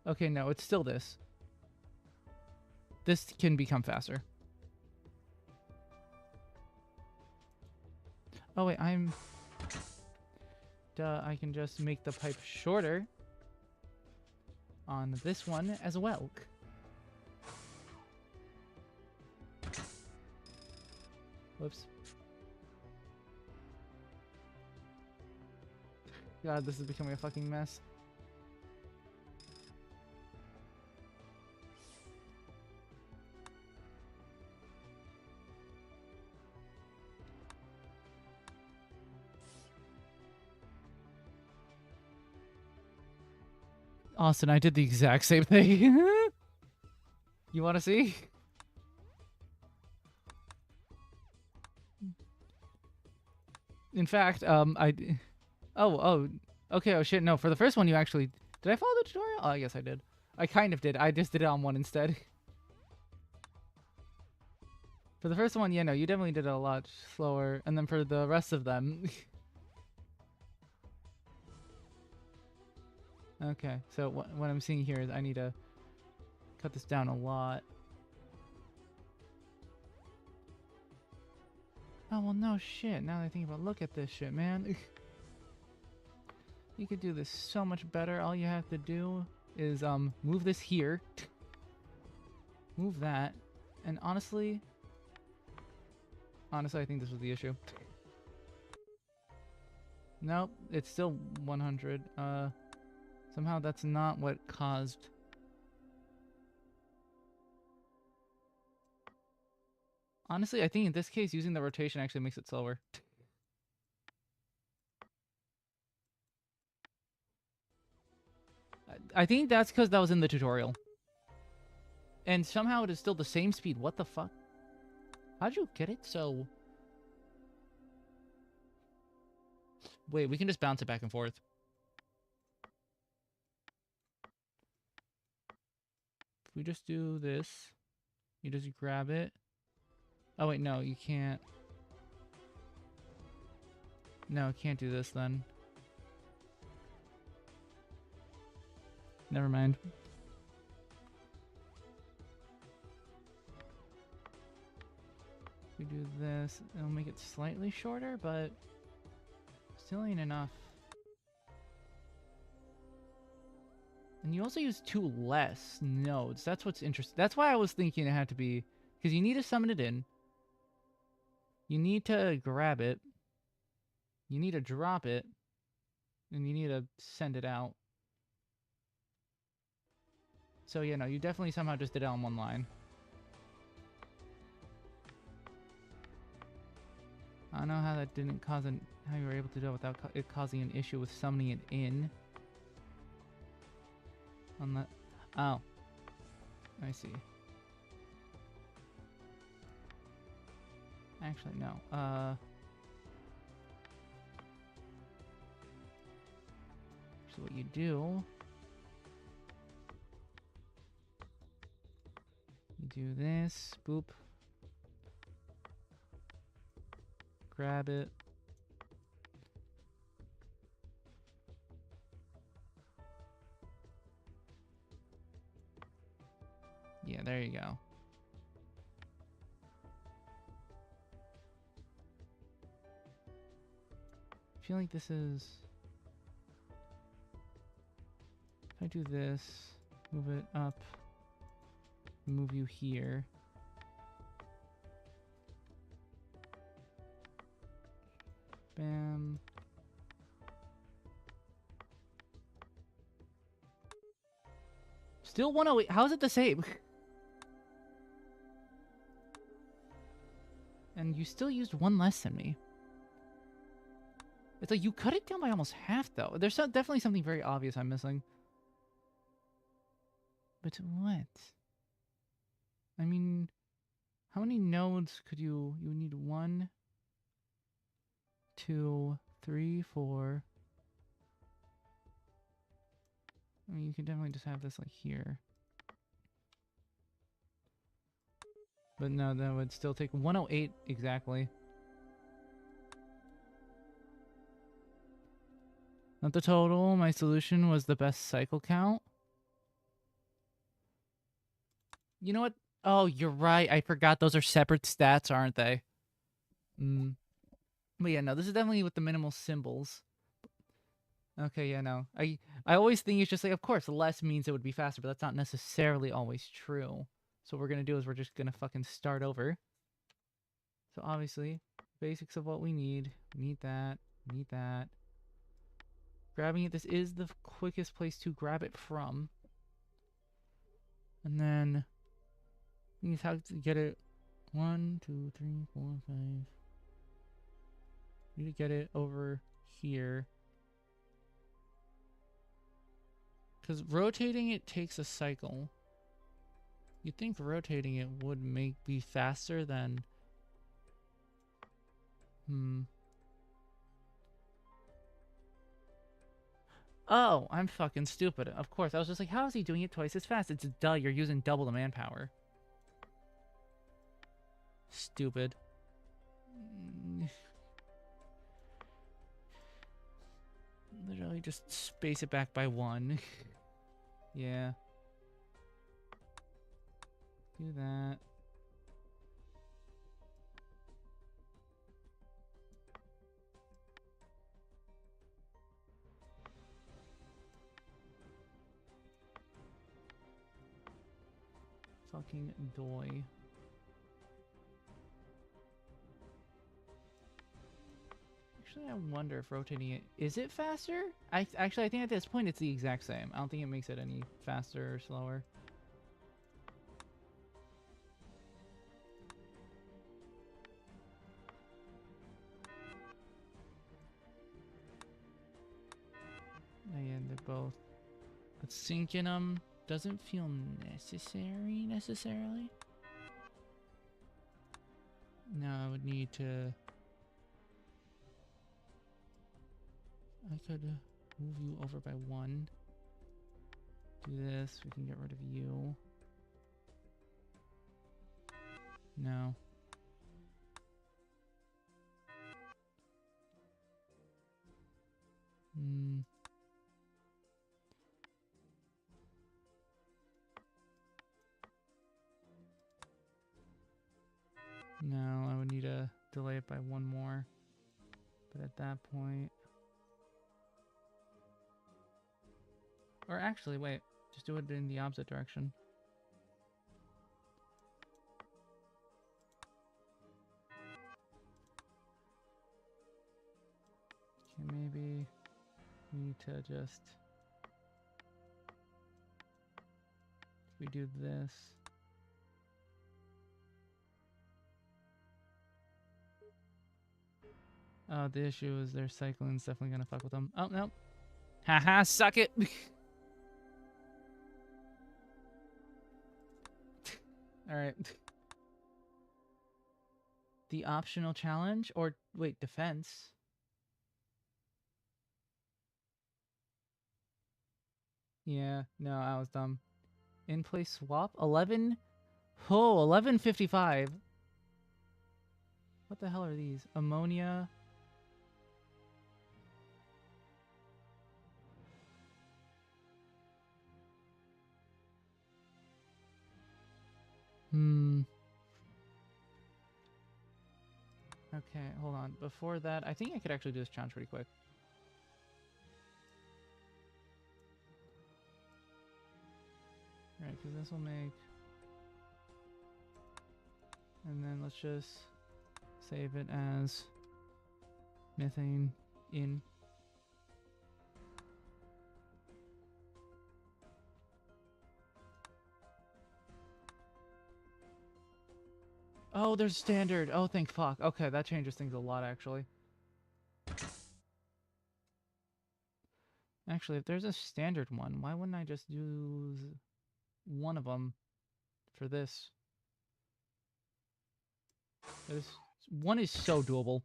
Okay, no, it's still this. This can become faster. Oh wait, Duh, I can just make the pipe shorter on this one as well. Whoops. God, this is becoming a fucking mess. Austin, I did the exact same thing. You want to see? In fact, oh, okay, oh shit, no, for the first one you actually... Did I follow the tutorial? Oh, I guess I did. I kind of did. I just did it on one instead. For the first one, yeah, no, you definitely did it a lot slower. And then for the rest of them... Okay, so what I'm seeing here is I need to cut this down a lot. Oh, well, no shit. Now that I think about it, look at this shit, man. You could do this so much better. All you have to do is move this here. Move that. And honestly, I think this was the issue. Nope, it's still 100. Somehow that's not what caused... Honestly, I think in this case, using the rotation actually makes it slower. I think that's because that was in the tutorial. And somehow it is still the same speed. What the fuck? How'd you get it so... Wait, we can just bounce it back and forth. If we just do this, you just grab it. Oh wait, no, you can't. No, can't do this then. Never mind. We do this, it'll make it slightly shorter, but still ain't enough. And you also use 2 less nodes. That's what's interesting. That's why I was thinking it had to be, because you need to summon it in. You need to grab it. You need to drop it. And you need to send it out. So, yeah, no, you definitely somehow just did it on one line. I don't know how that didn't cause how you were able to do it without it causing an issue with summoning it in. On that. Oh. I see. Actually, no. So what you do... You do this. Boop. Grab it. Yeah, there you go. I feel like this is... If I do this, move it up, move you here. Bam. Still 108. How is it the same? And you still used 1 less than me. It's like you cut it down by almost half, though. There's definitely something very obvious I'm missing. But what? I mean, how many nodes could you... You need 1, 2, 3, 4... I mean, you can definitely just have this, like, here. But no, that would still take 108 exactly. Not the total. My solution was the best cycle count. You know what? Oh, you're right. I forgot those are separate stats, aren't they? But yeah, no, this is definitely with the minimal symbols. Okay, yeah, no. I always think it's just like, of course, less means it would be faster, but that's not necessarily always true. So what we're going to do is we're just going to fucking start over. So obviously, basics of what we need. We need that. We need that. Grabbing it, this is the quickest place to grab it from. And then, we need to get it 1, 2, 3, 4, 5. We need to get it over here. Because rotating it takes a cycle. You'd think rotating it would be faster than... Oh, I'm fucking stupid. Of course, I was just like, how is he doing it twice as fast? It's duh, you're using double the manpower. Stupid. Literally just space it back by 1. Yeah. Do that. Fucking doy. Actually, I wonder if rotating it... Is it faster? Actually, I think at this point it's the exact same. I don't think it makes it any faster or slower. Yeah, they're both. But syncing them doesn't feel necessarily. No, I would need to... I could move you over by 1. Do this, we can get rid of you. No. No, I would need to delay it by one more. But at that point... Or actually, wait. Just do it in the opposite direction. Okay, maybe we need to just... If we do this... Oh, the issue is their cycling's definitely gonna fuck with them. Oh, no. Haha, suck it! Alright. The optional challenge? Or, wait, defense? Yeah, no, I was dumb. In-place swap? 11? Oh, 1155. What the hell are these? Ammonia... Okay, hold on. Before that, I think I could actually do this challenge pretty quick. Right, because this will make... And then let's just save it as methane in. Oh, there's standard. Oh, thank fuck. Okay, that changes things a lot, actually. Actually, if there's a standard one, why wouldn't I just use one of them for this? One is so doable.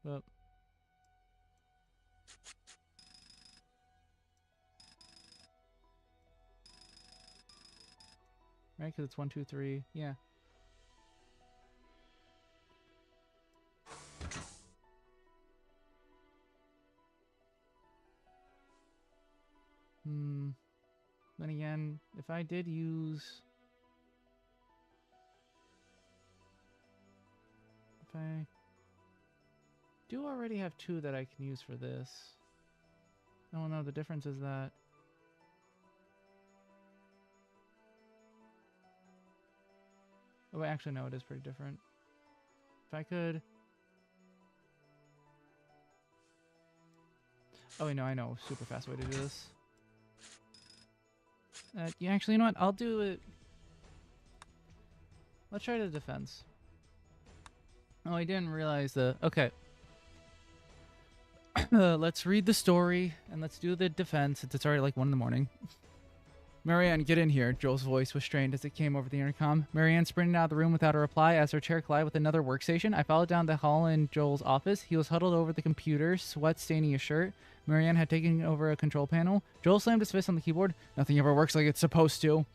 But right, because it's 1, 2, 3. Yeah. Then again, if I did use... If I do already have 2 that I can use for this. Oh no, the difference is that... Oh, wait, actually, no, it is pretty different. If I could... Oh, wait, no, I know. Super fast way to do this. Yeah, actually, you know what? I'll do it... Let's try the defense. Oh, I didn't realize the... Okay. Let's read the story, and let's do the defense, since it's already like 1 in the morning. Marianne, get in here. Joel's voice was strained as it came over the intercom. Marianne sprinted out of the room without a reply as her chair collided with another workstation. I followed down the hall in Joel's office. He was huddled over the computer, sweat staining his shirt. Marianne had taken over a control panel. Joel slammed his fist on the keyboard. Nothing ever works like it's supposed to.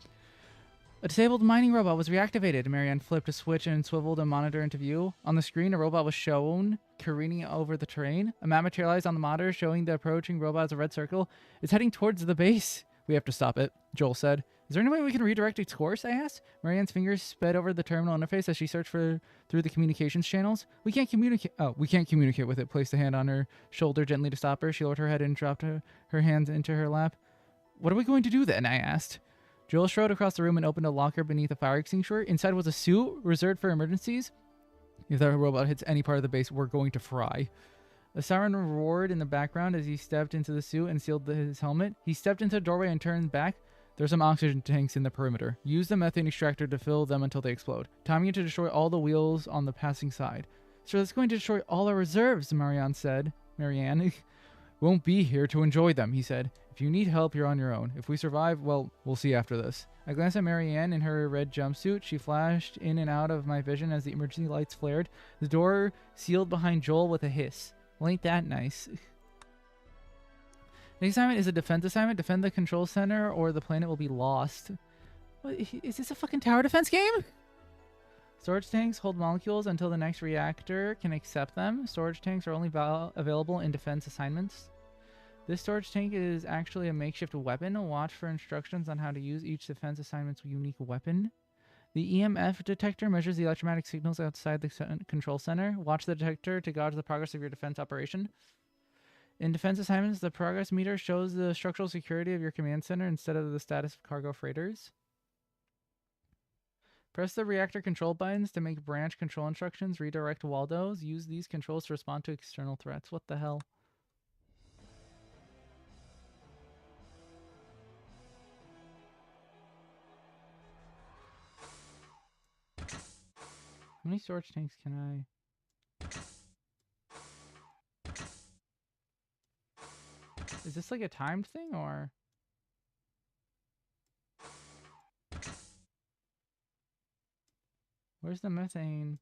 A disabled mining robot was reactivated. Marianne flipped a switch and swiveled a monitor into view. On the screen, a robot was shown careening over the terrain. A map materialized on the monitor showing the approaching robot as a red circle. It's heading towards the base. We have to stop it, Joel said. Is there any way we can redirect its course? I asked. Marianne's fingers sped over the terminal interface as she searched through the communications channels. We can't communicate. Oh, we can't communicate with it. Placed a hand on her shoulder gently to stop her. She lowered her head and dropped her hands into her lap. What are we going to do then? I asked. Joel strode across the room and opened a locker beneath a fire extinguisher. Inside was a suit reserved for emergencies. If that robot hits any part of the base, we're going to fry. A siren roared in the background as he stepped into the suit and sealed his helmet. He stepped into the doorway and turned back. There's some oxygen tanks in the perimeter. Use the methane extractor to fill them until they explode. Timing it to destroy all the wheels on the passing side. Sir, that's going to destroy all our reserves, Marianne said. Marianne won't be here to enjoy them, he said. If you need help, you're on your own. If we survive, well, we'll see after this. I glanced at Marianne in her red jumpsuit. She flashed in and out of my vision as the emergency lights flared. The door sealed behind Joel with a hiss. Well, ain't that nice? Next assignment is a defense assignment. Defend the control center or the planet will be lost. What, is this a fucking tower defense game? Storage tanks hold molecules until the next reactor can accept them. Storage tanks are only available in defense assignments. This storage tank is actually a makeshift weapon. Watch for instructions on how to use each defense assignment's unique weapon. The EMF detector measures the electromagnetic signals outside the control center. Watch the detector to gauge the progress of your defense operation. In defense assignments, the progress meter shows the structural security of your command center instead of the status of cargo freighters. Press the reactor control buttons to make branch control instructions. Redirect Waldos. Use these controls to respond to external threats. What the hell? How many storage tanks can I... Is this like a timed thing, or... Where's the methane?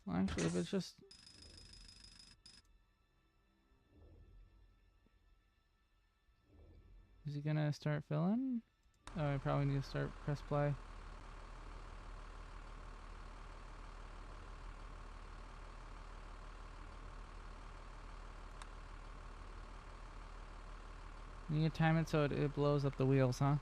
Well, actually, if it's just... Is he gonna start filling? Oh, I probably need to start press play. You need to time it so it blows up the wheels, huh?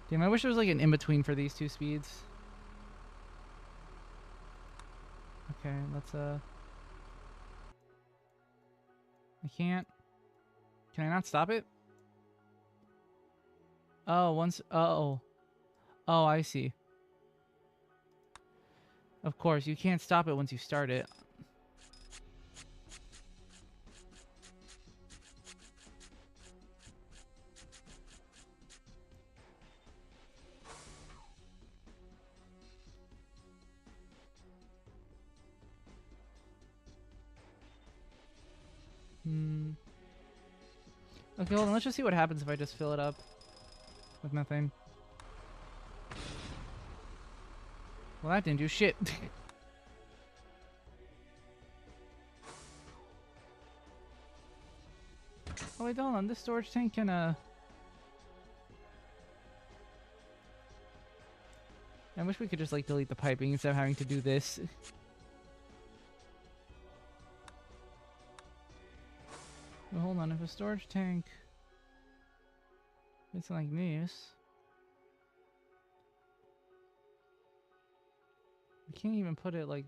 Damn, I wish there was like an in-between for these two speeds. Okay, let's I can't... Can I not stop it? Oh, once... Oh. Oh, I see. Of course, you can't stop it once you start it. Okay, hold on. Let's just see what happens if I just fill it up with methane. Well, that didn't do shit. Oh, wait, hold on. This storage tank can, I wish we could just, like, delete the piping instead of having to do this. Well, hold on. If a storage tank... It's like this... We can't even put it, like...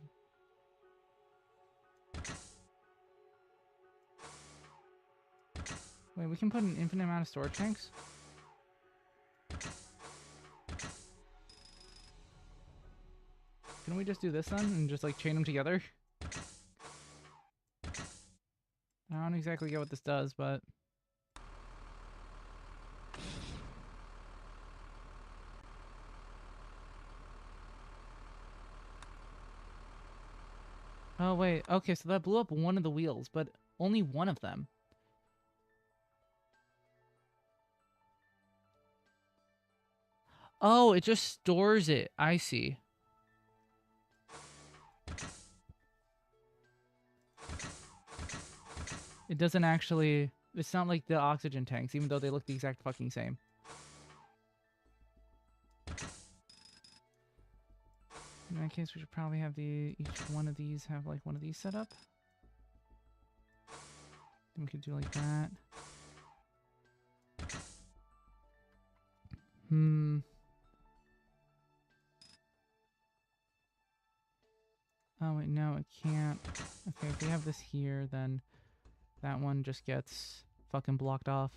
Wait, we can put an infinite amount of storage tanks? Can we just do this then and just like chain them together? I don't exactly get what this does, but... Oh, wait. Okay, so that blew up one of the wheels, but only one of them. Oh, it just stores it. I see. It doesn't actually... It's not like the oxygen tanks, even though they look the exact fucking same. In that case, we should probably have each one of these have like one of these set up. Then we could do like that. Oh wait, no, it can't. Okay, if we have this here, then that one just gets fucking blocked off.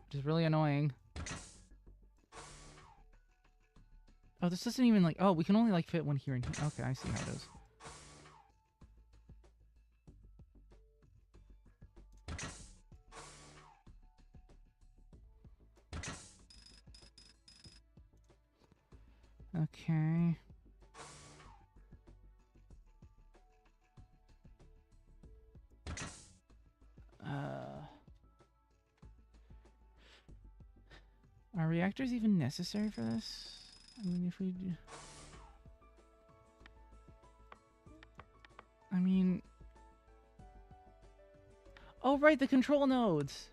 Which is really annoying. Oh, this doesn't even like... Oh, we can only like fit one here and here. Okay, I see how it is. Okay. Are reactors even necessary for this? I mean, if we do... mean... Oh, right, the control nodes!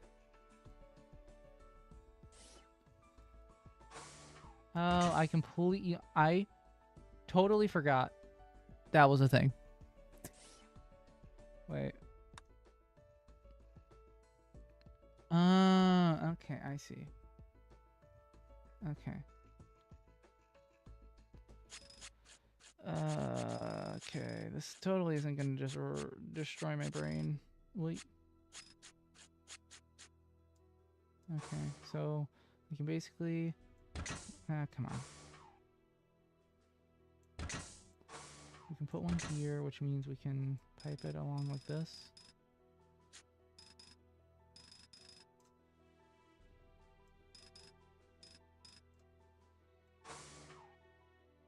Oh, I totally forgot that was a thing. Wait. Okay, I see. Okay. Okay, this totally isn't gonna just destroy my brain. Wait. Okay, so we can basically... come on. We can put one here, which means we can pipe it along like this.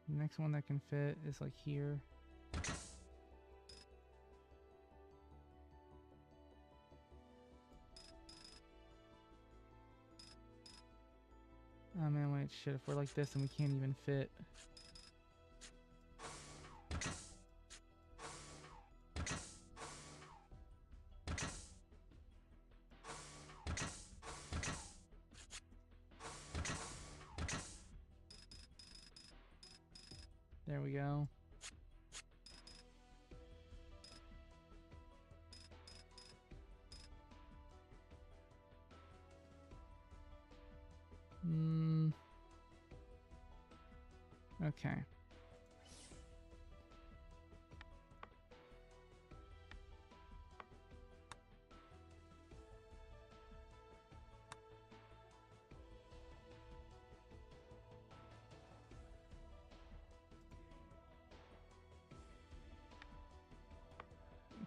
The next one that can fit is like here. Oh man, wait, shit, if we're like this then we can't even fit. There we go. Okay.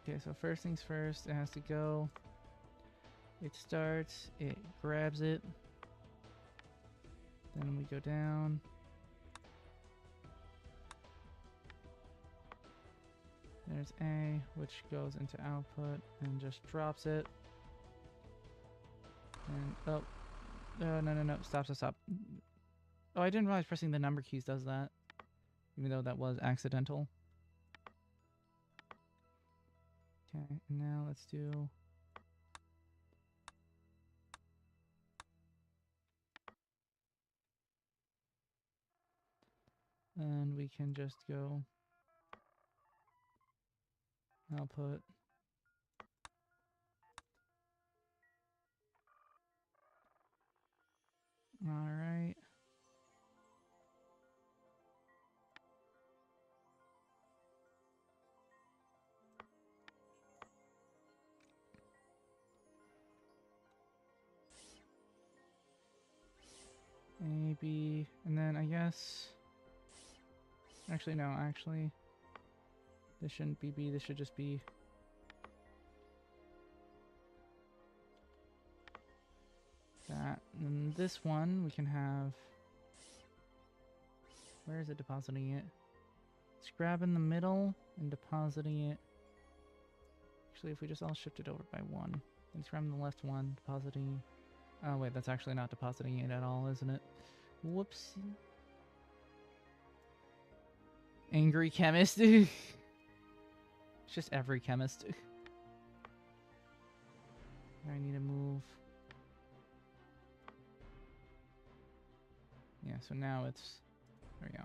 Okay, so first things first, it has to go. It starts, it grabs it. Then we go down. There's A, which goes into output and just drops it. And, oh, no, stop. Oh, I didn't realize pressing the number keys does that. Even though that was accidental. Okay, and now let's do... And we can just go output. Alright. A, B, and then I guess... Actually, no, this shouldn't be B, this should just be... that. And this one, we can have... Where is it depositing it? It's grabbing the middle and depositing it. Actually, if we just all shift it over by one. It's grabbing the left one, depositing... Oh wait, that's actually not depositing it at all, isn't it? Whoopsie. Angry chemist. It's just every chemist. I need to move. Yeah, so now it's... There we go.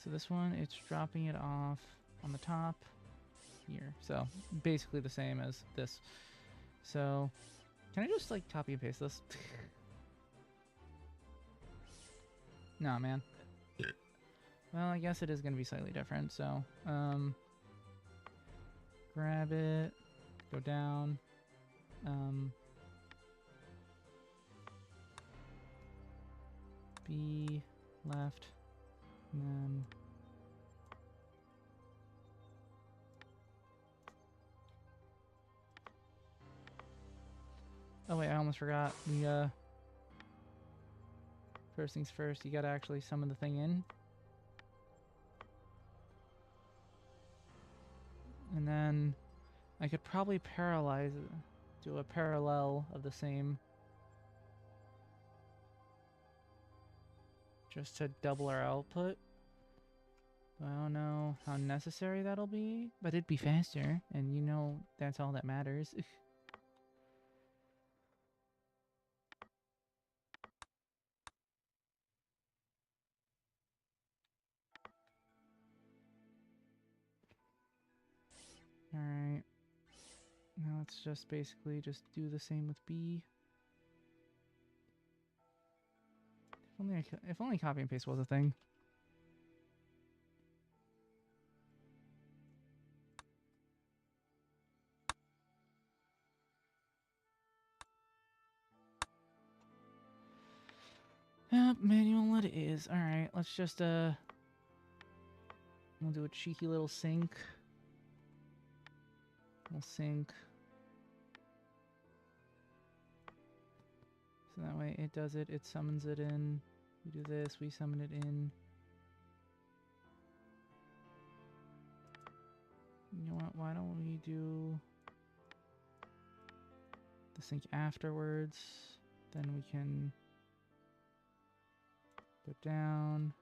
So this one, it's dropping it off on the top here. So basically the same as this. So can I just like copy and paste this? Nah, man. Well, I guess it is going to be slightly different. So grab it, go down. B, left, and then oh wait, I almost forgot. The first things first, you gotta actually summon the thing in. And then I could probably parallelize it, do a parallel of the same. Just to double our output. I don't know how necessary that'll be, but it'd be faster, and you know that's all that matters. Alright. Now let's just basically just do the same with B. If only copy and paste was a thing. Yep, manual it is. Alright, let's just we'll do a cheeky little sync. We'll sync. So that way it does it, it summons it in. We do this, we summon it in. You know what, why don't we do the sync afterwards? Then we can go down.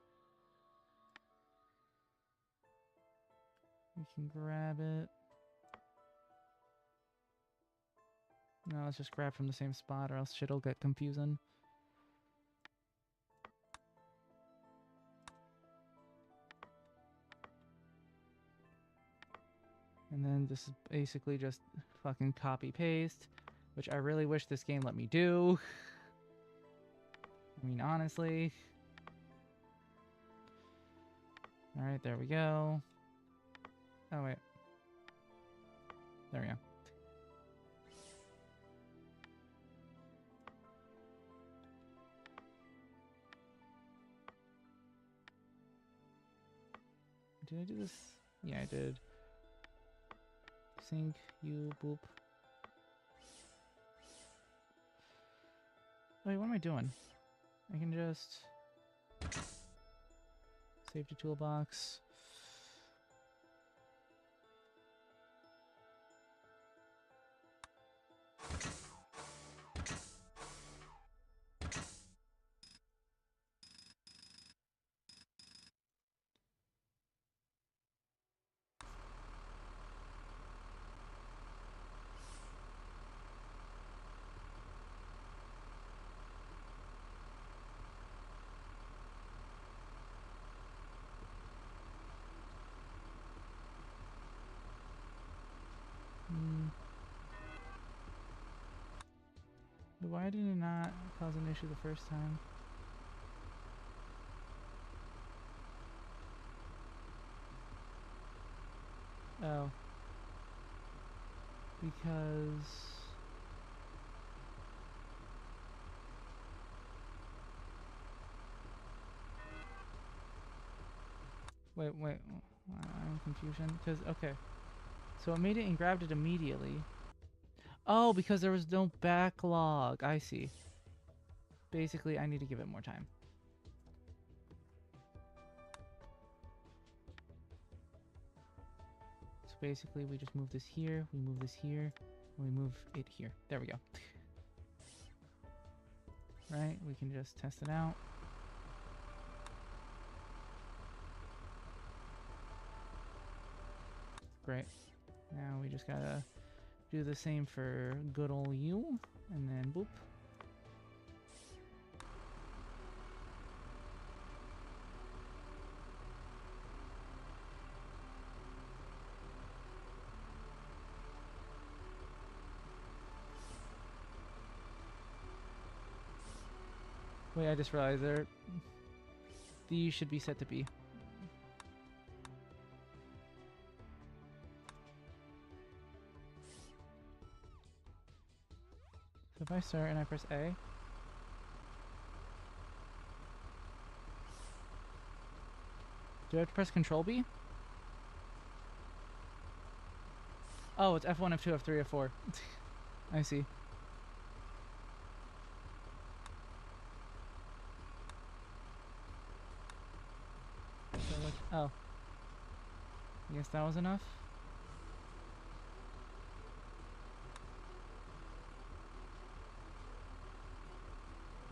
We can grab it. No, let's just grab from the same spot or else shit'll get confusing. And then this is basically just fucking copy paste, which I really wish this game let me do. I mean, honestly. Alright, there we go. Oh, wait. There we go. Did I do this? Yeah, I did. Sync, you, boop. Wait, what am I doing? I can just save to toolbox. Why did it not cause an issue the first time? Oh. Because... Wait, I'm confusion. Because, okay. So it made it and grabbed it immediately. Oh, because there was no backlog. I see. Basically, I need to give it more time. So basically, we just move this here, we move this here, and we move it here. There we go. Right, we can just test it out. Great. Now we just gotta do the same for good ol' you, and then boop. Wait, I just realized there. These should be set to B. So if I start and I press A. Do I have to press Control B? Oh, it's F1, F2, F3, F4. I see. Oh. I guess that was enough.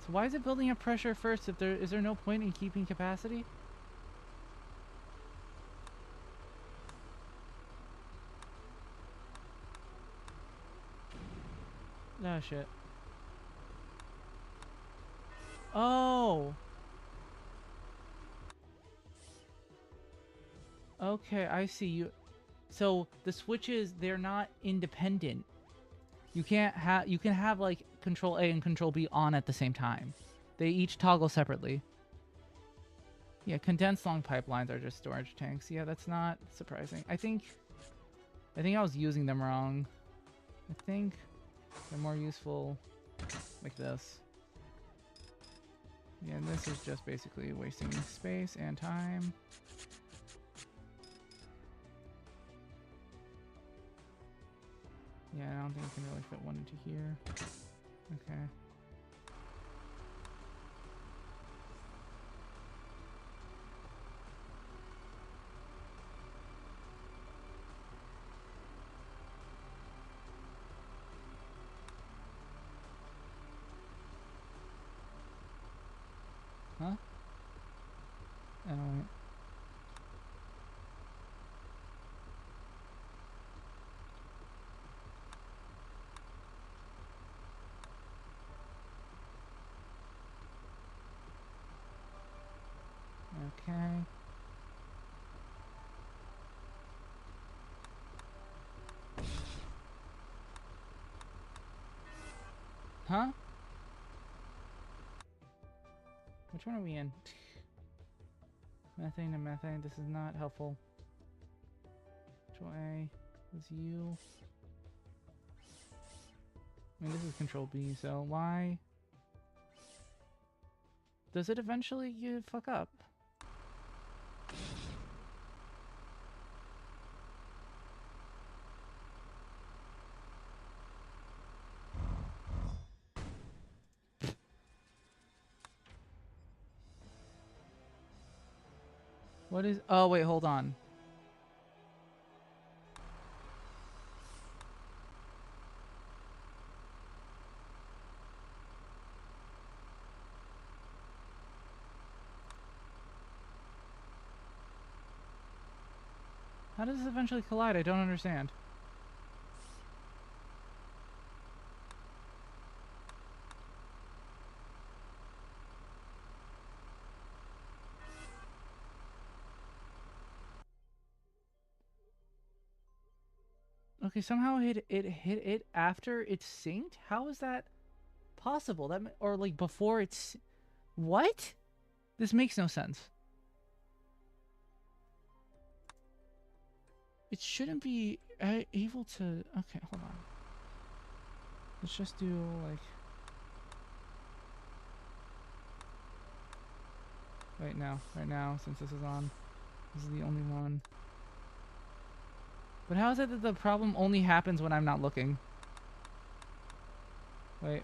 So why is it building up pressure first if is there no point in keeping capacity? Oh, shit. Oh! Okay, I see you. So, the switches, they're not independent. You can have, like, Control A and Control B on at the same time. They each toggle separately. Yeah, condensed long pipelines are just storage tanks. Yeah, that's not surprising. I think I was using them wrong. I think they're more useful like this. Yeah, and this is just basically wasting space and time. Yeah, I don't think I can really fit one into here. Okay. Huh? Oh, wait. Okay. Huh? Which one are we in? Methane and methane. This is not helpful. Control A is U. I mean, this is Control B, so why does it eventually you fuck up? What is... Oh, wait, hold on. How does this eventually collide? I don't understand. Okay, somehow it hit it after it's synced? How is that possible? Or like before it's... What? This makes no sense. It shouldn't be able to... Okay, hold on. Let's just do like... Right now, since this is on. This is the only one. But how is it that the problem only happens when I'm not looking? Wait.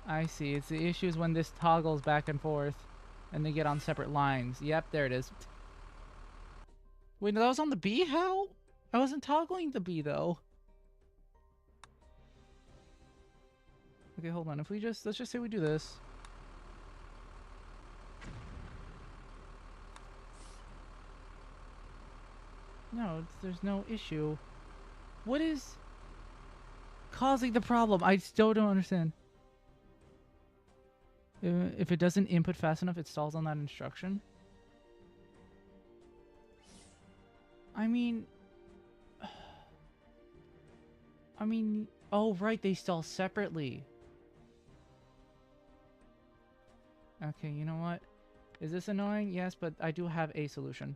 I see. It's the issues when this toggles back and forth and they get on separate lines. Yep, there it is. Wait, no, that was on the B? How? I wasn't toggling the B though. Okay, hold on. If we just... Let's just say we do this. No, there's no issue. What is causing the problem? I still don't understand. If it doesn't input fast enough, it stalls on that instruction. I mean... oh, right, they stall separately. Okay, you know what? Is this annoying? Yes, but I do have a solution.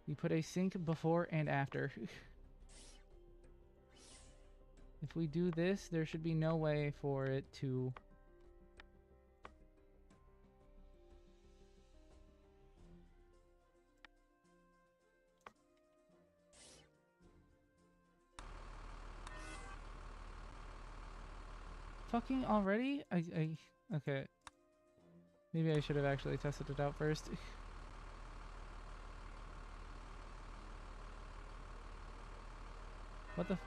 You put a sync before and after. If we do this, there should be no way for it to... Fucking already? Okay. Maybe I should have actually tested it out first. What the...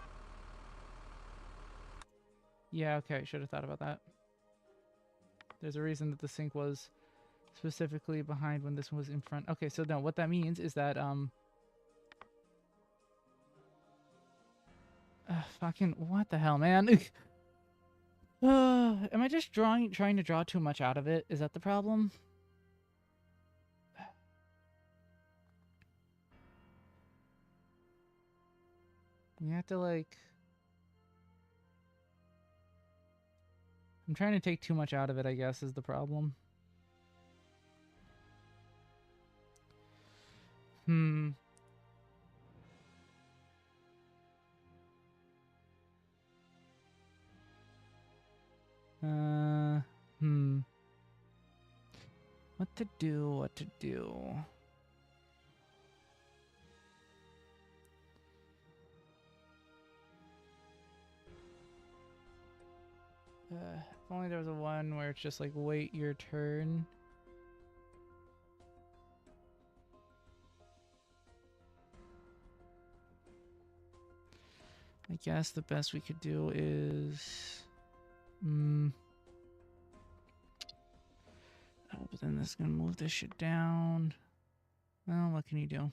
Yeah, okay, should have thought about that. There's a reason that the sync was specifically behind when this was in front. Okay, so no, what that means is that fucking what the hell, man? Am I just trying to draw too much out of it? Is that the problem? You have to like. I'm trying to take too much out of it, I guess, is the problem. Hmm. Hmm. What to do, what to do. If only there was a one where it's just like, wait your turn. I guess the best we could do is... but then this is gonna move this shit down. Well, what can you do?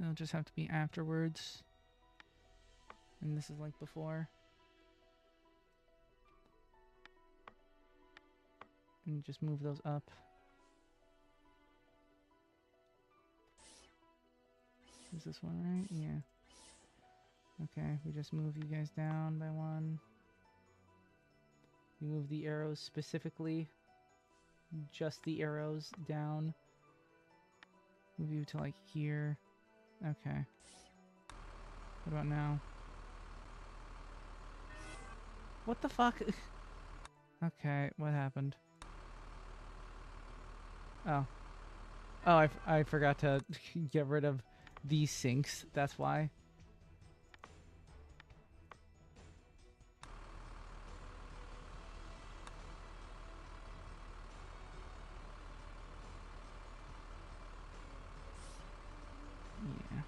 It'll just have to be afterwards. And this is like before. And just move those up. Is this one right? Yeah. Okay, we just move you guys down by one. We move the arrows specifically. Just the arrows down. Move you to like here. Okay. What about now? What the fuck? Okay, what happened? Oh. Oh, I forgot to get rid of these sinks. That's why. Yeah.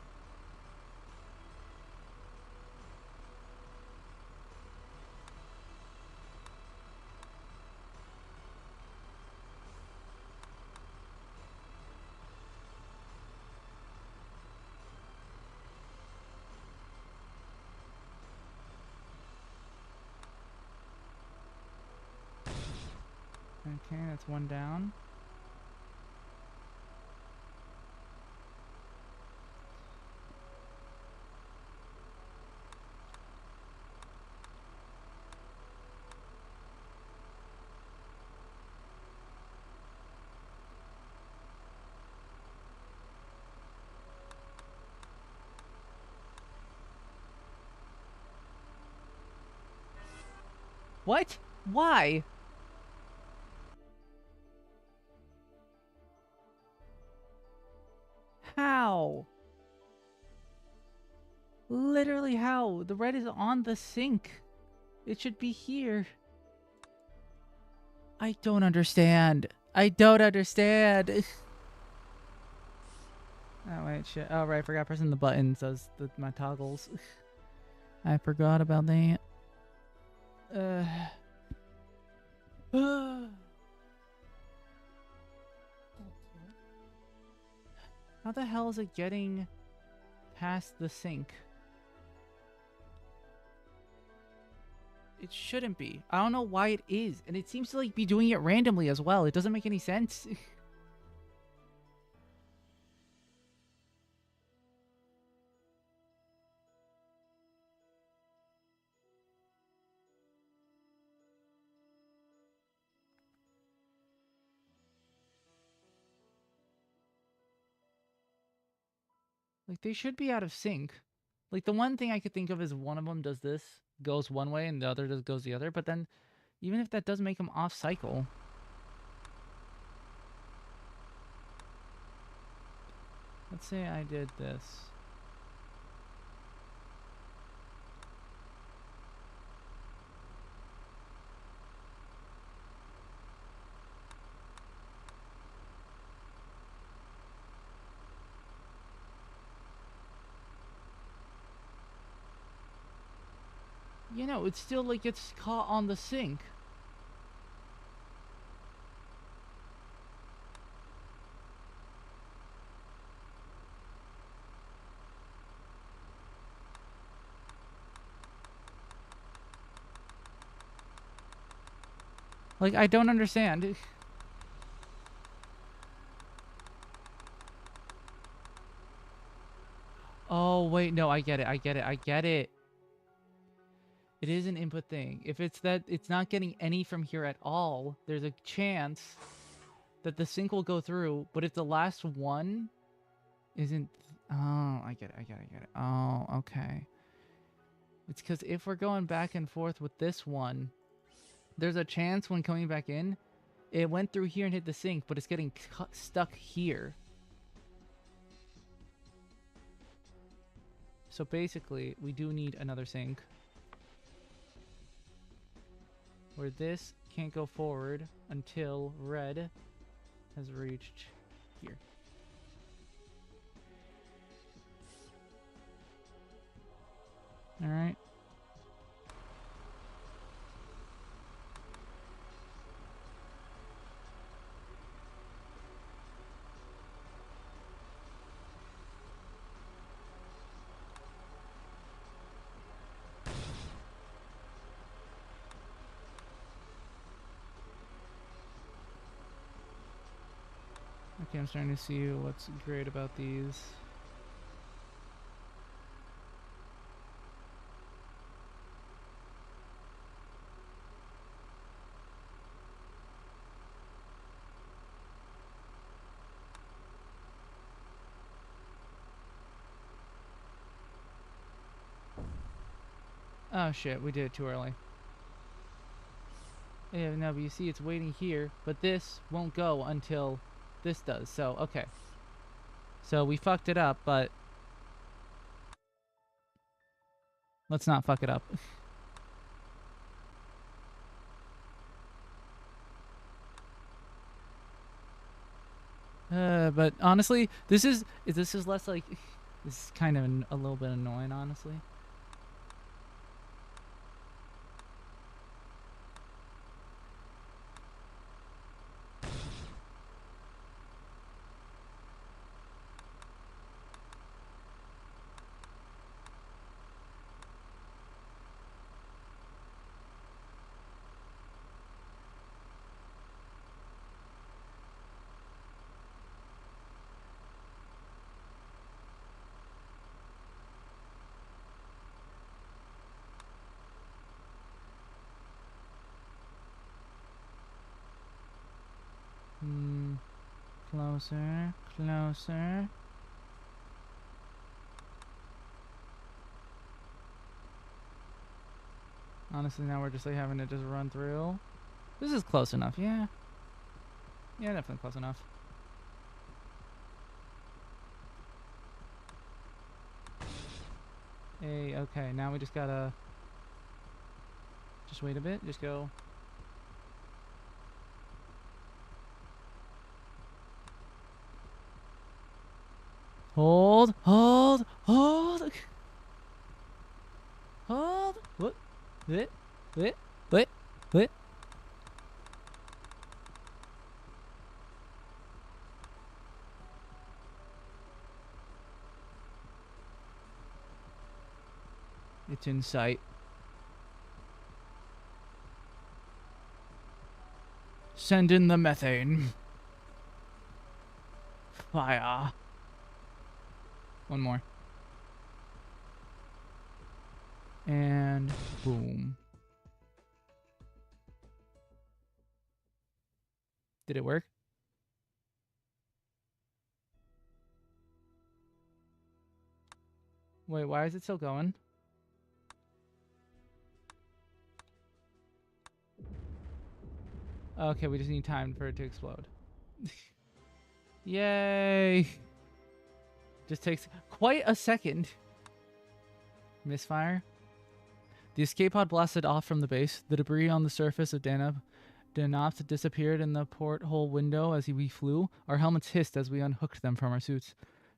Okay, that's one down. What? Why? How? Literally how? The red is on the sink. It should be here. I don't understand. I don't understand. Oh, wait, shit. Oh, right, I forgot pressing the buttons. Those, my toggles. I forgot about that. How the hell is it getting past the sink? It shouldn't be. I don't know why it is. And it seems to like be doing it randomly as well. It doesn't make any sense. Like, they should be out of sync. Like, the one thing I could think of is one of them does this, goes one way, and the other goes the other. But then, even if that does make them off cycle. Let's say I did this. You know, it's still like it's caught on the sink. Like, I don't understand. Oh, wait, no, I get it, I get it, I get it. It is an input thing. If it's that it's not getting any from here at all, there's a chance that the sink will go through, but if the last one isn't... Oh, I get it, I get it, I get it. Oh, okay. It's because if we're going back and forth with this one, there's a chance when coming back in, it went through here and hit the sink, but it's getting stuck here. So basically, we do need another sink. Where this can't go forward until red has reached here. Alright. Okay, I'm starting to see what's great about these. Oh shit, we did it too early. Yeah, no, but you see it's waiting here, but this won't go until this does, so, okay. So we fucked it up, but let's not fuck it up. But honestly, this is less like, this is kind of a little bit annoying, honestly. Closer, closer. Honestly, now we're just like having to just run through. This is close enough, yeah. Yeah, definitely close enough. Hey, okay, now we just gotta... Just wait a bit, just go... Hold, hold, hold! Hold! What? What? What? What? What? It's in sight. Send in the methane. Fire. One more. And boom. Did it work? Wait, why is it still going? Okay, we just need time for it to explode. Yay! Just takes quite a second. Misfire. The escape pod blasted off from the base. The debris on the surface of Danopt disappeared in the porthole window as we flew. Our helmets hissed as we unhooked them from our suits.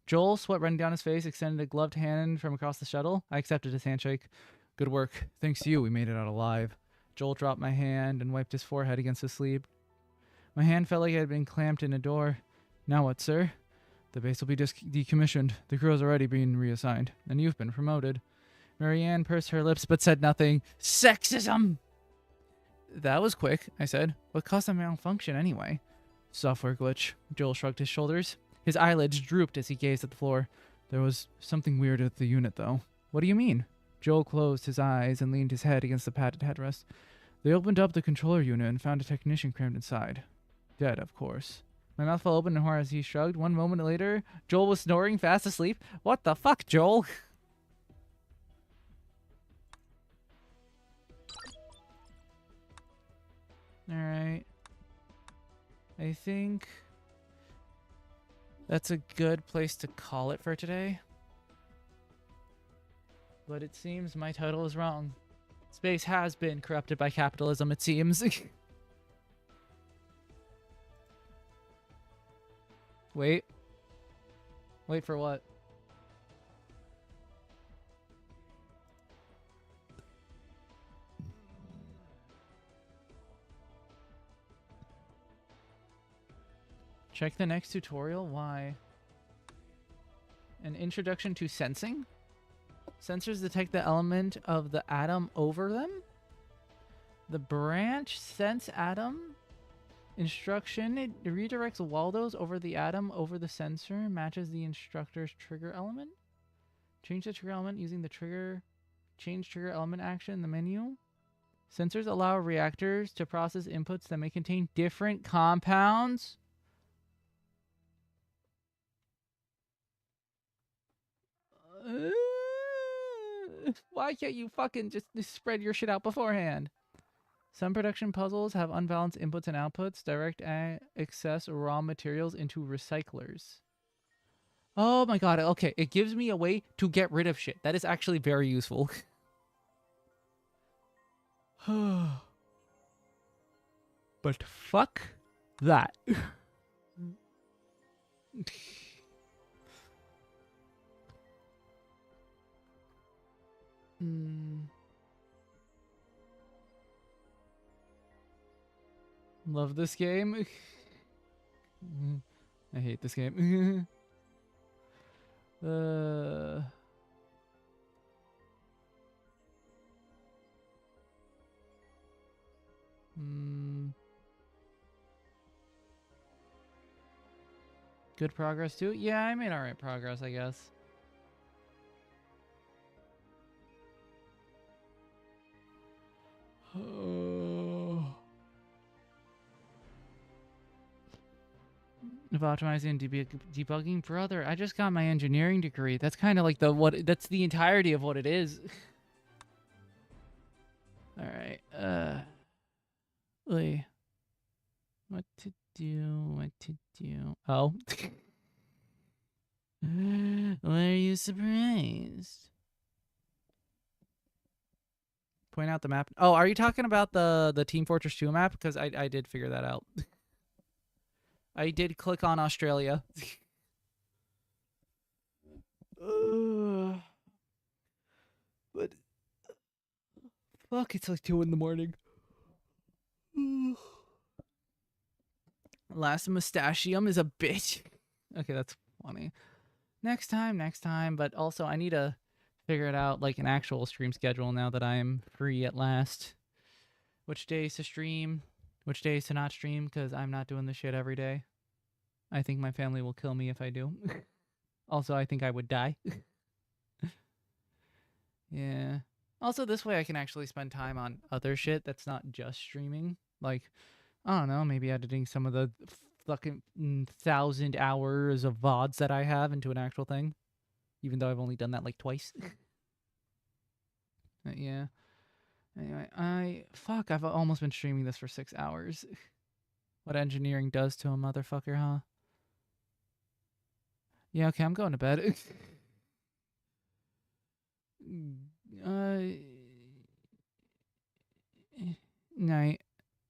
Joel, sweat running down his face, extended a gloved hand from across the shuttle. I accepted his handshake. Good work. Thanks to you, we made it out alive. Joel dropped my hand and wiped his forehead against his sleeve. My hand felt like it had been clamped in a door. Now what, sir? The base will be decommissioned. The crew has already been reassigned, and you've been promoted. Marianne pursed her lips but said nothing. Sexism! That was quick, I said. What caused the malfunction anyway? Software glitch. Joel shrugged his shoulders. His eyelids drooped as he gazed at the floor. There was something weird at the unit, though. What do you mean? Joel closed his eyes and leaned his head against the padded headrest. They opened up the controller unit and found a technician crammed inside. Dead, of course. My mouth fell open in horror as he shrugged. 1 moment later, Joel was snoring fast asleep. What the fuck, Joel? Alright. I think that's a good place to call it for today. But it seems my title is wrong. Space has been corrupted by capitalism, it seems. Wait. Wait for what? Check the next tutorial. Why? An introduction to sensing? Sensors detect the element of the atom over them. The branch sense atom. Instruction. It redirects Waldo's over the atom over the sensor. Matches the instructor's trigger element. Change the trigger element using the trigger. Change trigger element action in the menu. Sensors allow reactors to process inputs that may contain different compounds. Why can't you fucking just spread your shit out beforehand? Some production puzzles have unbalanced inputs and outputs. Direct access raw materials into recyclers. Oh my god, okay. It gives me a way to get rid of shit. That is actually very useful. But fuck that. Love this game. I hate this game. Good progress too? Yeah, I made alright progress, I guess. Of optimizing and debugging, brother. I just got my engineering degree. That's kind of like that's the entirety of what it is. All right. Wait. What to do? Oh. Why are you surprised? Point out the map. Oh, are you talking about the Team Fortress 2 map? Because I did figure that out. I did click on Australia. But fuck, it's like 2 in the morning. Last mustachium is a bitch. Okay, that's funny. Next time. But also, I need to figure it out, like an actual stream schedule now that I am free at last. Which days to stream, which days to not stream, because I'm not doing this shit every day. I think my family will kill me if I do. Also, I think I would die. Yeah. Also, this way I can actually spend time on other shit that's not just streaming. Like, I don't know, maybe editing some of the fucking 1,000 hours of VODs that I have into an actual thing. Even though I've only done that like twice. Yeah. Anyway, I've almost been streaming this for 6 hours. What engineering does to a motherfucker, huh? Yeah, okay, I'm going to bed.